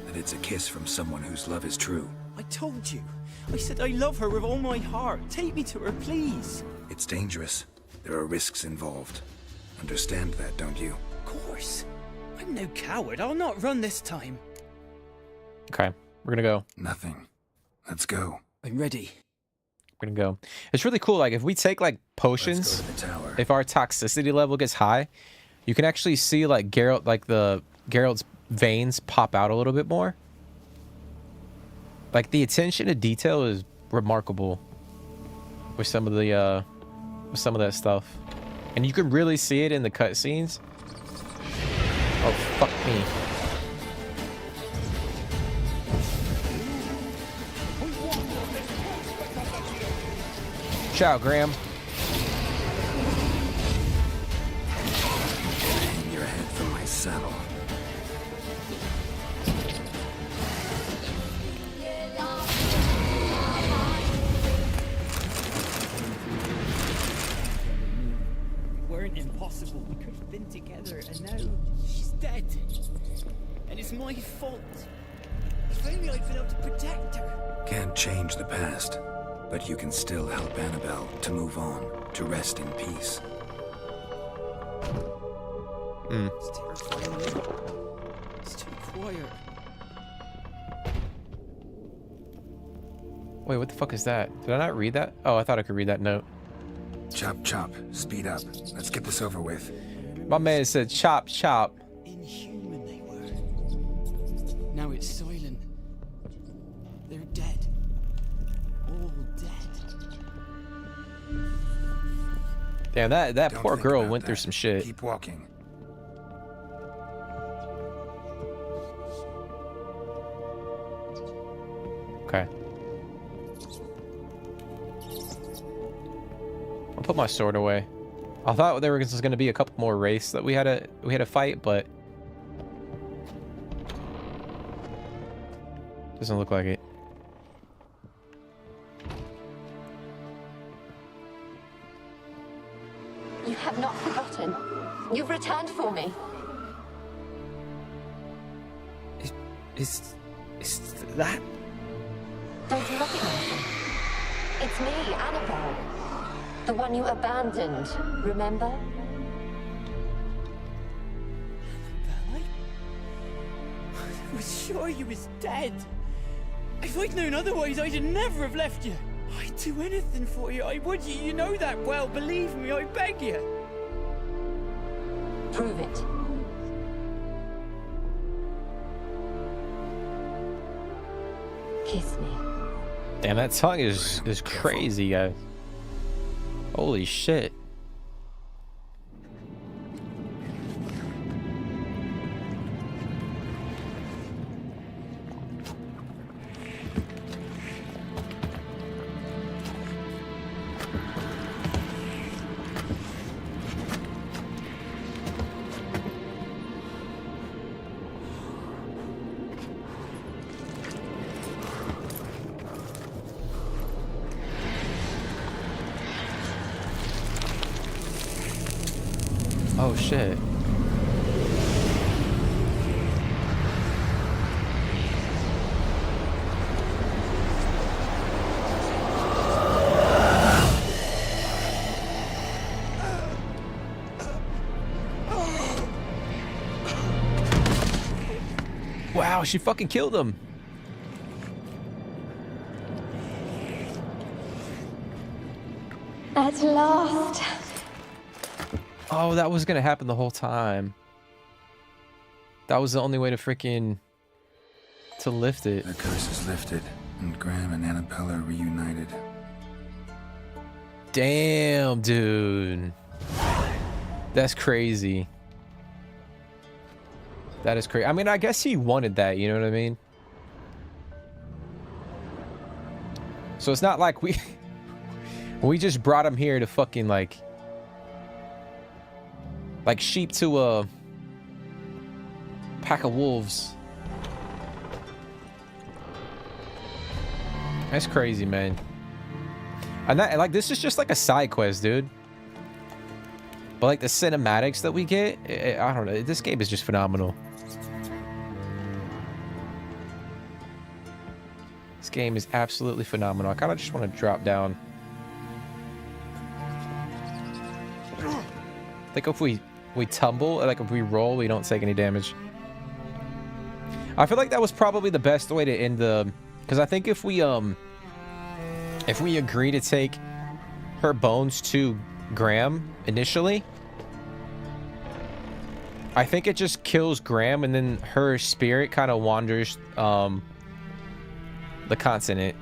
That it's a kiss from someone whose love is true. I told you. I said I love her with all my heart. Take me to her, please. It's dangerous. There are risks involved. Understand that, don't you? Of course. I'm no coward. I'll not run this time. Okay, we're gonna go. Nothing. Let's go. I'm ready. We're gonna go. It's really cool. Like if we take like potions, if our toxicity level gets high, you can actually see like Geralt's veins pop out a little bit more. Like the attention to detail is remarkable with some of that stuff, and you can really see it in the cutscenes. Oh fuck me! Ciao, Graham. Hang your head from my saddle. We weren't impossible. We could have been together, and now she's dead. And it's my fault. If only I'd been able to protect her. Can't change the past, but you can still help Annabelle to move on, to rest in peace. It's terrifying. It's too quiet. Wait, what the fuck is that? Did I not read that? Oh, I thought I could read that note. Chop, chop. Speed up. Let's get this over with. My man said chop, chop. Inhuman they were. Now it's silent. They're dead. All dead. Damn, that Don't poor think girl about went through that. some shit. Keep walking. Okay. I'll put my sword away. I thought there was going to be a couple more wraiths that we had to fight, but doesn't look like it. You have not forgotten. You've returned for me. Is that? Don't you recognize me? It's me, Annabelle. The one you abandoned, remember? I was sure you was dead. If I'd known otherwise, I'd never have left you. I'd do anything for you. I would. You know that well. Believe me, I beg you. Prove it. Kiss me. Damn, that tongue is crazy, guys. Holy shit. Oh shit. Wow, she fucking killed him. At last. Oh, that was gonna happen the whole time. That was the only way to freaking lift it. The curse is lifted, and Graham and Annabelle are reunited. Damn, dude. That's crazy. That is crazy. I mean, I guess he wanted that, you know what I mean? So it's not like we just brought him here to fucking like sheep to a pack of wolves. That's crazy, man. And that, like, this is just like a side quest, dude. But like the cinematics that we get, I don't know. This game is just phenomenal. This game is absolutely phenomenal. I kind of just want to drop down. I think if we tumble, like if we roll, we don't take any damage. I feel like that was probably the best way to end the, because I think if we agree to take her bones to Graham initially, I think it just kills Graham and then her spirit kind of wanders the continent.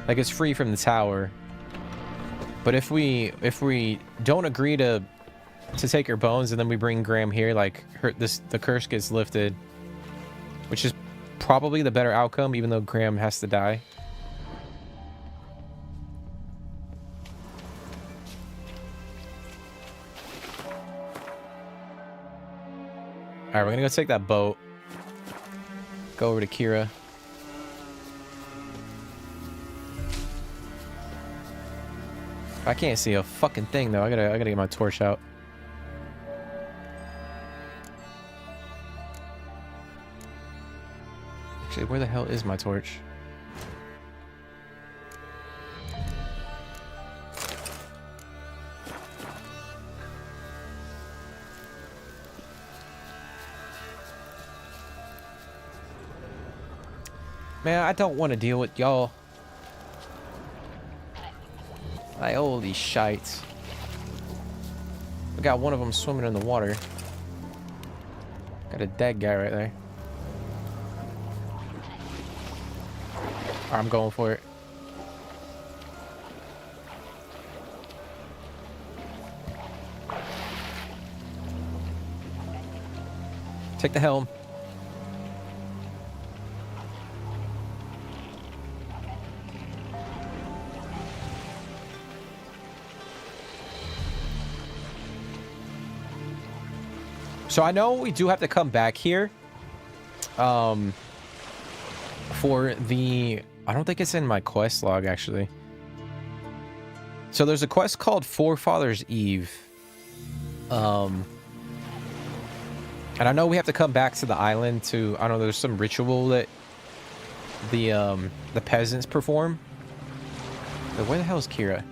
Like it's free from the tower. But if we don't agree to take her bones and then we bring Graham here, like the curse gets lifted, which is probably the better outcome, even though Graham has to die. All right, we're gonna go take that boat. Go over to Ciri. I can't see a fucking thing though. I gotta get my torch out. Actually, where the hell is my torch? Man, I don't want to deal with y'all. Like, holy shite. We got one of them swimming in the water. Got a dead guy right there. I'm going for it. Take the helm. So I know we do have to come back here for the... I don't think it's in my quest log, actually. So there's a quest called Forefathers' Eve. And I know we have to come back to the island to... I don't know, there's some ritual that the peasants perform. But where the hell is Ciri?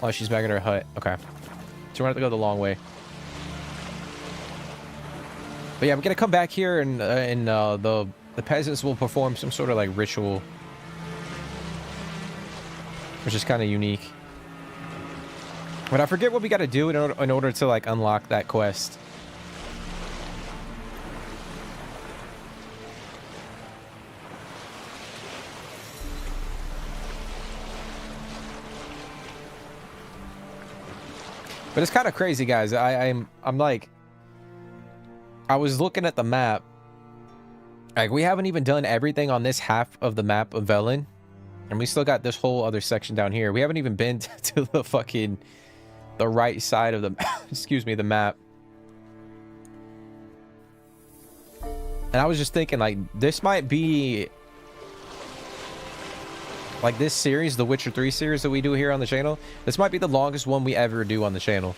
Oh, she's back at her hut. Okay. So we're gonna have to go the long way. But yeah, we're gonna come back here and the peasants will perform some sort of like ritual, which is kind of unique. But I forget what we got to do in order to like unlock that quest. But it's kind of crazy, guys. I'm like, I was looking at the map. Like, we haven't even done everything on this half of the map of Velen, and we still got this whole other section down here. We haven't even been to the right side of the excuse me, the map. And I was just thinking, like, this might be like this series, the Witcher 3 series that we do here on the channel. This might be the longest one we ever do on the channel.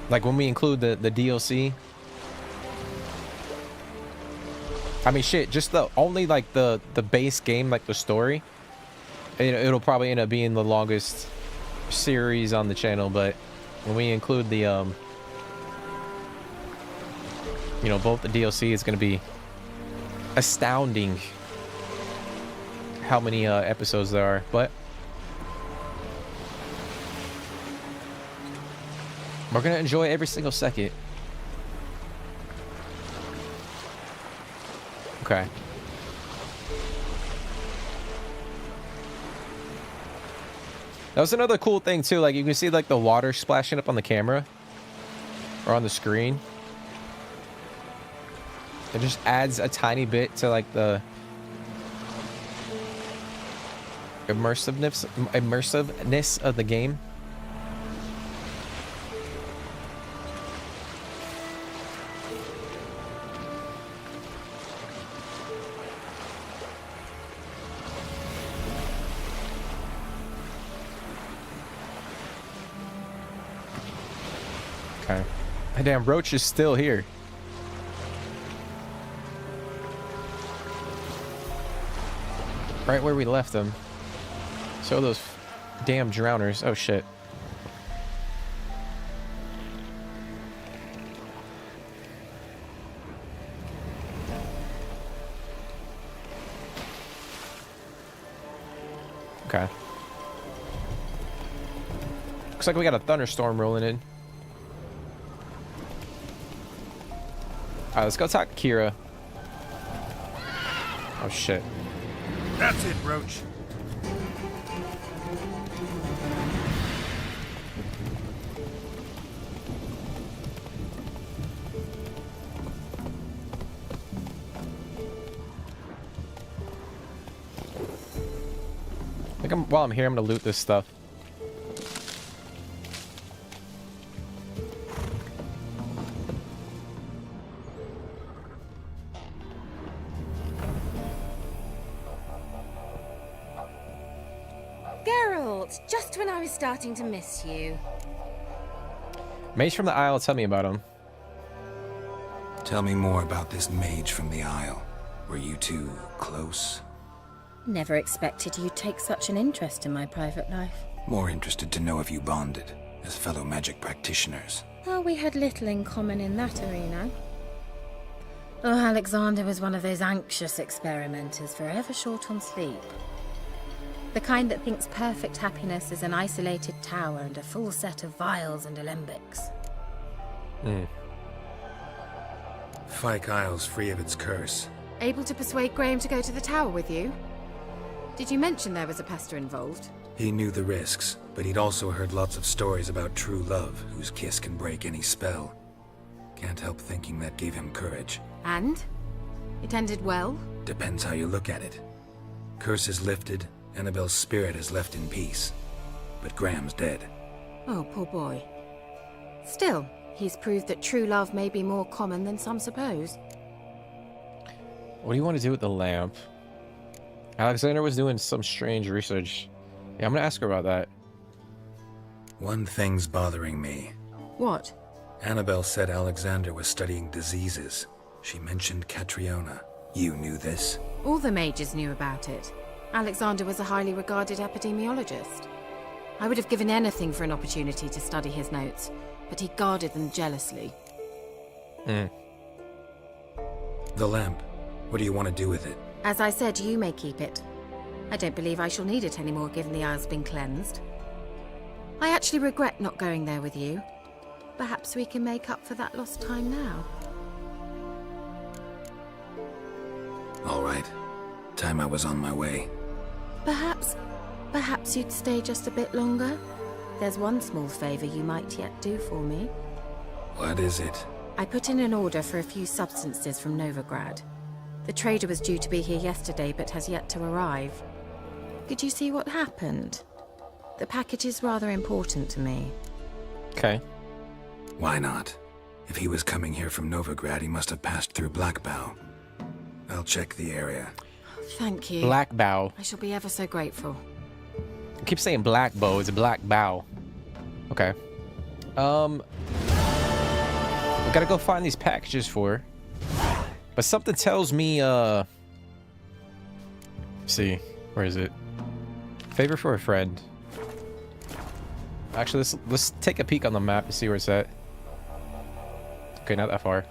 Like when we include the DLC. I mean, shit, just the only like the base game, like the story. It'll probably end up being the longest series on the channel, but when we include the you know, both the DLC, it's gonna be astounding how many episodes there are. But we're gonna enjoy every single second. Okay. That was another cool thing too. Like, you can see like the water splashing up on the camera or on the screen. It just adds a tiny bit to like the immersiveness of the game. Okay. The damn roach is still here. Right where we left them. So those damn drowners. Oh shit. Okay. Looks like we got a thunderstorm rolling in. Alright, let's go talk to Ciri. Oh shit. That's it, Roach. I think while I'm here, I'm gonna loot this stuff. Geralt, just when I was starting to miss you. Mage from the Isle, tell me about him. Tell me more about this mage from the Isle. Were you two close? Never expected you'd take such an interest in my private life. More interested to know if you bonded as fellow magic practitioners. Oh, we had little in common in that arena. Oh, Alexander was one of those anxious experimenters, forever short on sleep. The kind that thinks perfect happiness is an isolated tower and a full set of vials and alembics. Fyke Isle's free of its curse. Able to persuade Graham to go to the tower with you? Did you mention there was a pester involved? He knew the risks, but he'd also heard lots of stories about true love, whose kiss can break any spell. Can't help thinking that gave him courage. And? It ended well? Depends how you look at it. Curse is lifted, Annabelle's spirit is left in peace. But Graham's dead. Oh, poor boy. Still, he's proved that true love may be more common than some suppose. What do you want to do with the lamp? Alexander was doing some strange research. Yeah, I'm gonna ask her about that. One thing's bothering me. What? Annabelle said Alexander was studying diseases. She mentioned Catriona. You knew this? All the mages knew about it. Alexander was a highly regarded epidemiologist. I would have given anything for an opportunity to study his notes, but he guarded them jealously. The lamp. What do you want to do with it? As I said, you may keep it. I don't believe I shall need it anymore, given the Isle's been cleansed. I actually regret not going there with you. Perhaps we can make up for that lost time now. All right. Time I was on my way. Perhaps you'd stay just a bit longer? There's one small favor you might yet do for me. What is it? I put in an order for a few substances from Novigrad. The trader was due to be here yesterday, but has yet to arrive. Could you see what happened? The package is rather important to me. Okay. Why not? If he was coming here from Novigrad, he must have passed through Blackbow. I'll check the area. Thank you. Blackbow. I shall be ever so grateful. I keep saying Blackbow, it's Blackbow. Okay. We gotta go find these packages for her. But something tells me, let's see, where is it? Favor for a friend. Actually, let's take a peek on the map to see where it's at. Okay, not that far.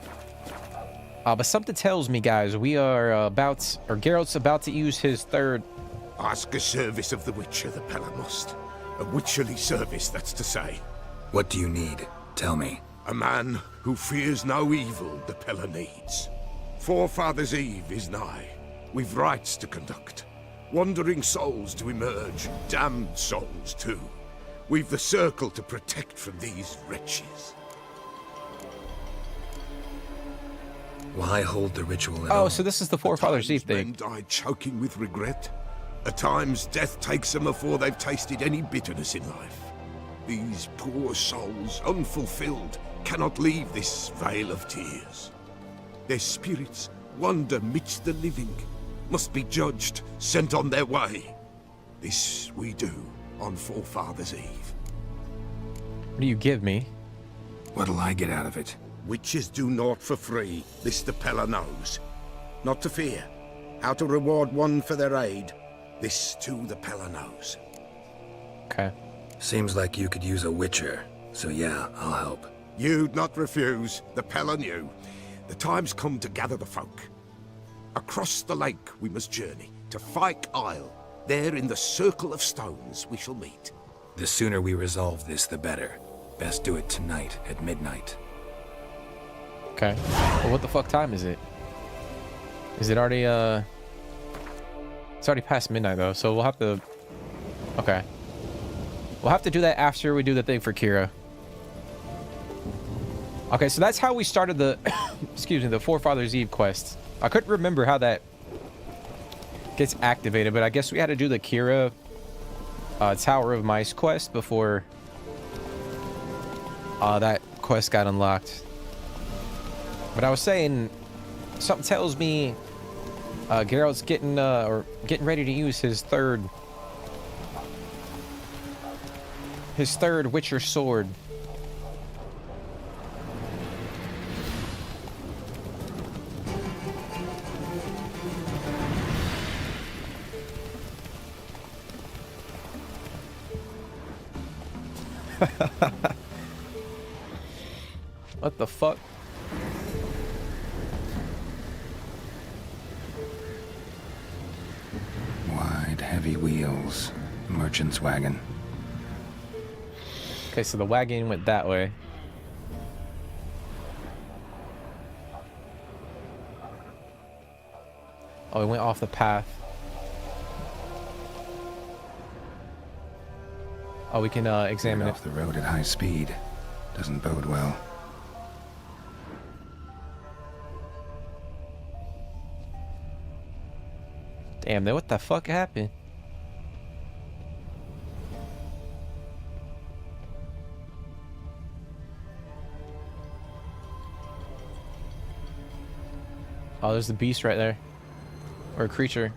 But something tells me, guys, we are Geralt's about to use his third... Ask a service of the Witcher, the Pella must. A witcherly service, that's to say. What do you need? Tell me. A man who fears no evil the Pella needs. Forefathers' Eve is nigh. We've rites to conduct. Wandering souls to emerge. Damned souls, too. We've the circle to protect from these wretches. Why hold the ritual at Oh, all? so this is the Forefathers' Eve thing. Men die choking with regret. At times, death takes them before they've tasted any bitterness in life. These poor souls, unfulfilled, cannot leave this vale of tears. Their spirits wander midst the living, must be judged, sent on their way. This we do on Forefathers' Eve. What do you give me? What'll I get out of it? Witches do naught for free, this the Pella knows. Not to fear. How to reward one for their aid, this too the Pella knows. Okay. Seems like you could use a witcher, so yeah, I'll help. You'd not refuse, the Pella knew. The time's come to gather the folk. Across the lake we must journey, to Fyke Isle. There in the circle of stones we shall meet. The sooner we resolve this, the better. Best do it tonight at midnight. Okay. Well, what the fuck time is it? Is it already, It's already past midnight, though, so we'll have to... Okay. We'll have to do that after we do the thing for Kira. Okay, so that's how we started the... excuse me, the Forefathers Eve quest. I couldn't remember how that gets activated, but I guess we had to do the Kira Tower of Mice quest before that quest got unlocked. But I was saying, something tells me Geralt's getting ready to use his third Witcher sword. What the fuck? Wide, heavy wheels. Merchant's wagon. Okay, so the wagon went that way. Oh, we went off the path. Oh, we can examine it. Off the road at high speed. Doesn't bode well. Damn, then what the fuck happened? Oh, there's the beast right there. Or a creature.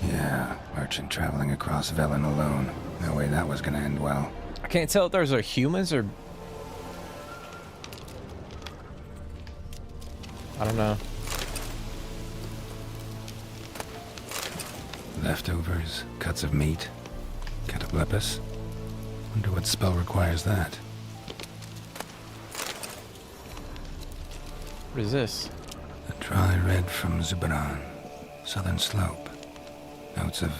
Yeah, merchant traveling across Velen alone. No way that was gonna end well. I can't tell if those are humans or... I don't know. Leftovers, cuts of meat, cataplepis. Wonder what spell requires that. What is this? A dry red from Zubaran, southern slope. Notes of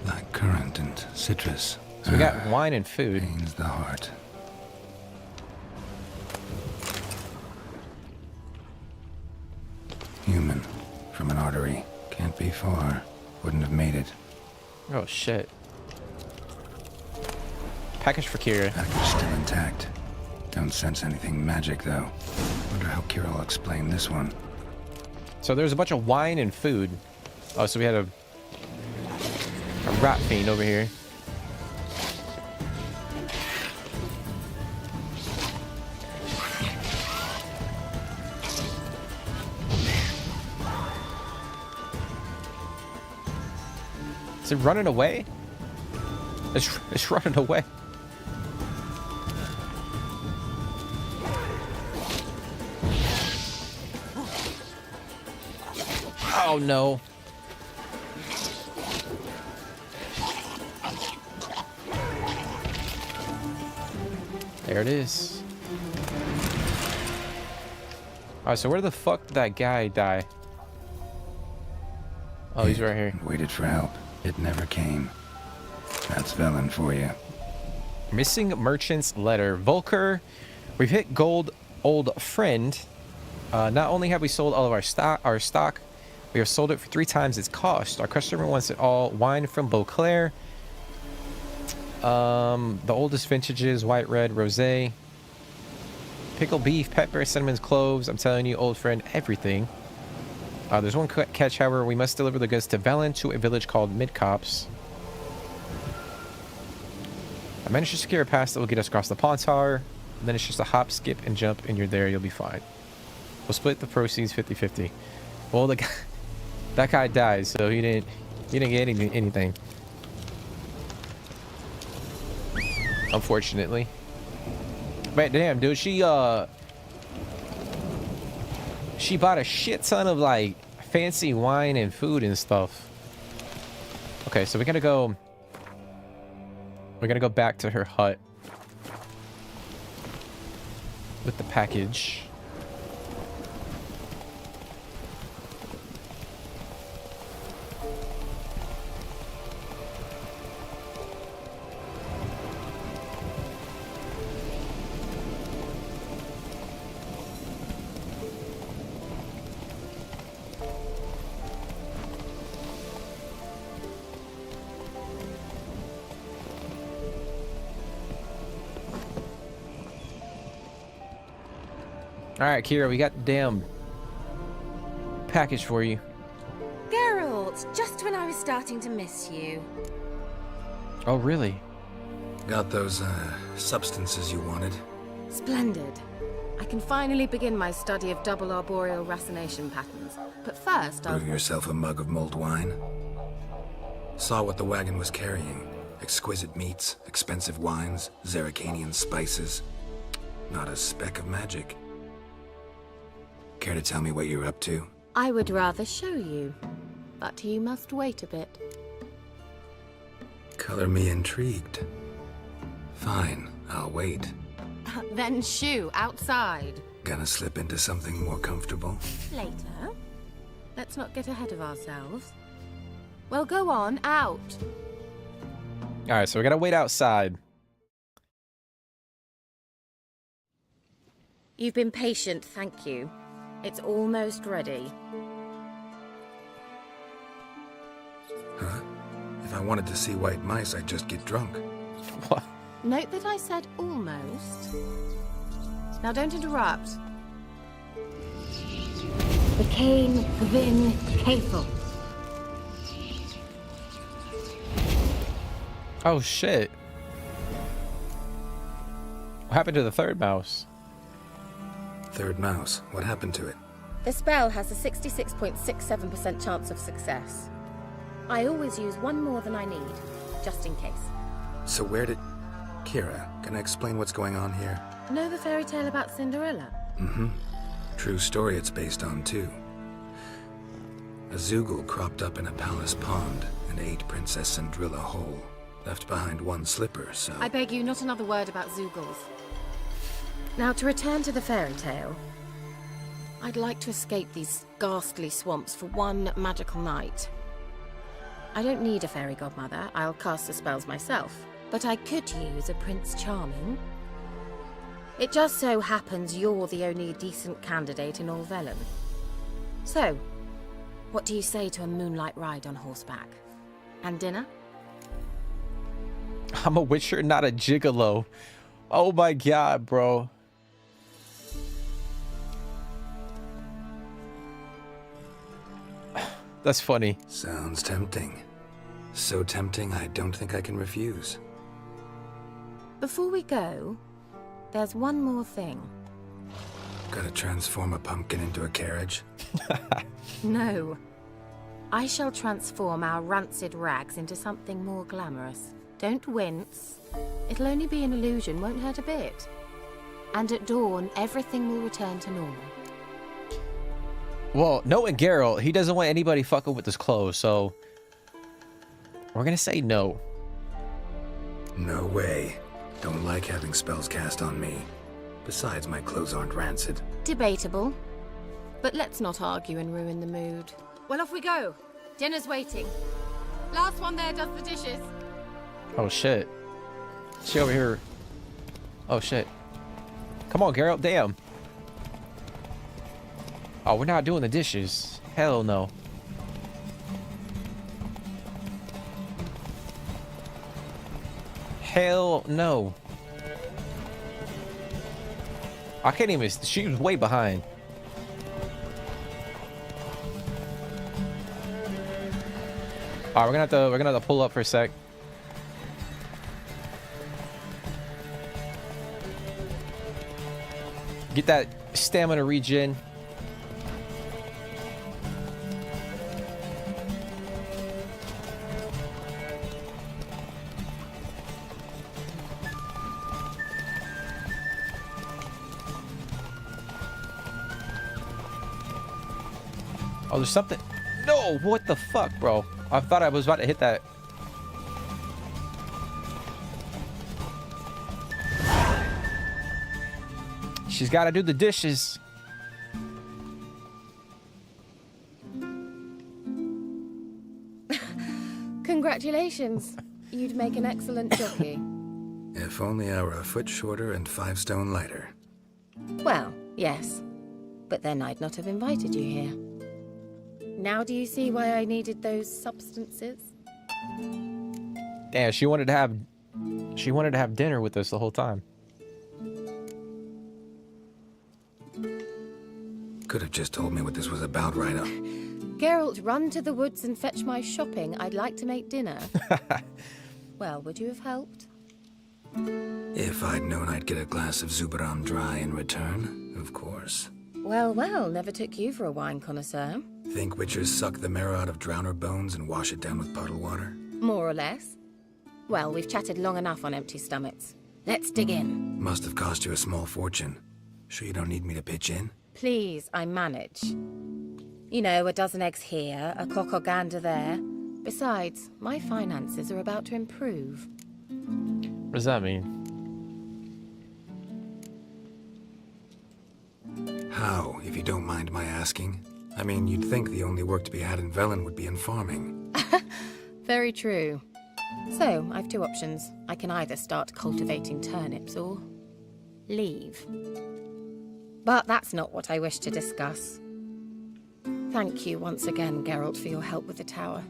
black currant and citrus. So we got wine and food. Pains the heart. Human, from an artery. Can't be far. Wouldn't have made it. Oh shit. Package for Kira. Package still intact. Don't sense anything magic though. Wonder how Kira will explain this one. So there's a bunch of wine and food. Oh, so we had a rat fiend over here. Is it running away? It's running away. Oh no. There it is. Alright, so where the fuck did that guy die? Oh, he's right here. Waited for help. It never came. That's Velen for you. Missing merchant's letter. Volker, we've hit gold, old friend. Not only have we sold all of our stock, we have sold it for 3 times its cost. Our customer wants it all. Wine from Beauclair. The oldest vintages, white, red, rosé. Pickled beef, pepper, cinnamon, cloves. I'm telling you, old friend, everything. There's one catch, however. We must deliver the goods to Velen, to a village called Midcops. I managed to secure a pass that will get us across the pond tower. And then it's just a hop, skip, and jump, and you're there. You'll be fine. We'll split the proceeds 50-50. Well, the guy, that guy died, so he didn't get anything. Unfortunately. Man, damn, dude, she bought a shit ton of like fancy wine and food and stuff. Okay, so we're gonna go back to her hut with the package. All right, Kira, we got the damn package for you. Geralt, just when I was starting to miss you. Oh, really? Got those, substances you wanted? Splendid. I can finally begin my study of double arboreal racination patterns. But first, I'll... Brew yourself a mug of mulled wine? Saw what the wagon was carrying. Exquisite meats, expensive wines, Zerrikanian spices. Not a speck of magic. Care to tell me what you're up to? I would rather show you, but you must wait a bit. Color me intrigued. Fine, I'll wait. Then shoo, outside. Gonna slip into something more comfortable? Later. Let's not get ahead of ourselves. Well, go on, out. All right, so we're gonna wait outside. You've been patient, thank you. It's almost ready. Huh? If I wanted to see white mice, I'd just get drunk. What? Note that I said almost. Now don't interrupt. The Cain Vin Cathel. Oh shit. What happened to the third mouse? Third mouse, what happened to it? The spell has a 66.67% chance of success. I always use one more than I need, just in case. So where did... Kira, can I explain what's going on here? Know the fairy tale about Cinderella? Mm-hmm. True story it's based on, too. A Zoogle cropped up in a palace pond and ate Princess Cinderella whole. Left behind one slipper, so... I beg you, not another word about Zoogles. Now, to return to the fairy tale, I'd like to escape these ghastly swamps for one magical night. I don't need a fairy godmother, I'll cast the spells myself, but I could use a Prince Charming. It just so happens you're the only decent candidate in all Velen. So, what do you say to a moonlight ride on horseback? And dinner? I'm a witcher, not a gigolo. Oh my god, bro. That's funny. Sounds tempting. So tempting, I don't think I can refuse. Before we go, there's one more thing. Gotta transform a pumpkin into a carriage? No. I shall transform our rancid rags into something more glamorous. Don't wince. It'll only be an illusion, won't hurt a bit. And at dawn, everything will return to normal. Well, knowing Geralt, he doesn't want anybody fucking with his clothes, so we're gonna say no. No way. Don't like having spells cast on me. Besides, my clothes aren't rancid. Debatable. But let's not argue and ruin the mood. Well, off we go. Dinner's waiting. Last one there does the dishes. Oh shit. She over here. Oh shit. Come on, Geralt, damn. Oh, we're not doing the dishes. Hell no. Hell no. I can't even. She was way behind. All right, we're gonna have to pull up for a sec. Get that stamina regen. Oh, there's something. No, what the fuck, bro? I thought I was about to hit that. She's got to do the dishes. Congratulations. You'd make an excellent jockey. If only I were a foot shorter and 5 stone lighter. Well, yes. But then I'd not have invited you here. Now do you see why I needed those substances? Damn, she wanted to have dinner with us the whole time. Could have just told me what this was about right up. Geralt, run to the woods and fetch my shopping. I'd like to make dinner. Well, would you have helped? If I'd known I'd get a glass of Zubaram dry in return, of course. Well, well, never took you for a wine connoisseur. Think witchers suck the marrow out of drowner bones and wash it down with puddle water? More or less. Well, we've chatted long enough on empty stomachs. Let's dig in. Must have cost you a small fortune. Sure you don't need me to pitch in? Please, I manage. You know, a dozen eggs here, a cock or gander there. Besides, my finances are about to improve. What does that mean? How, if you don't mind my asking? I mean, you'd think the only work to be had in Velen would be in farming. Very true. So, I've 2 options. I can either start cultivating turnips or leave. But that's not what I wish to discuss. Thank you once again, Geralt, for your help with the tower.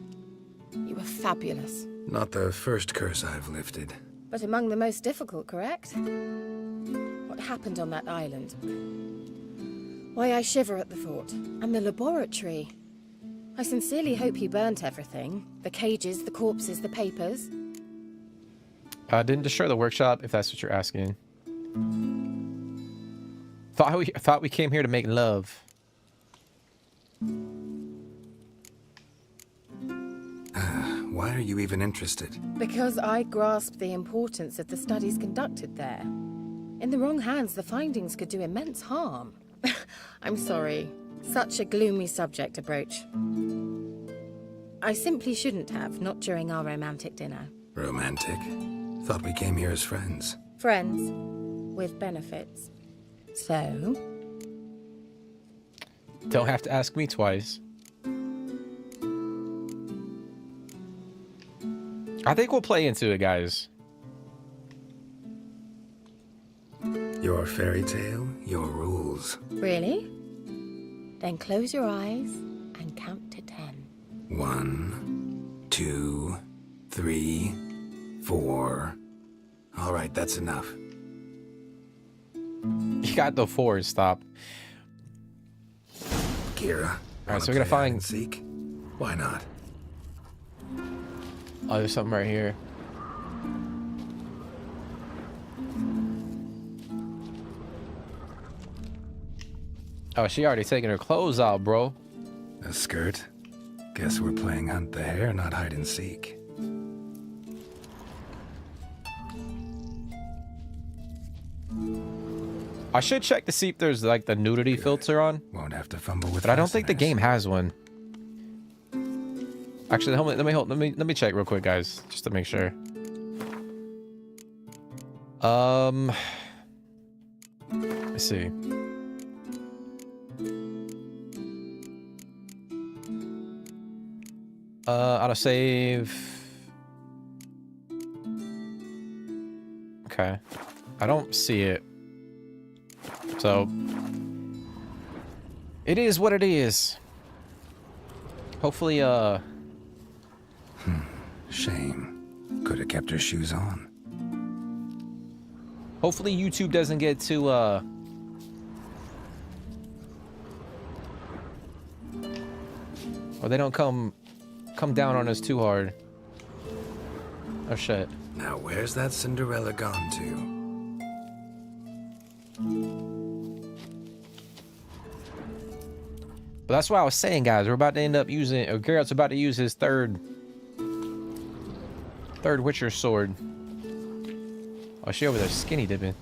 You were fabulous. Not the first curse I've lifted. But among the most difficult, correct? What happened on that island? Why, I shiver at the thought. And the laboratory. I sincerely hope you burnt everything. The cages, the corpses, the papers. Didn't destroy the workshop, if that's what you're asking. Thought we came here to make love. Why are you even interested? Because I grasped the importance of the studies conducted there. In the wrong hands, the findings could do immense harm. I'm sorry. Such a gloomy subject to broach. I simply shouldn't have, not during our romantic dinner. Romantic? Thought we came here as friends. Friends. With benefits. So? Don't have to ask me twice. I think we'll play into it, guys. Your fairy tale, your rules. Really? Then close your eyes and count to 10. 1, 2, 3, 4. All right, that's enough. You got the 4, stop. Kira. Alright, so we're gonna find... Seek? Why not? Oh, there's something right here. Oh, she already taking her clothes out, bro. A skirt? Guess we're playing hunt the hare, not hide and seek. I should check to see if there's like the nudity filter on. Won't have to fumble with. But I don't think the game has one. Actually, let me check real quick, guys, just to make sure. Let's see. Autosave. Okay. I don't see it. So it is what it is. Hopefully, Shame. Could have kept her shoes on. Hopefully YouTube doesn't get too, or they don't come down on us too hard. Oh shit. Now where's that Cinderella gone to? But that's what I was saying, guys. We're about to end up using, or Geralt's about to use his third Witcher sword. Oh, she over there skinny dipping.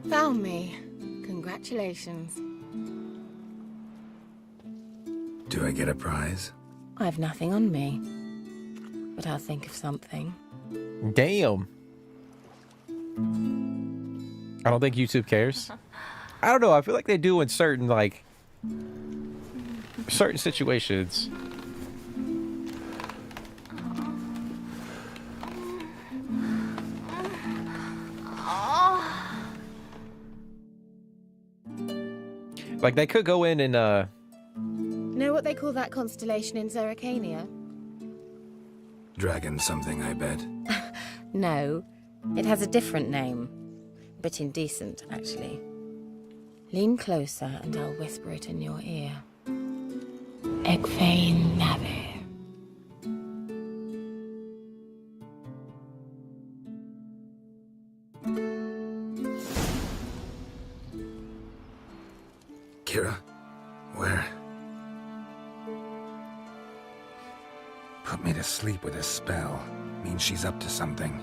Found me. Congratulations. Do I get a prize? I have nothing on me, but I'll think of something. Damn. I don't think YouTube cares. I don't know. I feel like they do in certain, like, certain situations. Like, they could go in and, Know what they call that constellation in Zeracania? Dragon something, I bet. No, it has a different name. But indecent, actually. Lean closer and I'll whisper it in your ear. Egfain Nave. Kira? Where? Put me to sleep with a spell. Means she's up to something.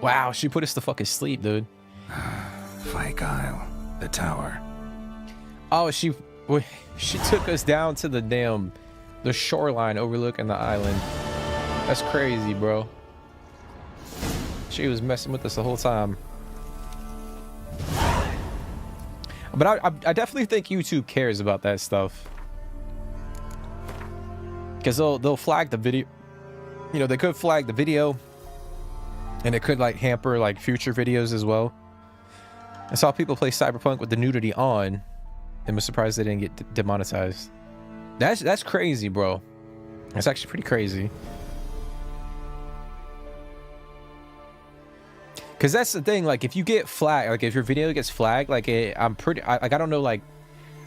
Wow, she put us to fucking sleep, dude. Fyke Isle. The tower. Oh, she took us down to the shoreline overlooking the island. That's crazy, bro. She was messing with us the whole time. But I definitely think YouTube cares about that stuff. Because they'll flag the video. You know, they could flag the video. And it could, like, hamper, like, future videos as well. I saw people play Cyberpunk with the nudity on and was surprised they didn't get demonetized. That's crazy, bro. That's actually pretty crazy. Because that's the thing, like, if you get flagged, like, if your video gets flagged, like, I don't know, like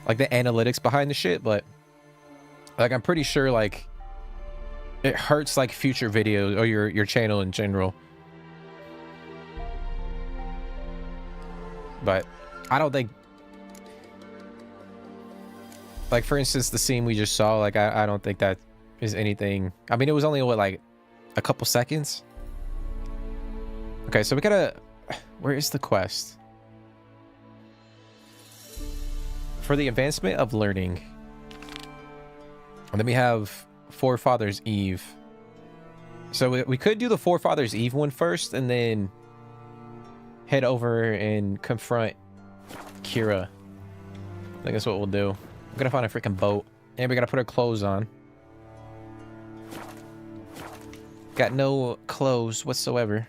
the analytics behind the shit, but, like, I'm pretty sure, like, it hurts, like, future videos or your channel in general. But I don't think, like, for instance, the scene we just saw, like, I don't think that is anything. I mean, it was only, what, like, a couple seconds? Okay, so we gotta, where is the quest? For the advancement of learning. And then we have Forefathers Eve. So we could do the Forefathers Eve one first and then head over and confront Kira. I think that's what we'll do. I'm gonna find a freaking boat. And we gotta put our clothes on. Got no clothes whatsoever.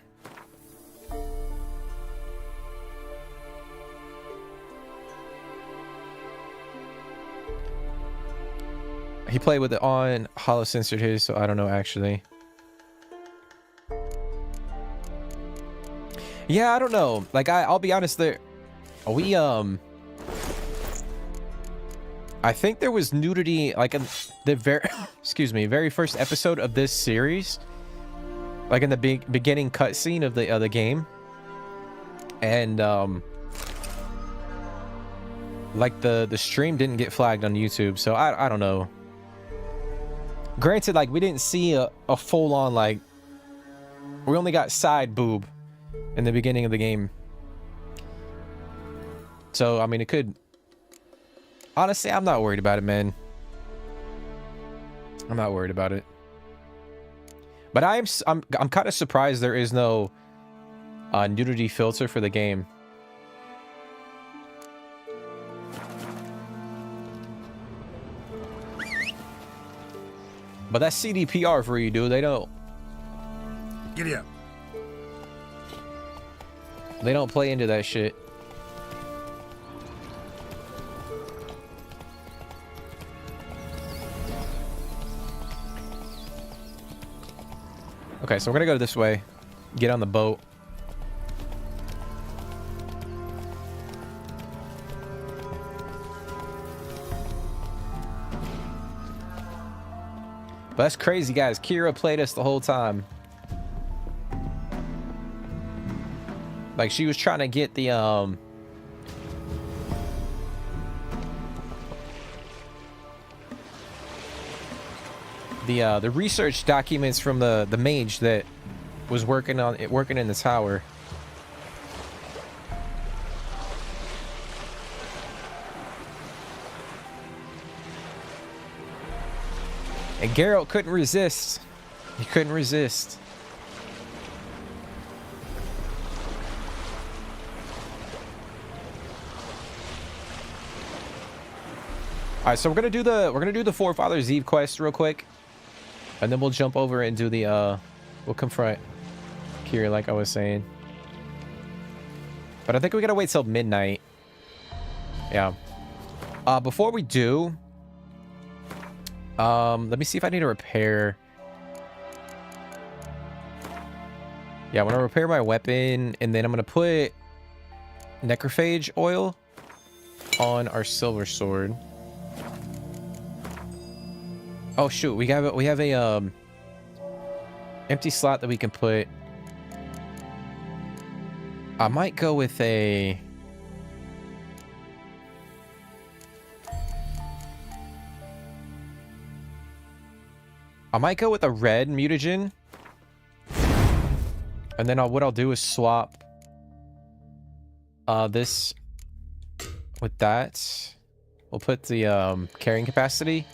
He played with it on, Hollow censored his, so I don't know actually. Yeah, I don't know. Like, I'll be honest, I think there was nudity, like, in the very first episode of this series, like in the beginning cutscene of the game, and like the stream didn't get flagged on YouTube, so I don't know. Granted, like, we didn't see a full-on, like, we only got side boob in the beginning of the game. So, I mean, it could... Honestly, I'm not worried about it, man. I'm not worried about it. But I'm kind of surprised there is no nudity filter for the game. But that's CDPR for you, dude. They don't... Giddy up. They don't play into that shit. Okay, so we're gonna go this way. Get on the boat. But that's crazy, guys. Kira played us the whole time. Like, she was trying to get the research documents from the mage that was working in the tower. And Geralt couldn't resist. He couldn't resist. All right, so we're gonna do the Forefathers Eve quest real quick, and then we'll jump over and do the we'll confront Ciri like I was saying. But I think we gotta wait till midnight. Yeah. Before we do, let me see if I need to repair. Yeah, I want to repair my weapon, and then I'm gonna put necrophage oil on our silver sword. Oh shoot, we have a empty slot that we can put. I might go with a red mutagen. And then what I'll do is swap this with that. We'll put the carrying capacity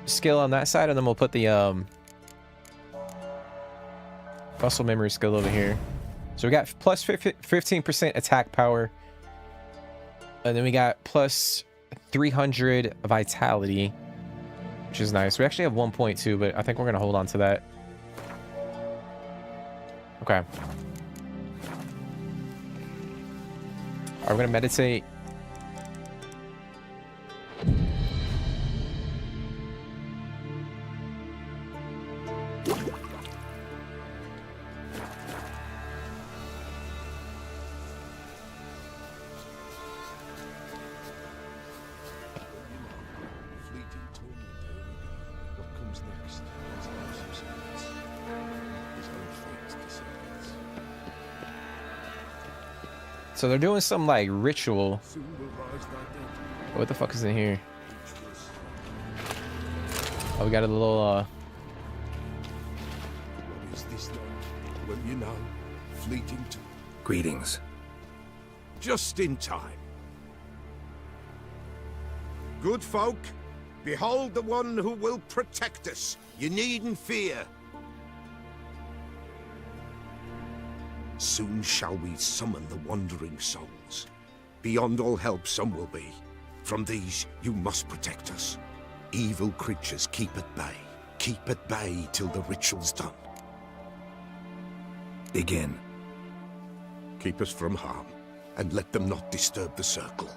skill on that side, and then we'll put the muscle memory skill over here. So we got plus 15% attack power, and then we got plus 300 vitality, which is nice. We actually have 1.2, but I think we're gonna hold on to that. Okay. All right, we're gonna meditate. So they're doing some like ritual. What the fuck is in here? Oh, we got a little What is this then? Well, you know, fleeting to... Greetings. Just in time. Good folk, behold the one who will protect us. You needn't fear. Soon shall we summon the wandering souls. Beyond all help some will be. From these you must protect us. Evil creatures keep at bay. Keep at bay till the ritual's done. Begin. Keep us from harm, and let them not disturb the circle.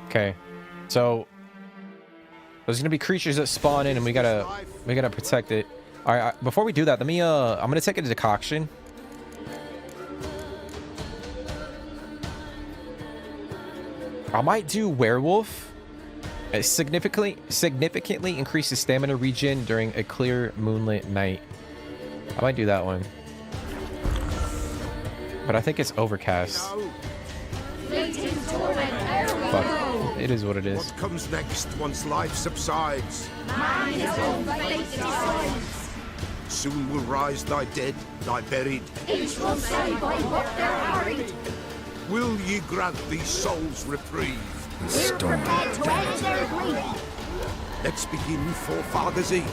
Okay, so there's gonna be creatures that spawn in, and we gotta protect it. All right, before we do that, let me I'm gonna take a decoction. I might do werewolf. It significantly increases stamina regen during a clear moonlit night. I might do that one, but I think it's overcast. Fuck. It is what it is. What comes next once life subsides? Mine is all fate decides. Soon will rise thy dead, thy buried. Each will say by what they're hurried. Will ye grant these souls reprieve? We're prepared to end their grief. Let's begin Forefathers Eve.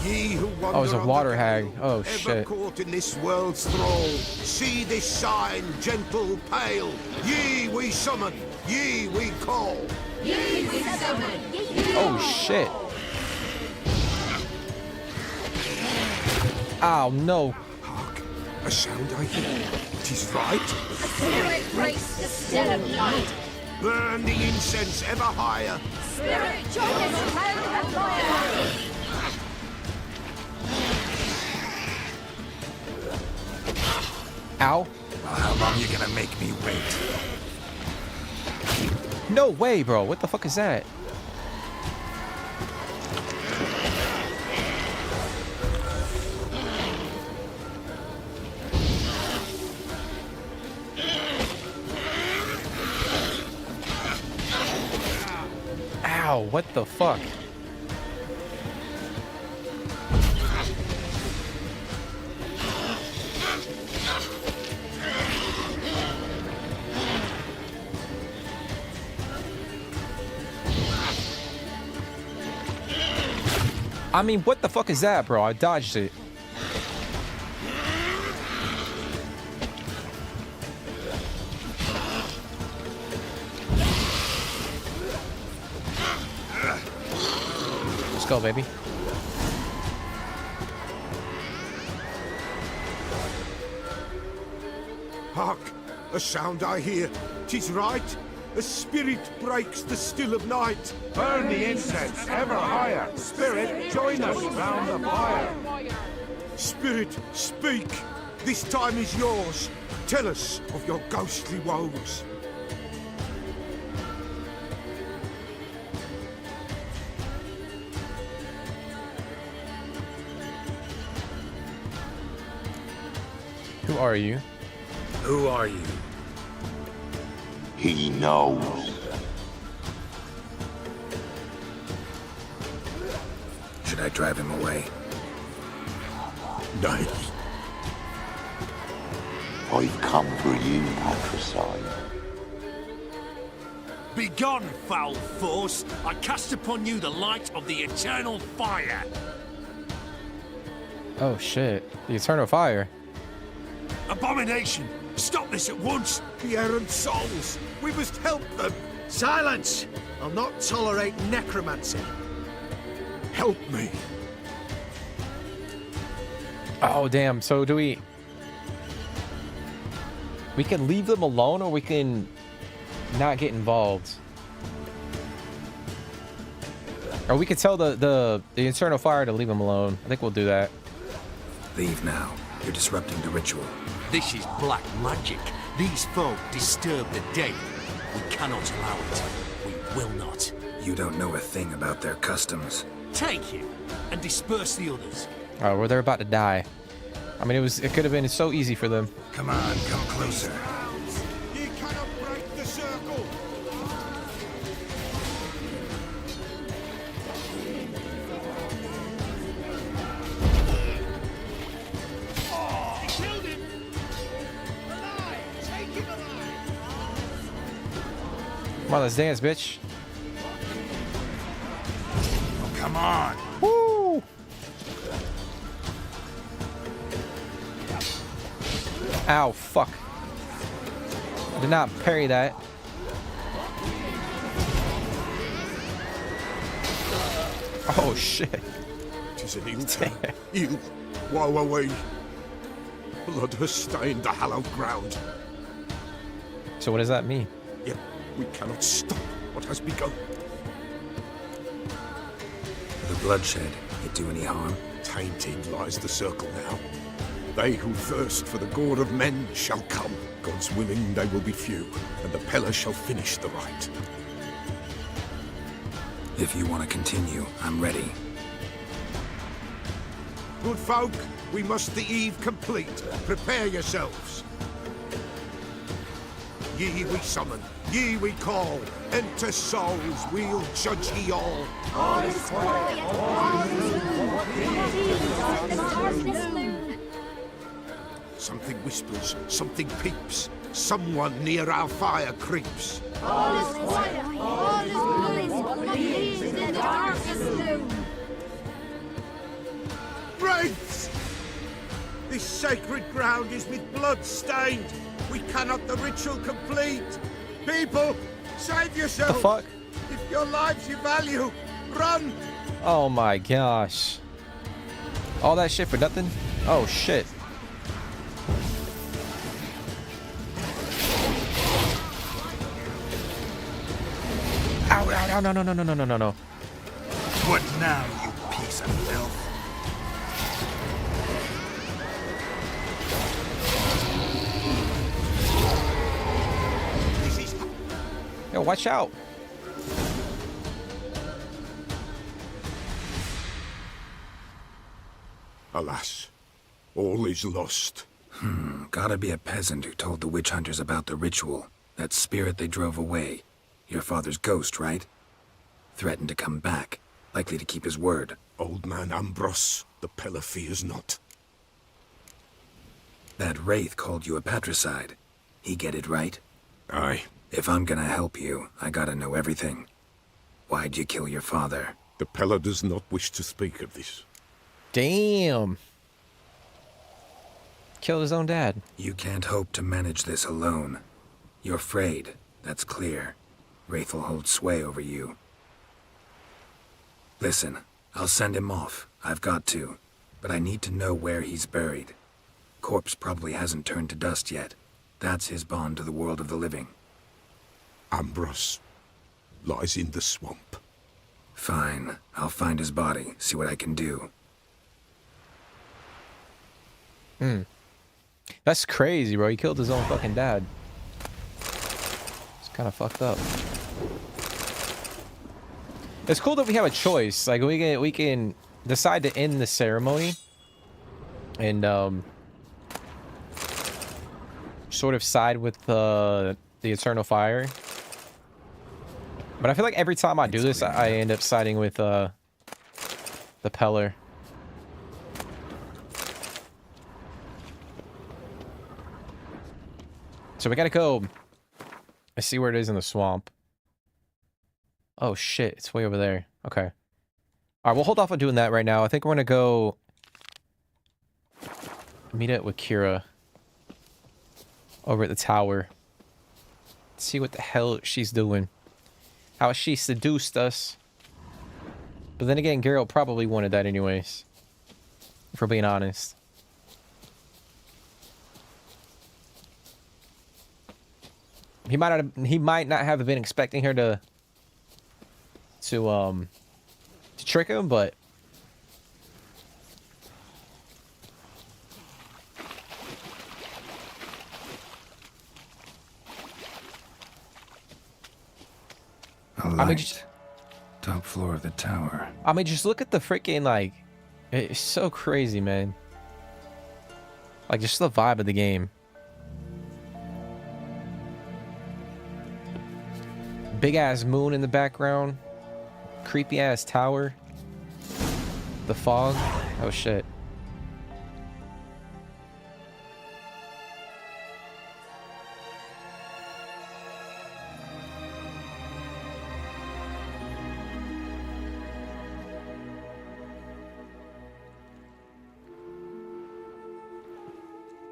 Ye who wander Oh, it's a water hag. Oh ever shit. caught in this world's thrall, see this sign, gentle, pale. Ye we summon, ye we call. Ye we summon, ye Oh shit. Oh no. Hark, a sound I hear. 'Tis right. A spirit breaks the still of night. Burn the incense ever higher. Spirit, join us, turn the fire. Ow. Well, how long you gonna make me wait? No way, bro. What the fuck is that? Ow, what the fuck? I mean, what the fuck is that, bro? I dodged it. Let's go, baby. Hark! A sound I hear. 'Tis right. A spirit breaks the still of night. Burn the incense ever higher. Spirit, join us round the fire. Spirit, speak. This time is yours. Tell us of your ghostly woes. Who are you? Who are you? He knows. Should I drive him away? Nay. I've come for you, patricide. Begone, foul force! I cast upon you the light of the eternal fire! Oh shit. The Eternal Fire. Abomination! Stop this at once! The errant souls! We must help them! Silence! I'll not tolerate necromancy. Help me! Oh damn, so do we can leave them alone, or we can not get involved? Or we could tell the Eternal Fire to leave them alone. I think we'll do that. Leave now. You're disrupting the ritual. This is black magic. These folk disturb the dead. We cannot allow it. We will not. You don't know a thing about their customs. Take him and disperse the others. Oh, well, they're about to die. I mean, it could have been so easy for them. Come on, come closer. Ye cannot break the circle! Come on, let's dance, bitch. Oh, come on. Woo! Ow, fuck. Did not parry that. Oh, shit. 'Tis an ill time. Ill. Woe away. Blood has stained the hallowed ground. So what does that mean? Yet we cannot stop what has begun. The bloodshed, it do any harm? Tainted lies the circle now. They who thirst for the gore of men shall come. God's willing, they will be few, and the Peller shall finish the rite. If you want to continue, I'm ready. Good folk, we must the eve complete. Prepare yourselves. Ye we summon, ye we call. Enter souls, we'll judge ye all. All is quiet, all is blue. Something whispers, something peeps. Someone near our fire creeps. All is quiet, all is blue. In the darkest gloom. Wraiths! This sacred ground is with blood stained. We cannot the ritual complete. People, save yourselves. The fuck? If your lives you value, run! Oh my gosh. All that shit for nothing? Oh shit. Ow, ow, ow, no, no, no, no, no, no, no. What now, you piece of filth? Yo, watch out. Alas, all is lost. Gotta be a peasant who told the witch hunters about the ritual. That spirit they drove away. Your father's ghost, right? Threatened to come back. Likely to keep his word. Old man Ambrose, the Peller fears not. That wraith called you a patricide. He get it right? Aye. If I'm gonna help you, I gotta know everything. Why'd you kill your father? The Pella does not wish to speak of this. Damn. Killed his own dad. You can't hope to manage this alone. You're afraid, that's clear. Wraith will hold sway over you. Listen, I'll send him off. I've got to. But I need to know where he's buried. Corpse probably hasn't turned to dust yet. That's his bond to the world of the living. Ambros lies in the swamp. Fine. I'll find his body, see what I can do. That's crazy, bro. He killed his own fucking dad. It's kind of fucked up. It's cool that we have a choice. Like we can decide to end the ceremony and sort of side with the Eternal Fire. But I feel like every time I do this, I end up siding with the Peller. So we gotta go. I see where it is in the swamp. Oh shit, it's way over there. Okay. Alright, we'll hold off on doing that right now. I think we're gonna go meet up with Kira over at the tower. See what the hell she's doing. How she seduced us. But then again, Geralt probably wanted that anyways. If we're being honest. He might not have been expecting her to trick him, but A light. Top floor of the tower. I mean, just look at the freaking, like, it's so crazy, man. Like, just the vibe of the game. Big ass moon in the background. Creepy ass tower. The fog. Oh shit.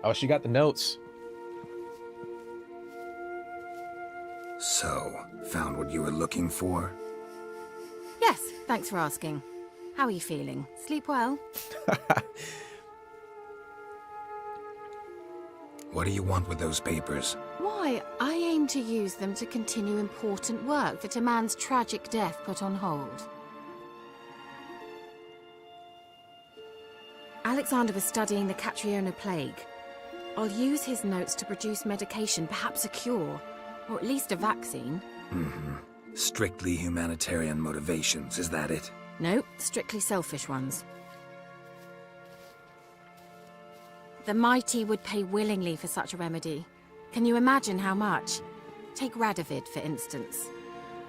Oh, she got the notes. So, found what you were looking for? Yes, thanks for asking. How are you feeling? Sleep well? What do you want with those papers? Why, I aim to use them to continue important work that a man's tragic death put on hold. Alexander was studying the Catriona plague. I'll use his notes to produce medication, perhaps a cure, or at least a vaccine. Strictly humanitarian motivations, is that it? No, strictly selfish ones. The mighty would pay willingly for such a remedy. Can you imagine how much? Take Radovid, for instance.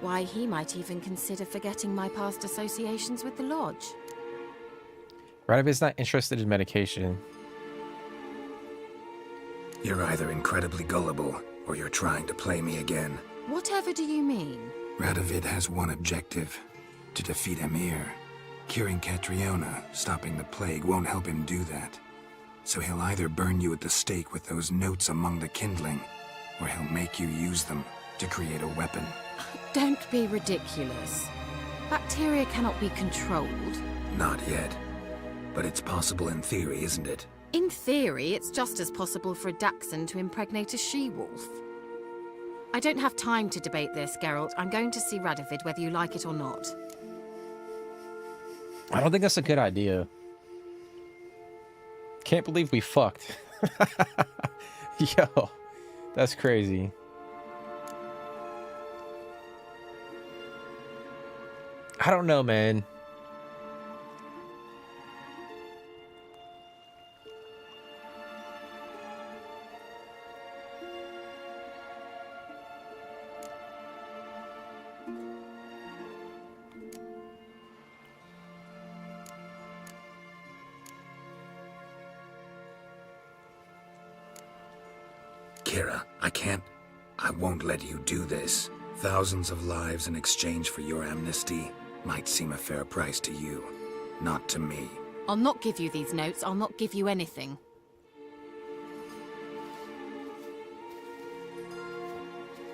Why, he might even consider forgetting my past associations with the Lodge. Radovid's not interested in medication. You're either incredibly gullible, or you're trying to play me again. Whatever do you mean? Radovid has one objective. To defeat Emir. Curing Catriona, stopping the plague, won't help him do that. So he'll either burn you at the stake with those notes among the kindling, or he'll make you use them to create a weapon. Don't be ridiculous. Bacteria cannot be controlled. Not yet. But it's possible in theory, isn't it? In theory, it's just as possible for a Dachshund to impregnate a she-wolf. I don't have time to debate this, Geralt. I'm going to see Radovid whether you like it or not. I don't think that's a good idea. Can't believe we fucked. Yo, that's crazy. I don't know, man. Kira, I won't let you do this. Thousands of lives in exchange for your amnesty. might seem a fair price to you, not to me. I'll not give you these notes. I'll not give you anything.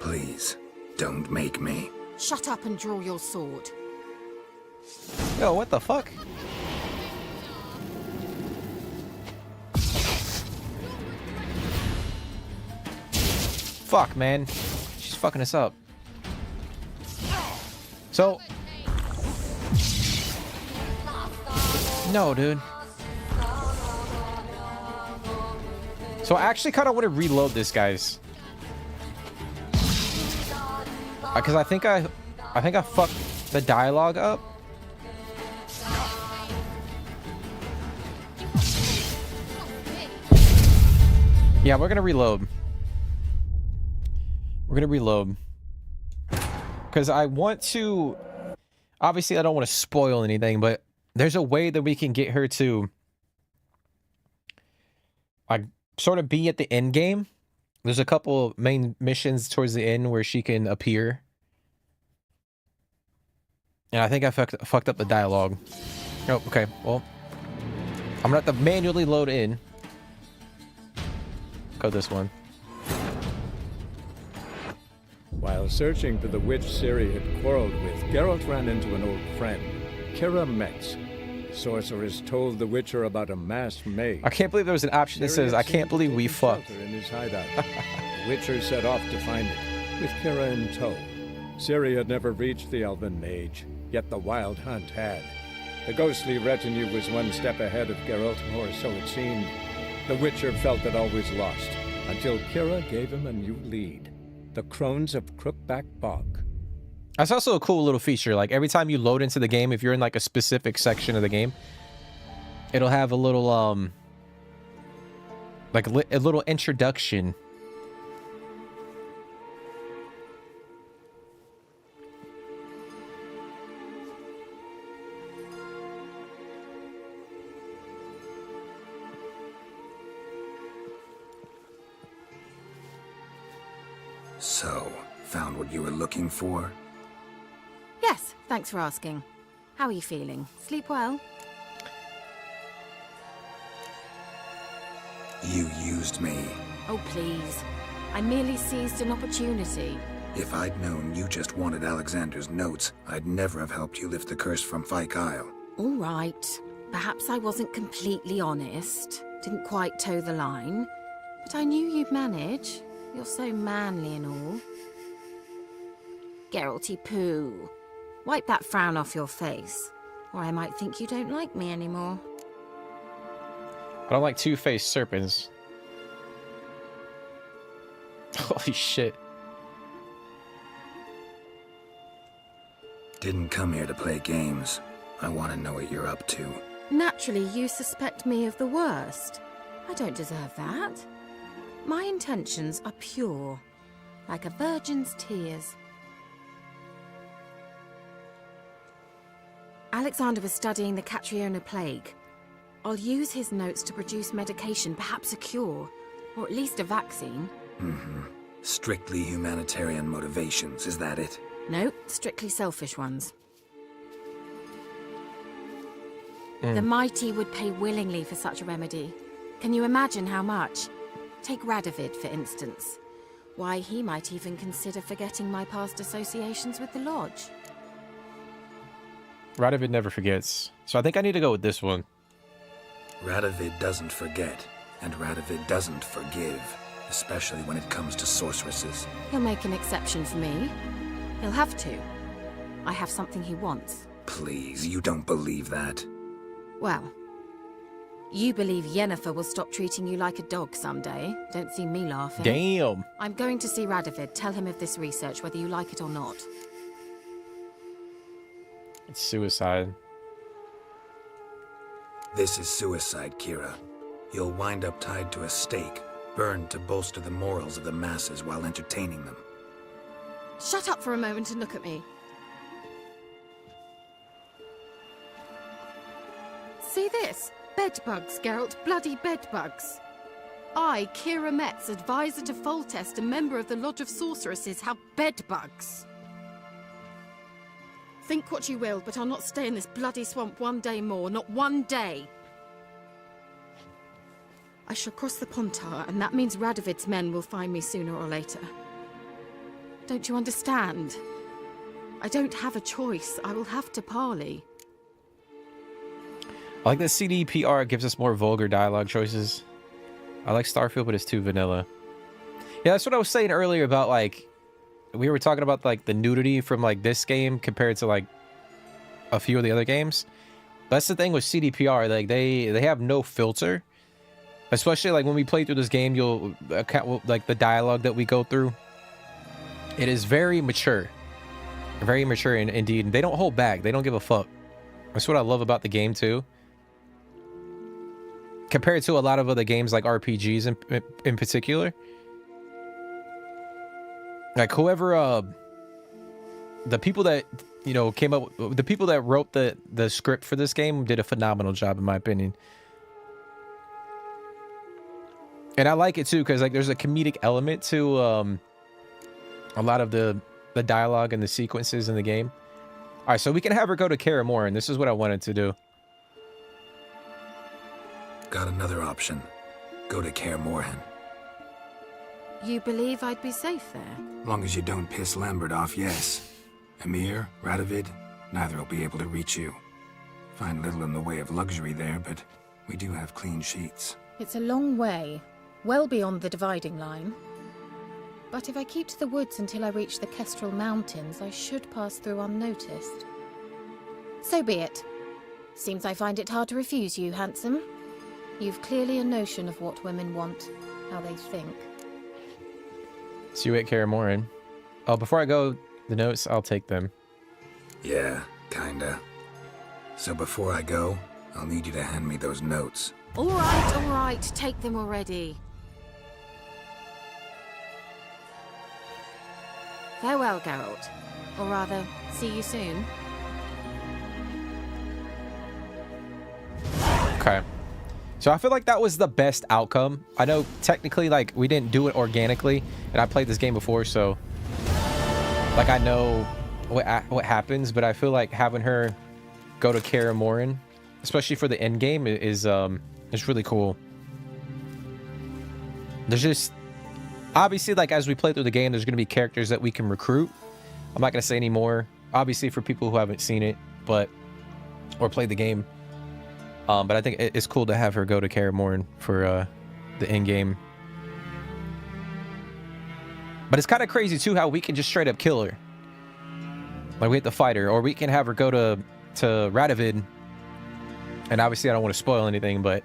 Please, don't make me. Shut up and draw your sword. Yo, what the fuck? Fuck, man. She's fucking us up. So... No, dude. So I actually kind of want to reload this, guys. Because I think I fucked the dialogue up. Yeah, we're gonna reload. We're gonna reload. Because I want to... Obviously, I don't want to spoil anything, but there's a way that we can get her to... like, sort of be at the end game. There's a couple main missions towards the end where she can appear. And I think I fucked up the dialogue. Oh, okay. Well, I'm gonna have to manually load in. Go this one. While searching for the witch Ciri had quarreled with, Geralt ran into an old friend, Ciri Metz. Sorceress told the Witcher about a masked maid. I can't believe there was an option that says, I can't believe we fucked. In his hideout. The Witcher set off to find it, with Ciri in tow. Ciri had never reached the elven mage, yet the wild hunt had. The ghostly retinue was one step ahead of Geralt, or so it seemed. The Witcher felt that all was lost, until Ciri gave him a new lead. The Crones of Crookback Bog. That's also a cool little feature. Like, every time you load into the game, if you're in, like, a specific section of the game, it'll have a little, like, a little introduction. So, found what you were looking for? Yes, thanks for asking. How are you feeling? Sleep well? You used me. Oh, please. I merely seized an opportunity. If I'd known you just wanted Alexander's notes, I'd never have helped you lift the curse from Fyke Isle. All right. Perhaps I wasn't completely honest. Didn't quite toe the line. But I knew you'd manage. You're so manly and all. Geralty poo. Wipe that frown off your face, or I might think you don't like me anymore. I don't like two-faced serpents. Holy shit. Didn't come here to play games. I want to know what you're up to. Naturally, you suspect me of the worst. I don't deserve that. My intentions are pure, like a virgin's tears. Alexander was studying the Catriona plague. I'll use his notes to produce medication, perhaps a cure, or at least a vaccine. Mm-hmm. Strictly humanitarian motivations, is that it? No, strictly selfish ones. The mighty would pay willingly for such a remedy. Can you imagine how much? Take Radovid, for instance. Why, he might even consider forgetting my past associations with the Lodge. Radovid never forgets. So I think I need to go with this one. Radovid doesn't forget, and Radovid doesn't forgive, especially when it comes to sorceresses. He'll make an exception for me. He'll have to. I have something he wants. Please, you don't believe that. Well, you believe Yennefer will stop treating you like a dog someday. Don't see me laughing. Damn. I'm going to see Radovid. Tell him of this research, whether you like it or not. It's suicide. This is suicide, Ciri. You'll wind up tied to a stake, burned to bolster the morals of the masses while entertaining them. Shut up for a moment and look at me. See this? Bedbugs, Geralt. Bloody bedbugs. I, Ciri Metz, advisor to Foltest, a member of the Lodge of Sorceresses, have bedbugs. Think what you will, but I'll not stay in this bloody swamp one day more. Not one day. I shall cross the Pontar, and that means Radovid's men will find me sooner or later. Don't you understand? I don't have a choice. I will have to parley. I like that CDPR gives us more vulgar dialogue choices. I like Starfield, but it's too vanilla. Yeah, that's what I was saying earlier about, like, we were talking about, like, the nudity from, like, this game compared to, like, a few of the other games. That's the thing with CDPR. Like, they have no filter. Especially, like, when we play through this game, you'll account, like, the dialogue that we go through. It is very mature. Very mature, indeed. And they don't hold back. They don't give a fuck. That's what I love about the game, too. Compared to a lot of other games, like RPGs in particular. Like, whoever, the people that, you know, came up, the people that wrote the script for this game did a phenomenal job, in my opinion. And I like it, too, because, like, there's a comedic element to a lot of the dialogue and the sequences in the game. All right, so we can have her go to Kaer Morhen. This is what I wanted to do. Got another option. Go to Kaer Morhen. You believe I'd be safe there? Long as you don't piss Lambert off, yes. Emir, Radovid, neither will be able to reach you. Find little in the way of luxury there, but we do have clean sheets. It's a long way, well beyond the dividing line. But if I keep to the woods until I reach the Kestrel Mountains, I should pass through unnoticed. So be it. Seems I find it hard to refuse you, handsome. You've clearly a notion of what women want, how they think. See you at Kaer Morhen. Oh, before I go, the notes, I'll take them. Yeah, kinda. So before I go, I'll need you to hand me those notes. All right, take them already. Farewell, Geralt. Or rather, see you soon. Okay. So I feel like that was the best outcome. I know technically, like, we didn't do it organically, and I played this game before, so like I know what happens. But I feel like having her go to Kaer Morhen, especially for the end game, is really cool. There's just obviously, like, as we play through the game, there's gonna be characters that we can recruit. I'm not gonna say any more, obviously, for people who haven't seen it, but or played the game. But I think it's cool to have her go to Kaer Morhen for the end game. But it's kind of crazy too how we can just straight up kill her. Like, we have to fight her, or we can have her go to Radovid. And obviously I don't want to spoil anything, but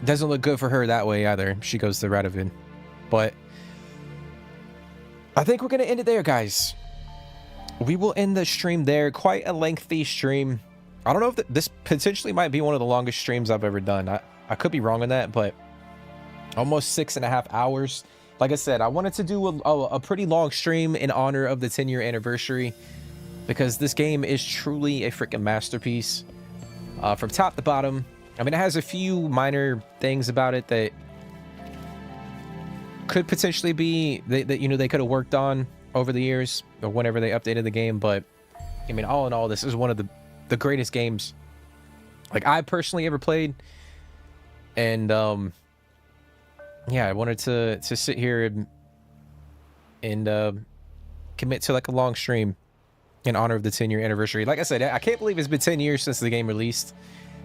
it doesn't look good for her that way either. She goes to Radovid. But I think we're gonna end it there, guys. We will end the stream there. Quite a lengthy stream. I don't know if this potentially might be one of the longest streams I've ever done. I could be wrong on that, but almost 6.5 hours. Like I said, I wanted to do a pretty long stream in honor of the 10-year anniversary, because this game is truly a freaking masterpiece from top to bottom. I mean, it has a few minor things about it that could potentially be that you know, they could have worked on over the years or whenever they updated the game. But I mean, all in all, this is one of the greatest games like I personally ever played. And yeah, I wanted to sit here and commit to like a long stream in honor of the 10-year anniversary. Like I said, I can't believe it's been 10 years since the game released.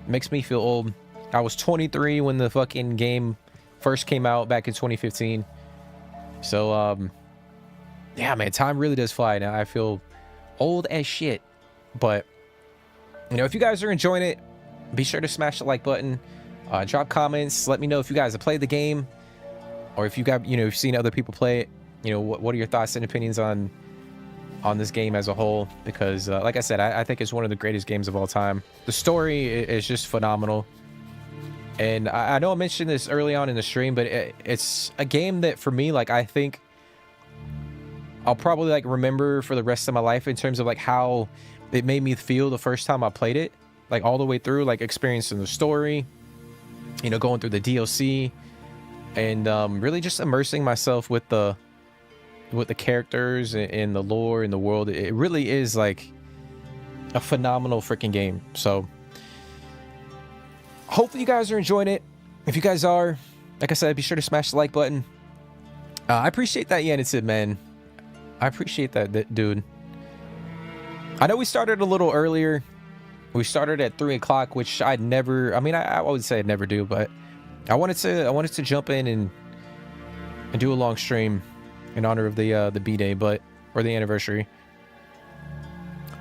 It makes me feel old. I was 23 when the fucking game first came out back in 2015. So yeah, man, time really does fly. Now I feel old as shit. But you know, if you guys are enjoying it, be sure to smash the like button, drop comments, let me know if you guys have played the game, or if you got, you know, you've seen other people play it. You know, what are your thoughts and opinions on this game as a whole? Because like I said, I think it's one of the greatest games of all time. The story is just phenomenal. And I know I mentioned this early on in the stream, but it's a game that for me, like, I think I'll probably like remember for the rest of my life in terms of like how it made me feel the first time I played it, like all the way through, like experiencing the story, you know, going through the DLC, and really just immersing myself with the with the characters and the lore and the world. It really is like a phenomenal freaking game. So hopefully you guys are enjoying it. If you guys are, like I said, be sure to smash the like button. I appreciate that, Yanitid, man. I appreciate that, dude. I know we started a little earlier. We started at 3 o'clock, which I'd never, I mean, I would say I'd never do, but I wanted to jump in and do a long stream in honor of the B-Day, or the anniversary.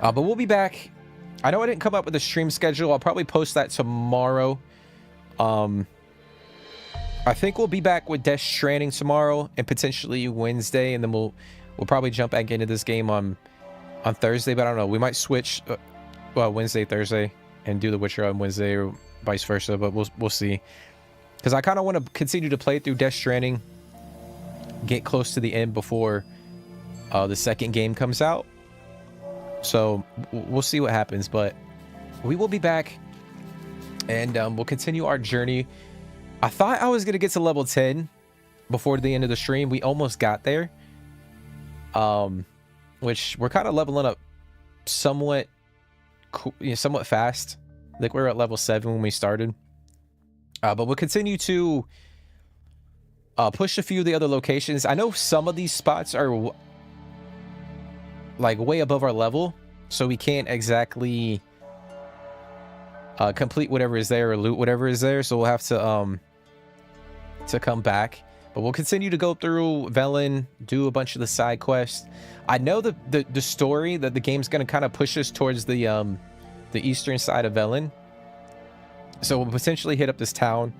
But we'll be back. I know I didn't come up with a stream schedule. I'll probably post that tomorrow. I think we'll be back with Death Stranding tomorrow and potentially Wednesday, and then we'll probably jump back into this game on Thursday. But I don't know. We might switch Wednesday, Thursday, and do The Witcher on Wednesday, or vice versa. But we'll see. Because I kind of want to continue to play through Death Stranding, get close to the end before the second game comes out. So we'll see what happens. But we will be back, and we'll continue our journey. I thought I was going to get to level 10 before the end of the stream. We almost got there. Which we're kind of leveling up somewhat fast. I think we were at level 7 when we started. But we'll continue to push a few of the other locations. I know some of these spots are like way above our level, so we can't exactly complete whatever is there or loot whatever is there. So we'll have to come back. But we'll continue to go through Velen, do a bunch of the side quests. I know the story that the game's going to kind of push us towards the eastern side of Velen. So we'll potentially hit up this town,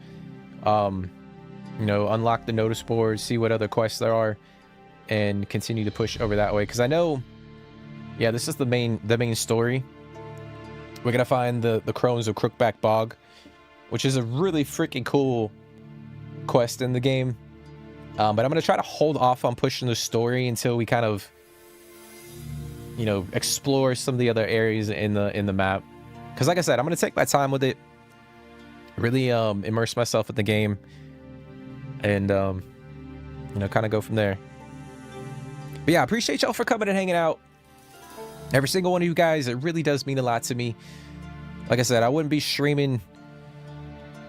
you know, unlock the notice board, see what other quests there are, and continue to push over that way. Because I know, yeah, this is the main story. We're gonna find the Crones of Crookback Bog, which is a really freaking cool quest in the game. But I'm gonna try to hold off on pushing the story until we kind of, you know, explore some of the other areas in the map. Because like I said, I'm gonna take my time with it, really immerse myself in the game, and you know, kind of go from there. But yeah, I appreciate y'all for coming and hanging out. Every single one of you guys, it really does mean a lot to me. Like I said, I wouldn't be streaming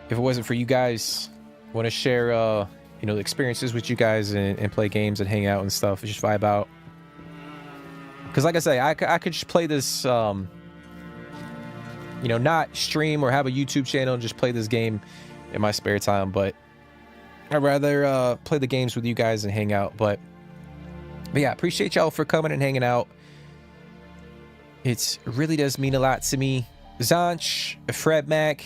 if it wasn't for you guys. I want to share you know, the experiences with you guys and play games and hang out and stuff, just vibe out. Because like I say, I could just play this, you know, not stream or have a YouTube channel and just play this game in my spare time. But I'd rather play the games with you guys and hang out. But yeah, appreciate y'all for coming and hanging out. It really does mean a lot to me. Zonch, Fred Mac,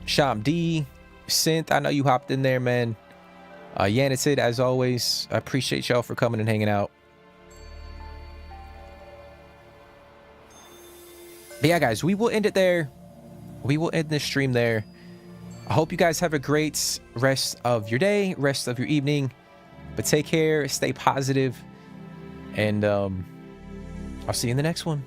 Sham D, Synth, I know you hopped in there, man. Yanitid, as always, I appreciate y'all for coming and hanging out. But yeah, guys, we will end it there. We will end this stream there. I hope you guys have a great rest of your day, rest of your evening. But take care, stay positive, and I'll see you in the next one.